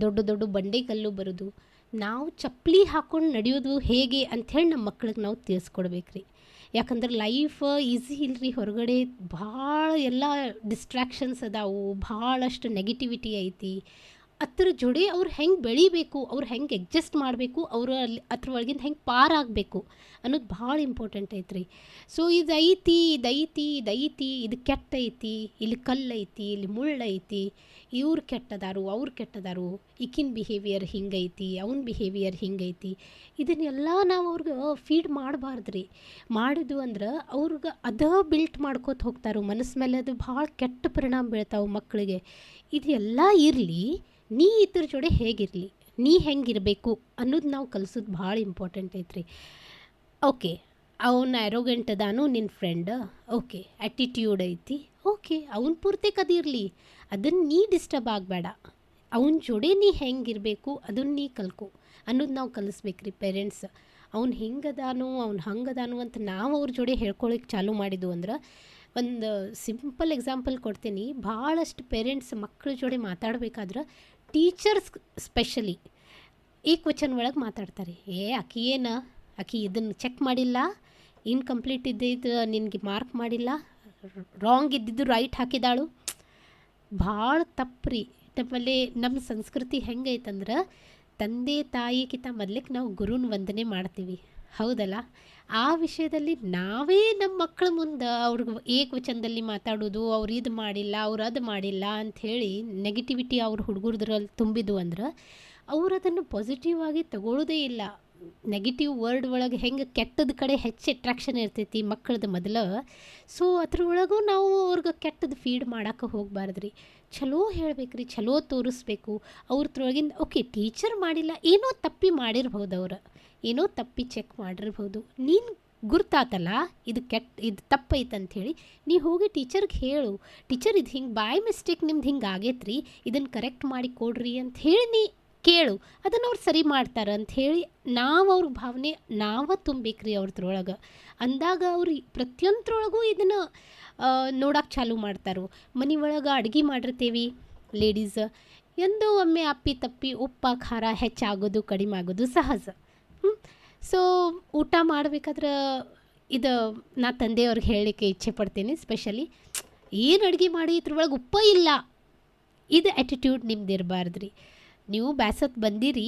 ದೊಡ್ಡ ದೊಡ್ಡ ಬಂಡೆ ಕಲ್ಲು ಬರೋದು. ನಾವು ಚಪ್ಪಲಿ ಹಾಕ್ಕೊಂಡು ನಡೆಯೋದು ಹೇಗೆ ಅಂಥೇಳಿ ನಮ್ಮ ಮಕ್ಳಿಗೆ ನಾವು ತಿಳಿಸ್ಕೊಡ್ಬೇಕು ರೀ. ಯಾಕಂದ್ರೆ ಲೈಫ್ ಈಸಿ ಇಲ್ಲರಿ, ಹೊರಗಡೆ ಭಾಳ ಎಲ್ಲ ಡಿಸ್ಟ್ರ್ಯಾಕ್ಷನ್ಸ್ ಅದಾವು, ಭಾಳಷ್ಟು ನೆಗೆಟಿವಿಟಿ ಐತಿ. ಅದ್ರ ಜೋಡಿ ಅವ್ರು ಹೆಂಗೆ ಬೆಳಿಬೇಕು, ಅವ್ರು ಹೆಂಗೆ ಅಡ್ಜಸ್ಟ್ ಮಾಡಬೇಕು, ಅವರು ಅಲ್ಲಿ ಅದ್ರ ಒಳಗಿಂದ ಹೆಂಗೆ ಪಾರಾಗಬೇಕು ಅನ್ನೋದು ಭಾಳ ಇಂಪಾರ್ಟೆಂಟ್ ಐತ್ರಿ. ಸೊ ಇದು ಐತಿ, ಇದು ಕೆಟ್ಟ ಐತಿ, ಇಲ್ಲಿ ಕಲ್ಲು ಐತಿ, ಇಲ್ಲಿ ಮುಳ್ಳು ಐತಿ, ಇವ್ರು ಕೆಟ್ಟದಾರು ಅವ್ರು ಕೆಟ್ಟದಾರು, ಈಕಿನ ಬಿಹೇವಿಯರ್ ಹಿಂಗೈತಿ, ಅವ್ನ ಬಿಹೇವಿಯರ್ ಹಿಂಗೈತಿ, ಇದನ್ನೆಲ್ಲ ನಾವು ಅವ್ರಿಗೆ ಫೀಡ್ ಮಾಡಬಾರ್ದ್ರಿ. ಮಾಡಿದ್ವು ಅಂದ್ರೆ ಅವ್ರಿಗೆ ಅದ ಬಿಲ್ಟ್ ಮಾಡ್ಕೋತ ಹೋಗ್ತಾರೋ ಮನಸ್ಸು ಮೇಲೆ, ಅದು ಭಾಳ ಕೆಟ್ಟ ಪರಿಣಾಮ ಬೀಳ್ತಾವೆ ಮಕ್ಕಳಿಗೆ. ಇದೆಲ್ಲ ಇರಲಿ, ನೀ ಇದ್ರ ಜೋಡಿ ಹೇಗಿರಲಿ, ನೀ ಹೆಂಗಿರಬೇಕು ಅನ್ನೋದು ನಾವು ಕಲಿಸೋದು ಭಾಳ ಇಂಪಾರ್ಟೆಂಟ್ ಐತ್ರಿ. ಓಕೆ, ಅವನು ಆ್ಯರೋಗೆಂಟ್ ಅದಾನು ನಿನ್ನ ಫ್ರೆಂಡ್, ಓಕೆ ಆ್ಯಟಿಟ್ಯೂಡ್ ಐತಿ, ಓಕೆ ಅವ್ನ ಪೂರ್ತಿ ಕದಿರಲಿ, ಅದನ್ನು ನೀ ಡಿಸ್ಟರ್ಬ್ ಆಗಬೇಡ. ಅವನ ಜೋಡಿ ನೀ ಹೆಂಗಿರಬೇಕು ಅದನ್ನು ನೀ ಕಲ್ಕೊ ಅನ್ನೋದು ನಾವು ಕಲಿಸ್ಬೇಕ್ರಿ ಪೇರೆಂಟ್ಸ್. ಅವ್ನು ಹಿಂಗದಾನು ಅವ್ನು ಹಂಗದಾನು ಅಂತ ನಾವು ಅವ್ರ ಜೋಡಿ ಹೇಳ್ಕೊಳಕ್ಕೆ ಚಾಲೂ ಮಾಡಿದ್ವು ಅಂದ್ರೆ, ಒಂದು ಸಿಂಪಲ್ ಎಕ್ಸಾಂಪಲ್ ಕೊಡ್ತೀನಿ. ಭಾಳಷ್ಟು ಪೇರೆಂಟ್ಸ್ ಮಕ್ಕಳ ಜೋಡಿ ಮಾತಾಡ್ಬೇಕಾದ್ರೆ ಟೀಚರ್ಸ್ ಸ್ಪೆಷಲಿ ಏಕವಚನ ಒಳಗೆ ಮಾತಾಡ್ತಾರೆ. ಆಕಿ ಏನು, ಆಕಿ ಇದನ್ನು ಚೆಕ್ ಮಾಡಿಲ್ಲ, ಇನ್ಕಂಪ್ಲೀಟ್ ಇದ್ದಿದ್ದು ನಿನಗೆ ಮಾರ್ಕ್ ಮಾಡಿಲ್ಲ, ರಾಂಗ್ ಇದ್ದಿದ್ದು ರೈಟ್ ಹಾಕಿದಾಳು. ಭಾಳ ತಪ್ಪ್ರಿ. ನಮ್ಮಲ್ಲಿ ನಮ್ಮ ಸಂಸ್ಕೃತಿ ಹೆಂಗೈತಂದ್ರೆ, ತಂದೆ ತಾಯಿಗಿಂತ ಮೊದ್ಲಿಕ್ಕೆ ನಾವು ಗುರುನ ವಂದನೆ ಮಾಡ್ತೀವಿ, ಹೌದಲ್ಲ? ಆ ವಿಷಯದಲ್ಲಿ ನಾವೇ ನಮ್ಮ ಮಕ್ಕಳ ಮುಂದೆ ಅವ್ರಿಗೆ ಏಕವಚನದಲ್ಲಿ ಮಾತಾಡೋದು, ಅವ್ರು ಇದು ಮಾಡಿಲ್ಲ, ಅವ್ರು ಅದು ಮಾಡಿಲ್ಲ ಅಂಥೇಳಿ ನೆಗೆಟಿವಿಟಿ ಅವ್ರ ಹುಡುಗರದ್ರಲ್ಲಿ ತುಂಬಿದ್ವು ಅಂದ್ರೆ, ಅವ್ರು ಅದನ್ನು ಪಾಸಿಟಿವ್ ಆಗಿ ತಗೊಳ್ಳೋದೇ ಇಲ್ಲ. ನೆಗೆಟಿವ್ ವರ್ಡ್ ಒಳಗೆ ಹೆಂಗೆ ಕೆಟ್ಟದ ಕಡೆ ಹೆಚ್ಚು ಅಟ್ರಾಕ್ಷನ್ ಇರ್ತೈತಿ ಮಕ್ಕಳದ್ದು ಮೊದಲು. ಸೊ ಅದ್ರೊಳಗೂ ನಾವು ಅವ್ರಿಗೆ ಕೆಟ್ಟದ್ದು ಫೀಡ್ ಮಾಡೋಕೆ ಹೋಗಬಾರ್ದ್ರಿ. ಚಲೋ ಹೇಳ್ಬೇಕ್ರಿ, ಚಲೋ ತೋರಿಸ್ಬೇಕು. ಅವ್ರದ್ರೊಳಗಿಂದ ಓಕೆ ಟೀಚರ್ ಮಾಡಿಲ್ಲ, ಏನೋ ತಪ್ಪಿ ಮಾಡಿರ್ಬೋದು, ಅವ್ರು ಏನೋ ತಪ್ಪಿ ಚೆಕ್ ಮಾಡಿರ್ಬೋದು. ನೀನು ಗುರ್ತಾತಲ್ಲ ಇದು ಇದು ತಪ್ಪೈತೆ ಅಂಥೇಳಿ ನೀ ಹೋಗಿ ಟೀಚರ್ಗೆ ಹೇಳು, ಟೀಚರ್ ಇದು ಹಿಂಗೆ ಬೈ ಮಿಸ್ಟೇಕ್ ನಿಮ್ದು ಹಿಂಗೆ ಆಗೈತ್ರಿ, ಇದನ್ನು ಕರೆಕ್ಟ್ ಮಾಡಿ ಕೊಡ್ರಿ ಅಂತ ಹೇಳಿ ನೀ ಕೇಳು, ಅದನ್ನು ಅವ್ರು ಸರಿ ಮಾಡ್ತಾರೆ ಅಂಥೇಳಿ ನಾವು ಅವ್ರ ಭಾವನೆ ನಾವು ತುಂಬೇಕ್ರಿ ಅವ್ರದ್ರೊಳಗೆ. ಅಂದಾಗ ಅವ್ರು ಪ್ರತಿಯೊಂದ್ರೊಳಗೂ ಇದನ್ನು ನೋಡೋಕೆ ಚಾಲೂ ಮಾಡ್ತಾರೋ. ಮನೆ ಒಳಗೆ ಅಡುಗೆ ಮಾಡಿರ್ತೀವಿ ಲೇಡೀಸ್, ಎಂದೋ ಒಮ್ಮೆ ಅಪ್ಪಿ ತಪ್ಪಿ ಉಪ್ಪು ಖಾರ ಹೆಚ್ಚಾಗೋದು ಕಡಿಮೆ ಆಗೋದು ಸಹಜ. ಸೊ ಊಟ ಮಾಡ್ಬೇಕಾದ್ರೆ ಇದು ನಾ ತಂದೆಯವ್ರಿಗೆ ಹೇಳಲಿಕ್ಕೆ ಇಚ್ಛೆ ಪಡ್ತೀನಿ. ಸ್ಪೆಷಲಿ ಏನು ಅಡುಗೆ ಮಾಡಿ ಇದ್ರೊಳಗೆ ಉಪ್ಪ ಇಲ್ಲ, ಇದು ಆ್ಯಟಿಟ್ಯೂಡ್ ನಿಮ್ದು ಇರಬಾರ್ದ್ರಿ. ನೀವು ಬ್ಯಾಸತ್ ಬಂದಿರಿ,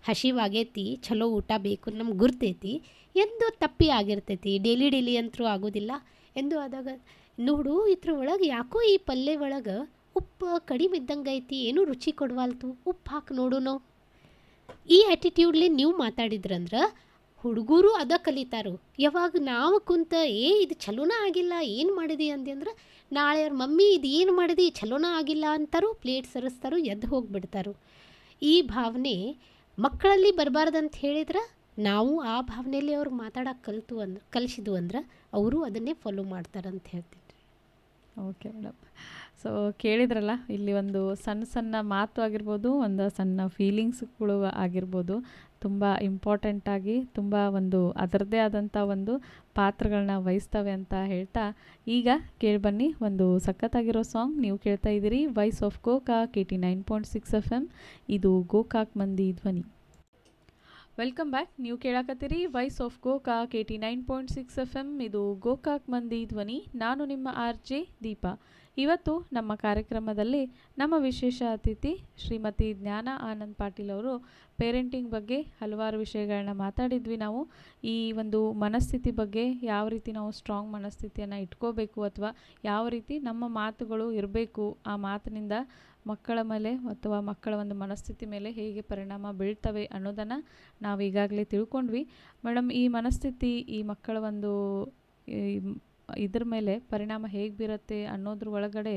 ಹಸಿವಾಗೈತಿ, ಚಲೋ ಊಟ ಬೇಕು, ನಮ್ಗೆ ಗುರ್ತೈತಿ, ಎಂದೋ ತಪ್ಪಿ ಆಗಿರ್ತೈತಿ, ಡೈಲಿ ಅಂತರೂ ಆಗೋದಿಲ್ಲ. ಎಂದು ಆದಾಗ ನೋಡು ಇದ್ರ ಒಳಗೆ ಯಾಕೋ ಈ ಪಲ್ಯ ಒಳಗೆ ಉಪ್ಪು ಕಡಿಮೆ ಇದ್ದಂಗೆ ಐತಿ, ಏನೂ ರುಚಿ ಕೊಡವಾಲ್ತು, ಉಪ್ಪು ಹಾಕಿ ನೋಡು. ಈ ಆ್ಯಟಿಟ್ಯೂಡ್ಲಿ ನೀವು ಮಾತಾಡಿದ್ರಂದ್ರೆ ಹುಡುಗರು ಅದ ಕಲಿತಾರೋ. ಯಾವಾಗ ನಾವು ಕುಂತ ಇದು ಚಲೋನ ಆಗಿಲ್ಲ, ಏನು ಮಾಡಿದಿ ಅಂದೆ ನಾಳೆ ಅವ್ರ ಮಮ್ಮಿ ಇದು ಏನು ಮಾಡಿದಿ ಚಲೋನ ಆಗಿಲ್ಲ ಅಂತಾರೋ, ಪ್ಲೇಟ್ ಸರಿಸ್ತಾರೋ, ಎದ್ದು ಹೋಗಿಬಿಡ್ತಾರೋ. ಈ ಭಾವನೆ ಮಕ್ಕಳಲ್ಲಿ ಬರಬಾರ್ದಂತ ಹೇಳಿದ್ರೆ ನಾವು ಆ ಭಾವನೆಯಲ್ಲಿ ಅವ್ರಿಗೆ ಮಾತಾಡೋಕೆ ಕಲಿಸಿದ್ವು ಅಂದ್ರೆ ಅವರು ಅದನ್ನೇ ಫಾಲೋ ಮಾಡ್ತಾರಂತ ಹೇಳ್ತೀನಿ. Okay madam. ಸೊ ಕೇಳಿದ್ರಲ್ಲ, ಇಲ್ಲಿ ಒಂದು ಸಣ್ಣ ಸಣ್ಣ ಮಾತು ಆಗಿರ್ಬೋದು, ಒಂದು ಸಣ್ಣ ಫೀಲಿಂಗ್ಸ್ಗಳು ಆಗಿರ್ಬೋದು, ತುಂಬ ಇಂಪಾರ್ಟೆಂಟಾಗಿ ತುಂಬ ಒಂದು ಅದರದ್ದೇ ಆದಂಥ ಒಂದು ಪಾತ್ರಗಳನ್ನ ವಹಿಸ್ತವೆ ಅಂತ ಹೇಳ್ತಾ, ಈಗ ಕೇಳಿಬನ್ನಿ ಒಂದು ಸಖತ್ತಾಗಿರೋ ಸಾಂಗ್. ನೀವು ಕೇಳ್ತಾ ಇದ್ದೀರಿ ವಾಯ್ಸ್ ಆಫ್ ಗೋಕಾಕ್ 89.6 FM. ಇದು ಗೋಕಾಕ್ ಮಂದಿ ಧ್ವನಿ. Welcome back. ನೀವು ಕೇಳಾಕತ್ತೀರಿ ವಾಯ್ಸ್ ಆಫ್ ಗೋಕಾಕ್ 89.6 FM. ಇದು ಗೋಕಾಕ್ ಮಂದಿ ಧ್ವನಿ. ನಾನು ನಿಮ್ಮ RJ ದೀಪಾ. ಇವತ್ತು ನಮ್ಮ ಕಾರ್ಯಕ್ರಮದಲ್ಲಿ ನಮ್ಮ ವಿಶೇಷ ಅತಿಥಿ ಶ್ರೀಮತಿ ಜ್ಞಾನ ಆನಂದ್ ಪಾಟೀಲ್ ಅವರು ಪೇರೆಂಟಿಂಗ್ ಬಗ್ಗೆ ಹಲವಾರು ವಿಷಯಗಳನ್ನ ಮಾತಾಡಿದ್ವಿ. ನಾವು ಈ ಒಂದು ಮನಸ್ಥಿತಿ ಬಗ್ಗೆ, ಯಾವ ರೀತಿ ನಾವು ಸ್ಟ್ರಾಂಗ್ ಮನಸ್ಥಿತಿಯನ್ನು ಇಟ್ಕೋಬೇಕು ಅಥವಾ ಯಾವ ರೀತಿ ನಮ್ಮ ಮಾತುಗಳು ಇರಬೇಕು, ಆ ಮಾತಿನಿಂದ ಮಕ್ಕಳ ಮೇಲೆ ಅಥವಾ ಮಕ್ಕಳ ಒಂದು ಮನಸ್ಥಿತಿ ಮೇಲೆ ಹೇಗೆ ಪರಿಣಾಮ ಬೀಳ್ತವೆ ಅನ್ನೋದನ್ನು ನಾವು ಈಗಾಗಲೇ ತಿಳ್ಕೊಂಡ್ವಿ. ಮೇಡಮ್, ಈ ಮನಸ್ಥಿತಿ ಈ ಮಕ್ಕಳ ಒಂದು ಇದ್ರ ಮೇಲೆ ಪರಿಣಾಮ ಹೇಗೆ ಬೀರುತ್ತೆ ಅನ್ನೋದ್ರ ಒಳಗಡೆ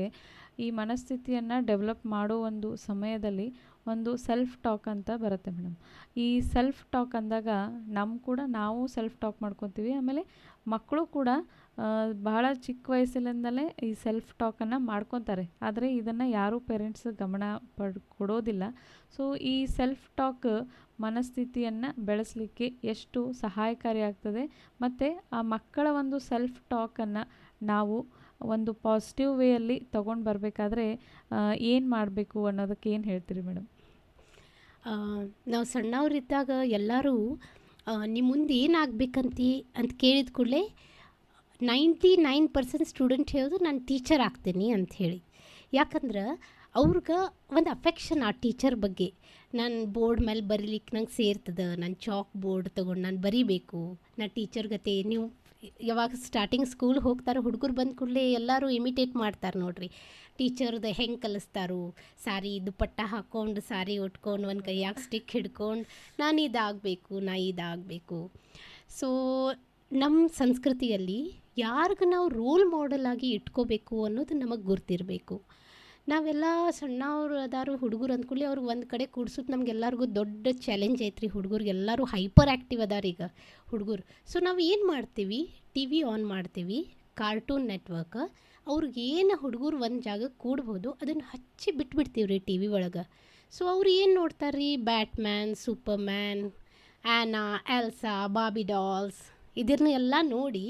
ಈ ಮನಸ್ಥಿತಿಯನ್ನು ಡೆವಲಪ್ ಮಾಡೋ ಒಂದು ಸಮಯದಲ್ಲಿ ಒಂದು ಸೆಲ್ಫ್ ಟಾಕ್ ಅಂತ ಬರುತ್ತೆ ಮೇಡಮ್. ಈ ಸೆಲ್ಫ್ ಟಾಕ್ ಅಂದಾಗ ನಾವು ಸೆಲ್ಫ್ ಟಾಕ್ ಮಾಡ್ಕೊತೀವಿ, ಆಮೇಲೆ ಮಕ್ಕಳು ಕೂಡ ಬಹಳ ಚಿಕ್ಕ ವಯಸ್ಸಿನಿಂದಲೇ ಈ ಸೆಲ್ಫ್ ಟಾಕನ್ನು ಮಾಡ್ಕೊತಾರೆ. ಆದರೆ ಇದನ್ನು ಯಾರೂ ಪೇರೆಂಟ್ಸ್ ಗಮನ ಕೊಡೋದಿಲ್ಲ. ಸೊ ಈ ಸೆಲ್ಫ್ ಟಾಕ್ ಮನಸ್ಥಿತಿಯನ್ನು ಬೆಳೆಸಲಿಕ್ಕೆ ಎಷ್ಟು ಸಹಾಯಕಾರಿಯಾಗ್ತದೆ, ಮತ್ತು ಆ ಮಕ್ಕಳ ಒಂದು ಸೆಲ್ಫ್ ಟಾಕನ್ನು ನಾವು ಒಂದು ಪಾಸಿಟಿವ್ ವೇಯಲ್ಲಿ ತೊಗೊಂಡು ಬರಬೇಕಾದ್ರೆ ಏನು ಮಾಡಬೇಕು ಅನ್ನೋದಕ್ಕೆ ಏನು ಹೇಳ್ತೀರಿ ಮೇಡಮ್? ನಾವು ಸಣ್ಣವರಿದ್ದಾಗ ಎಲ್ಲರೂ ನಿಮ್ಮ ಮುಂದೆ ಏನಾಗಬೇಕಂತಿ ಅಂತ ಕೇಳಿದ ಕೂಡಲೇ 99% ಸ್ಟೂಡೆಂಟ್ ಹೇಳೋದು ನಾನು ಟೀಚರ್ ಆಗ್ತೀನಿ ಅಂಥೇಳಿ. ಯಾಕಂದ್ರೆ ಅವ್ರಿಗೆ ಒಂದು ಅಫೆಕ್ಷನ್ ಆ ಟೀಚರ್ ಬಗ್ಗೆ. ನಾನು ಬೋರ್ಡ್ ಮೇಲೆ ಬರೀಲಿಕ್ಕೆ ನಂಗೆ ಸೇರ್ತದೆ, ನಾನು ಚಾಕ್ ಬೋರ್ಡ್ ತೊಗೊಂಡು ನಾನು ಬರೀಬೇಕು, ನಾನು ಟೀಚರ್ ಗತೆ. ನೀವು ಯಾವಾಗ ಸ್ಟಾರ್ಟಿಂಗ್ ಸ್ಕೂಲ್ ಹೋಗ್ತಾರೋ ಹುಡುಗರು ಬಂದ ಕೂಡಲೇ ಎಲ್ಲರೂ ಇಮಿಟೇಟ್ ಮಾಡ್ತಾರೆ ನೋಡ್ರಿ, ಟೀಚರ್ದು ಹೆಂಗೆ ಕಲಿಸ್ತಾರೋ. ಸಾರಿ ದುಪ್ಪಟ್ಟ ಹಾಕ್ಕೊಂಡು, ಸಾರಿ ಉಟ್ಕೊಂಡು, ಒಂದು ಕೈಯಾಗ ಸ್ಟಿಕ್ ಹಿಡ್ಕೊಂಡು ನಾನು ಇದಾಗಬೇಕು. ಸೊ ನಮ್ಮ ಸಂಸ್ಕೃತಿಯಲ್ಲಿ ಯಾರಿಗೆ ನಾವು ರೋಲ್ ಮಾಡೆಲ್ ಆಗಿ ಇಟ್ಕೋಬೇಕು ಅನ್ನೋದು ನಮಗೆ ಗುರ್ತಿರಬೇಕು. ನಾವೆಲ್ಲ ಸಣ್ಣವ್ರು ಅದಾರು ಹುಡುಗರು ಅಂದ್ಕೊಳ್ಳಿ, ಅವ್ರಿಗೆ ಒಂದು ಕಡೆ ಕೂಡ್ಸೋದು ನಮಗೆಲ್ಲರಿಗೂ ದೊಡ್ಡ ಚಾಲೆಂಜ್ ಐತ್ರಿ. ಹುಡುಗರಿಗೆ ಎಲ್ಲರೂ ಹೈಪರ್ ಆ್ಯಕ್ಟಿವ್ ಅದಾರ ಈಗ ಹುಡುಗರು. ಸೊ ನಾವು ಏನು ಮಾಡ್ತೀವಿ, TV ಆನ್ ಮಾಡ್ತೀವಿ, ಕಾರ್ಟೂನ್ ನೆಟ್ವರ್ಕ್. ಅವ್ರಿಗೇನು ಹುಡುಗರು ಒಂದು ಜಾಗಕ್ಕೆ ಕೂಡ್ಬೋದು ಅದನ್ನು ಹಚ್ಚಿ ಬಿಟ್ಬಿಡ್ತೀವಿ ರೀ TV ಒಳಗೆ. ಸೊ ಅವ್ರು ಏನು ನೋಡ್ತಾರೆ ರೀ, ಬ್ಯಾಟ್ಮ್ಯಾನ್, ಸೂಪರ್ಮ್ಯಾನ್, ಆ್ಯನಾ, ಎಲ್ಸಾ, ಬಾಬಿ ಡಾಲ್ಸ್ ಇದನ್ನ ಎಲ್ಲ ನೋಡಿ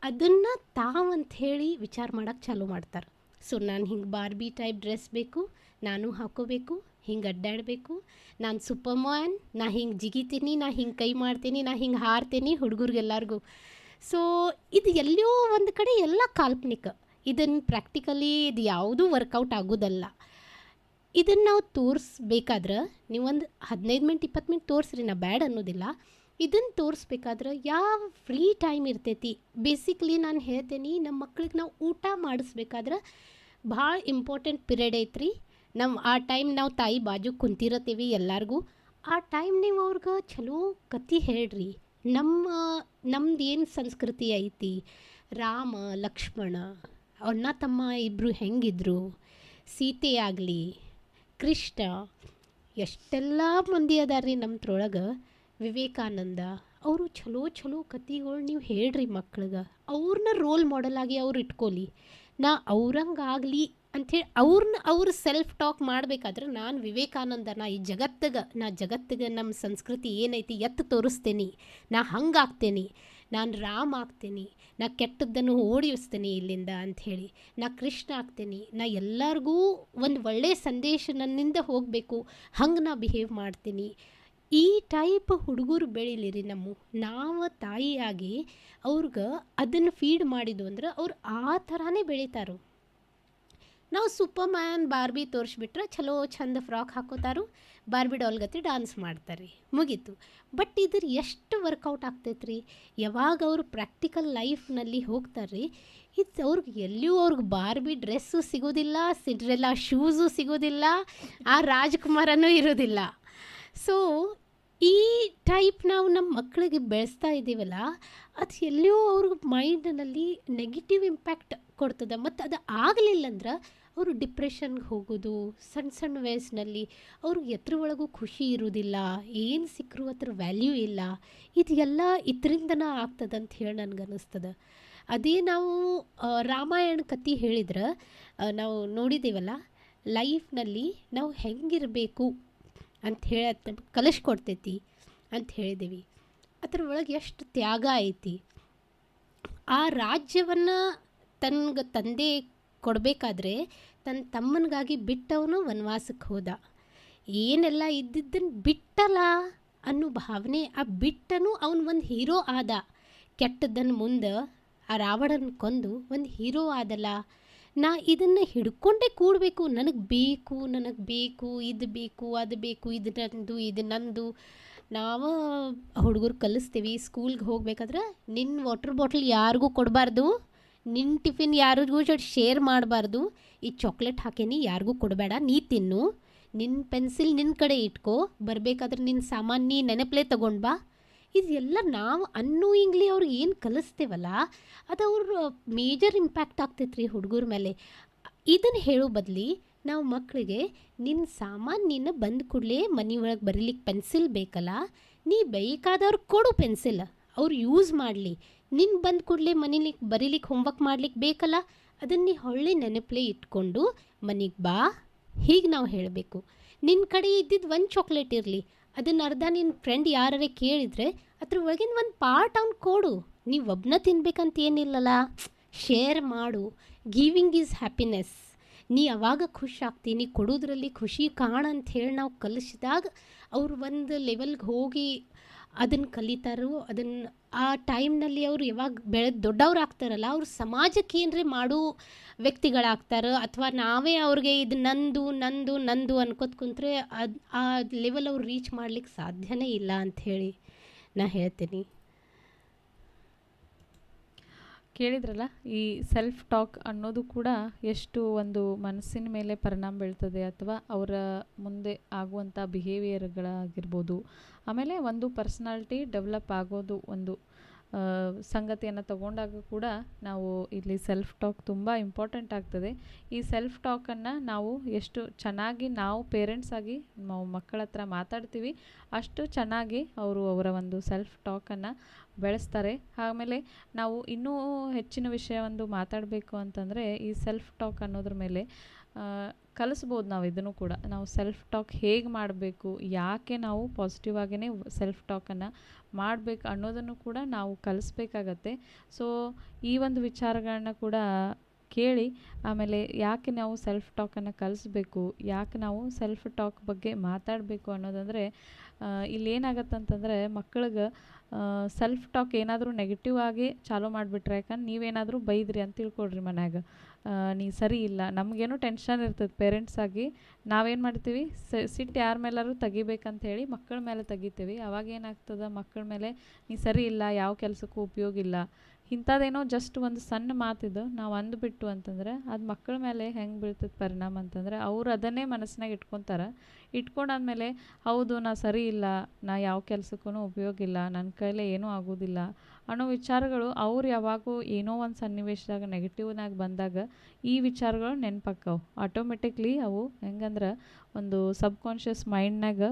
ಅದನ್ನು ತಾವಂತ ಹೇಳಿ ವಿಚಾರ ಮಾಡೋಕ್ಕೆ ಚಾಲೂ ಮಾಡ್ತಾರೆ. ಸೊ ನಾನು ಹಿಂಗೆ ಬಾರ್ಬಿ ಟೈಪ್ ಡ್ರೆಸ್ ಬೇಕು, ನಾನು ಹಾಕೋಬೇಕು, ಹಿಂಗೆ ಅಡ್ಡಾಡಬೇಕು, ನಾನು ಸೂಪರ್ಮ್ಯಾನ್, ನಾ ಹಿಂಗೆ ಜಿಗಿತೀನಿ, ನಾ ಹಿಂಗೆ ಕೈ ಮಾಡ್ತೀನಿ, ನಾ ಹಿಂಗೆ ಹಾರ್ತೀನಿ ಹುಡುಗರಿಗೆಲ್ಲರಿಗೂ. ಸೊ ಇದು ಎಲ್ಲೋ ಒಂದು ಕಡೆ ಎಲ್ಲ ಕಾಲ್ಪನಿಕ. ಇದನ್ನು ಪ್ರಾಕ್ಟಿಕಲಿ ಇದು ಯಾವುದೂ ವರ್ಕೌಟ್ ಆಗೋದಲ್ಲ. ಇದನ್ನು ನಾವು ತೋರಿಸ್ಬೇಕಾದ್ರೆ ನೀವೊಂದು 15 ಮಿನಿಟ್ 20 ಮಿನಿಟ್ ತೋರಿಸ್ರಿ, ನಾ ಬ್ಯಾಡ್ ಅನ್ನೋದಿಲ್ಲ. ಇದನ್ನು ತೋರಿಸ್ಬೇಕಾದ್ರೆ ಯಾವ ಫ್ರೀ ಟೈಮ್ ಇರ್ತೈತಿ. ಬೇಸಿಕ್ಲಿ ನಾನು ಹೇಳ್ತೀನಿ, ನಮ್ಮ ಮಕ್ಳಿಗೆ ನಾವು ಊಟ ಮಾಡಿಸ್ಬೇಕಾದ್ರೆ ಭಾಳ ಇಂಪಾರ್ಟೆಂಟ್ ಪಿರಿಯಡ್ ಐತ್ರಿ. ಆ ಟೈಮ್ ನಾವು ತಾಯಿ ಬಾಜು ಕುಂತಿರತ್ತೀವಿ ಎಲ್ಲರಿಗೂ. ಆ ಟೈಮ್ ನೀವು ಅವ್ರಿಗೆ ಚಲೋ ಕತೆ ಹೇಳ್ರಿ. ನಮ್ದು ಏನು ಸಂಸ್ಕೃತಿ ಐತಿ, ರಾಮ ಲಕ್ಷ್ಮಣ ಅಣ್ಣ ತಮ್ಮ ಇಬ್ಬರು ಹೆಂಗಿದ್ರು, ಸೀತೆ ಆಗಲಿ, ಕೃಷ್ಣ, ಎಷ್ಟೆಲ್ಲ ಮಂದಿ ಅದಾರ್ರಿ ನಮ್ಮದ್ರೊಳಗೆ, ವಿವೇಕಾನಂದ, ಅವರು ಚಲೋ ಚಲೋ ಕತೆಗಳು ನೀವು ಹೇಳ್ರಿ ಮಕ್ಳಿಗೆ. ಅವ್ರನ್ನ ರೋಲ್ ಮಾಡೆಲ್ ಆಗಿ ಅವ್ರು ಇಟ್ಕೊಲಿ. ನಾ ಅವ್ರಂಗಾಗಲಿ ಅಂಥೇಳಿ ಅವ್ರ ಸೆಲ್ಫ್ ಟಾಕ್ ಮಾಡಬೇಕಾದ್ರೆ, ನಾನು ವಿವೇಕಾನಂದನ ಈ ಜಗತ್ತಿಗೆ ನಮ್ಮ ಸಂಸ್ಕೃತಿ ಏನೈತಿ ಎತ್ತು ತೋರಿಸ್ತೇನೆ, ನಾ ಹಂಗಾಗ್ತೇನೆ, ನಾನು ರಾಮ ಆಗ್ತೇನೆ, ನಾ ಕೆಟ್ಟದ್ದನ್ನು ಓಡಿಸ್ತೇನೆ ಇಲ್ಲಿಂದ ಅಂಥೇಳಿ, ನಾ ಕೃಷ್ಣ ಆಗ್ತೇನೆ, ನಾ ಎಲ್ಲರಿಗೂ ಒಂದು ಒಳ್ಳೆಯ ಸಂದೇಶ ನನ್ನಿಂದ ಹೋಗಬೇಕು, ಹಂಗೆ ನಾ ಬಿಹೇವ್ ಮಾಡ್ತೀನಿ. ಈ ಟೈಪ್ ಹುಡುಗರು ಬೆಳೀಲಿರಿ. ನಾವು ತಾಯಿಯಾಗಿ ಅವ್ರಿಗೆ ಅದನ್ನು ಫೀಡ್ ಮಾಡಿದ್ದು ಅಂದ್ರೆ ಅವ್ರು ಆ ಥರನೇ ಬೆಳೀತಾರೋ. ನಾವು ಸೂಪರ್ಮ್ಯಾನ್ ಬಾರ್ಬಿ ತೋರಿಸ್ಬಿಟ್ರೆ ಚಲೋ ಚಂದ ಫ್ರಾಕ್ ಹಾಕೋತಾರು, ಬಾರ್ಬಿ ಡಾಲ್ ಗತಿ ಡಾನ್ಸ್ ಮಾಡ್ತಾರೆ, ಮುಗೀತು. ಬಟ್ ಇದ್ರ ಎಷ್ಟು ವರ್ಕೌಟ್ ಆಗ್ತೈತೆ ರೀ ಯಾವಾಗ ಅವರು ಪ್ರಾಕ್ಟಿಕಲ್ ಲೈಫ್ನಲ್ಲಿ ಹೋಗ್ತಾರೆ ರೀ. ಇದು ಅವ್ರಿಗೆ ಎಲ್ಲಿಯೂ ಅವ್ರಿಗೆ ಬಾರ್ಬಿ ಡ್ರೆಸ್ಸು ಸಿಗೋದಿಲ್ಲ, ಸಿಂಡ್ರೆಲ್ಲಾ ಶೂಸು ಸಿಗೋದಿಲ್ಲ, ಆ ರಾಜ್ಕುಮಾರನೂ ಇರೋದಿಲ್ಲ. ಸೊ ಈ ಟೈಪ್ ನಾವು ನಮ್ಮ ಮಕ್ಕಳಿಗೆ ಬೆಳೆಸ್ತಾ ಇದ್ದೀವಲ್ಲ, ಅದು ಎಲ್ಲಿಯೋ ಅವ್ರಿಗೆ ಮೈಂಡ್ನಲ್ಲಿ ನೆಗೆಟಿವ್ ಇಂಪ್ಯಾಕ್ಟ್ ಕೊಡ್ತದೆ. ಮತ್ತು ಅದು ಆಗಲಿಲ್ಲ ಅಂದ್ರೆ ಅವರು ಡಿಪ್ರೆಷನ್ಗೆ ಹೋಗೋದು, ಸಣ್ಣ ಸಣ್ಣ ವಯಸ್ಸಿನಲ್ಲಿ ಅವ್ರಿಗೆ ಎತ್ರ ಒಳಗೂ ಖುಷಿ ಇರೋದಿಲ್ಲ, ಏನು ಸಿಕ್ಕರೂ ಅದ್ರ ವ್ಯಾಲ್ಯೂ ಇಲ್ಲ. ಇದೆಲ್ಲ ಇದರಿಂದನೇ ಆಗ್ತದಂತ ಹೇಳಿ ನನಗನ್ನಿಸ್ತದೆ. ಅದೇ ನಾವು ರಾಮಾಯಣ ಕತೆ ಹೇಳಿದ್ರೆ ನಾವು ನೋಡಿದ್ದೀವಲ್ಲ, ಲೈಫ್ನಲ್ಲಿ ನಾವು ಹೆಂಗಿರಬೇಕು ಅಂತ ಹೇಳಿ ಕಲಿಸ್ಕೊಡ್ತೈತಿ ಅಂತ ಹೇಳಿದ್ದೀವಿ. ಅದ್ರ ಒಳಗೆ ಎಷ್ಟು ತ್ಯಾಗ ಐತಿ. ಆ ರಾಜ್ಯವನ್ನು ತನಗೆ ತಂದೆ ಕೊಡಬೇಕಾದ್ರೆ ತನ್ನ ತಮ್ಮನಿಗಾಗಿ ಬಿಟ್ಟವನು ವನವಾಸಕ್ಕೆ ಹೋದ. ಏನೆಲ್ಲ ಇದ್ದಿದ್ದನ್ನು ಬಿಟ್ಟಲ್ಲ ಅನ್ನೋ ಭಾವನೆ, ಆ ಬಿಟ್ಟನು ಅವನು ಒಂದು ಹೀರೋ ಆದ. ಕೆಟ್ಟದ್ದನ್ನು ಮುಂದೆ ಆ ರಾವಣನ ಕೊಂದು ಒಂದು ಹೀರೋ ಆದಲ್ಲ. ನಾ ಇದನ್ನು ಹಿಡ್ಕೊಂಡೇ ಕೂಡಬೇಕು, ನನಗೆ ಬೇಕು, ಇದು ಬೇಕು, ಅದು ಬೇಕು, ಇದು ನಂದು. ನಾವು ಹುಡುಗರು ಕಲಿಸ್ತೀವಿ, ಸ್ಕೂಲ್ಗೆ ಹೋಗ್ಬೇಕಾದ್ರೆ ನಿನ್ನ ವಾಟರ್ ಬಾಟಲ್ ಯಾರಿಗೂ ಕೊಡಬಾರ್ದು, ನಿನ್ನ ಟಿಫಿನ್ ಯಾರಿಗೂ ಶೇರ್ ಮಾಡಬಾರ್ದು, ಈ ಚಾಕ್ಲೇಟ್ ಹಾಕೇನಿ ಯಾರಿಗೂ ಕೊಡಬೇಡ, ನೀ ತಿನ್ನು, ನಿನ್ನ ಪೆನ್ಸಿಲ್ ನಿನ್ನ ಕಡೆ ಇಟ್ಕೋ, ಬರಬೇಕಾದ್ರೆ ನಿನ್ನ ಸಾಮಾನು ನೀ ನೆನಪಲೇ ತಗೊಂಡು ಬಾ. ಇದೆಲ್ಲ ನಾವು ಅನ್ನೋಯಿಂಗ್ಲಿ ಅವ್ರಿಗೆ ಏನು ಕಲಿಸ್ತೇವಲ್ಲ, ಅದು ಅವ್ರ ಮೇಜರ್ ಇಂಪ್ಯಾಕ್ಟ್ ಆಗ್ತೈತೆ ರೀ ಹುಡುಗರ ಮೇಲೆ. ಇದನ್ನು ಹೇಳೋ ಬದಲಿ ನಾವು ಮಕ್ಕಳಿಗೆ ನಿನ್ನ ಸಾಮಾನು ನಿನ್ನ ಬಂದ ಕೂಡಲೇ ಮನೆ ಒಳಗೆ ಬರೀಲಿಕ್ಕೆ ಪೆನ್ಸಿಲ್ ಬೇಕಲ್ಲ, ನೀ ಬೇಕಾದವ್ರಿಗೆ ಕೊಡು ಪೆನ್ಸಿಲ್, ಅವ್ರು ಯೂಸ್ ಮಾಡಲಿ. ನಿನ್ನ ಬಂದ ಕೂಡಲೇ ಮನೇಲಿ ಬರೀಲಿಕ್ಕೆ ಹೋಮ್ವರ್ಕ್ ಮಾಡ್ಲಿಕ್ಕೆ ಬೇಕಲ್ಲ, ಅದನ್ನು ನೀ ಹೊಳ್ಳಿ ನೆನಪಲೇ ಇಟ್ಕೊಂಡು ಮನೆಗೆ ಬಾ. ಹೀಗೆ ನಾವು ಹೇಳಬೇಕು. ನಿನ್ನ ಕಡೆ ಇದ್ದಿದ್ದು ಒಂದು ಚಾಕ್ಲೇಟ್ ಇರಲಿ, ಅದನ್ನು ಅರ್ಧ ನಿನ್ನ ಫ್ರೆಂಡ್ ಯಾರೇ ಕೇಳಿದರೆ ಅದ್ರ ಒಳಗಿನ ಒಂದು ಪಾರ್ಟ್ ಅವ್ನು ಕೊಡು. ನೀವು ಒಬ್ಬನ ತಿನ್ಬೇಕಂತ ಏನಿಲ್ಲಲ್ಲ, ಶೇರ್ ಮಾಡು. Giving is happiness. ನೀ ಅವಾಗ ಖುಷಿ ಆಗ್ತೀನಿ, ಕೊಡೋದ್ರಲ್ಲಿ ಖುಷಿ ಕಾಣಂತ ಹೇಳಿ ನಾವು ಕಲಿಸಿದಾಗ ಅವ್ರು ಒಂದು ಲೆವೆಲ್ಗೆ ಹೋಗಿ ಅದನ್ನು ಕಲಿತಾರೋ. ಅದನ್ನು ಆ ಟೈಮ್ನಲ್ಲಿ ಅವರು ಯಾವಾಗ ಬೆಳೆದು ದೊಡ್ಡವ್ರು ಆಗ್ತಾರಲ್ಲ, ಅವ್ರು ಸಮಾಜಕ್ಕೆ ಏನರೇ ಮಾಡೋ ವ್ಯಕ್ತಿಗಳಾಗ್ತಾರೆ. ಅಥವಾ ನಾವೇ ಅವ್ರಿಗೆ ಇದು ನಂದು ಅನ್ಕೋತ ಕುಂತ್ರೆ ಆ ಲೆವೆಲ್ ಅವ್ರು ರೀಚ್ ಮಾಡ್ಲಿಕ್ಕೆ ಸಾಧ್ಯನೇ ಇಲ್ಲ ಅಂಥೇಳಿ ನಾ ಹೇಳ್ತೀನಿ. ಕೇಳಿದ್ರಲ್ಲ, ಈ ಸೆಲ್ಫ್ ಟಾಕ್ ಅನ್ನೋದು ಕೂಡ ಎಷ್ಟು ಒಂದು ಮನಸ್ಸಿನ ಮೇಲೆ ಪರಿಣಾಮ ಬೀಳ್ತದೆ, ಅಥವಾ ಅವರ ಮುಂದೆ ಆಗುವಂಥ ಬಿಹೇವಿಯರ್ಗಳಾಗಿರ್ಬೋದು. ಆಮೇಲೆ ಒಂದು ಪರ್ಸ್ನಾಲಿಟಿ ಡೆವಲಪ್ ಆಗೋದು ಒಂದು ಸಂಗತಿಯನ್ನು ತಗೊಂಡಾಗ ಕೂಡ ನಾವು ಇಲ್ಲಿ ಸೆಲ್ಫ್ ಟಾಕ್ ತುಂಬ ಇಂಪಾರ್ಟೆಂಟ್ ಆಗ್ತದೆ. ಈ ಸೆಲ್ಫ್ ಟಾಕನ್ನು ನಾವು ಎಷ್ಟು ಚೆನ್ನಾಗಿ ನಾವು ಪೇರೆಂಟ್ಸ್ ಆಗಿ ನಾವು ಮಕ್ಕಳ ಹತ್ರ ಮಾತಾಡ್ತೀವಿ, ಅಷ್ಟು ಚೆನ್ನಾಗಿ ಅವರು ಅವರ ಒಂದು ಸೆಲ್ಫ್ ಟಾಕನ್ನು ಬೆಳೆಸ್ತಾರೆ. ಆಮೇಲೆ ನಾವು ಇನ್ನೂ ಹೆಚ್ಚಿನ ವಿಷಯ ಒಂದು ಮಾತಾಡಬೇಕು ಅಂತಂದರೆ ಈ ಸೆಲ್ಫ್ ಟಾಕ್ ಅನ್ನೋದ್ರ ಮೇಲೆ ಕಲಿಸ್ಬೋದು ನಾವು ಇದನ್ನು ಕೂಡ. ನಾವು ಸೆಲ್ಫ್ ಟಾಕ್ ಹೇಗೆ ಮಾಡಬೇಕು, ಯಾಕೆ ನಾವು ಪಾಸಿಟಿವ್ ಆಗಿಯೇ ಸೆಲ್ಫ್ ಟಾಕನ್ನು ಮಾಡಬೇಕು ಅನ್ನೋದನ್ನು ಕೂಡ ನಾವು ಕಲಿಸ್ಬೇಕಾಗತ್ತೆ. ಸೊ ಈ ಒಂದು ವಿಚಾರಗಳನ್ನ ಕೂಡ ಕೇಳಿ ಆಮೇಲೆ ಯಾಕೆ ನಾವು ಸೆಲ್ಫ್ ಟಾಕನ್ನು ಕಲಿಸ್ಬೇಕು, ಯಾಕೆ ನಾವು ಸೆಲ್ಫ್ ಟಾಕ್ ಬಗ್ಗೆ ಮಾತಾಡಬೇಕು ಅನ್ನೋದಂದರೆ ಇಲ್ಲೇನಾಗತ್ತಂತಂದರೆ ಮಕ್ಕಳಿಗೆ ಸೆಲ್ಫ್ ಟಾಕ್ ಏನಾದರೂ ನೆಗೆಟಿವ್ ಆಗಿ ಚಾಲೂ ಮಾಡಿಬಿಟ್ರೆ, ಯಾಕಂದ್ರೆ ನೀವೇನಾದರೂ ಬೈದ್ರಿ ಅಂತ ತಿಳ್ಕೊಳ್ರಿ ಮನ್ಯಾಗ, ನೀ ಸರಿ ಇಲ್ಲ, ನಮಗೇನೋ ಟೆನ್ಷನ್ ಇರ್ತದೆ ಪೇರೆಂಟ್ಸ್ ಆಗಿ, ನಾವೇನು ಮಾಡ್ತೀವಿ ಸಿಟ್ಟು ಯಾರ ಮೇಲಾದ್ರೂ ತೆಗಿಬೇಕಂತ ಹೇಳಿ ಮಕ್ಕಳ ಮೇಲೆ ತೆಗಿತೀವಿ. ಅವಾಗ ಏನಾಗ್ತದೆ, ಮಕ್ಕಳ ಮೇಲೆ ನೀ ಸರಿ ಇಲ್ಲ, ಯಾವ ಕೆಲಸಕ್ಕೂ ಉಪಯೋಗ ಇಲ್ಲ, ಇಂಥದ್ದೇನೋ ಜಸ್ಟ್ ಒಂದು ಸಣ್ಣ ಮಾತಿದು ನಾವು ಅಂದುಬಿಟ್ಟು ಅಂತಂದರೆ ಅದು ಮಕ್ಕಳ ಮೇಲೆ ಹೆಂಗೆ ಬೀಳ್ತದೆ ಪರಿಣಾಮ ಅಂತಂದರೆ ಅವ್ರು ಅದನ್ನೇ ಮನಸ್ಸಿನಾಗ ಇಟ್ಕೊತಾರೆ. ಇಟ್ಕೊಂಡಾದ್ಮೇಲೆ ಹೌದು ನಾ ಸರಿ ಇಲ್ಲ, ನಾ ಯಾವ ಕೆಲಸಕ್ಕೂ ಉಪಯೋಗ ಇಲ್ಲ, ನನ್ನ ಕೈಲೇ ಏನೂ ಆಗೋದಿಲ್ಲ ಅನ್ನೋ ವಿಚಾರಗಳು ಅವ್ರು ಯಾವಾಗೂ ಏನೋ ಒಂದು ಸನ್ನಿವೇಶದಾಗ ನೆಗೆಟಿವ್ನಾಗ ಬಂದಾಗ ಈ ವಿಚಾರಗಳು ನೆನಪಾಕ್ಕವು ಆಟೋಮೆಟಿಕ್ಲಿ. ಅವು ಹೆಂಗಂದ್ರೆ ಒಂದು ಸಬ್ಕಾನ್ಷಿಯಸ್ ಮೈಂಡ್ನಾಗ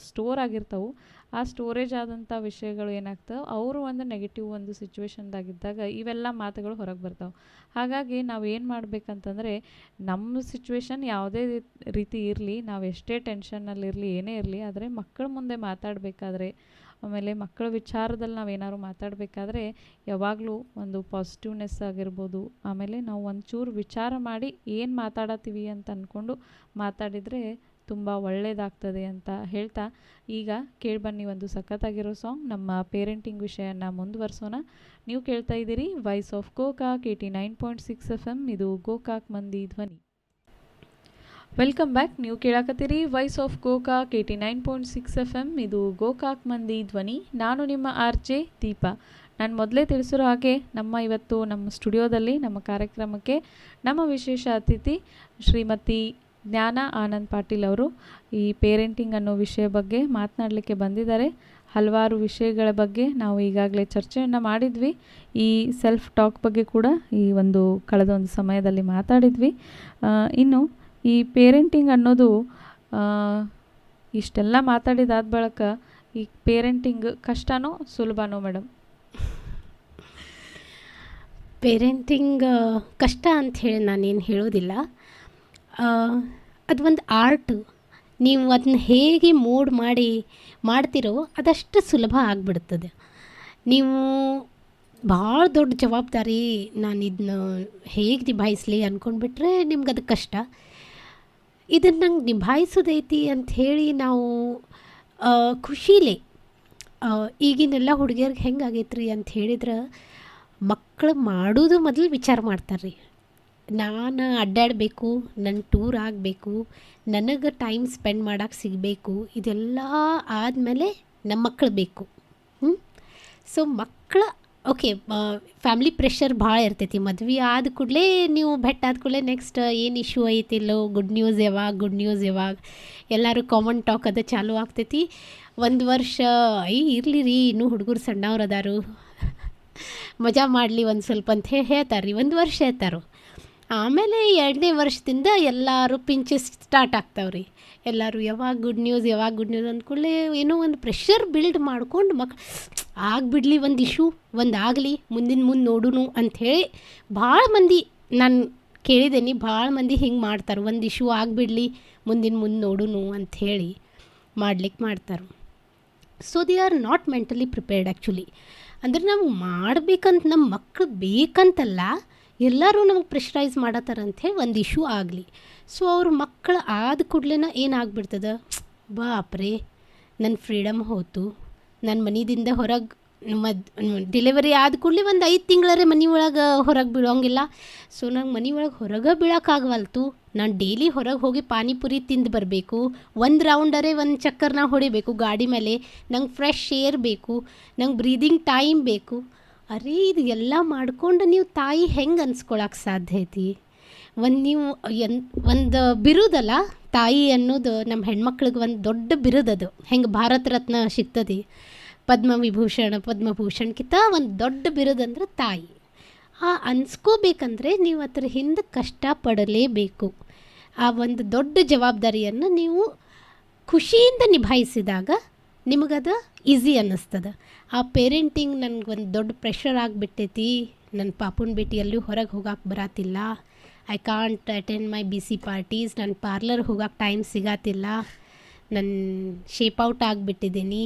ಸ್ಟೋರ್ ಆಗಿರ್ತಾವೆ. ಆ ಸ್ಟೋರೇಜ್ ಆದಂಥ ವಿಷಯಗಳು ಏನಾಗ್ತವೆ, ಅವರು ಒಂದು ನೆಗೆಟಿವ್ ಒಂದು ಸಿಚುವೇಶನ್ದಾಗಿದ್ದಾಗ ಇವೆಲ್ಲ ಮಾತುಗಳು ಹೊರಗೆ ಬರ್ತಾವೆ. ಹಾಗಾಗಿ ನಾವು ಏನು ಮಾಡಬೇಕಂತಂದರೆ ನಮ್ಮ ಸಿಚುವೇಶನ್ ಯಾವುದೇ ರೀತಿ ಇರಲಿ, ನಾವು ಎಷ್ಟೇ ಟೆನ್ಷನ್ನಲ್ಲಿರಲಿ, ಏನೇ ಇರಲಿ, ಆದರೆ ಮಕ್ಕಳ ಮುಂದೆ ಮಾತಾಡಬೇಕಾದ್ರೆ, ಆಮೇಲೆ ಮಕ್ಕಳ ವಿಚಾರದಲ್ಲಿ ನಾವೇನಾದ್ರು ಮಾತಾಡಬೇಕಾದ್ರೆ ಯಾವಾಗಲೂ ಒಂದು ಪಾಸಿಟಿವ್ನೆಸ್ ಆಗಿರ್ಬೋದು, ಆಮೇಲೆ ನಾವು ಒಂಚೂರು ವಿಚಾರ ಮಾಡಿ ಏನು ಮಾತಾಡತ್ತೀವಿ ಅಂತ ಅಂದ್ಕೊಂಡು ಮಾತಾಡಿದರೆ ತುಂಬ ಒಳ್ಳೆಯದಾಗ್ತದೆ ಅಂತ ಹೇಳ್ತಾ ಈಗ ಕೇಳಿಬನ್ನಿ ಒಂದು ಸಖತ್ತಾಗಿರೋ ಸಾಂಗ್. ನಮ್ಮ ಪೇರೆಂಟಿಂಗ್ ವಿಷಯನ ಮುಂದುವರಿಸೋಣ. ನೀವು ಕೇಳ್ತಾ ಇದ್ದೀರಿ ವಾಯ್ಸ್ ಆಫ್ ಗೋಕಾಕ್ 89.6 FM. ಇದು ಗೋಕಾಕ್ ಮಂದಿ ಧ್ವನಿ. Welcome back. ನೀವು ಕೇಳಾಕತ್ತೀರಿ ವಾಯ್ಸ್ ಆಫ್ ಗೋಕಾಕ್ 89.6 FM. ಇದು ಗೋಕಾಕ್ ಮಂದಿ ಧ್ವನಿ. ನಾನು ನಿಮ್ಮ RJ ದೀಪಾ. ನಾನು ಮೊದಲೇ ತಿಳಿಸಿರೋ ಹಾಗೆ ಇವತ್ತು ನಮ್ಮ ಸ್ಟುಡಿಯೋದಲ್ಲಿ ನಮ್ಮ ಕಾರ್ಯಕ್ರಮಕ್ಕೆ ನಮ್ಮ ವಿಶೇಷ ಅತಿಥಿ ಶ್ರೀಮತಿ ಜ್ಞಾನ ಆನಂದ್ ಪಾಟೀಲ್ ಅವರು ಈ ಪೇರೆಂಟಿಂಗ್ ಅನ್ನೋ ವಿಷಯ ಬಗ್ಗೆ ಮಾತನಾಡಲಿಕ್ಕೆ ಬಂದಿದ್ದಾರೆ. ಹಲವಾರು ವಿಷಯಗಳ ಬಗ್ಗೆ ನಾವು ಈಗಾಗಲೇ ಚರ್ಚೆಯನ್ನು ಮಾಡಿದ್ವಿ. ಈ ಸೆಲ್ಫ್ ಟಾಕ್ ಬಗ್ಗೆ ಕೂಡ ಈ ಕಳೆದ ಒಂದು ಸಮಯದಲ್ಲಿ ಮಾತಾಡಿದ್ವಿ. ಇನ್ನು ಈ ಪೇರೆಂಟಿಂಗ್ ಅನ್ನೋದು ಇಷ್ಟೆಲ್ಲ ಮಾತಾಡಿದಾದ ಬಳಿಕ ಈ ಪೇರೆಂಟಿಂಗ್ ಕಷ್ಟನೋ ಸುಲಭನೋ ಮೇಡಮ್? ಪೇರೆಂಟಿಂಗ್ ಕಷ್ಟ ಅಂಥೇಳಿ ನಾನೇನು ಹೇಳೋದಿಲ್ಲ. ಅದು ಒಂದು ಆರ್ಟು. ನೀವು ಅದನ್ನ ಹೇಗೆ ಮೋಡ್ ಮಾಡ್ತಿರೋ ಅದಷ್ಟು ಸುಲಭ ಆಗಿಬಿಡ್ತದೆ. ನೀವು ಭಾಳ ದೊಡ್ಡ ಜವಾಬ್ದಾರಿ, ನಾನು ಇದನ್ನ ಹೇಗೆ ನಿಭಾಯಿಸಲಿ ಅಂದ್ಕೊಂಡ್ಬಿಟ್ರೆ ನಿಮ್ಗೆ ಅದು ಕಷ್ಟ. ಇದನ್ನು ನಂಗೆ ನಿಭಾಯಿಸೋದೈತಿ ಅಂಥೇಳಿ ನಾವು ಖುಷೀಲಿ ಈಗಿನೆಲ್ಲ ಹುಡುಗಿಯರ್ಗೆ ಹೆಂಗೆ ಆಗೈತೆ ರೀ ಅಂತ ಹೇಳಿದ್ರೆ, ಮಕ್ಕಳು ಮಾಡೋದು ಮೊದಲು ವಿಚಾರ ಮಾಡ್ತಾರೆ ರೀ. ನಾನು ಅಡ್ಡಾಡಬೇಕು, ನನ್ನ ಟೂರ್ ಆಗಬೇಕು, ನನಗೆ ಟೈಮ್ ಸ್ಪೆಂಡ್ ಮಾಡೋಕ್ಕೆ ಸಿಗಬೇಕು, ಇದೆಲ್ಲ ಆದಮೇಲೆ ನಮ್ಮ ಮಕ್ಕಳು ಬೇಕು. ಸೊ ಮಕ್ಕಳು ಓಕೆ, ಫ್ಯಾಮ್ಲಿ ಪ್ರೆಷರ್ ಭಾಳ ಇರ್ತೈತಿ. ಮದುವೆ ಆದ ಕೂಡಲೇ ನೀವು ಭೆಟ್ಟಾದ ಕೂಡಲೇ ನೆಕ್ಸ್ಟ್ ಏನು ಇಶ್ಯೂ ಐತಿಲ್ಲೋ, ಗುಡ್ ನ್ಯೂಸ್ ಯಾವಾಗ ಎಲ್ಲರೂ ಕಾಮನ್ ಟಾಕ್ ಅದು ಚಾಲೂ ಆಗ್ತೈತಿ. ಒಂದು ವರ್ಷ ಇರಲಿ ರೀ, ಇನ್ನೂ ಹುಡುಗರು ಸಣ್ಣವ್ರು ಅದಾರು, ಮಜಾ ಮಾಡಲಿ ಒಂದು ಸ್ವಲ್ಪ ಅಂತ ಹೇಳ್ತಾರೆ ರೀ. ಒಂದು ವರ್ಷ ಹೇಳ್ತಾರೋ. ಆಮೇಲೆ 2ನೇ ವರ್ಷದಿಂದ ಎಲ್ಲರೂ ಪಿಂಚಸ್ ಸ್ಟಾರ್ಟ್ ಆಗ್ತಾವ್ರಿ. ಎಲ್ಲರೂ ಯಾವಾಗ ಗುಡ್ ನ್ಯೂಸ್ ಅಂದ್ಕೊಳ್ಳೆ ಏನೋ ಒಂದು ಪ್ರೆಷರ್ ಬಿಲ್ಡ್ ಮಾಡ್ಕೊಂಡು ಆಗಿಬಿಡ್ಲಿ, ಒಂದು ಇಶ್ಯೂ ಆಗಲಿ, ಮುಂದೆ ನೋಡೋಣ ಅಂಥೇಳಿ ಭಾಳ ಮಂದಿ ನಾನು ಕೇಳಿದ್ದೀನಿ. ಭಾಳ ಮಂದಿ ಹಿಂಗೆ ಮಾಡ್ತಾರೆ, ಒಂದು ಇಶ್ಯೂ ಆಗಿಬಿಡ್ಲಿ, ಮುಂದೆ ನೋಡೋಣ ಅಂಥೇಳಿ ಮಾಡ್ತಾರೆ. So they are not mentally prepared actually. ಅಂದರೆ ನಾವು ಮಾಡಬೇಕಂತ ನಮ್ಮ ಮಕ್ಕಳು ಬೇಕಂತಲ್ಲ, ಎಲ್ಲರೂ ನಮಗೆ ಪ್ರೆಷರೈಸ್ ಮಾಡತ್ತಾರ ಅಂಥೇಳಿ ಒಂದು ಇಶ್ಯೂ ಆಗಲಿ. ಸೊ ಅವ್ರ ಮಕ್ಕಳು ಆದ ಕೂಡಲೇ ಏನಾಗ್ಬಿಡ್ತದೆ, ಬಾಪ್ರೆ ನನ್ನ ಫ್ರೀಡಮ್ ಹೋಯ್ತು, ನನ್ನ ಮನೆಯಿಂದ ಹೊರಗೆ ಡೆಲಿವರಿ ಆದ ಕೂಡಲೇ ಒಂದು 5 ತಿಂಗಳೇ ಮನೆ ಒಳಗೆ ಹೊರಗೆ ಬೀಳೋಂಗಿಲ್ಲ. ಸೊ ನಂಗೆ ಮನೆ ಒಳಗೆ ಹೊರಗೆ ಬೀಳೋಕ್ಕಾಗವಲ್ತು. ನಾನು ಡೈಲಿ ಹೊರಗೆ ಹೋಗಿ ಪಾನಿಪುರಿ ತಿಂದು ಬರಬೇಕು, ಒಂದು ರೌಂಡರೇ ಒಂದು ಚಕ್ಕರ್ನ ಹೊಡಿಬೇಕು ಗಾಡಿ ಮೇಲೆ, ನಂಗೆ ಫ್ರೆಶ್ ಏರ್ ಬೇಕು, ನಂಗೆ ಬ್ರೀದಿಂಗ್ ಟೈಮ್ ಬೇಕು. ಅರೇ ಇದು ಎಲ್ಲ ಮಾಡ್ಕೊಂಡು ನೀವು ತಾಯಿ ಹೆಂಗೆ ಅನ್ಸ್ಕೊಳಕ್ಕೆ ಸಾಧ್ಯ ಐತಿ? ನೀವು ಒಂದು ಬಿರುದಲ್ಲ ತಾಯಿ ಅನ್ನೋದು, ನಮ್ಮ ಹೆಣ್ಮಕ್ಳಿಗೆ ಒಂದು ದೊಡ್ಡ ಬಿರುದದು. ಹೆಂಗೆ ಭಾರತ ರತ್ನ ಸಿಗ್ತದೆ, ಪದ್ಮಭೂಷಣ್ಕಿಂತ ಒಂದು ದೊಡ್ಡ ಬಿರುದಂದ್ರೆ ತಾಯಿ. ಅನ್ಸ್ಕೋಬೇಕಂದ್ರೆ ನೀವು ಅದ್ರ ಹಿಂದೆ ಕಷ್ಟಪಡಲೇಬೇಕು. ಆ ಒಂದು ದೊಡ್ಡ ಜವಾಬ್ದಾರಿಯನ್ನು ನೀವು ಖುಷಿಯಿಂದ ನಿಭಾಯಿಸಿದಾಗ ನಿಮಗದು ಈಸಿ ಅನ್ನಿಸ್ತದೆ. ಆ ಪೇರೆಂಟಿಂಗ್ ನನಗೆ ಒಂದು ದೊಡ್ಡ ಪ್ರೆಷರ್ ಆಗಿಬಿಟ್ಟೈತಿ. ನನ್ನ ಪಾಪುನ ಭೇಟಿ ಎಲ್ಲೂ ಹೊರಗೆ ಹೋಗಕ್ಕೆ ಬರತ್ತಿಲ್ಲ. I can't attend my B C parties. ನನ್ನ ಪಾರ್ಲರ್ ಹೋಗಕ್ಕೆ ಟೈಮ್ ಸಿಗತ್ತಿಲ್ಲ. ನನ್ನ ಶೇಪ್ ಔಟ್ ಆಗಿಬಿಟ್ಟಿದ್ದೀನಿ.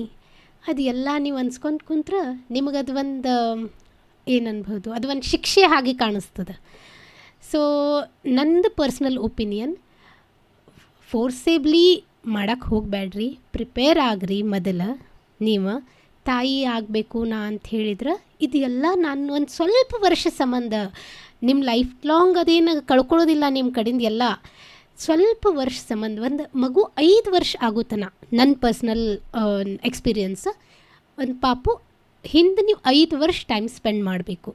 ಅದು ಎಲ್ಲ ನೀವು ಅನ್ಸ್ಕೊಂಡು ಕುಂತ್ರೆ ನಿಮಗದು ಒಂದು ಏನು ಅನ್ಬೋದು, ಅದು ಒಂದು ಶಿಕ್ಷೆ ಹಾಗೆ ಕಾಣಿಸ್ತದೆ. ಸೊ ನಂದು ಪರ್ಸ್ನಲ್ ಒಪಿನಿಯನ್, ಫೋರ್ಸೇಬ್ಲಿ ಮಾಡಕ್ಕೆ ಹೋಗಬೇಡ್ರಿ, ಪ್ರಿಪೇರ್ ಆಗ್ರಿ. ಮೊದಲು ನೀವು ತಾಯಿ ಆಗಬೇಕು ನಾ ಅಂತ ಹೇಳಿದ್ರೆ ಇದೆಲ್ಲ ನಾನು ಒಂದು ಸ್ವಲ್ಪ ವರ್ಷ ಸಂಬಂಧ, ನಿಮ್ಮ ಲೈಫ್ ಲಾಂಗ್ ಅದೇನು ಕಳ್ಕೊಳ್ಳೋದಿಲ್ಲ ನಿಮ್ಮ ಕಡೆಯಿಂದ. ಎಲ್ಲ ಸ್ವಲ್ಪ ವರ್ಷ ಸಂಬಂಧ, ಒಂದು ಮಗು 5 ವರ್ಷ ಆಗುತ್ತನ ನನ್ನ ಪರ್ಸ್ನಲ್ ಎಕ್ಸ್ಪೀರಿಯನ್ಸ್. ಒಂದು ಪಾಪು ಹಿಂದೆ ನೀವು 5 ವರ್ಷ ಟೈಮ್ ಸ್ಪೆಂಡ್ ಮಾಡಬೇಕು.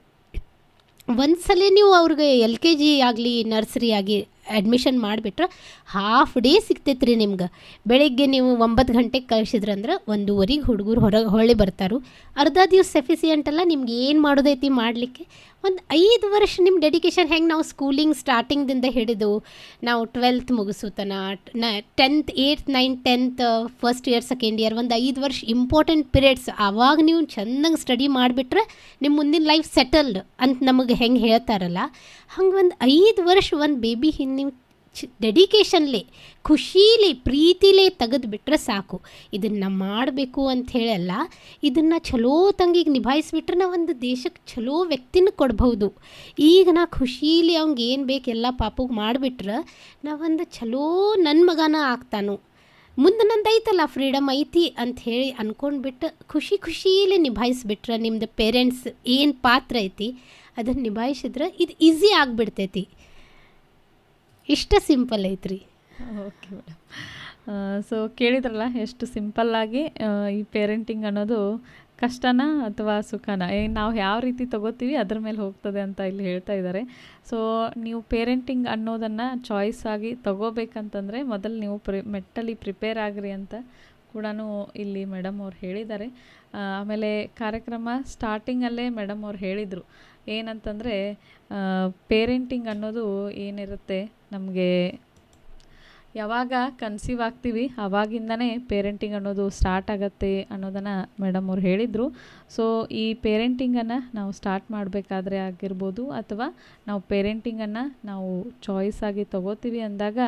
ಒಂದು ಸಲ ನೀವು ಅವ್ರಿಗೆ LKG ಆಗಲಿ ನರ್ಸರಿ ಆಗಿ ಅಡ್ಮಿಷನ್ ಮಾಡಿಬಿಟ್ರೆ ಹಾಫ್ ಡೇ ಸಿಗ್ತೈತೆ ರೀ ನಿಮ್ಗೆ. ಬೆಳಗ್ಗೆ ನೀವು 9 ಗಂಟೆಗೆ ಕಳಿಸಿದ್ರಂದ್ರೆ 1:15 ಹುಡುಗರು ಹೊಳ್ಳಿ ಬರ್ತಾರೆ. ಅರ್ಧ ದಿವಸ ಸಫಿಸಿಯೆಂಟ್ ಅಲ್ಲ ನಿಮ್ಗೆ ಏನು ಮಾಡೋದೈತಿ ಮಾಡಲಿಕ್ಕೆ. ಒಂದು 5 ವರ್ಷ ನಿಮ್ಮ ಡೆಡಿಕೇಶನ್ ಹೆಂಗೆ ನಾವು ಸ್ಕೂಲಿಂಗ್ ಸ್ಟಾರ್ಟಿಂಗ್ದಿಂದ ಹಿಡಿದು ನಾವು 12th ಮುಗಿಸುತ್ತನ 10th 8th 9th 10th first year second year ಒಂದು 5 ವರ್ಷ ಇಂಪಾರ್ಟೆಂಟ್ ಪೀರಿಯಡ್ಸ್. ಆವಾಗ ನೀವು ಚೆನ್ನಾಗಿ ಸ್ಟಡಿ ಮಾಡಿಬಿಟ್ರೆ ನಿಮ್ಮ ಮುಂದಿನ ಲೈಫ್ ಸೆಟಲ್ಡ್ ಅಂತ ನಮಗೆ ಹೆಂಗೆ ಹೇಳ್ತಾರಲ್ಲ, ಹಂಗೆ ಒಂದು 5 ವರ್ಷ ಒಂದು ಬೇಬಿ ಹಿಂದೆ ನೀವು ಡೆಡಿಕೇಶನ್ಲೇ ಖುಷೀಲಿ ಪ್ರೀತಿಲೇ ತೆಗೆದುಬಿಟ್ರೆ ಸಾಕು. ಇದನ್ನು ಮಾಡಬೇಕು ಅಂತ ಹೇಳಲ್ಲ, ಇದನ್ನು ಚಲೋ ತಂಗಿಗೆ ನಿಭಾಯಿಸ್ಬಿಟ್ರೆ ನಾವು ಒಂದು ದೇಶಕ್ಕೆ ಚಲೋ ವ್ಯಕ್ತಿನ ಕೊಡ್ಬೋದು. ಈಗ ನಾ ಖುಷೀಲಿ ಅವ್ನಿಗೆ ಏನು ಬೇಕು ಎಲ್ಲ ಪಾಪಗೆ ಮಾಡಿಬಿಟ್ರೆ ನಾವೊಂದು ಚಲೋ ನನ್ನ ಮಗನ ಆಗ್ತಾನು, ಮುಂದೆ ನಂದು ಐತಲ್ಲ ಫ್ರೀಡಮ್ ಐತಿ ಅಂತ ಹೇಳಿ ಅಂದ್ಕೊಂಡ್ಬಿಟ್ಟು ಖುಷೀಲಿ ನಿಭಾಯಿಸ್ಬಿಟ್ರೆ ನಿಮ್ಮದು ಪೇರೆಂಟ್ಸ್ ಏನು ಪಾತ್ರ ಐತಿ ಅದನ್ನು ನಿಭಾಯಿಸಿದ್ರೆ ಇದು ಈಸಿ ಆಗಿಬಿಡ್ತೈತಿ. ಇಷ್ಟ ಸಿಂಪಲ್ ಐತ್ರಿ. Okay madam. ಸೊ ಕೇಳಿದ್ರಲ್ಲ ಎಷ್ಟು ಸಿಂಪಲ್ಲಾಗಿ ಈ ಪೇರೆಂಟಿಂಗ್ ಅನ್ನೋದು ಕಷ್ಟನಾ ಅಥವಾ ಸುಖನಾ, ನಾವು ಯಾವ ರೀತಿ ತಗೋತೀವಿ ಅದ್ರ ಮೇಲೆ ಹೋಗ್ತದೆ ಅಂತ ಇಲ್ಲಿ ಹೇಳ್ತಾ ಇದ್ದಾರೆ. ಸೊ ನೀವು ಪೇರೆಂಟಿಂಗ್ ಅನ್ನೋದನ್ನು ಚಾಯ್ಸ್ ಆಗಿ ತಗೋಬೇಕಂತಂದರೆ ಮೊದಲು ನೀವು ಮೆಂಟಲಿ ಪ್ರಿಪೇರ್ ಆಗ್ರಿ ಅಂತ ಕೂಡ ಇಲ್ಲಿ ಮೇಡಮ್ ಅವ್ರು ಹೇಳಿದ್ದಾರೆ. ಆಮೇಲೆ ಕಾರ್ಯಕ್ರಮ ಸ್ಟಾರ್ಟಿಂಗಲ್ಲೇ ಮೇಡಮ್ ಅವ್ರು ಹೇಳಿದರು ಏನಂತಂದರೆ ಪೇರೆಂಟಿಂಗ್ ಅನ್ನೋದು ಏನಿರುತ್ತೆ ನಮಗೆ ಯಾವಾಗ ಕನ್ಸೀವ್ ಆಗ್ತೀವಿ ಆವಾಗಿಂದನೇ ಪೇರೆಂಟಿಂಗ್ ಅನ್ನೋದು ಸ್ಟಾರ್ಟ್ ಆಗುತ್ತೆ ಅನ್ನೋದನ್ನು ಮೇಡಮ್ ಅವ್ರು ಹೇಳಿದರು. ಸೊ ಈ ಪೇರೆಂಟಿಂಗನ್ನು ನಾವು ಸ್ಟಾರ್ಟ್ ಮಾಡಬೇಕಾದ್ರೆ ಆಗಿರ್ಬೋದು ಅಥವಾ ನಾವು ಪೇರೆಂಟಿಂಗನ್ನು ನಾವು ಚಾಯ್ಸ್ ಆಗಿ ತೊಗೋತೀವಿ ಅಂದಾಗ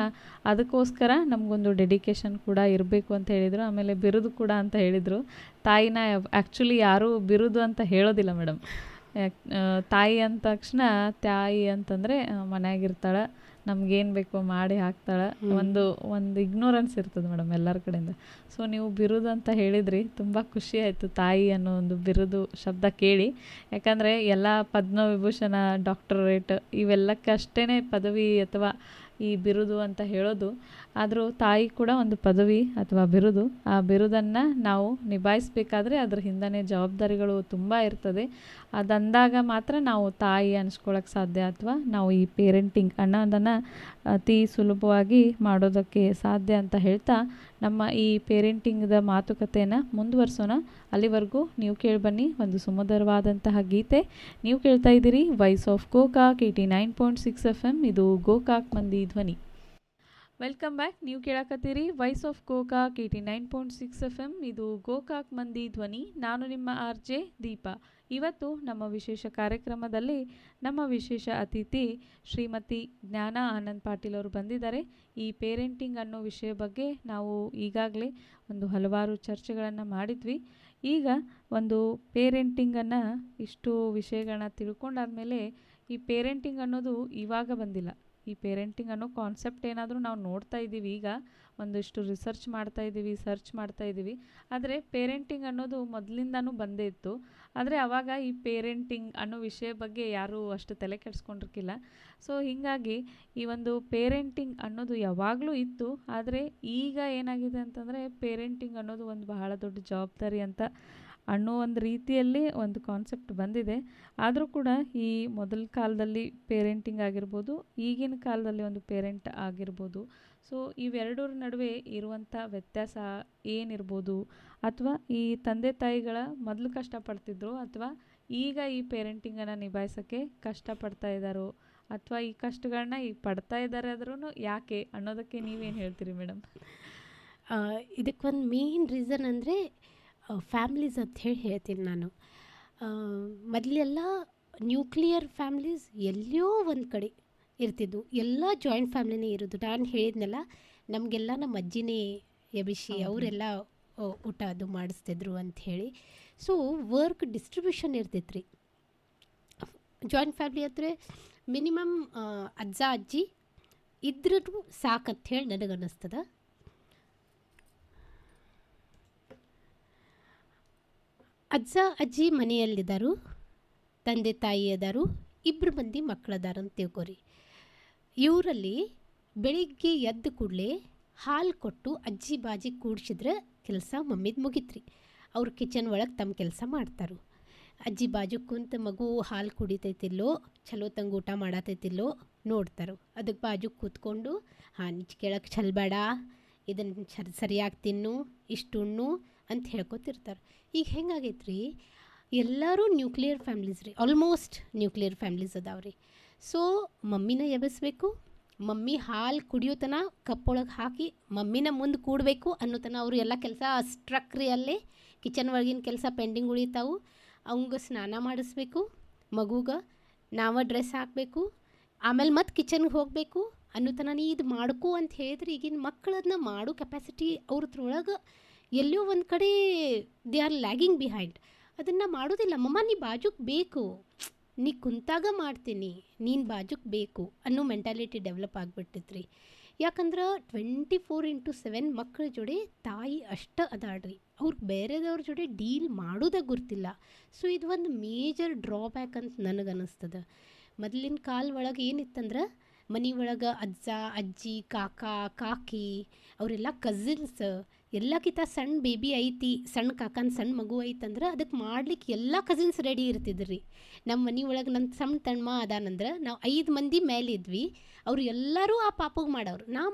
ಅದಕ್ಕೋಸ್ಕರ ನಮಗೊಂದು ಡೆಡಿಕೇಶನ್ ಕೂಡ ಇರಬೇಕು ಅಂತ ಹೇಳಿದರು. ಆಮೇಲೆ ಬಿರುದು ಕೂಡ ಅಂತ ಹೇಳಿದರು. ತಾಯಿನ ಆ್ಯಕ್ಚುಲಿ ಯಾರೂ ಬಿರುದು ಅಂತ ಹೇಳೋದಿಲ್ಲ ಮೇಡಮ್. ತಾಯಿ ಅಂದ ತಕ್ಷಣ ತಾಯಿ ಅಂತಂದರೆ ಮನೆಯಾಗಿರ್ತಾಳೆ, ನಮಗೇನು ಬೇಕೋ ಮಾಡಿ ಹಾಕ್ತಾಳೆ, ಒಂದು ಇಗ್ನೋರೆನ್ಸ್ ಇರ್ತದೆ ಮೇಡಮ್ ಎಲ್ಲರ ಕಡೆಯಿಂದ. ಸೊ ನೀವು ಬಿರುದು ಅಂತ ಹೇಳಿದ್ರಿ, ತುಂಬ ಖುಷಿ ಆಯಿತು ತಾಯಿ ಅನ್ನೋ ಒಂದು ಬಿರುದು ಶಬ್ದ ಕೇಳಿ. ಯಾಕಂದರೆ ಎಲ್ಲ ಪದ್ಮವಿಭೂಷಣ ಡಾಕ್ಟರೇಟ್ ಇವೆಲ್ಲಕ್ಕಷ್ಟೇ ಪದವಿ ಅಥವಾ ಈ ಬಿರುದು ಅಂತ ಹೇಳೋದು. ಆದರೂ ತಾಯಿ ಕೂಡ ಒಂದು ಪದವಿ ಅಥವಾ ಬಿರುದು. ಆ ಬಿರುದನ್ನು ನಾವು ನಿಭಾಯಿಸಬೇಕಾದ್ರೆ ಅದ್ರ ಹಿಂದನೇ ಜವಾಬ್ದಾರಿಗಳು ತುಂಬ ಇರ್ತದೆ. ಅದಂದಾಗ ಮಾತ್ರ ನಾವು ತಾಯಿ ಅನಿಸ್ಕೊಳ್ಳೋಕ್ಕೆ ಸಾಧ್ಯ ಅಥವಾ ನಾವು ಈ ಪೇರೆಂಟಿಂಗ್ ಅನ್ನೋದನ್ನು ಅತಿ ಸುಲಭವಾಗಿ ಮಾಡೋದಕ್ಕೆ ಸಾಧ್ಯ ಅಂತ ಹೇಳ್ತಾ ನಮ್ಮ ಈ ಪೇರೆಂಟಿಂಗ್ದ ಮಾತುಕತೆಯನ್ನು ಮುಂದುವರಿಸೋಣ. ಅಲ್ಲಿವರೆಗೂ ನೀವು ಕೇಳಿಬನ್ನಿ ಒಂದು ಸುಮಧುರವಾದಂತಹ ಗೀತೆ. ನೀವು ಕೇಳ್ತಾ ಇದ್ದೀರಿ ವಾಯ್ಸ್ ಆಫ್ ಗೋಕಾಕ್ 89.6 FM. ಇದು ಗೋಕಾಕ್ ಮಂದಿ ಧ್ವನಿ. Welcome back. ನೀವು ಕೇಳಕತ್ತೀರಿ ವಾಯ್ಸ್ ಆಫ್ ಗೋಕಾಕ್ 89.6 FM. ಇದು ಗೋಕಾಕ್ ಮಂದಿ ಧ್ವನಿ. ನಾನು ನಿಮ್ಮ RJ ದೀಪಾ. ಇವತ್ತು ನಮ್ಮ ವಿಶೇಷ ಕಾರ್ಯಕ್ರಮದಲ್ಲಿ ನಮ್ಮ ವಿಶೇಷ ಅತಿಥಿ ಶ್ರೀಮತಿ ಜ್ಞಾನ ಆನಂದ್ ಪಾಟೀಲ್ ಅವರು ಬಂದಿದ್ದಾರೆ. ಈ ಪೇರೆಂಟಿಂಗ್ ಅನ್ನೋ ವಿಷಯ ಬಗ್ಗೆ ನಾವು ಈಗಾಗಲೇ ಒಂದು ಹಲವಾರು ಚರ್ಚೆಗಳನ್ನು ಮಾಡಿದ್ವಿ. ಈಗ ಒಂದು ಪೇರೆಂಟಿಂಗನ್ನು ಇಷ್ಟು ವಿಷಯಗಳನ್ನ ತಿಳ್ಕೊಂಡಾದ್ಮೇಲೆ ಈ ಪೇರೆಂಟಿಂಗ್ ಅನ್ನೋದು ಇವಾಗ ಬಂದಿಲ್ಲ. ಈ ಪೇರೆಂಟಿಂಗ್ ಅನ್ನೋ ಕಾನ್ಸೆಪ್ಟ್ ಏನಾದರೂ ನಾವು ನೋಡ್ತಾ ಇದ್ದೀವಿ, ಈಗ ಒಂದಿಷ್ಟು ರಿಸರ್ಚ್ ಮಾಡ್ತಾ ಇದ್ದೀವಿ, ಸರ್ಚ್ ಮಾಡ್ತಾ ಇದ್ದೀವಿ. ಆದರೆ ಪೇರೆಂಟಿಂಗ್ ಅನ್ನೋದು ಮೊದಲಿಂದನೂ ಬಂದೇ ಇತ್ತು. ಆದರೆ ಆವಾಗ ಈ ಪೇರೆಂಟಿಂಗ್ ಅನ್ನೋ ವಿಷಯ ಬಗ್ಗೆ ಯಾರೂ ಅಷ್ಟು ತಲೆ ಕೆಡಿಸ್ಕೊಂಡಿರ್ಕಿಲ್ಲ. ಸೊ ಹೀಗಾಗಿ ಈ ಒಂದು ಪೇರೆಂಟಿಂಗ್ ಅನ್ನೋದು ಯಾವಾಗಲೂ ಇತ್ತು. ಆದರೆ ಈಗ ಏನಾಗಿದೆ ಅಂತಂದರೆ ಪೇರೆಂಟಿಂಗ್ ಅನ್ನೋದು ಒಂದು ಬಹಳ ದೊಡ್ಡ ಜವಾಬ್ದಾರಿ ಅಂತ ಅನ್ನೋ ಒಂದು ರೀತಿಯಲ್ಲಿ ಒಂದು ಕಾನ್ಸೆಪ್ಟ್ ಬಂದಿದೆ. ಆದರೂ ಕೂಡ ಈ ಮೊದಲ ಕಾಲದಲ್ಲಿ ಪೇರೆಂಟಿಂಗ್ ಆಗಿರ್ಬೋದು, ಈಗಿನ ಕಾಲದಲ್ಲಿ ಒಂದು ಪೇರೆಂಟ್ ಆಗಿರ್ಬೋದು, ಸೊ ಇವೆರಡರ ನಡುವೆ ಇರುವಂಥ ವ್ಯತ್ಯಾಸ ಏನಿರ್ಬೋದು, ಅಥವಾ ಈ ತಂದೆ ತಾಯಿಗಳ ಮೊದಲು ಕಷ್ಟಪಡ್ತಿದ್ರು ಅಥವಾ ಈಗ ಈ ಪೇರೆಂಟಿಂಗನ್ನು ನಿಭಾಯಿಸೋಕ್ಕೆ ಕಷ್ಟಪಡ್ತಾ ಇದ್ದಾರೋ, ಅಥವಾ ಈ ಕಷ್ಟಗಳನ್ನ ಈಗ ಪಡ್ತಾ ಇದ್ದಾರೆ ಆದ್ರೂ ಯಾಕೆ ಅನ್ನೋದಕ್ಕೆ ನೀವೇನು ಹೇಳ್ತೀರಿ ಮೇಡಮ್? ಇದಕ್ಕೊಂದು ಮೇನ್ ರೀಸನ್ ಅಂದರೆ ಫ್ಯಾಮ್ಲೀಸ್ ಅಂತ ಹೇಳಿ ಹೇಳ್ತೀನಿ ನಾನು. ಮೊದಲೆಲ್ಲ ನ್ಯೂಕ್ಲಿಯರ್ ಫ್ಯಾಮ್ಲೀಸ್ ಎಲ್ಲೋ ಒಂದು ಕಡೆ ಇರ್ತಿದ್ವು, ಎಲ್ಲ ಜಾಯಿಂಟ್ ಫ್ಯಾಮ್ಲಿನೇ ಇರೋದು. ನಾನು ಹೇಳಿದ್ನಲ್ಲ, ನಮಗೆಲ್ಲ ನಮ್ಮ ಅಜ್ಜಿನೇ ಎಬಿಸಿ ಅವರೆಲ್ಲ ಊಟ ಅದು ಮಾಡಿಸ್ತಿದ್ರು ಅಂಥೇಳಿ. ಸೊ ವರ್ಕ್ ಡಿಸ್ಟ್ರಿಬ್ಯೂಷನ್ ಇರ್ತೈತೆ ರೀ. ಜಾಯಿಂಟ್ ಫ್ಯಾಮ್ಲಿ ಅಂದರೆ ಮಿನಿಮಮ್ ಅಜ್ಜ ಅಜ್ಜಿ ಇದ್ರೂ ಸಾಕಂಥೇಳಿ ನನಗನ್ನಿಸ್ತದ. ಅಜ್ಜ ಅಜ್ಜಿ ಮನೆಯಲ್ಲಿದ್ದಾರು, ತಂದೆ ತಾಯಿ ಅದಾರು, ಇಬ್ಬರು ಮಂದಿ ಮಕ್ಕಳದಾರ ಅಂತ ತಿಳ್ಕೊರಿ. ಇವರಲ್ಲಿ ಬೆಳಿಗ್ಗೆ ಎದ್ದು ಕೂಡಲೇ ಹಾಲು ಕೊಟ್ಟು ಅಜ್ಜಿ ಬಾಜಿ ಕೂಡ್ಸಿದ್ರೆ ಕೆಲಸ ಮಮ್ಮಿದು ಮುಗಿತ್ರಿ. ಅವ್ರು ಕಿಚನ್ ಒಳಗೆ ತಮ್ಮ ಕೆಲಸ ಮಾಡ್ತಾರೆ. ಅಜ್ಜಿ ಬಾಜು ಕುಂತ ಮಗು ಹಾಲು ಕುಡಿತೈತಿಲ್ಲೋ, ಚಲೋ ತಂಗ ಊಟ ಮಾಡತೈತಿಲ್ಲೋ ನೋಡ್ತಾರೆ. ಅದಕ್ಕೆ ಬಾಜು ಕೂತ್ಕೊಂಡು ನಿಜ ಕೇಳಕ್ಕೆ ಚಲ್ಬೇಡ, ಇದನ್ನು ಸರಿಯಾಗಿ ತಿನ್ನು, ಇಷ್ಟು ಉಣ್ಣು ಅಂತ ಹೇಳ್ಕೊತಿರ್ತಾರೆ. ಈಗ ಹೆಂಗಾಗೈತೆ ರೀ, ಎಲ್ಲರೂ ನ್ಯೂಕ್ಲಿಯರ್ ಫ್ಯಾಮ್ಲೀಸ್ ರೀ, ಆಲ್ಮೋಸ್ಟ್ ನ್ಯೂಕ್ಲಿಯರ್ ಫ್ಯಾಮ್ಲೀಸ್ ಅದಾವೆ ರೀ. ಸೊ ಮಮ್ಮಿನ ಎಬ್ಬಿಸ್ಬೇಕು, ಮಮ್ಮಿ ಹಾಲು ಕುಡಿಯೋತನ ಕಪ್ಪೊಳಗೆ ಹಾಕಿ ಮಮ್ಮಿನ ಮುಂದೆ ಕೂಡಬೇಕು ಅನ್ನೋತನ ಅವರು ಎಲ್ಲ ಕೆಲಸ ಸ್ಟ್ರಕ್ ರೀ. ಅಲ್ಲೇ ಕಿಚನ್ ಒಳಗಿನ ಕೆಲಸ ಪೆಂಡಿಂಗ್ ಉಳಿತಾವು. ಅವಂಗೆ ಸ್ನಾನ ಮಾಡಿಸ್ಬೇಕು, ಮಗುಗೆ ನಾವು ಡ್ರೆಸ್ ಹಾಕಬೇಕು, ಆಮೇಲೆ ಮತ್ತೆ ಕಿಚನ್ಗೆ ಹೋಗಬೇಕು ಅನ್ನೋತನ ನೀ ಇದು ಮಾಡ್ಕೋ ಅಂತ ಹೇಳಿದ್ರೆ ಈಗಿನ ಮಕ್ಕಳನ್ನ ಮಾಡೋ ಕೆಪಾಸಿಟಿ ಅವ್ರದ್ರೊಳಗೆ ಎಲ್ಲೋ ಒಂದು ಕಡೆ ದೇ ಆರ್ ಲ್ಯಾಗಿಂಗ್ ಬಿಹೈಂಡ್. ಅದನ್ನು ಮಾಡೋದಿಲ್ಲ. ಮಮ್ಮ ನೀ ಬಾಜುಕ್ ಬೇಕು, ನೀ ಕುಂತಾಗ ಮಾಡ್ತೀನಿ, ನೀನು ಬಾಜುಕ್ ಬೇಕು ಅನ್ನೋ ಮೆಂಟಾಲಿಟಿ ಡೆವಲಪ್ ಆಗಿಬಿಟ್ಟಿದ್ರಿ. ಯಾಕಂದ್ರೆ 24/7 ಮಕ್ಕಳ ಜೋಡಿ ತಾಯಿ ಅಷ್ಟ ಅದಾಳ್ರಿ, ಅವ್ರಿಗೆ ಬೇರೆದವ್ರ ಜೋಡಿ ಡೀಲ್ ಮಾಡೋದೇ ಗೊತ್ತಿಲ್ಲ. ಸೊ ಇದು ಒಂದು ಮೇಜರ್ ಡ್ರಾಬ್ಯಾಕ್ ಅಂತ ನನಗನ್ನಿಸ್ತದ. ಮೊದಲಿನ ಕಾಲ ಒಳಗೆ ಏನಿತ್ತಂದ್ರೆ ಮನೆ ಒಳಗೆ ಅಜ್ಜ ಅಜ್ಜಿ ಕಾಕ ಕಾಕಿ ಅವರೆಲ್ಲ ಕಸಿನ್ಸ್ ಎಲ್ಲಕ್ಕಿಂತ ಸಣ್ಣ ಬೇಬಿ ಐತಿ, ಸಣ್ಣ ಕಾಕನ ಸಣ್ಣ ಮಗು ಐತಂದ್ರೆ ಅದಕ್ಕೆ ಮಾಡ್ಲಿಕ್ಕೆ ಎಲ್ಲ ಕಸಿನ್ಸ್ ರೆಡಿ ಇರ್ತಿದ್ರಿ. ನಮ್ಮ ಮನೆ ಒಳಗೆ ನನ್ನ ಸಣ್ಣ ತಣ್ಣ ಅದಾನಂದ್ರೆ ನಾವು 5 ಮಂದಿ ಮೇಲಿದ್ವಿ, ಅವರು ಎಲ್ಲರೂ ಆ ಪಾಪಗೆ ಮಾಡೋರು. ನಾ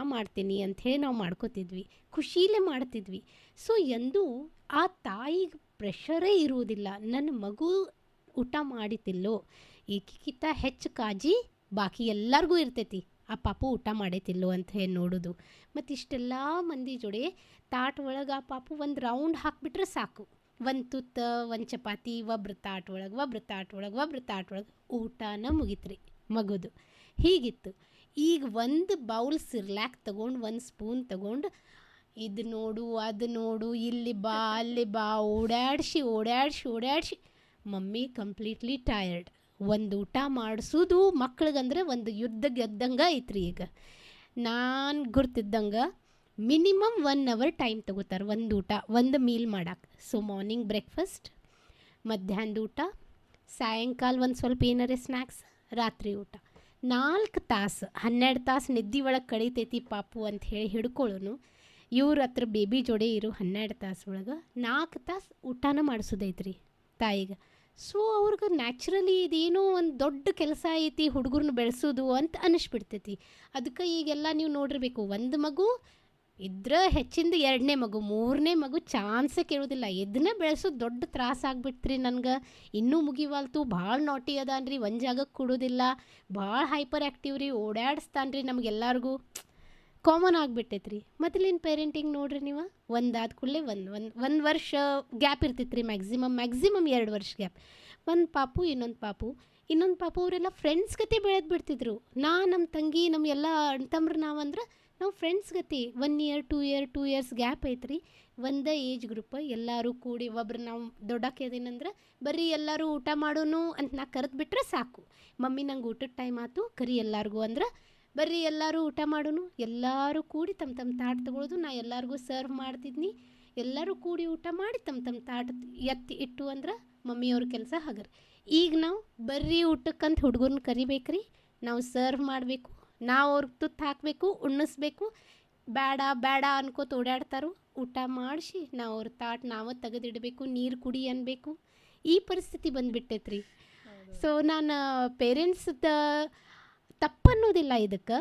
ಮಾಡ್ತೀನಿ ಅಂಥೇಳಿ ನಾವು ಮಾಡ್ಕೋತಿದ್ವಿ, ಖುಷೀಲೇ ಮಾಡ್ತಿದ್ವಿ. ಸೊ ಎಂದೂ ಆ ತಾಯಿಗೆ ಪ್ರೆಷರೇ ಇರುವುದಿಲ್ಲ, ನನ್ನ ಮಗು ಊಟ ಮಾಡಿತಿಲ್ಲೋ, ಈಕಿಗಿಂತ ಹೆಚ್ಚು ಕಾಜಿ ಬಾಕಿ ಎಲ್ಲರಿಗೂ ಇರ್ತೈತಿ, ಆ ಪಾಪು ಊಟ ಮಾಡೈತಿಲ್ಲೋ ಅಂತ ಹೇಳಿ ನೋಡೋದು. ಮತ್ತು ಇಷ್ಟೆಲ್ಲ ಮಂದಿ ಜೋಡಿ ತಾಟ್ ಒಳಗೆ ಆ ಪಾಪು ಒಂದು ರೌಂಡ್ ಹಾಕಿಬಿಟ್ರೆ ಸಾಕು, ಒಂದು ತುತ್ತ ಒಂದು ಚಪಾತಿ ಒಬ್ರು ತಾಟ್ ಒಳಗೆ ಊಟನ ಮುಗಿತ್ರಿ ಮಗುದು. ಹೀಗಿತ್ತು. ಈಗ ಒಂದು ಬೌಲ್ ಸಿರ್ಲ್ಯಾಕ್ ತೊಗೊಂಡು, ಒಂದು ಸ್ಪೂನ್ ತೊಗೊಂಡು, ಇದು ನೋಡು ಅದು ನೋಡು, ಇಲ್ಲಿ ಬಾ ಅಲ್ಲಿ ಬಾ, ಓಡಾಡಿಸಿ ಮಮ್ಮಿ ಕಂಪ್ಲೀಟ್ಲಿ ಟಯರ್ಡ್. ಒಂದು ಊಟ ಮಾಡಿಸೋದು ಮಕ್ಳಿಗಂದ್ರೆ ಒಂದು ಯುದ್ಧ ಗೆದ್ದಂಗೆ ಐತ್ರಿ. ಈಗ ನಾನು ಗುರ್ತಿದ್ದಂಗೆ ಮಿನಿಮಮ್ 1 hour ಟೈಮ್ ತೊಗೋತಾರೆ ಒಂದು ಊಟ, ಒಂದು ಮೀಲ್ ಮಾಡಕ್ಕೆ. ಸೊ ಮಾರ್ನಿಂಗ್ ಬ್ರೇಕ್ಫಾಸ್ಟ್, ಮಧ್ಯಾಹ್ನದ ಊಟ, ಸಾಯಂಕಾಲ ಒಂದು ಸ್ವಲ್ಪ ಏನಾರೇ ಸ್ನ್ಯಾಕ್ಸ್, ರಾತ್ರಿ ಊಟ. 4 ತಾಸು 12 ತಾಸು ನಿದ್ದೆ ಒಳಗೆ ಕಳೀತೈತಿ ಪಾಪು ಅಂತ ಹೇಳಿ ಹಿಡ್ಕೊಳ್ಳೋನು. ಇವ್ರ ಹತ್ರ ಬೇಬಿ ಜೋಡಿ ಇರೋ 12 ತಾಸು ಒಳಗೆ 4 ತಾಸು ಊಟನ ಮಾಡಿಸೋದೈತ್ರಿ ತಾಯಿಗೆ. ಸೊ ಅವ್ರಿಗೆ ನ್ಯಾಚುರಲಿ ಇದೇನೋ ಒಂದು ದೊಡ್ಡ ಕೆಲಸ ಐತಿ ಹುಡುಗರನ್ನ ಬೆಳೆಸೋದು ಅಂತ ಅನ್ನಿಸ್ಬಿಡ್ತೈತಿ. ಅದಕ್ಕೆ ಈಗೆಲ್ಲ ನೀವು ನೋಡಿರ್ಬೇಕು, ಒಂದು ಮಗು ಇದ್ರೆ ಹೆಚ್ಚಿಂದ 2ನೇ ಮಗು 3ನೇ ಮಗು ಚಾನ್ಸೇ ಕೇಳೋದಿಲ್ಲ. ಇದನ್ನೇ ಬೆಳೆಸೋದು ದೊಡ್ಡ ತ್ರಾಸ ಆಗ್ಬಿಡ್ತ್ರಿ ನನಗೆ. ಇನ್ನೂ ಮುಗಿವಾಲ್ತು, ಭಾಳ ನಾಟಿ ಅದಾನ್ರಿ, ಒಂದು ಜಾಗಕ್ಕೆ ಕೊಡೋದಿಲ್ಲ, ಭಾಳ ಹೈಪರ್ ಆ್ಯಕ್ಟಿವ್ ರೀ, ಓಡಾಡಿಸ್ತಾನ್ರಿ, ನಮಗೆಲ್ಲರಿಗೂ ಕಾಮನ್ ಆಗಿಬಿಟ್ಟೈತ್ರಿ. ಮೊದಲಿನ ಪೇರೆಂಟಿಂಗ್ ನೋಡ್ರಿ ನೀವು, ಒಂದಾದ ಕೂಡಲೇ ಒಂದು ವರ್ಷ ಗ್ಯಾಪ್ ಇರ್ತಿತ್ತು ರೀ, ಮ್ಯಾಕ್ಸಿಮಮ್ 2 ವರ್ಷ ಗ್ಯಾಪ್. ಒಂದು ಪಾಪು ಇನ್ನೊಂದು ಪಾಪು ಅವರೆಲ್ಲ ಫ್ರೆಂಡ್ಸ್ ಗತಿ ಬೆಳೆದು ಬಿಡ್ತಿದ್ರು. ನಮ್ಮ ತಂಗಿ ನಮ್ಮ ಎಲ್ಲ ಅಣ್ತಮ್ರು ನಾವು ಫ್ರೆಂಡ್ಸ್ ಗತಿ 1 year 2 years ಗ್ಯಾಪ್ ಐತ್ರಿ. ಒಂದೇ ಏಜ್ ಗ್ರೂಪ್, ಎಲ್ಲರೂ ಕೂಡಿ ಒಬ್ರು ನಾವು ದೊಡ್ಡಕ್ಕೇದೇನಂದ್ರೆ ಬರೀ ಎಲ್ಲರೂ ಊಟ ಮಾಡೋನು ಅಂತ ನಾ ಕರೆದು ಬಿಟ್ರೆ ಸಾಕು, ಮಮ್ಮಿ ನಂಗೆ ಊಟದ ಟೈಮ್ ಆಯ್ತು ಕರಿ ಎಲ್ಲರಿಗೂ ಅಂದ್ರೆ ಬರ್ರಿ ಎಲ್ಲರೂ ಊಟ ಮಾಡೋನು. ಎಲ್ಲರೂ ಕೂಡಿ ತಮ್ಮ ತಾಟ್ ತೊಗೊಳೋದು, ನಾ ಎಲ್ಲರಿಗೂ ಸರ್ವ್ ಮಾಡ್ತಿದ್ನಿ. ಎಲ್ಲರೂ ಕೂಡಿ ಊಟ ಮಾಡಿ ತಮ್ಮ ತಾಟ್ ಎತ್ತಿ ಇಟ್ಟು ಅಂದ್ರೆ ಮಮ್ಮಿಯವ್ರ ಕೆಲಸ ಹಗರ್. ಈಗ ನಾವು ಬರ್ರಿ ಊಟಕ್ಕಂತ ಹುಡುಗರನ್ನ ಕರಿಬೇಕ್ರಿ, ನಾವು ಸರ್ವ್ ಮಾಡಬೇಕು, ನಾವು ಅವ್ರಿಗೆ ತುತ್ತು ಹಾಕಬೇಕು, ಉಣ್ಣಿಸ್ಬೇಕು. ಬೇಡ ಅನ್ಕೋತ ಓಡಾಡ್ತಾರೋ, ಊಟ ಮಾಡಿಸಿ ನಾವು ಅವ್ರ ತಾಟ್ ನಾವು ತೆಗೆದಿಡಬೇಕು, ನೀರು ಕುಡಿ ಅನ್ಬೇಕು. ಈ ಪರಿಸ್ಥಿತಿ ಬಂದುಬಿಟ್ಟೈತ್ರಿ. ಸೊ ನಾನು ಪೇರೆಂಟ್ಸ್ದ ತಪ್ಪನ್ನೋದಿಲ್ಲ ಇದಕ್ಕೆ,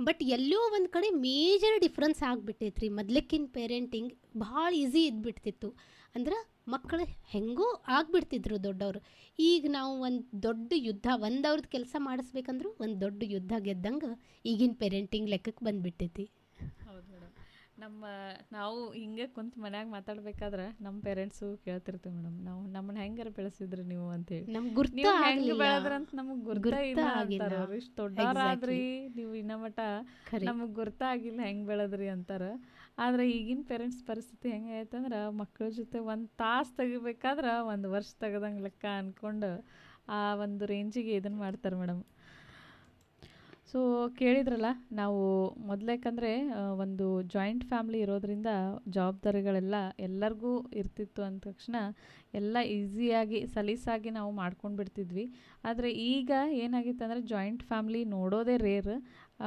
ಬಟ್ ಎಲ್ಲೋ ಒಂದು ಕಡೆ ಮೇಜರ್ ಡಿಫ್ರೆನ್ಸ್ ಆಗಿಬಿಟ್ಟೈತ್ರಿ. ಮೊದ್ಲಕ್ಕಿನ ಪೇರೆಂಟಿಂಗ್ ಭಾಳ ಈಸಿ ಇದ್ಬಿಡ್ತಿತ್ತು, ಅಂದ್ರೆ ಮಕ್ಕಳು ಹೆಂಗೋ ಆಗಿಬಿಡ್ತಿದ್ರು ದೊಡ್ಡವರು. ಈಗ ನಾವು ಒಂದು ದೊಡ್ಡ ಯುದ್ಧ, ಅವ್ರದ್ದು ಕೆಲಸ ಮಾಡಿಸ್ಬೇಕಂದ್ರೂ ಒಂದು ದೊಡ್ಡ ಯುದ್ಧ ಗೆದ್ದಂಗೆ ಈಗಿನ ಪೇರೆಂಟಿಂಗ್ ಲೆಕ್ಕಕ್ಕೆ ಬಂದುಬಿಟ್ಟೈತಿ. ಹೌದು ಮೇಡಮ್. ನಾವು ಹಿಂಗೆ ಕುಂತು ಮನ್ಯಾಗ ಮಾತಾಡ್ಬೇಕಾದ್ರೆ ನಮ್ಮ ಪೇರೆಂಟ್ಸು ಕೇಳ್ತಿರ್ತೀವಿ ಮೇಡಮ್, ನಾವು ನಮ್ಮನ್ನ ಹೆಂಗಾರ ಬೆಳೆಸಿದ್ರಿ ನೀವು ಅಂತೇಳಿ, ನಮ್ಗೆ ಗುರ್ತ ನೀವು ಹೆಂಗೆ ಆಗ್ಲಿಲ್ಲ. ಬೆಳೆದ್ರಂತ ನಮಗೆ ಗುರ್ತ ಗುರ್ತ ಇಲ್ಲ ಆಗಿಲ್ಲ. ಅಂತಾರ ಅವ್ರು. ಇಷ್ಟು ದೊಡ್ಡವರಾದ್ರಿ ನೀವು ಇನ್ನ ಮಟ ಖರೆ. ನಮಗೆ ಗುರ್ತ ಆಗಿಲ್ಲ ಹೆಂಗೆ ಬೆಳೆದ್ರಿ ಅಂತಾರ. ಆದರೆ ಈಗಿನ ಪೇರೆಂಟ್ಸ್ ಪರಿಸ್ಥಿತಿ ಹೆಂಗೆ ಐತಂದ್ರೆ ಮಕ್ಕಳ ಜೊತೆ ಒಂದು ತಾಸು ತೆಗಿಬೇಕಾದ್ರೆ 1 ವರ್ಷ ತೆಗ್ದಂಗೆ ಲೆಕ್ಕ ಅಂದ್ಕೊಂಡು ಆ ಒಂದು ರೇಂಜಿಗೆ ಇದನ್ನು ಮಾಡ್ತಾರೆ ಮೇಡಮ್. ಸೊ ಕೇಳಿದ್ರಲ್ಲ, ನಾವು ಮೊದಲೇಕಂದರೆ ಒಂದು ಜಾಯಿಂಟ್ ಫ್ಯಾಮ್ಲಿ ಇರೋದ್ರಿಂದ ಜವಾಬ್ದಾರಿಗಳೆಲ್ಲ ಎಲ್ಲರಿಗೂ ಇರ್ತಿತ್ತು ಅಂದ ತಕ್ಷಣ ಎಲ್ಲ ಈಸಿಯಾಗಿ ಸಲೀಸಾಗಿ ನಾವು ಮಾಡ್ಕೊಂಡು ಬಿಡ್ತಿದ್ವಿ. ಆದರೆ ಈಗ ಏನಾಗಿತ್ತು ಅಂದರೆ ಜಾಯಿಂಟ್ ಫ್ಯಾಮ್ಲಿ ನೋಡೋದೇ ರೇರ್.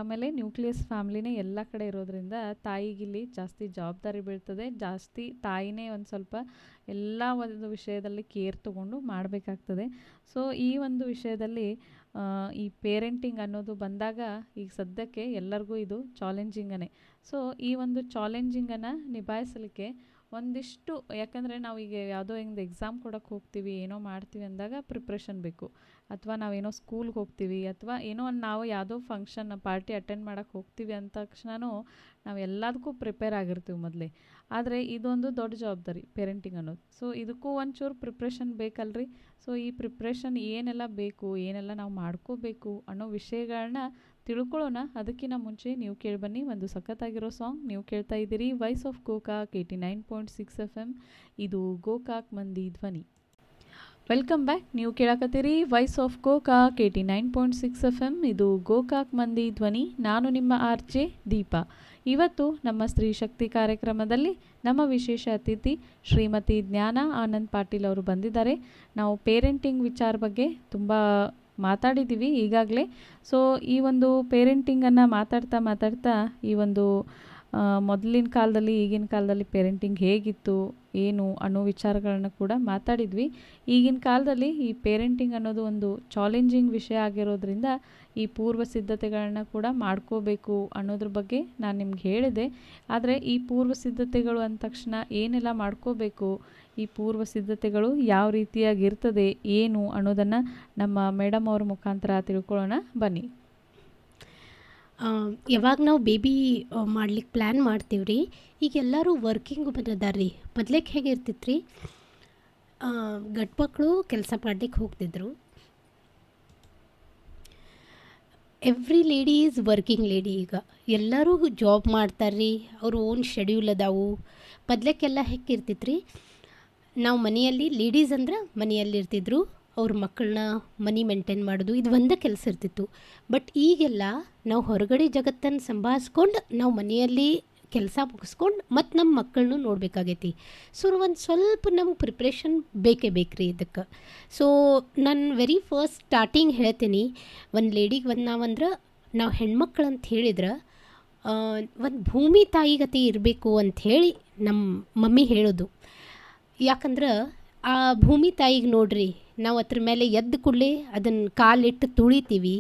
ಆಮೇಲೆ ನ್ಯೂಕ್ಲಿಯಸ್ ಫ್ಯಾಮ್ಲಿನೇ ಎಲ್ಲ ಕಡೆ ಇರೋದ್ರಿಂದ ತಾಯಿಗಿಲ್ಲಿ ಜಾಸ್ತಿ ಜವಾಬ್ದಾರಿ ಬೀಳ್ತದೆ. ಜಾಸ್ತಿ ತಾಯಿನೇ ಒಂದು ಸ್ವಲ್ಪ ಎಲ್ಲ ಒಂದು ವಿಷಯದಲ್ಲಿ ಕೇರ್ ತೊಗೊಂಡು ಮಾಡಬೇಕಾಗ್ತದೆ. ಸೊ ಈ ಒಂದು ವಿಷಯದಲ್ಲಿ ಈ ಪೇರೆಂಟಿಂಗ್ ಅನ್ನೋದು ಬಂದಾಗ ಈಗ ಸದ್ಯಕ್ಕೆ ಎಲ್ಲರಿಗೂ ಇದು ಚಾಲೆಂಜಿಂಗನೇ. ಸೊ ಈ ಒಂದು ಚಾಲೆಂಜಿಂಗನ್ನು ನಿಭಾಯಿಸಲಿಕ್ಕೆ ಒಂದಿಷ್ಟು, ಯಾಕಂದರೆ ನಾವು ಈಗ ಯಾವುದೋ ಹಿಂಗೆ ಎಕ್ಸಾಮ್ ಕೊಡೋಕ್ಕೆ ಹೋಗ್ತೀವಿ, ಏನೋ ಮಾಡ್ತೀವಿ ಅಂದಾಗ ಪ್ರಿಪ್ರೇಷನ್ ಬೇಕು. ಅಥವಾ ನಾವೇನೋ ಸ್ಕೂಲ್ಗೆ ಹೋಗ್ತೀವಿ, ಅಥವಾ ಏನೋ ನಾವು ಯಾವುದೋ ಫಂಕ್ಷನ್ ಪಾರ್ಟಿ ಅಟೆಂಡ್ ಮಾಡೋಕ್ಕೆ ಹೋಗ್ತೀವಿ ಅಂದ ತಕ್ಷಣವೂ ನಾವು ಎಲ್ಲದಕ್ಕೂ ಪ್ರಿಪೇರ್ ಆಗಿರ್ತೀವಿ ಮೊದಲೇ. ಆದರೆ ಇದೊಂದು ದೊಡ್ಡ ಜವಾಬ್ದಾರಿ ಪೇರೆಂಟಿಂಗ್ ಅನ್ನೋದು. ಸೊ ಇದಕ್ಕೂ ಒಂಚೂರು ಪ್ರಿಪ್ರೇಷನ್ ಬೇಕಲ್ರಿ. ಸೊ ಈ ಪ್ರಿಪ್ರೇಷನ್ ಏನೆಲ್ಲ ಬೇಕು, ಏನೆಲ್ಲ ನಾವು ಮಾಡ್ಕೋಬೇಕು ಅನ್ನೋ ವಿಷಯಗಳನ್ನ ತಿಳ್ಕೊಳ್ಳೋಣ. ಅದಕ್ಕಿಂತ ಮುಂಚೆ ನೀವು ಕೇಳಿಬನ್ನಿ ಒಂದು ಸಖತ್ತಾಗಿರೋ ಸಾಂಗ್. ನೀವು ಕೇಳ್ತಾ ಇದ್ದೀರಿ ವಾಯ್ಸ್ ಆಫ್ ಗೋಕಾಕ್ 89.6 FM. ಇದು ಗೋಕಾಕ್ ಮಂದಿ ಧ್ವನಿ. Welcome back. ನೀವು ಕೇಳಕತ್ತೀರಿ ವಾಯ್ಸ್ ಆಫ್ ಗೋಕಾಕ್ 89.6 FM. ಇದು ಗೋಕಾಕ್ ಮಂದಿ ಧ್ವನಿ. ನಾನು ನಿಮ್ಮ RJ ದೀಪಾ. ಇವತ್ತು ನಮ್ಮ ಸ್ತ್ರೀ ಶಕ್ತಿ ಕಾರ್ಯಕ್ರಮದಲ್ಲಿ ನಮ್ಮ ವಿಶೇಷ ಅತಿಥಿ ಶ್ರೀಮತಿ ಜ್ಞಾನ ಆನಂದ್ ಪಾಟೀಲ್ ಅವರು ಬಂದಿದ್ದಾರೆ. ನಾವು ಪೇರೆಂಟಿಂಗ್ ವಿಚಾರ ಬಗ್ಗೆ ತುಂಬ ಮಾತಾಡಿದ್ದೀವಿ ಈಗಾಗಲೇ. ಸೊ ಈ ಒಂದು ಪೇರೆಂಟಿಂಗನ್ನು ಮಾತಾಡ್ತಾ ಈ ಒಂದು ಮೊದಲಿನ ಕಾಲದಲ್ಲಿ ಈಗಿನ ಕಾಲದಲ್ಲಿ ಪೇರೆಂಟಿಂಗ್ ಹೇಗಿತ್ತು ಏನು ಅನ್ನೋ ವಿಚಾರಗಳನ್ನ ಕೂಡ ಮಾತಾಡಿದ್ವಿ. ಈಗಿನ ಕಾಲದಲ್ಲಿ ಈ ಪೇರೆಂಟಿಂಗ್ ಅನ್ನೋದು ಒಂದು ಚಾಲೆಂಜಿಂಗ್ ವಿಷಯ ಆಗಿರೋದ್ರಿಂದ ಈ ಪೂರ್ವ ಸಿದ್ಧತೆಗಳನ್ನ ಕೂಡ ಮಾಡ್ಕೋಬೇಕು ಅನ್ನೋದ್ರ ಬಗ್ಗೆ ನಾನು ನಿಮ್ಗೆ ಹೇಳಿದೆ. ಆದರೆ ಈ ಪೂರ್ವ ಸಿದ್ಧತೆಗಳು ಅಂದ ತಕ್ಷಣ ಏನೆಲ್ಲ ಮಾಡ್ಕೋಬೇಕು, ಈ ಪೂರ್ವ ಸಿದ್ಧತೆಗಳು ಯಾವ ರೀತಿಯಾಗಿರ್ತದೆ ಏನು ಅನ್ನೋದನ್ನು ನಮ್ಮ ಮೇಡಮ್ ಅವ್ರ ಮುಖಾಂತರ ತಿಳ್ಕೊಳ್ಳೋಣ ಬನ್ನಿ. ಯಾವಾಗ ನಾವು ಬೇಬಿ ಮಾಡ್ಲಿಕ್ಕೆ ಪ್ಲ್ಯಾನ್ ಮಾಡ್ತೀವಿ ರೀ, ಈಗ ಎಲ್ಲರೂ ವರ್ಕಿಂಗ್ ಬಂದಿದ್ದಾರೆ ರೀ. ಮೊದ್ಲೇಕ್ ಹೇಗೆ ಇರ್ತಿತ್ತು ರೀ, ಗಂಡು ಮಕ್ಕಳು ಕೆಲಸ ಮಾಡ್ಲಿಕ್ಕೆ ಹೋಗ್ತಿದ್ರು. Every lady is working lady. ಈಗ ಎಲ್ಲರೂ ಜಾಬ್ ಮಾಡ್ತಾರೆ ರೀ, ಅವ್ರ ಓನ್ ಶೆಡ್ಯೂಲ್ ಅದಾವು. ಮೊದ್ಲೇಕೆಲ್ಲ ಹೇಗೆ ಇರ್ತಿತ್ತು ರೀ, ನಾವು ಮನೆಯಲ್ಲಿ ಲೇಡೀಸ್ ಅಂದ್ರೆ ಮನೆಯಲ್ಲಿ ಇರ್ತಿದ್ರು, ಅವ್ರ ಮಕ್ಕಳನ್ನ ಮನಿ ಮೇಂಟೈನ್ ಮಾಡೋದು ಇದು ಒಂದೇ ಕೆಲಸ ಇರ್ತಿತ್ತು. ಬಟ್ ಈಗೆಲ್ಲ ನಾವು ಹೊರಗಡೆ ಜಗತ್ತನ್ನು ಸಂಭಾಳಿಸ್ಕೊಂಡು ನಾವು ಮನೆಯಲ್ಲಿ ಕೆಲಸ ಮುಗಿಸ್ಕೊಂಡು ಮತ್ತು ನಮ್ಮ ಮಕ್ಕಳನ್ನೂ ನೋಡಬೇಕಾಗೈತಿ. ಸೊ ಒಂದು ಸ್ವಲ್ಪ ನಮ್ಗೆ ಪ್ರಿಪ್ರೇಷನ್ ಬೇಕೇ ಬೇಕ್ರಿ ಇದಕ್ಕೆ. ಸೊ ನಾನು ವೆರಿ ಫಸ್ಟ್ ಸ್ಟಾರ್ಟಿಂಗ್ ಹೇಳ್ತೀನಿ, ಒಂದು ಲೇಡಿಗೆ ನಾವಂದ್ರೆ ನಾವು ಹೆಣ್ಮಕ್ಳು ಅಂತ ಹೇಳಿದ್ರೆ ಒಂದು ಭೂಮಿ ತಾಯಿಗತಿ ಇರಬೇಕು ಅಂಥೇಳಿ ನಮ್ಮ ಮಮ್ಮಿ ಹೇಳೋದು. ಯಾಕಂದ್ರೆ ಆ ಭೂಮಿ ತಾಯಿಗೆ ನೋಡ್ರಿ, ನಾವು ಅದ್ರ ಮೇಲೆ ಎದ್ದು ಕೂಡಲೇ ಅದನ್ನು ಕಾಲಿಟ್ಟು ತುಳಿತೀವಿ,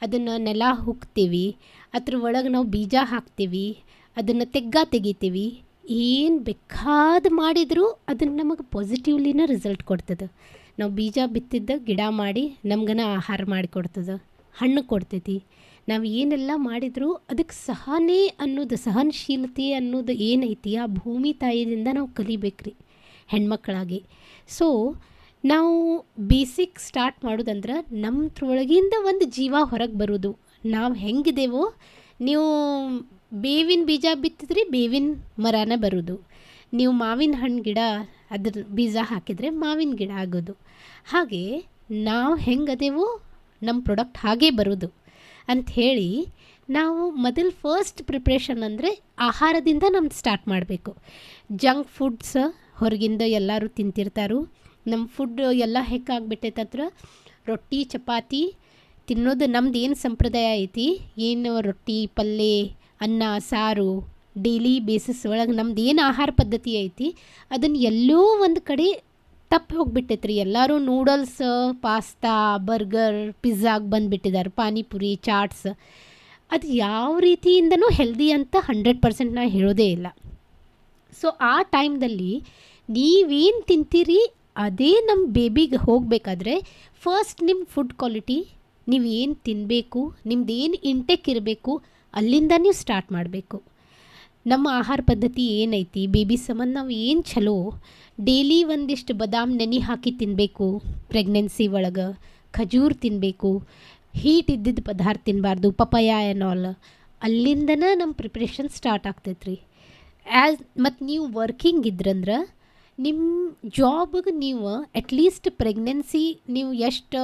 ಅದನ್ನು ನೆಲ ಹುಕ್ತೀವಿ, ಅದ್ರ ಒಳಗೆ ನಾವು ಬೀಜ ಹಾಕ್ತೀವಿ, ಅದನ್ನು ತೆಗಿತೀವಿ. ಏನು ಬೇಕಾದ ಮಾಡಿದರೂ ಅದನ್ನು ನಮಗೆ ಪಾಸಿಟಿವ್ಲಿನ ರಿಸಲ್ಟ್ ಕೊಡ್ತದೆ. ನಾವು ಬೀಜ ಬಿತ್ತಿದ್ದ ಗಿಡ ಮಾಡಿ ನಮ್ಗನ ಆಹಾರ ಮಾಡಿಕೊಡ್ತದೆ, ಹಣ್ಣು ಕೊಡ್ತೈತಿ. ನಾವು ಏನೆಲ್ಲ ಮಾಡಿದರೂ ಅದಕ್ಕೆ ಸಹನೆ ಅನ್ನೋದು, ಸಹನಶೀಲತೆ ಅನ್ನೋದು ಏನೈತಿ ಆ ಭೂಮಿ ತಾಯಿಯಿಂದ ನಾವು ಕಲಿಬೇಕ್ರಿ ಹೆಣ್ಮಕ್ಕಳಾಗಿ. ಸೊ ನಾವು ಬೇಸಿಕ್ ಸ್ಟಾರ್ಟ್ ಮಾಡೋದಂದ್ರೆ ನಮ್ಮೊಳಗಿಂದ ಒಂದು ಜೀವ ಹೊರಗೆ ಬರೋದು. ನಾವು ಹೆಂಗಿದೇವೋ, ನೀವು ಬೇವಿನ ಬೀಜ ಬಿತ್ತಿದ್ರಿ ಬೇವಿನ ಮರನೇ ಬರೋದು, ನೀವು ಮಾವಿನ ಹಣ್ಣು ಗಿಡ ಅದ್ರ ಬೀಜ ಹಾಕಿದರೆ ಮಾವಿನ ಗಿಡ ಆಗೋದು. ಹಾಗೆ ನಾವು ಹೆಂಗದೇವೋ ನಮ್ಮ ಪ್ರಾಡಕ್ಟ್ ಹಾಗೇ ಬರೋದು ಅಂಥೇಳಿ ನಾವು ಮೊದಲು ಫಸ್ಟ್ ಪ್ರಿಪ್ರೇಷನ್ ಅಂದರೆ ಆಹಾರದಿಂದ ನಮ್ದು ಸ್ಟಾರ್ಟ್ ಮಾಡಬೇಕು. ಜಂಕ್ ಫುಡ್ಸ್ ಹೊರಗಿಂದ ಎಲ್ಲರೂ ತಿಂತಿರ್ತಾರೋ. ನಮ್ಮ ಫುಡ್ ಎಲ್ಲ ಹೆಕ್ಕಾಗ್ಬಿಟ್ಟೈತಂದ್ರೆ ರೊಟ್ಟಿ ಚಪಾತಿ ತಿನ್ನೋದು ನಮ್ದು ಏನು ಸಂಪ್ರದಾಯ ಐತಿ, ಏನು ರೊಟ್ಟಿ ಪಲ್ಯ ಅನ್ನ ಸಾರು ಡೈಲಿ ಬೇಸಿಸ್ ಒಳಗೆ ನಮ್ದು ಏನು ಆಹಾರ ಪದ್ಧತಿ ಐತಿ ಅದನ್ನು ಎಲ್ಲೋ ಒಂದು ಕಡೆ ತಪ್ಪಿ ಹೋಗಿಬಿಟ್ಟೈತ್ರಿ. ಎಲ್ಲರೂ ನೂಡಲ್ಸ್ ಪಾಸ್ತಾ ಬರ್ಗರ್ ಪಿಜ್ಜಾಗೆ ಬಂದುಬಿಟ್ಟಿದ್ದಾರೆ, ಪಾನಿಪುರಿ ಚಾಟ್ಸ್. ಅದು ಯಾವ ರೀತಿಯಿಂದನೂ ಹೆಲ್ದಿ ಅಂತ 100% ನಾನು ಹೇಳೋದೇ ಇಲ್ಲ. ಸೊ ಆ ಟೈಮ್ದಲ್ಲಿ ನೀವೇನು ತಿಂತೀರಿ ಅದೇ ನಮ್ಮ ಬೇಬಿಗೆ ಹೋಗಬೇಕಾದ್ರೆ ಫಸ್ಟ್ ನಿಮ್ಮ ಫುಡ್ ಕ್ವಾಲಿಟಿ, ನೀವು ಏನು ತಿನ್ನಬೇಕು, ನಿಮ್ದು ಏನು ಇಂಟೇಕ್ ಇರಬೇಕು ಅಲ್ಲಿಂದ ನೀವು ಸ್ಟಾರ್ಟ್ ಮಾಡಬೇಕು. ನಮ್ಮ ಆಹಾರ ಪದ್ಧತಿ ಏನೈತಿ, ಬೇಬಿ ಸಂಬಂಧ ನಾವು ಏನು ಚಲೋ, ಡೈಲಿ ಒಂದಿಷ್ಟು ಬಾದಾಮ್ ನೆನೆ ಹಾಕಿ ತಿನ್ನಬೇಕು, ಪ್ರೆಗ್ನೆನ್ಸಿ ಒಳಗೆ ಖಜೂರ್ ತಿನ್ನಬೇಕು, ಹೀಟ್ ಇದ್ದಿದ್ದ ಪದಾರ್ಥ ತಿನ್ನಬಾರ್ದು, ಪಪಾಯ ಆಲ್ ಅಲ್ಲಿಂದನೇ ನಮ್ಮ ಪ್ರಿಪ್ರೇಷನ್ ಸ್ಟಾರ್ಟ್ ಆಗ್ತೈತೆ ರೀ. ಮತ್ತು ನೀವು ವರ್ಕಿಂಗ್ ಇದ್ರಂದ್ರೆ ನಿಮ್ಮ ಜಾಬ್ಗೆ ನೀವು ಅಟ್ಲೀಸ್ಟ್ ಪ್ರೆಗ್ನೆನ್ಸಿ ನೀವು ಎಷ್ಟು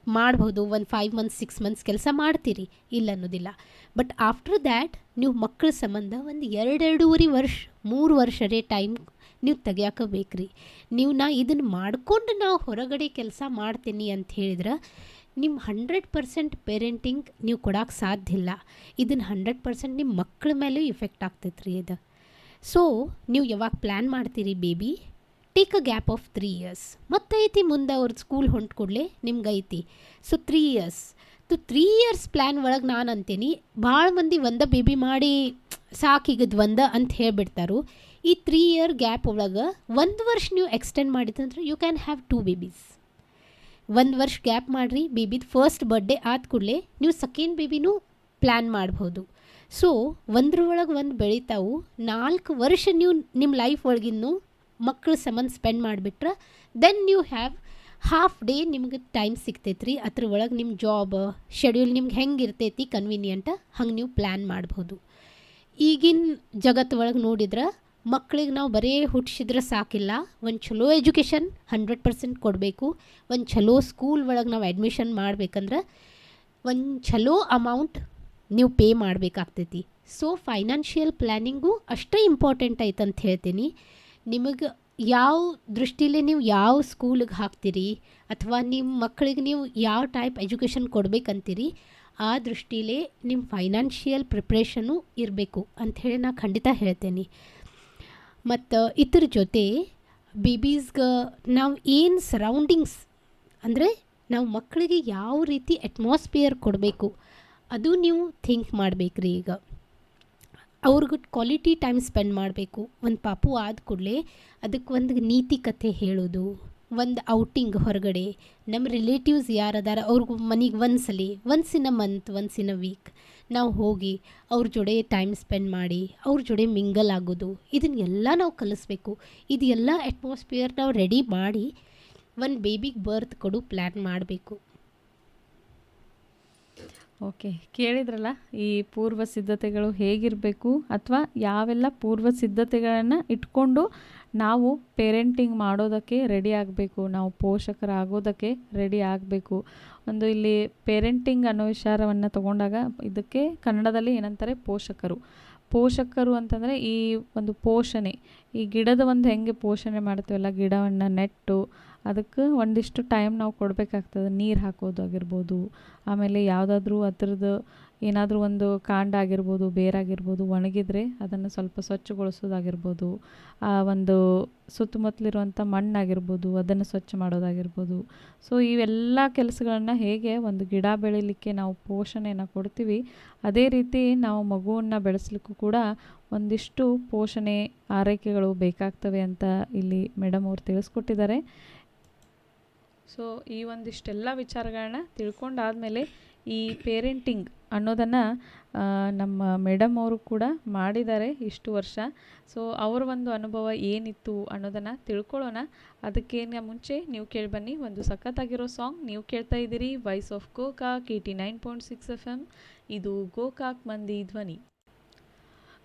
ಮಾಡ್ಬೋದು, ಒಂದು 5 ಮಂತ್ಸ್ 6 ಮಂತ್ಸ್ ಕೆಲಸ ಮಾಡ್ತೀರಿ, ಇಲ್ಲ ಅನ್ನೋದಿಲ್ಲ. ಬಟ್ ಆಫ್ಟರ್ ದ್ಯಾಟ್ ನೀವು ಮಕ್ಕಳ ಸಂಬಂಧ ಒಂದು 2-2.5 ವರ್ಷ 3 ವರ್ಷರೇ ಟೈಮ್ ನೀವು ತೆಗಿಯಾಕಬೇಕು ರೀ. ನೀವು ಇದನ್ನು ಮಾಡಿಕೊಂಡು ನಾವು ಹೊರಗಡೆ ಕೆಲಸ ಮಾಡ್ತೀನಿ ಅಂತ ಹೇಳಿದ್ರೆ ನಿಮ್ಮ 100% ಪೇರೆಂಟಿಂಗ್ ನೀವು ಕೊಡೋಕೆ ಸಾಧ್ಯ ಇಲ್ಲ. ಇದನ್ನು 100% ನಿಮ್ಮ ಮಕ್ಕಳ ಮೇಲೂ ಇಫೆಕ್ಟ್ ಆಗ್ತೈತೆ ರೀ ಇದು. ಸೊ ನೀವು ಯಾವಾಗ ಪ್ಲ್ಯಾನ್ ಮಾಡ್ತೀರಿ baby, take a gap of 3 years. ಮತ್ತೈತಿ ಮುಂದೆ ಅವ್ರದ್ದು ಸ್ಕೂಲ್ ಹೊಂಟು ಕೂಡಲೇ ನಿಮ್ಗೆ ಐತಿ. ಸೊ 3 ಇಯರ್ಸ್ 3 ಇಯರ್ಸ್ ಪ್ಲ್ಯಾನ್ ಒಳಗೆ ನಾನು ಅಂತೀನಿ, ಭಾಳ ಮಂದಿ ಒಂದೇ ಬೇಬಿ ಮಾಡಿ ಸಾಕೀಗದು ಅಂತ ಹೇಳಿಬಿಡ್ತಾರೋ. ಈ 3 ಇಯರ್ ಗ್ಯಾಪ್ ಒಳಗೆ 1 ವರ್ಷ ನೀವು ಎಕ್ಸ್ಟೆಂಡ್ ಮಾಡಿದಂದ್ರೆ ಯು ಕ್ಯಾನ್ ಹ್ಯಾವ್ 2 ಬೇಬೀಸ್. 1 ವರ್ಷ ಗ್ಯಾಪ್ ಮಾಡಿರಿ, ಬೇಬಿದು ಫಸ್ಟ್ ಬರ್ಡೇ ಆದ ಕೂಡಲೇ ನೀವು ಸೆಕೆಂಡ್ ಬೇಬಿನೂ ಪ್ಲ್ಯಾನ್ ಮಾಡ್ಬೋದು. ಸೊ ಒಂದ್ರೊಳಗೆ ಒಂದು ಬೆಳೀತಾವು. 4 ವರ್ಷ ನೀವು ನಿಮ್ಮ ಲೈಫ್ ಒಳಗಿನ್ನೂ ಮಕ್ಕಳ ಸಂಬಂಧ ಸ್ಪೆಂಡ್ ಮಾಡಿಬಿಟ್ರೆ then you have half day ನಿಮ್ಗೆ ಟೈಮ್ ಸಿಗ್ತೈತೆ ರೀ. ಅದ್ರ ಒಳಗೆ ನಿಮ್ಮ ಜಾಬ್ ಶೆಡ್ಯೂಲ್ ನಿಮ್ಗೆ ಹೆಂಗೆ ಇರ್ತೈತಿ ಕನ್ವೀನಿಯಂಟ ಹಂಗೆ ನೀವು ಪ್ಲ್ಯಾನ್ ಮಾಡ್ಬೋದು. ಈಗಿನ ಜಗತ್ತು ಒಳಗೆ ನೋಡಿದ್ರೆ ಮಕ್ಕಳಿಗೆ ನಾವು ಬರೀ ಹುಟ್ಟಿಸಿದ್ರೆ ಸಾಕಿಲ್ಲ, ಒಂದು ಚಲೋ ಎಜುಕೇಷನ್ 100% ಕೊಡಬೇಕು. ಒಂದು ಚಲೋ ಸ್ಕೂಲ್ ಒಳಗೆ ನಾವು ಅಡ್ಮಿಷನ್ ಮಾಡ್ಬೇಕಂದ್ರೆ ಒಂದು ಚಲೋ ಅಮೌಂಟ್ ನೀವು ಪೇ ಮಾಡಬೇಕಾಗ್ತೈತಿ. ಸೊ ಫೈನಾನ್ಷಿಯಲ್ ಪ್ಲ್ಯಾನಿಂಗು ಅಷ್ಟೇ ಇಂಪಾರ್ಟೆಂಟ್ ಐತಂತ ಹೇಳ್ತೀನಿ. ನಿಮಗೆ ಯಾವ ದೃಷ್ಟಿಲೇ ನೀವು ಯಾವ ಸ್ಕೂಲಿಗೆ ಹಾಕ್ತೀರಿ ಅಥವಾ ನಿಮ್ಮ ಮಕ್ಕಳಿಗೆ ನೀವು ಯಾವ ಟೈಪ್ ಎಜುಕೇಷನ್ ಕೊಡಬೇಕಂತೀರಿ, ಆ ದೃಷ್ಟಿಲೇ ನಿಮ್ಮ ಫೈನಾನ್ಷಿಯಲ್ ಪ್ರಿಪ್ರೇಷನು ಇರಬೇಕು ಅಂಥೇಳಿ ನಾನು ಖಂಡಿತ ಹೇಳ್ತೇನೆ. ಮತ್ತು ಇದ್ರ ಜೊತೆ ಬೇಬೀಸ್ಗೆ ನಾವು ಏನು ಸರೌಂಡಿಂಗ್ಸ್ ಅಂದರೆ ನಾವು ಮಕ್ಕಳಿಗೆ ಯಾವ ರೀತಿ ಅಟ್ಮಾಸ್ಫಿಯರ್ ಕೊಡಬೇಕು ಅದು ನೀವು ಥಿಂಕ್ ಮಾಡಬೇಕ್ರಿ. ಈಗ ಅವ್ರಿಗೆ ಕ್ವಾಲಿಟಿ ಟೈಮ್ ಸ್ಪೆಂಡ್ ಮಾಡಬೇಕು. ಒಂದು ಪಾಪು ಆದ ಕೂಡಲೇ ಅದಕ್ಕೆ ಒಂದು ನೀತಿ ಕಥೆ ಹೇಳೋದು, ಒಂದು ಔಟಿಂಗ್ ಹೊರಗಡೆ ನಮ್ಮ ರಿಲೇಟಿವ್ಸ್ ಯಾರದಾರ ಅವ್ರಿಗೆ ಮನೆಗೆ once in a month, once in a week ನಾವು ಹೋಗಿ ಅವ್ರ ಜೊತೆ ಟೈಮ್ ಸ್ಪೆಂಡ್ ಮಾಡಿ ಅವ್ರ ಜೊತೆ ಮಿಂಗಲ್ ಆಗೋದು, ಇದನ್ನೆಲ್ಲ ನಾವು ಕಲಿಸ್ಬೇಕು. ಇದು ಎಲ್ಲ ಅಟ್ಮಾಸ್ಫಿಯರ್ ನಾವು ರೆಡಿ ಮಾಡಿ ಒಂದು ಬೇಬಿಗೆ ಬರ್ತ್ ಕೊಡು ಪ್ಲ್ಯಾನ್ ಮಾಡಬೇಕು. ಓಕೆ, ಕೇಳಿದ್ರಲ್ಲ ಈ ಪೂರ್ವ ಸಿದ್ಧತೆಗಳು ಹೇಗಿರಬೇಕು ಅಥವಾ ಯಾವೆಲ್ಲ ಪೂರ್ವ ಸಿದ್ಧತೆಗಳನ್ನು ಇಟ್ಕೊಂಡು ನಾವು ಪೇರೆಂಟಿಂಗ್ ಮಾಡೋದಕ್ಕೆ ರೆಡಿ ಆಗಬೇಕು, ನಾವು ಪೋಷಕರಾಗೋದಕ್ಕೆ ರೆಡಿ ಆಗಬೇಕು. ಒಂದು ಇಲ್ಲಿ ಪೇರೆಂಟಿಂಗ್ ಅನ್ನೋ ವಿಚಾರವನ್ನು ತಗೊಂಡಾಗ ಇದಕ್ಕೆ ಕನ್ನಡದಲ್ಲಿ ಏನಂತಾರೆ ಪೋಷಕರು ಅಂತಂದರೆ ಈ ಒಂದು ಪೋಷಣೆ, ಈ ಗಿಡದ ಒಂದು ಹೆಂಗೆ ಪೋಷಣೆ ಮಾಡ್ತೀವಲ್ಲ, ಗಿಡವನ್ನು ನೆಟ್ಟು ಅದಕ್ಕೆ ಒಂದಿಷ್ಟು ಟೈಮ್ ನಾವು ಕೊಡಬೇಕಾಗ್ತದೆ. ನೀರು ಹಾಕೋದು ಆಗಿರ್ಬೋದು, ಆಮೇಲೆ ಯಾವುದಾದ್ರೂ ಅದರದ್ದು ಏನಾದರೂ ಒಂದು ಕಾಂಡ ಆಗಿರ್ಬೋದು, ಬೇರಾಗಿರ್ಬೋದು ಒಣಗಿದರೆ ಅದನ್ನು ಸ್ವಲ್ಪ ಸ್ವಚ್ಛಗೊಳಿಸೋದಾಗಿರ್ಬೋದು, ಆ ಒಂದು ಸುತ್ತಮುತ್ತಲಿರುವಂಥ ಮಣ್ಣಾಗಿರ್ಬೋದು ಅದನ್ನು ಸ್ವಚ್ಛ ಮಾಡೋದಾಗಿರ್ಬೋದು. ಸೊ ಇವೆಲ್ಲ ಕೆಲಸಗಳನ್ನು ಹೇಗೆ ಒಂದು ಗಿಡ ಬೆಳೀಲಿಕ್ಕೆ ನಾವು ಪೋಷಣೆಯನ್ನು ಕೊಡ್ತೀವಿ, ಅದೇ ರೀತಿ ನಾವು ಮಗುವನ್ನು ಬೆಳೆಸಲಿಕ್ಕೂ ಕೂಡ ಒಂದಿಷ್ಟು ಪೋಷಣೆ ಆರೈಕೆಗಳು ಬೇಕಾಗ್ತವೆ ಅಂತ ಇಲ್ಲಿ ಮೇಡಮ್ ಅವರು ತಿಳಿಸ್ಕೊಟ್ಟಿದ್ದಾರೆ. ಸೊ ಈ ಒಂದಿಷ್ಟೆಲ್ಲ ವಿಚಾರಗಳನ್ನ ತಿಳ್ಕೊಂಡಾದಮೇಲೆ ಈ ಪೇರೆಂಟಿಂಗ್ ಅನ್ನೋದನ್ನು ನಮ್ಮ ಮೇಡಮ್ ಅವರು ಕೂಡ ಮಾಡಿದ್ದಾರೆ ಇಷ್ಟು ವರ್ಷ. ಸೊ ಅವರ ಒಂದು ಅನುಭವ ಏನಿತ್ತು ಅನ್ನೋದನ್ನು ತಿಳ್ಕೊಳ್ಳೋಣ. ಅದಕ್ಕೇನು ಮುಂಚೆ ನೀವು ಕೇಳಿಬನ್ನಿ ಒಂದು ಸಖತ್ತಾಗಿರೋ ಸಾಂಗ್. ನೀವು ಕೇಳ್ತಾ ಇದ್ದೀರಿ ವಾಯ್ಸ್ ಆಫ್ ಗೋಕಾಕ್ 89.6 FM. ಇದು ಗೋಕಾಕ್ ಮಂದಿ ಧ್ವನಿ.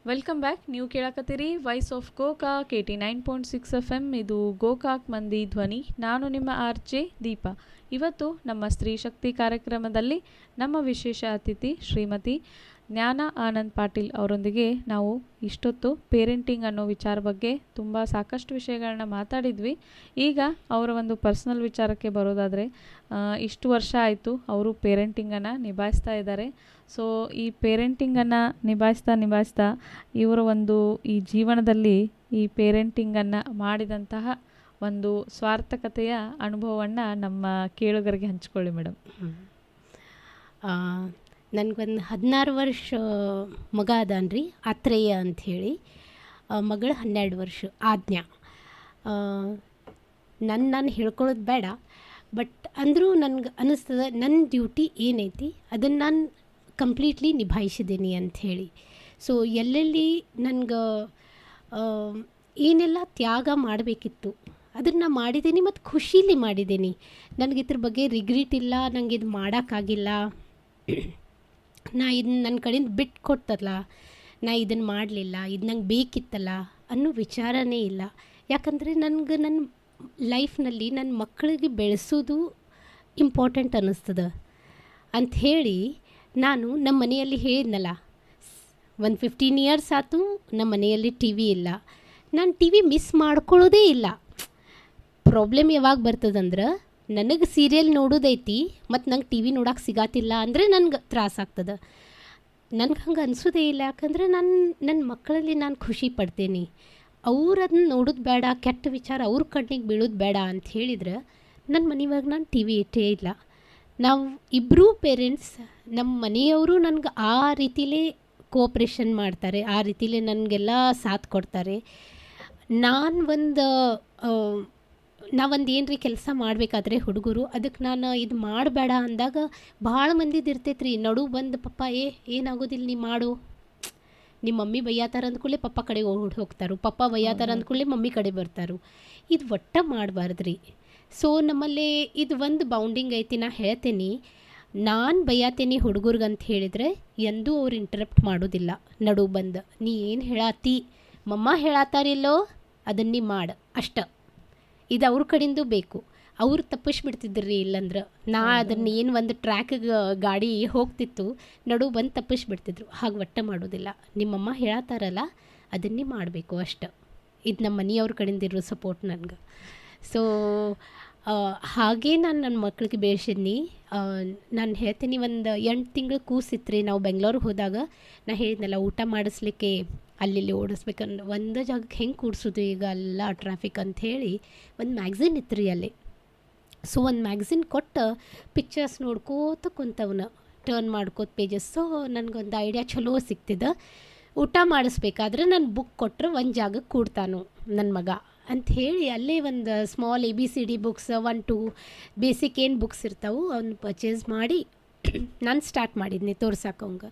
Welcome back. ನೀವು ಕೇಳಕತ್ತೀರಿ ವಾಯ್ಸ್ ಆಫ್ ಗೋಕಾಕ್ 89.6 FM. ಇದು ಗೋಕಾಕ್ ಮಂದಿ ಧ್ವನಿ. ನಾನು ನಿಮ್ಮ RJ ದೀಪಾ. ಇವತ್ತು ನಮ್ಮ ಸ್ತ್ರೀ ಶಕ್ತಿ ಕಾರ್ಯಕ್ರಮದಲ್ಲಿ ನಮ್ಮ ವಿಶೇಷ ಅತಿಥಿ ಶ್ರೀಮತಿ ಜ್ಞಾನ ಆನಂದ್ ಪಾಟೀಲ್ ಅವರೊಂದಿಗೆ ನಾವು ಇಷ್ಟೊತ್ತು ಪೇರೆಂಟಿಂಗ್ ಅನ್ನೋ ವಿಚಾರ ಬಗ್ಗೆ ತುಂಬ ಸಾಕಷ್ಟು ವಿಷಯಗಳನ್ನ ಮಾತಾಡಿದ್ವಿ. ಈಗ ಅವರ ಒಂದು ಪರ್ಸ್ನಲ್ ವಿಚಾರಕ್ಕೆ ಬರೋದಾದರೆ, ಇಷ್ಟು ವರ್ಷ ಆಯಿತು ಅವರು ಪೇರೆಂಟಿಂಗನ್ನು ನಿಭಾಯಿಸ್ತಾ ಇದ್ದಾರೆ. ಸೊ ಈ ಪೇರೆಂಟಿಂಗನ್ನು ನಿಭಾಯಿಸ್ತಾ ಇವರ ಒಂದು ಈ ಜೀವನದಲ್ಲಿ ಈ ಪೇರೆಂಟಿಂಗನ್ನು ಮಾಡಿದಂತಹ ಒಂದು ಸ್ವಾರ್ಥಕತೆಯ ಅನುಭವವನ್ನು ನಮ್ಮ ಕೇಳುಗರಿಗೆ ಹಂಚಿಕೊಳ್ಳಿ ಮೇಡಮ್. ನನಗೊಂದು 16 ವರ್ಷ ಮಗ ಅದಾನ್ರಿ, ಆತ್ರೇಯ ಅಂಥೇಳಿ. ಮಗಳು 12 ವರ್ಷ ಆಜ್ಞಾ. ನಾನು ಹೇಳ್ಕೊಳ್ಳೋದು ಬೇಡ, ಬಟ್ ಅಂದರೂ ನನಗೆ ಅನ್ನಿಸ್ತದೆ ನನ್ನ ಡ್ಯೂಟಿ ಏನೈತಿ ಅದನ್ನು ನಾನು ಕಂಪ್ಲೀಟ್ಲಿ ನಿಭಾಯಿಸಿದ್ದೀನಿ ಅಂಥೇಳಿ. ಸೊ ಎಲ್ಲೆಲ್ಲಿ ನನಗೆ ಏನೆಲ್ಲ ತ್ಯಾಗ ಮಾಡಬೇಕಿತ್ತು ಅದನ್ನು ಮಾಡಿದ್ದೀನಿ ಮತ್ತು ಖುಷೀಲಿ ಮಾಡಿದ್ದೀನಿ. ನನಗೆ ಇದ್ರ ಬಗ್ಗೆ ರಿಗ್ರೆಟ್ ಇಲ್ಲ, ನನಗೆ ಇದು ಮಾಡೋಕ್ಕಾಗಿಲ್ಲ, ನಾ ಇದನ್ನ ನನ್ನ ಕಡೆಯಿಂದ ಬಿಟ್ಟು ಕೊಡ್ತಲ್ಲ, ನಾ ಇದನ್ನು ಮಾಡಲಿಲ್ಲ, ಇದು ನಂಗೆ ಬೇಕಿತ್ತಲ್ಲ ಅನ್ನೋ ವಿಚಾರನೇ ಇಲ್ಲ. ಯಾಕಂದರೆ ನನಗೆ ನನ್ನ ಲೈಫ್ನಲ್ಲಿ ನನ್ನ ಮಕ್ಕಳಿಗೆ ಬೆಳೆಸೋದು ಇಂಪಾರ್ಟೆಂಟ್ ಅನ್ನಿಸ್ತದೆ ಅಂಥೇಳಿ ನಾನು ನಮ್ಮ ಮನೆಯಲ್ಲಿ ಹೇಳಿದ್ನಲ್ಲ, ಒಂದು 15 ಇಯರ್ಸ್ ಆಯ್ತು ನಮ್ಮ ಮನೆಯಲ್ಲಿ ಟಿ ವಿ ಇಲ್ಲ. ನಾನು ಟಿ ವಿ ಮಿಸ್ ಮಾಡ್ಕೊಳ್ಳೋದೇ ಇಲ್ಲ. ಪ್ರಾಬ್ಲಮ್ ಯಾವಾಗ ಬರ್ತದಂದ್ರೆ ನನಗೆ ಸೀರಿಯಲ್ ನೋಡೋದೈತಿ ಮತ್ತು ನಂಗೆ ಟಿ ವಿ ನೋಡೋಕೆ ಸಿಗಾತಿಲ್ಲ ಅಂದರೆ ನನಗೆ ತ್ರಾಸಾಗ್ತದೆ. ನನಗೆ ಹಂಗೆ ಅನಿಸೋದೇ ಇಲ್ಲ. ಯಾಕಂದರೆ ನನ್ನ ಮಕ್ಕಳಲ್ಲಿ ನಾನು ಖುಷಿ ಪಡ್ತೀನಿ. ಅವ್ರು ಅದನ್ನ ನೋಡೋದು ಬೇಡ, ಕೆಟ್ಟ ವಿಚಾರ ಅವ್ರ ಕಣ್ಣಿಗೆ ಬೀಳೋದು ಬೇಡ ಅಂತ ಹೇಳಿದ್ರೆ ನನ್ನ ಮನೆಯಾಗ ನಾನು ಟಿ ವಿ ಇಟ್ಟೇ ಇಲ್ಲ. ನಾವು ಇಬ್ಬರೂ ಪೇರೆಂಟ್ಸ್, ನಮ್ಮ ಮನೆಯವರು ನನಗೆ ಆ ರೀತಿಲೇ ಕೋಆಪ್ರೇಷನ್ ಮಾಡ್ತಾರೆ, ಆ ರೀತಿಲೇ ನನಗೆಲ್ಲ ಸಾಥ್ ಕೊಡ್ತಾರೆ. ನಾವೊಂದು ಏನ್ರಿ ಕೆಲಸ ಮಾಡಬೇಕಾದ್ರೆ ಹುಡುಗರು ಅದಕ್ಕೆ ನಾನು ಇದು ಮಾಡಬೇಡ ಅಂದಾಗ ಭಾಳ ಮಂದಿದು ಇರ್ತೈತೆ ರೀ, ನಡು ಬಂದು ಪಪ್ಪ ಏನಾಗೋದಿಲ್ಲ ನೀ ಮಾಡು, ನಿಮ್ಮ ಮಮ್ಮಿ ಬೈಯಾತಾರ ಅಂದ್ಕೂಡಲೇ ಪಪ್ಪ ಕಡೆ ಓಡಿ ಹೋಗ್ತಾರು, ಪಪ್ಪ ಬೈಯಾತಾರ ಅಂದ್ಕೂಡಲೇ ಮಮ್ಮಿ ಕಡೆ ಬರ್ತಾರು. ಇದು ಒಟ್ಟ ಮಾಡಬಾರ್ದು ರೀ. ಸೊ ನಮ್ಮಲ್ಲಿ ಇದು ಒಂದು ಬೌಂಡಿಂಗ್ ಐತಿ. ನಾ ಹೇಳ್ತೀನಿ, ನಾನು ಬೈಯಾತೀನಿ ಹುಡುಗರ್ಗೆ ಅಂತ ಹೇಳಿದರೆ ಎಂದೂ ಅವ್ರು ಇಂಟರಪ್ಟ್ ಮಾಡೋದಿಲ್ಲ. ನಡು ಬಂದು ನೀ ಏನು ಹೇಳಾತಿ, ಮಮ್ಮ ಹೇಳತ್ತಾರಿಲ್ಲೋ ಅದನ್ನ ನೀ ಮಾಡು ಅಷ್ಟ. ಇದು ಅವ್ರ ಕಡೆಯಿಂದ ಬೇಕು. ಅವ್ರು ತಪ್ಪಿಸ್ಬಿಡ್ತಿದ್ರಿ ಇಲ್ಲಂದ್ರೆ ನಾ ಅದನ್ನು ಏನು ಒಂದು ಟ್ರ್ಯಾಕಿಗೆ ಗಾಡಿ ಹೋಗ್ತಿತ್ತು, ನಡು ಬಂದು ತಪ್ಪಿಸ್ಬಿಡ್ತಿದ್ರು. ಹಾಗೆ ಒಟ್ಟ ಮಾಡೋದಿಲ್ಲ. ನಿಮ್ಮಮ್ಮ ಹೇಳತ್ತಾರಲ್ಲ ಅದನ್ನೇ ಮಾಡಬೇಕು ಅಷ್ಟ. ಇದು ನಮ್ಮ ಮನೆಯವ್ರ ಕಡೆಯಿಂದ ಇರೋ ಸಪೋರ್ಟ್ ನನಗೆ. ಸೊ ಹಾಗೇ ನಾನು ನನ್ನ ಮಕ್ಳಿಗೆ ಬೆಳೆಸಿದ್ನಿ. ನಾನು ಹೇಳ್ತೀನಿ, ಒಂದು 8 ತಿಂಗಳು ಕೂಸಿತ್ರಿ ನಾವು ಬೆಂಗಳೂರಿಗೆ ಹೋದಾಗ. ನಾ ಹೇಳಿದ್ನಲ್ಲ, ಊಟ ಮಾಡಿಸ್ಲಿಕ್ಕೆ ಅಲ್ಲಿ ಓಡಿಸ್ಬೇಕಂದ್ರೆ ಒಂದು ಜಾಗಕ್ಕೆ ಹೆಂಗೆ ಕೂಡ್ಸೋದು ಈಗ ಎಲ್ಲ ಟ್ರಾಫಿಕ್ ಅಂಥೇಳಿ ಒಂದು ಮ್ಯಾಗ್ಝಿನ್ ಇತ್ತು ರೀ ಅಲ್ಲಿ. ಸೊ ಒಂದು ಮ್ಯಾಗ್ಝಿನ್ ಕೊಟ್ಟು ಪಿಕ್ಚರ್ಸ್ ನೋಡ್ಕೋತ ಕುಂತವನ ಟರ್ನ್ ಮಾಡ್ಕೋತ ಪೇಜಸ್. ಸೊ ನನಗೊಂದು ಐಡಿಯಾ ಚಲೋ ಸಿಕ್ತಿದ್ದ. ಊಟ ಮಾಡಿಸ್ಬೇಕಾದ್ರೆ ನಾನು ಬುಕ್ ಕೊಟ್ಟರೆ ಒಂದು ಜಾಗಕ್ಕೆ ಕೂಡ್ತಾನು ನನ್ನ ಮಗ ಅಂಥೇಳಿ ಅಲ್ಲೇ ಒಂದು ಸ್ಮಾಲ್ ABCD ಬುಕ್ಸ್ 1 2 ಬೇಸಿಕ್ ಏನು ಬುಕ್ಸ್ ಇರ್ತಾವೆ ಅವನ್ನ ಪರ್ಚೇಸ್ ಮಾಡಿ ನಾನು ಸ್ಟಾರ್ಟ್ ಮಾಡಿದ್ನಿ ತೋರ್ಸಕ್ಕೆ ಅವಂಗೆ.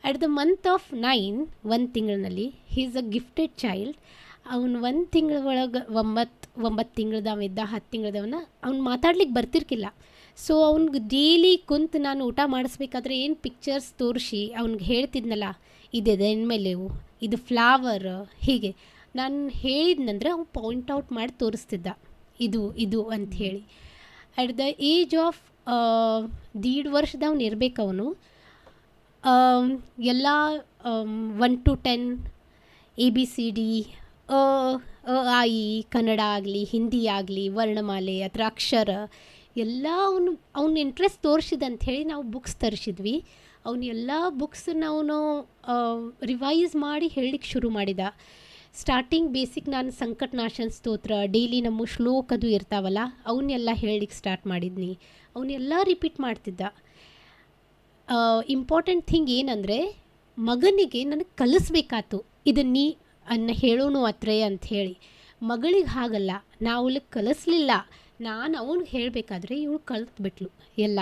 ಅಟ್ ದ ಮಂತ್ ಆಫ್ 9 1 ತಿಂಗಳಿನಲ್ಲಿ he is a gifted child. ಅವ್ನು 1 ತಿಂಗಳ ಒಳಗೆ 9 ತಿಂಗಳದವಿದ್ದ, 10 ತಿಂಗಳದವನ ಅವ್ನು ಮಾತಾಡ್ಲಿಕ್ಕೆ ಬರ್ತಿರ್ಕಿಲ್ಲ. ಸೊ ಅವ್ನಿಗೆ ಡೈಲಿ ಕುಂತು ನಾನು ಊಟ ಮಾಡಿಸ್ಬೇಕಾದ್ರೆ ಏನು ಪಿಕ್ಚರ್ಸ್ ತೋರಿಸಿ ಅವ್ನಿಗೆ ಹೇಳ್ತಿದ್ನಲ್ಲ, ಇದಿದೆ ಮೇಲೆ ಇದು ಫ್ಲವರ್, ಹೀಗೆ ನಾನು ಹೇಳಿದ್ನಂದ್ರೆ ಅವ್ನು ಪಾಯಿಂಟ್ ಔಟ್ ಮಾಡಿ ತೋರಿಸ್ತಿದ್ದ, ಇದು ಅಂಥೇಳಿ. ಅಟ್ ದ ಏಜ್ ಆಫ್ 1.5 ವರ್ಷದವನು ಇರಬೇಕು. ಅವನು ಎಲ್ಲ 1 to 10 ABCD ಆ ಈ ಕನ್ನಡ ಆಗಲಿ ಹಿಂದಿ ಆಗಲಿ ವರ್ಣಮಾಲೆ ಅಥವಾ ಅಕ್ಷರ ಎಲ್ಲ ಅವ್ನು ಇಂಟ್ರೆಸ್ಟ್ ತೋರಿಸಿದ ಅಂಥೇಳಿ ನಾವು ಬುಕ್ಸ್ ತರಿಸಿದ್ವಿ. ಅವನು ಎಲ್ಲ ಬುಕ್ಸನ್ನ ಅವನು ರಿವೈಸ್ ಮಾಡಿ ಹೇಳಲಿಕ್ಕೆ ಶುರು ಮಾಡಿದ. ಸ್ಟಾರ್ಟಿಂಗ್ ಬೇಸಿಕ್ ನಾನು ಸಂಕಟನಾಶನ ಸ್ತೋತ್ರ, ಡೈಲಿ ನಮ್ಮ ಶ್ಲೋಕದು ಇರ್ತಾವಲ್ಲ ಅವನ್ನೆಲ್ಲ ಹೇಳಲಿಕ್ಕೆ ಸ್ಟಾರ್ಟ್ ಮಾಡಿದ್ನಿ. ಅವನ್ನೆಲ್ಲ ರಿಪೀಟ್ ಮಾಡ್ತಿದ್ದ. ಇಂಪಾರ್ಟೆಂಟ್ ಥಿಂಗ್ ಏನಂದರೆ, ಮಗನಿಗೆ ನನಗೆ ಕಲಿಸ್ಬೇಕಾತು ಇದನ್ನು ಅನ್ನ ಹೇಳೋಣ ಅತ್ರೇ ಅಂಥೇಳಿ. ಮಗಳಿಗೆ ಹಾಗಲ್ಲ, ನಾ ಅವಳಿಗೆ ಕಲಿಸ್ಲಿಲ್ಲ, ನಾನು ಅವ್ನಿಗೆ ಹೇಳಬೇಕಾದ್ರೆ ಇವಳು ಕಲಿತ್ಬಿಟ್ಲು ಎಲ್ಲ.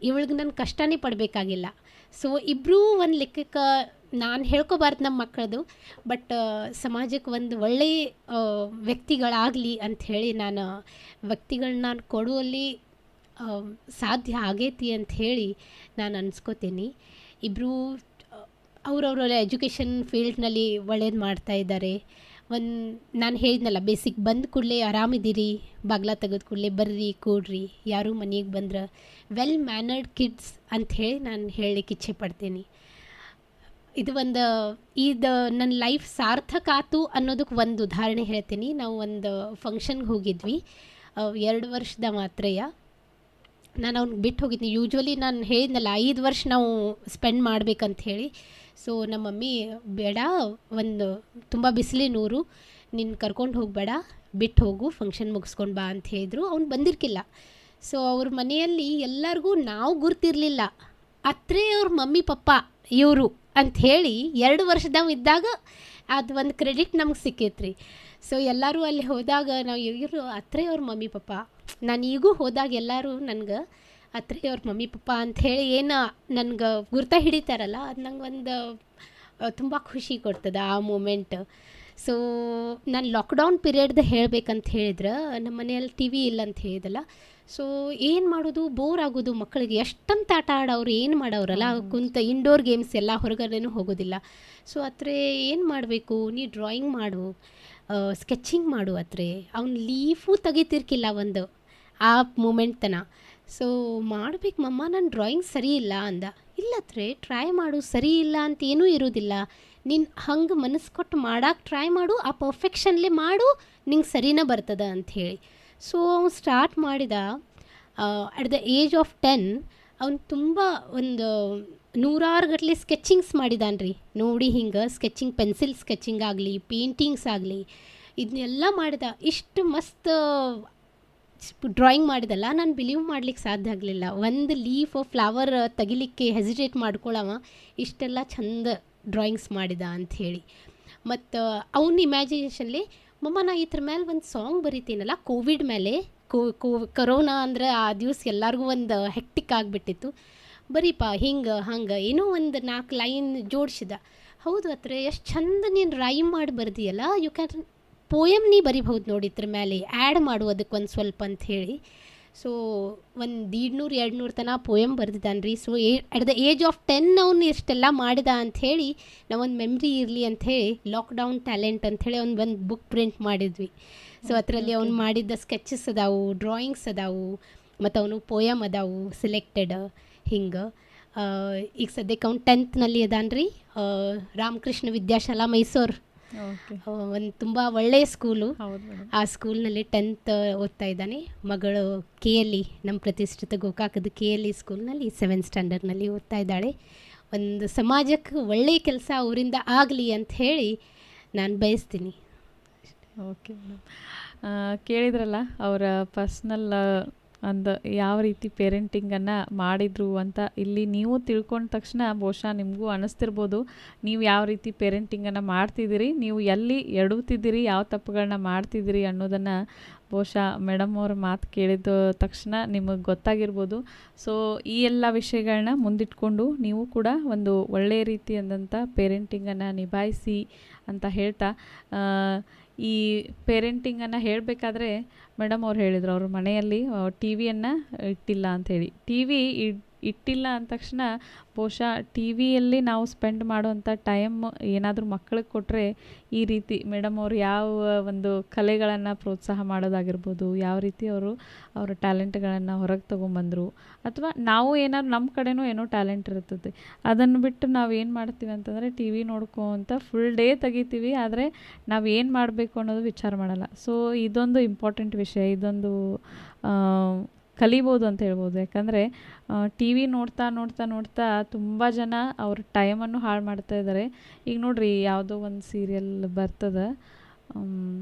ಇವಳಿಗೆ ನನ್ನ ಕಷ್ಟನೇ ಪಡಬೇಕಾಗಿಲ್ಲ. ಸೊ ಇಬ್ಬರೂ ಒಂದು ಲೆಕ್ಕಕ್ಕೆ ನಾನು ಹೇಳ್ಕೊಬಾರ್ದು ನಮ್ಮ ಮಕ್ಕಳದು, ಬಟ್ ಸಮಾಜಕ್ಕೆ ಒಂದು ಒಳ್ಳೆಯ ವ್ಯಕ್ತಿಗಳಾಗಲಿ ಅಂಥೇಳಿ ನಾನು ವ್ಯಕ್ತಿಗಳನ್ನ ನಾನು ಕೊಡುವಲ್ಲಿ ಸಾಧ್ಯ ಆಗೈತಿ ಅಂಥೇಳಿ ನಾನು ಅನ್ಸ್ಕೋತೀನಿ. ಇಬ್ಬರೂ ಅವ್ರವ್ರ ಎಜುಕೇಷನ್ ಫೀಲ್ಡ್ನಲ್ಲಿ ಒಳ್ಳೇದು ಮಾಡ್ತಾಯಿದ್ದಾರೆ. ನಾನು ಹೇಳಿದ್ನಲ್ಲ, ಬೇಸಿಕ್ ಬಂದ ಕೂಡಲೇ ಆರಾಮಿದ್ದೀರಿ, ಬಾಗ್ಲ ತೆಗೆದು ಕೂಡಲೇ ಬರ್ರಿ ಕೂಡ್ರಿ, ಯಾರೂ ಮನೆಗೆ ಬಂದ್ರೆ ವೆಲ್ ಮ್ಯಾನರ್ಡ್ ಕಿಡ್ಸ್ ಅಂಥೇಳಿ ನಾನು ಹೇಳಲಿಕ್ಕೆ ಇಚ್ಛೆ ಪಡ್ತೀನಿ. ಇದು ನನ್ನ ಲೈಫ್ ಸಾರ್ಥಕ ಆಯ್ತು ಅನ್ನೋದಕ್ಕೆ ಒಂದು ಉದಾಹರಣೆ ಹೇಳ್ತೀನಿ. ನಾವು ಒಂದು ಫಂಕ್ಷನ್ಗೆ ಹೋಗಿದ್ವಿ, 2 ವರ್ಷದ ಮಾತ್ರೆಯ. ನಾನು ಅವ್ನಿಗೆ ಬಿಟ್ಟು ಹೋಗಿದ್ನಿ. ಯೂಶ್ವಲಿ ನಾನು ಹೇಳಿದ್ನಲ್ಲ 5 ವರ್ಷ ನಾವು ಸ್ಪೆಂಡ್ ಮಾಡ್ಬೇಕಂತ ಹೇಳಿ. ಸೊ ನಮ್ಮ ಮಮ್ಮಿ, ಬೇಡ, ತುಂಬ ಬಿಸಿಲಿನೂರು, ನಿನ್ನ ಕರ್ಕೊಂಡು ಹೋಗಬೇಡ, ಬಿಟ್ಟು ಹೋಗು, ಫಂಕ್ಷನ್ ಮುಗಿಸ್ಕೊಂಡು ಬಾ ಅಂತ ಹೇಳಿದ್ರು. ಅವ್ನು ಬಂದಿರ್ಕಿಲ್ಲ. ಸೊ ಅವ್ರ ಮನೆಯಲ್ಲಿ ಎಲ್ಲರಿಗೂ ನಾವು ಗುರ್ತಿರಲಿಲ್ಲ, ಅತ್ರೇ ಅವ್ರ ಮಮ್ಮಿ ಪಪ್ಪ ಇವರು ಅಂಥೇಳಿ 2 ವರ್ಷದವ ಇದ್ದಾಗ ಅದು ಒಂದು ಕ್ರೆಡಿಟ್ ನಮ್ಗೆ ಸಿಕ್ಕೈತ್ರಿ. ಸೊ ಎಲ್ಲರೂ ಅಲ್ಲಿ ಹೋದಾಗ ನಾವು ಇವರು ಅತ್ರೇ ಅವ್ರ ಮಮ್ಮಿ ಪಪ್ಪ. ನಾನು ಈಗೂ ಹೋದಾಗ ಎಲ್ಲರೂ ನನಗೆ ಅತ್ರೇ ಅವ್ರ ಮಮ್ಮಿ ಪಪ್ಪ ಅಂಥೇಳಿ ಏನು ನನಗೆ ಗುರ್ತ ಹಿಡಿತಾರಲ್ಲ, ಅದು ನಂಗೆ ಒಂದು ತುಂಬ ಖುಷಿ ಕೊಡ್ತದೆ ಆ ಮೂಮೆಂಟ್. ಸೊ ನಾನು ಲಾಕ್ಡೌನ್ ಪೀರಿಯಡ್ದು ಹೇಳ್ಬೇಕಂತ ಹೇಳಿದ್ರೆ ನಮ್ಮ ಮನೆಯಲ್ಲಿ ಟಿ ವಿ ಇಲ್ಲ ಅಂತ ಹೇಳಿದಲ್ಲ. ಸೊ ಏನು ಮಾಡೋದು, ಬೋರ್ ಆಗೋದು ಮಕ್ಕಳಿಗೆ. ಎಷ್ಟಂತ ಆಟ ಆಡೋರು, ಏನು ಮಾಡೋರಲ್ಲ, ಕುಂತ ಇಂಡೋರ್ ಗೇಮ್ಸ್ ಎಲ್ಲ, ಹೊರಗಡೆನೂ ಹೋಗೋದಿಲ್ಲ. ಸೊ ಹತ್ರ ಏನು ಮಾಡಬೇಕು, ನೀ ಡ್ರಾಯಿಂಗ್ ಮಾಡು, ಸ್ಕೆಚಿಂಗ್ ಮಾಡು. ಹತ್ರ ಅವ್ನು ಲೀಫು ತೆಗಿತಿರ್ಕಿಲ್ಲ ಒಂದು ಆ ಮೂಮೆಂಟ್ ತನ. ಸೊ ಮಾಡ್ಬೇಕು ಮಮ್ಮ, ನನ್ನ ಡ್ರಾಯಿಂಗ್ ಸರಿ ಇಲ್ಲ ಅಂದ. ಇಲ್ಲತ್ರೆ ಟ್ರೈ ಮಾಡು, ಸರಿ ಇಲ್ಲ ಅಂತ ಏನೂ ಇರೋದಿಲ್ಲ. ನೀನು ಹಂಗೆ ಮನಸ್ಸು ಕೊಟ್ಟು ಮಾಡಕ್ಕೆ ಟ್ರೈ ಮಾಡು, ಆ ಪರ್ಫೆಕ್ಷನ್ಲೇ ಮಾಡು, ನಿಂಗೆ ಸರಿನೇ ಬರ್ತದೆ ಅಂಥೇಳಿ. ಸೊ ಅವ್ನು ಸ್ಟಾರ್ಟ್ ಮಾಡಿದ. ಅಟ್ ದ ಏಜ್ ಆಫ್ 10 ಅವ್ನು ತುಂಬ ಒಂದು 100 ಗಟ್ಟಲೆ ಸ್ಕೆಚಿಂಗ್ಸ್ ಮಾಡಿದಾನೆ ರೀ. ನೋಡಿ ಹಿಂಗೆ ಸ್ಕೆಚಿಂಗ್, ಪೆನ್ಸಿಲ್ ಸ್ಕೆಚಿಂಗ್ ಆಗಲಿ, ಪೇಂಟಿಂಗ್ಸ್ ಆಗಲಿ, ಇದನ್ನೆಲ್ಲ ಮಾಡಿದ. ಇಷ್ಟು ಮಸ್ತ್ ಡ್ರಾಯಿಂಗ್ ಮಾಡಿದಲ್ಲ, ನಾನು ಬಿಲೀವ್ ಮಾಡ್ಲಿಕ್ಕೆ ಸಾಧ್ಯ ಆಗಲಿಲ್ಲ. ಒಂದು ಲೀಫ್ ಫ್ಲವರ್ ತೆಗಿಲಿಕ್ಕೆ ಹೆಸಿಟೇಟ್ ಮಾಡ್ಕೊಳ್ಳವ ಇಷ್ಟೆಲ್ಲ ಚಂದ ಡ್ರಾಯಿಂಗ್ಸ್ ಮಾಡಿದ ಅಂಥೇಳಿ. ಮತ್ತು ಅವನ ಇಮ್ಯಾಜಿನೇಷನ್ಲಿ, ಮಮ್ಮ ನಾ ಇದ್ರ ಮೇಲೆ ಒಂದು ಸಾಂಗ್ ಬರಿತೀನಲ್ಲ ಕೋವಿಡ್ ಮೇಲೆ, ಕರೋನಾ ಅಂದರೆ ಆ ದಿವಸ ಎಲ್ಲರಿಗೂ ಒಂದು ಹೆಕ್ಟಿಕ್ ಆಗಿಬಿಟ್ಟಿತ್ತು. ಬರೀಪ ಹಿಂಗೆ ಹಂಗೆ ಏನೋ ಒಂದು 4 ಲೈನ್ ಜೋಡಿಸಿದ. ಹೌದು ಹತ್ರ ಎಷ್ಟು ಚಂದ ನೀನು ರೈಮ್ ಮಾಡಿ ಬರ್ದಿಯಲ್ಲ, ಯು ಕ್ಯಾನ್ ಪೋಯಮ್ ನೀ ಬರಿಬಹುದು ನೋಡಿ ಇದ್ರ ಮೇಲೆ, ಆ್ಯಡ್ ಮಾಡು ಅದಕ್ಕೆ ಒಂದು ಸ್ವಲ್ಪ ಅಂಥೇಳಿ. ಸೊ ಒಂದು 100-200 ತನಕ ಪೋಯಮ್ ಬರ್ದಿದ್ದಾನೆ ರೀ. So at the age of 10 ಅವ್ನು ಇಷ್ಟೆಲ್ಲ ಮಾಡಿದ ಅಂಥೇಳಿ ನಾವೊಂದು ಮೆಮ್ರಿ ಇರಲಿ ಅಂಥೇಳಿ ಲಾಕ್ಡೌನ್ ಟ್ಯಾಲೆಂಟ್ ಅಂಥೇಳಿ ಒಂದು ಬುಕ್ ಪ್ರಿಂಟ್ ಮಾಡಿದ್ವಿ. ಸೊ ಅದರಲ್ಲಿ ಅವ್ನು ಮಾಡಿದ್ದ ಸ್ಕೆಚಸ್ ಅದಾವು, ಡ್ರಾಯಿಂಗ್ಸ್ ಅದಾವು, ಮತ್ತು ಅವನು ಪೋಯಮ್ ಅದಾವು ಸೆಲೆಕ್ಟೆಡ್ ಹಿಂಗೆ. ಈಗ ಸದ್ಯಕ್ಕೆ ಅವ್ನು 10th ಅದಾನ ರೀ. ರಾಮಕೃಷ್ಣ ವಿದ್ಯಾಶಾಲಾ ಮೈಸೂರು, ಒಂದು ತುಂಬ ಒಳ್ಳೆಯ ಸ್ಕೂಲು. ಆ ಸ್ಕೂಲ್ನಲ್ಲಿ 10th ಓದ್ತಾ ಇದ್ದಾನೆ. ಮಗಳು KLE, ನಮ್ಮ ಪ್ರತಿಷ್ಠಿತ ಗೋಕಾಕದ KLE ಸ್ಕೂಲ್ನಲ್ಲಿ 7th ಸ್ಟ್ಯಾಂಡರ್ಡ್ನಲ್ಲಿ ಓದ್ತಾ ಇದ್ದಾಳೆ. ಒಂದು ಸಮಾಜಕ್ಕೆ ಒಳ್ಳೆಯ ಕೆಲಸ ಅವರಿಂದ ಆಗಲಿ ಅಂತ ಹೇಳಿ ನಾನು ಬಯಸ್ತೀನಿ. ಓಕೆ ಮೇಡಮ್, ಕೇಳಿದ್ರಲ್ಲ ಅವರ ಪರ್ಸ್ನಲ್ ಅಂದ ಯಾವ ರೀತಿ ಪೇರೆಂಟಿಂಗನ್ನು ಮಾಡಿದರು ಅಂತ. ಇಲ್ಲಿ ನೀವು ತಿಳ್ಕೊಂಡ ತಕ್ಷಣ ಬಹುಶಃ ನಿಮಗೂ ಅನ್ನಿಸ್ತಿರ್ಬೋದು ನೀವು ಯಾವ ರೀತಿ ಪೇರೆಂಟಿಂಗನ್ನು ಮಾಡ್ತಿದ್ದೀರಿ, ನೀವು ಎಲ್ಲಿ ಎಡುತ್ತಿದ್ದೀರಿ, ಯಾವ ತಪ್ಪುಗಳನ್ನ ಮಾಡ್ತಿದ್ದೀರಿ ಅನ್ನೋದನ್ನು ಬಹುಶಃ ಮೇಡಮ್ ಅವ್ರ ಮಾತು ಕೇಳಿದ ತಕ್ಷಣ ನಿಮಗೆ ಗೊತ್ತಾಗಿರ್ಬೋದು. ಸೊ ಈ ಎಲ್ಲ ವಿಷಯಗಳನ್ನ ಮುಂದಿಟ್ಕೊಂಡು ನೀವು ಕೂಡ ಒಂದು ಒಳ್ಳೆಯ ರೀತಿಯಾದಂಥ ಪೇರೆಂಟಿಂಗನ್ನು ನಿಭಾಯಿಸಿ ಅಂತ ಹೇಳ್ತಾ, ಈ ಪೇರೆಂಟಿಂಗನ್ನು ಹೇಳಬೇಕಾದ್ರೆ ಮೇಡಮ್ ಅವ್ರು ಹೇಳಿದರು ಅವ್ರ ಮನೆಯಲ್ಲಿ ಟಿ ವಿಯನ್ನು ಇಟ್ಟಿಲ್ಲ ಅಂಥೇಳಿ. ಟಿ ವಿ ಇಟ್ಟಿಲ್ಲ ಅಂದ ತಕ್ಷಣ ಬಹುಶಃ ಟಿ ವಿಯಲ್ಲಿ ನಾವು ಸ್ಪೆಂಡ್ ಮಾಡುವಂಥ ಟೈಮ್ ಏನಾದರೂ ಮಕ್ಕಳಿಗೆ ಕೊಟ್ಟರೆ ಈ ರೀತಿ ಮೇಡಮ್ ಅವರು ಯಾವ ಒಂದು ಕಲೆಗಳನ್ನು ಪ್ರೋತ್ಸಾಹ ಮಾಡೋದಾಗಿರ್ಬೋದು, ಯಾವ ರೀತಿ ಅವರು ಅವರ ಟ್ಯಾಲೆಂಟ್ಗಳನ್ನು ಹೊರಗೆ ತೊಗೊಂಬಂದರು, ಅಥವಾ ನಾವು ಏನಾದ್ರು ನಮ್ಮ ಕಡೆನೂ ಏನೋ ಟ್ಯಾಲೆಂಟ್ ಇರ್ತದೆ, ಅದನ್ನು ಬಿಟ್ಟು ನಾವು ಏನು ಮಾಡ್ತೀವಿ ಅಂತಂದರೆ ಟಿ ವಿ ನೋಡ್ಕೊಂತ ಫುಲ್ ಡೇ ತೆಗಿತೀವಿ, ಆದರೆ ನಾವು ಏನು ಮಾಡಬೇಕು ಅನ್ನೋದು ವಿಚಾರ ಮಾಡಲ್ಲ. ಸೊ ಇದೊಂದು ಇಂಪಾರ್ಟೆಂಟ್ ವಿಷಯ, ಇದೊಂದು ಕಲಿಬೋದು ಅಂತ ಹೇಳ್ಬೋದು. ಯಾಕಂದರೆ ಟಿ ವಿ ನೋಡ್ತಾ ನೋಡ್ತಾ ನೋಡ್ತಾ ತುಂಬ ಜನ ಅವ್ರ ಟೈಮನ್ನು ಹಾಳು ಮಾಡ್ತಾ ಇದ್ದಾರೆ. ಈಗ ನೋಡ್ರಿ, ಯಾವುದೋ ಒಂದು ಸೀರಿಯಲ್ ಬರ್ತದೆ,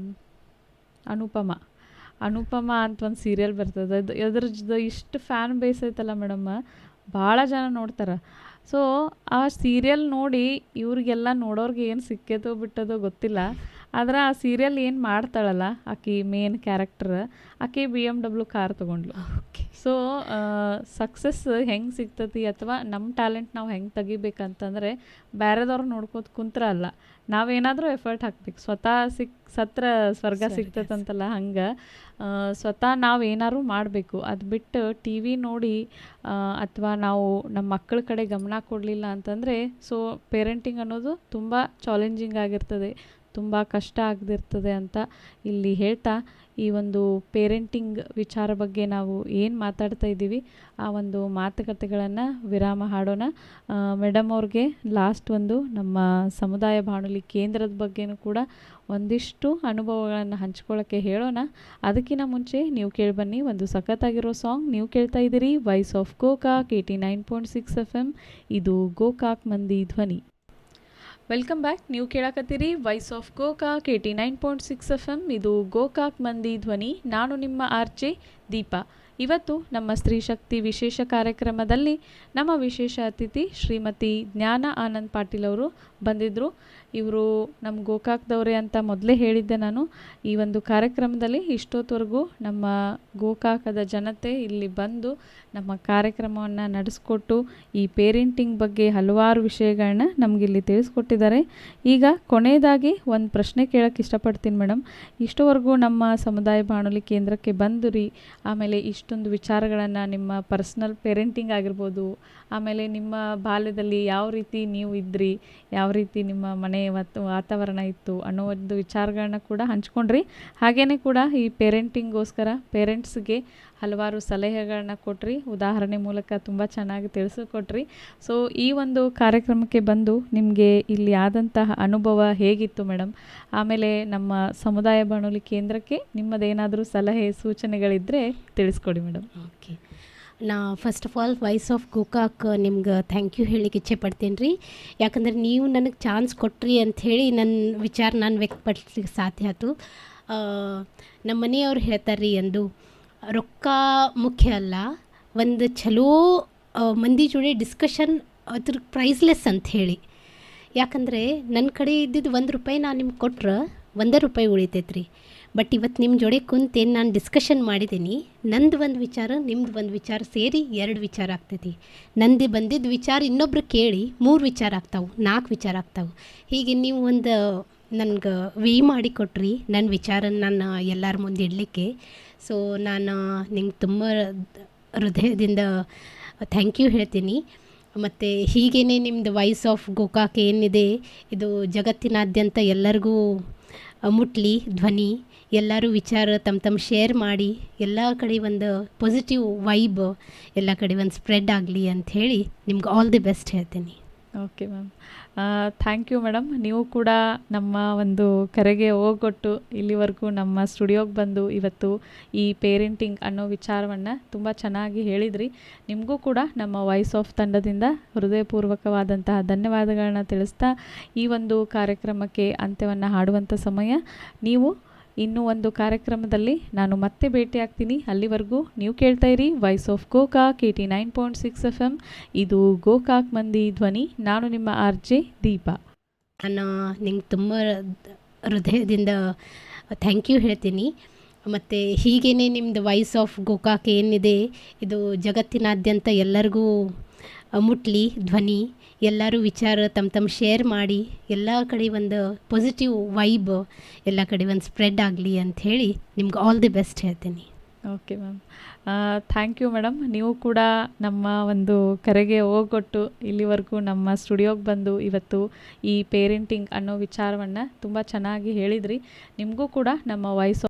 ಅನುಪಮ ಅಂತ ಒಂದು ಸೀರಿಯಲ್ ಬರ್ತದೆ. ಅದ್ರದ್ದು ಇಷ್ಟು ಫ್ಯಾನ್ ಬೇಸ್ ಐತಲ್ಲ ಮೇಡಮ್ಮ, ಭಾಳ ಜನ ನೋಡ್ತಾರೆ. ಸೊ ಆ ಸೀರಿಯಲ್ ನೋಡಿ ಇವ್ರಿಗೆಲ್ಲ ನೋಡೋರ್ಗೆ ಏನು ಸಿಕ್ಕೇತೋ ಬಿಟ್ಟದೋ ಗೊತ್ತಿಲ್ಲ, ಆದರೆ ಆ ಸೀರಿಯಲ್ ಏನು ಮಾಡ್ತಾಳಲ್ಲ ಆಕೆ ಮೇನ್ ಕ್ಯಾರೆಕ್ಟರ್, ಆಕೆ BMW ಕಾರ್ ತೊಗೊಂಡ್ಲು. ಸೊ ಸಕ್ಸಸ್ ಹೆಂಗೆ ಸಿಗ್ತತಿ ಅಥವಾ ನಮ್ಮ ಟ್ಯಾಲೆಂಟ್ ನಾವು ಹೆಂಗೆ ತೆಗಿಬೇಕಂತಂದರೆ ಬೇರೆದವ್ರು ನೋಡ್ಕೋತ ಕುಂತ್ರ ಅಲ್ಲ, ನಾವೇನಾದರೂ ಎಫರ್ಟ್ ಹಾಕ್ಬೇಕು. ಸ್ವತಃ ಸತ್ರ ಸ್ವರ್ಗ ಸಿಗ್ತದಂತಲ್ಲ, ಹಂಗೆ ಸ್ವತಃ ನಾವು ಏನಾದ್ರು ಮಾಡಬೇಕು. ಅದು ಬಿಟ್ಟು ಟಿ ವಿ ನೋಡಿ ಅಥವಾ ನಾವು ನಮ್ಮ ಮಕ್ಕಳ ಕಡೆ ಗಮನ ಕೊಡಲಿಲ್ಲ ಅಂತಂದರೆ ಸೊ ಪೇರೆಂಟಿಂಗ್ ಅನ್ನೋದು ತುಂಬ ಚಾಲೆಂಜಿಂಗ್ ಆಗಿರ್ತದೆ, ತುಂಬ ಕಷ್ಟ ಆಗದಿರ್ತದೆ ಅಂತ ಇಲ್ಲಿ ಹೇಳ್ತಾ, ಈ ಒಂದು ಪೇರೆಂಟಿಂಗ್ ವಿಚಾರ ಬಗ್ಗೆ ನಾವು ಏನು ಮಾತಾಡ್ತಾ ಇದ್ದೀವಿ ಆ ಒಂದು ಮಾತುಕತೆಗಳನ್ನು ವಿರಾಮ ಹಾಡೋಣ. ಮೇಡಮ್ ಅವ್ರಿಗೆ ಲಾಸ್ಟ್ ಒಂದು ನಮ್ಮ ಸಮುದಾಯ ಬಾನುಲಿ ಕೇಂದ್ರದ ಬಗ್ಗೆನೂ ಕೂಡ ಒಂದಿಷ್ಟು ಅನುಭವಗಳನ್ನು ಹಂಚ್ಕೊಳ್ಳೋಕ್ಕೆ ಹೇಳೋಣ. ಅದಕ್ಕಿಂತ ಮುಂಚೆ ನೀವು ಕೇಳಿಬನ್ನಿ ಒಂದು ಸಖತ್ತಾಗಿರೋ ಸಾಂಗ್. ನೀವು ಕೇಳ್ತಾ ಇದ್ದೀರಿ ವಾಯ್ಸ್ ಆಫ್ ಗೋಕಾಕ್ 89.6 FM. ಇದು ಗೋಕಾಕ್ ಮಂದಿ ಧ್ವನಿ. Welcome back. ನೀವು ಕೇಳಕತ್ತೀರಿ ವಾಯ್ಸ್ ಆಫ್ ಗೋಕಾಕ್ 89.6 FM. ಇದು ಗೋಕಾಕ್ ಮಂದಿ ಧ್ವನಿ. ನಾನು ನಿಮ್ಮ ಆರ್ಜೆ ದೀಪಾ. ಇವತ್ತು ನಮ್ಮ ಸ್ತ್ರೀ ಶಕ್ತಿ ವಿಶೇಷ ಕಾರ್ಯಕ್ರಮದಲ್ಲಿ ನಮ್ಮ ವಿಶೇಷ ಅತಿಥಿ ಶ್ರೀಮತಿ ಜ್ಞಾನ ಆನಂದ್ ಪಾಟೀಲ್ ಅವರು ಬಂದಿದ್ದರು. ಇವರು ನಮ್ಮ ಗೋಕಾಕ್ದವರೇ ಅಂತ ಮೊದಲೇ ಹೇಳಿದ್ದೆ ನಾನು. ಈ ಒಂದು ಕಾರ್ಯಕ್ರಮದಲ್ಲಿ ಇಷ್ಟೊತ್ತವರೆಗೂ ನಮ್ಮ ಗೋಕಾಕದ ಜನತೆ ಇಲ್ಲಿ ಬಂದು ನಮ್ಮ ಕಾರ್ಯಕ್ರಮವನ್ನು ನಡೆಸ್ಕೊಟ್ಟು ಈ ಪೇರೆಂಟಿಂಗ್ ಬಗ್ಗೆ ಹಲವಾರು ವಿಷಯಗಳನ್ನ ನಮಗಿಲ್ಲಿ ತಿಳಿಸ್ಕೊಟ್ಟಿದ್ದಾರೆ. ಈಗ ಕೊನೆಯದಾಗಿ ಒಂದು ಪ್ರಶ್ನೆ ಕೇಳೋಕ್ಕೆ ಇಷ್ಟಪಡ್ತೀನಿ ಮೇಡಮ್. ಇಷ್ಟವರೆಗೂ ನಮ್ಮ ಸಮುದಾಯ ಬಾನುಲಿ ಕೇಂದ್ರಕ್ಕೆ ಬಂದು ರೀ, ಆಮೇಲೆ ಇಷ್ಟೊಂದು ವಿಚಾರಗಳನ್ನು ನಿಮ್ಮ ಪರ್ಸ್ನಲ್ ಪೇರೆಂಟಿಂಗ್ ಆಗಿರ್ಬೋದು, ಆಮೇಲೆ ನಿಮ್ಮ ಬಾಲ್ಯದಲ್ಲಿ ಯಾವ ರೀತಿ ನೀವು ಇದ್ರಿ, ಯಾವ ರೀತಿ ನಿಮ್ಮ ಮನೆ ವಾತಾವರಣ ಇತ್ತು ಅನ್ನೋ ಒಂದು ವಿಚಾರಗಳನ್ನ ಕೂಡ ಹಂಚ್ಕೊಂಡ್ರಿ. ಹಾಗೆಯೇ ಕೂಡ ಈ ಪೇರೆಂಟಿಂಗ್ಗೋಸ್ಕರ ಪೇರೆಂಟ್ಸ್ಗೆ ಹಲವಾರು ಸಲಹೆಗಳನ್ನ ಕೊಟ್ರಿ, ಉದಾಹರಣೆ ಮೂಲಕ ತುಂಬ ಚೆನ್ನಾಗಿ ತಿಳಿಸಿಕೊಟ್ರಿ. ಸೊ ಈ ಒಂದು ಕಾರ್ಯಕ್ರಮಕ್ಕೆ ಬಂದು ನಿಮಗೆ ಇಲ್ಲಿ ಆದಂತಹ ಅನುಭವ ಹೇಗಿತ್ತು ಮೇಡಮ್? ಆಮೇಲೆ ನಮ್ಮ ಸಮುದಾಯ ಬಾನುಲಿ ಕೇಂದ್ರಕ್ಕೆ ನಿಮ್ಮದೇನಾದರೂ ಸಲಹೆ ಸೂಚನೆಗಳಿದ್ದರೆ ತಿಳಿಸ್ಕೊಡಿ ಮೇಡಮ್. ಓಕೆ, ನಾ first of all voice of Gokak ನಿಮ್ಗೆ ಥ್ಯಾಂಕ್ ಯು ಹೇಳಿಕ್ಕೆ ಇಚ್ಛೆ ಪಡ್ತೀನಿ ರೀ. ಯಾಕಂದ್ರೆ ನೀವು ನನಗೆ ಚಾನ್ಸ್ ಕೊಟ್ರಿ ಅಂಥೇಳಿ ನನ್ನ ವಿಚಾರ ನಾನು ವ್ಯಕ್ತಪಡಿಸ್ಲಿಕ್ಕೆ ಸಾಧ್ಯ ಆಯ್ತು. ನಮ್ಮ ಮನೆಯವ್ರು ಹೇಳ್ತಾರೆ ರೀ, ಅಂದು ರೊಕ್ಕ ಮುಖ್ಯ ಅಲ್ಲ, ಒಂದು ಚಲೋ ಮಂದಿ ಜೋಡಿ ಡಿಸ್ಕಷನ್ ಅದ್ರ ಪ್ರೈಸ್ಲೆಸ್ ಅಂಥೇಳಿ. ಯಾಕಂದರೆ ನನ್ನ ಕಡೆ ಇದ್ದಿದ್ದು ₹1 ನಾನು ನಿಮ್ಗೆ ಕೊಟ್ರೆ ₹1 ಉಳಿತೈತೆ ರೀ. ಬಟ್ ಇವತ್ತು ನಿಮ್ಮ ಜೋಡಿ ಕುಂತೇನು ನಾನು ಡಿಸ್ಕಷನ್ ಮಾಡಿದ್ದೀನಿ, ನಂದು ಒಂದು ವಿಚಾರ ನಿಮ್ದು ಒಂದು ವಿಚಾರ ಸೇರಿ 2 ವಿಚಾರ ಆಗ್ತೈತಿ. ನಂದು ಬಂದಿದ್ದ ವಿಚಾರ ಇನ್ನೊಬ್ರು ಕೇಳಿ 3 ವಿಚಾರ ಆಗ್ತಾವೆ, 4 ವಿಚಾರ ಆಗ್ತಾವೆ. ಹೀಗೆ ನೀವು ಒಂದು ನನಗೆ ವೇ ಮಾಡಿ ಕೊಟ್ರಿ ನನ್ನ ವಿಚಾರ ನಾನು ಎಲ್ಲರ ಮುಂದೆ ಇಡಲಿಕ್ಕೆ. ಸೊ ನಾನು ನಿಮ್ಗೆ ತುಂಬ ಹೃದಯದಿಂದ ಥ್ಯಾಂಕ್ ಯು ಹೇಳ್ತೀನಿ. ಮತ್ತು ಹೀಗೇ ನಿಮ್ಮದು ವಾಯ್ಸ್ ಆಫ್ ಗೋಕಾಕ್ ಏನಿದೆ ಇದು ಜಗತ್ತಿನಾದ್ಯಂತ ಎಲ್ಲರಿಗೂ ಮುಟ್ಲಿ ಧ್ವನಿ. ಎಲ್ಲರೂ ವಿಚಾರ ತಮ್ಮ ಶೇರ್ ಮಾಡಿ ಎಲ್ಲ ಕಡೆ ಒಂದು ಪಾಸಿಟಿವ್ ವೈಬ್ ಎಲ್ಲ ಕಡೆ ಒಂದು ಸ್ಪ್ರೆಡ್ ಆಗಲಿ ಅಂಥೇಳಿ ನಿಮ್ಗೆ ಆಲ್ ದಿ ಬೆಸ್ಟ್ ಹೇಳ್ತೀನಿ. Okay ma'am, thank you madam. ನೀವು ಕೂಡ ನಮ್ಮ ಒಂದು ಕರೆಗೆ ಹೋಗೊಟ್ಟು ಇಲ್ಲಿವರೆಗೂ ನಮ್ಮ ಸ್ಟುಡಿಯೋಗೆ ಬಂದು ಇವತ್ತು ಈ ಪೇರೆಂಟಿಂಗ್ ಅನ್ನೋ ವಿಚಾರವನ್ನು ತುಂಬ ಚೆನ್ನಾಗಿ ಹೇಳಿದ್ರಿ. ನಿಮಗೂ ಕೂಡ ನಮ್ಮ ವಾಯ್ಸ್ ಆಫ್ ತಂಡದಿಂದ ಹೃದಯಪೂರ್ವಕವಾದಂತಹ ಧನ್ಯವಾದಗಳನ್ನ ತಿಳಿಸ್ತಾ ಈ ಒಂದು ಕಾರ್ಯಕ್ರಮಕ್ಕೆ ಅಂತ್ಯವನ್ನು ಹಾಡುವಂಥ ಸಮಯ. ನೀವು ಇನ್ನೂ ಒಂದು ಕಾರ್ಯಕ್ರಮದಲ್ಲಿ ನಾನು ಮತ್ತೆ ಭೇಟಿಯಾಗ್ತೀನಿ. ಅಲ್ಲಿವರೆಗೂ ನೀವು ಕೇಳ್ತಾ ಇರಿ ವಾಯ್ಸ್ ಆಫ್ ಗೋಕಾಕ್ 89.6 FM. ಇದು ಗೋಕಾಕ್ ಮಂದಿ ಧ್ವನಿ. ನಾನು ನಿಮ್ಮ RJ ದೀಪಾ. ನಾನು ನಿಮ್ಗೆ ತುಂಬ ಹೃದಯದಿಂದ ಥ್ಯಾಂಕ್ ಯು ಹೇಳ್ತೀನಿ. ಮತ್ತು ಹೀಗೇ ನಿಮ್ಮದು ವಾಯ್ಸ್ ಆಫ್ ಗೋಕಾಕ್ ಏನಿದೆ ಇದು ಜಗತ್ತಿನಾದ್ಯಂತ ಎಲ್ಲರಿಗೂ ಮುಟ್ಲಿ ಧ್ವನಿ. ಎಲ್ಲರೂ ವಿಚಾರ ತಮ್ಮ ಶೇರ್ ಮಾಡಿ ಎಲ್ಲ ಕಡೆ ಒಂದು ಪಾಸಿಟಿವ್ ವೈಬ್ ಎಲ್ಲ ಕಡೆ ಒಂದು ಸ್ಪ್ರೆಡ್ ಆಗಲಿ ಅಂಥೇಳಿ ನಿಮ್ಗೆ ಆಲ್ ದಿ ಬೆಸ್ಟ್ ಹೇಳ್ತೀನಿ. Okay ma'am, thank you madam. ನೀವು ಕೂಡ ನಮ್ಮ ಒಂದು ಕರೆಗೆ ಹೋಗೊಟ್ಟು ಇಲ್ಲಿವರೆಗೂ ನಮ್ಮ ಸ್ಟುಡಿಯೋಗೆ ಬಂದು ಇವತ್ತು ಈ ಪೇರೆಂಟಿಂಗ್ ಅನ್ನೋ ವಿಚಾರವನ್ನು ತುಂಬ ಚೆನ್ನಾಗಿ ಹೇಳಿದ್ರಿ. ನಿಮಗೂ ಕೂಡ ನಮ್ಮ ವಾಯ್ಸ್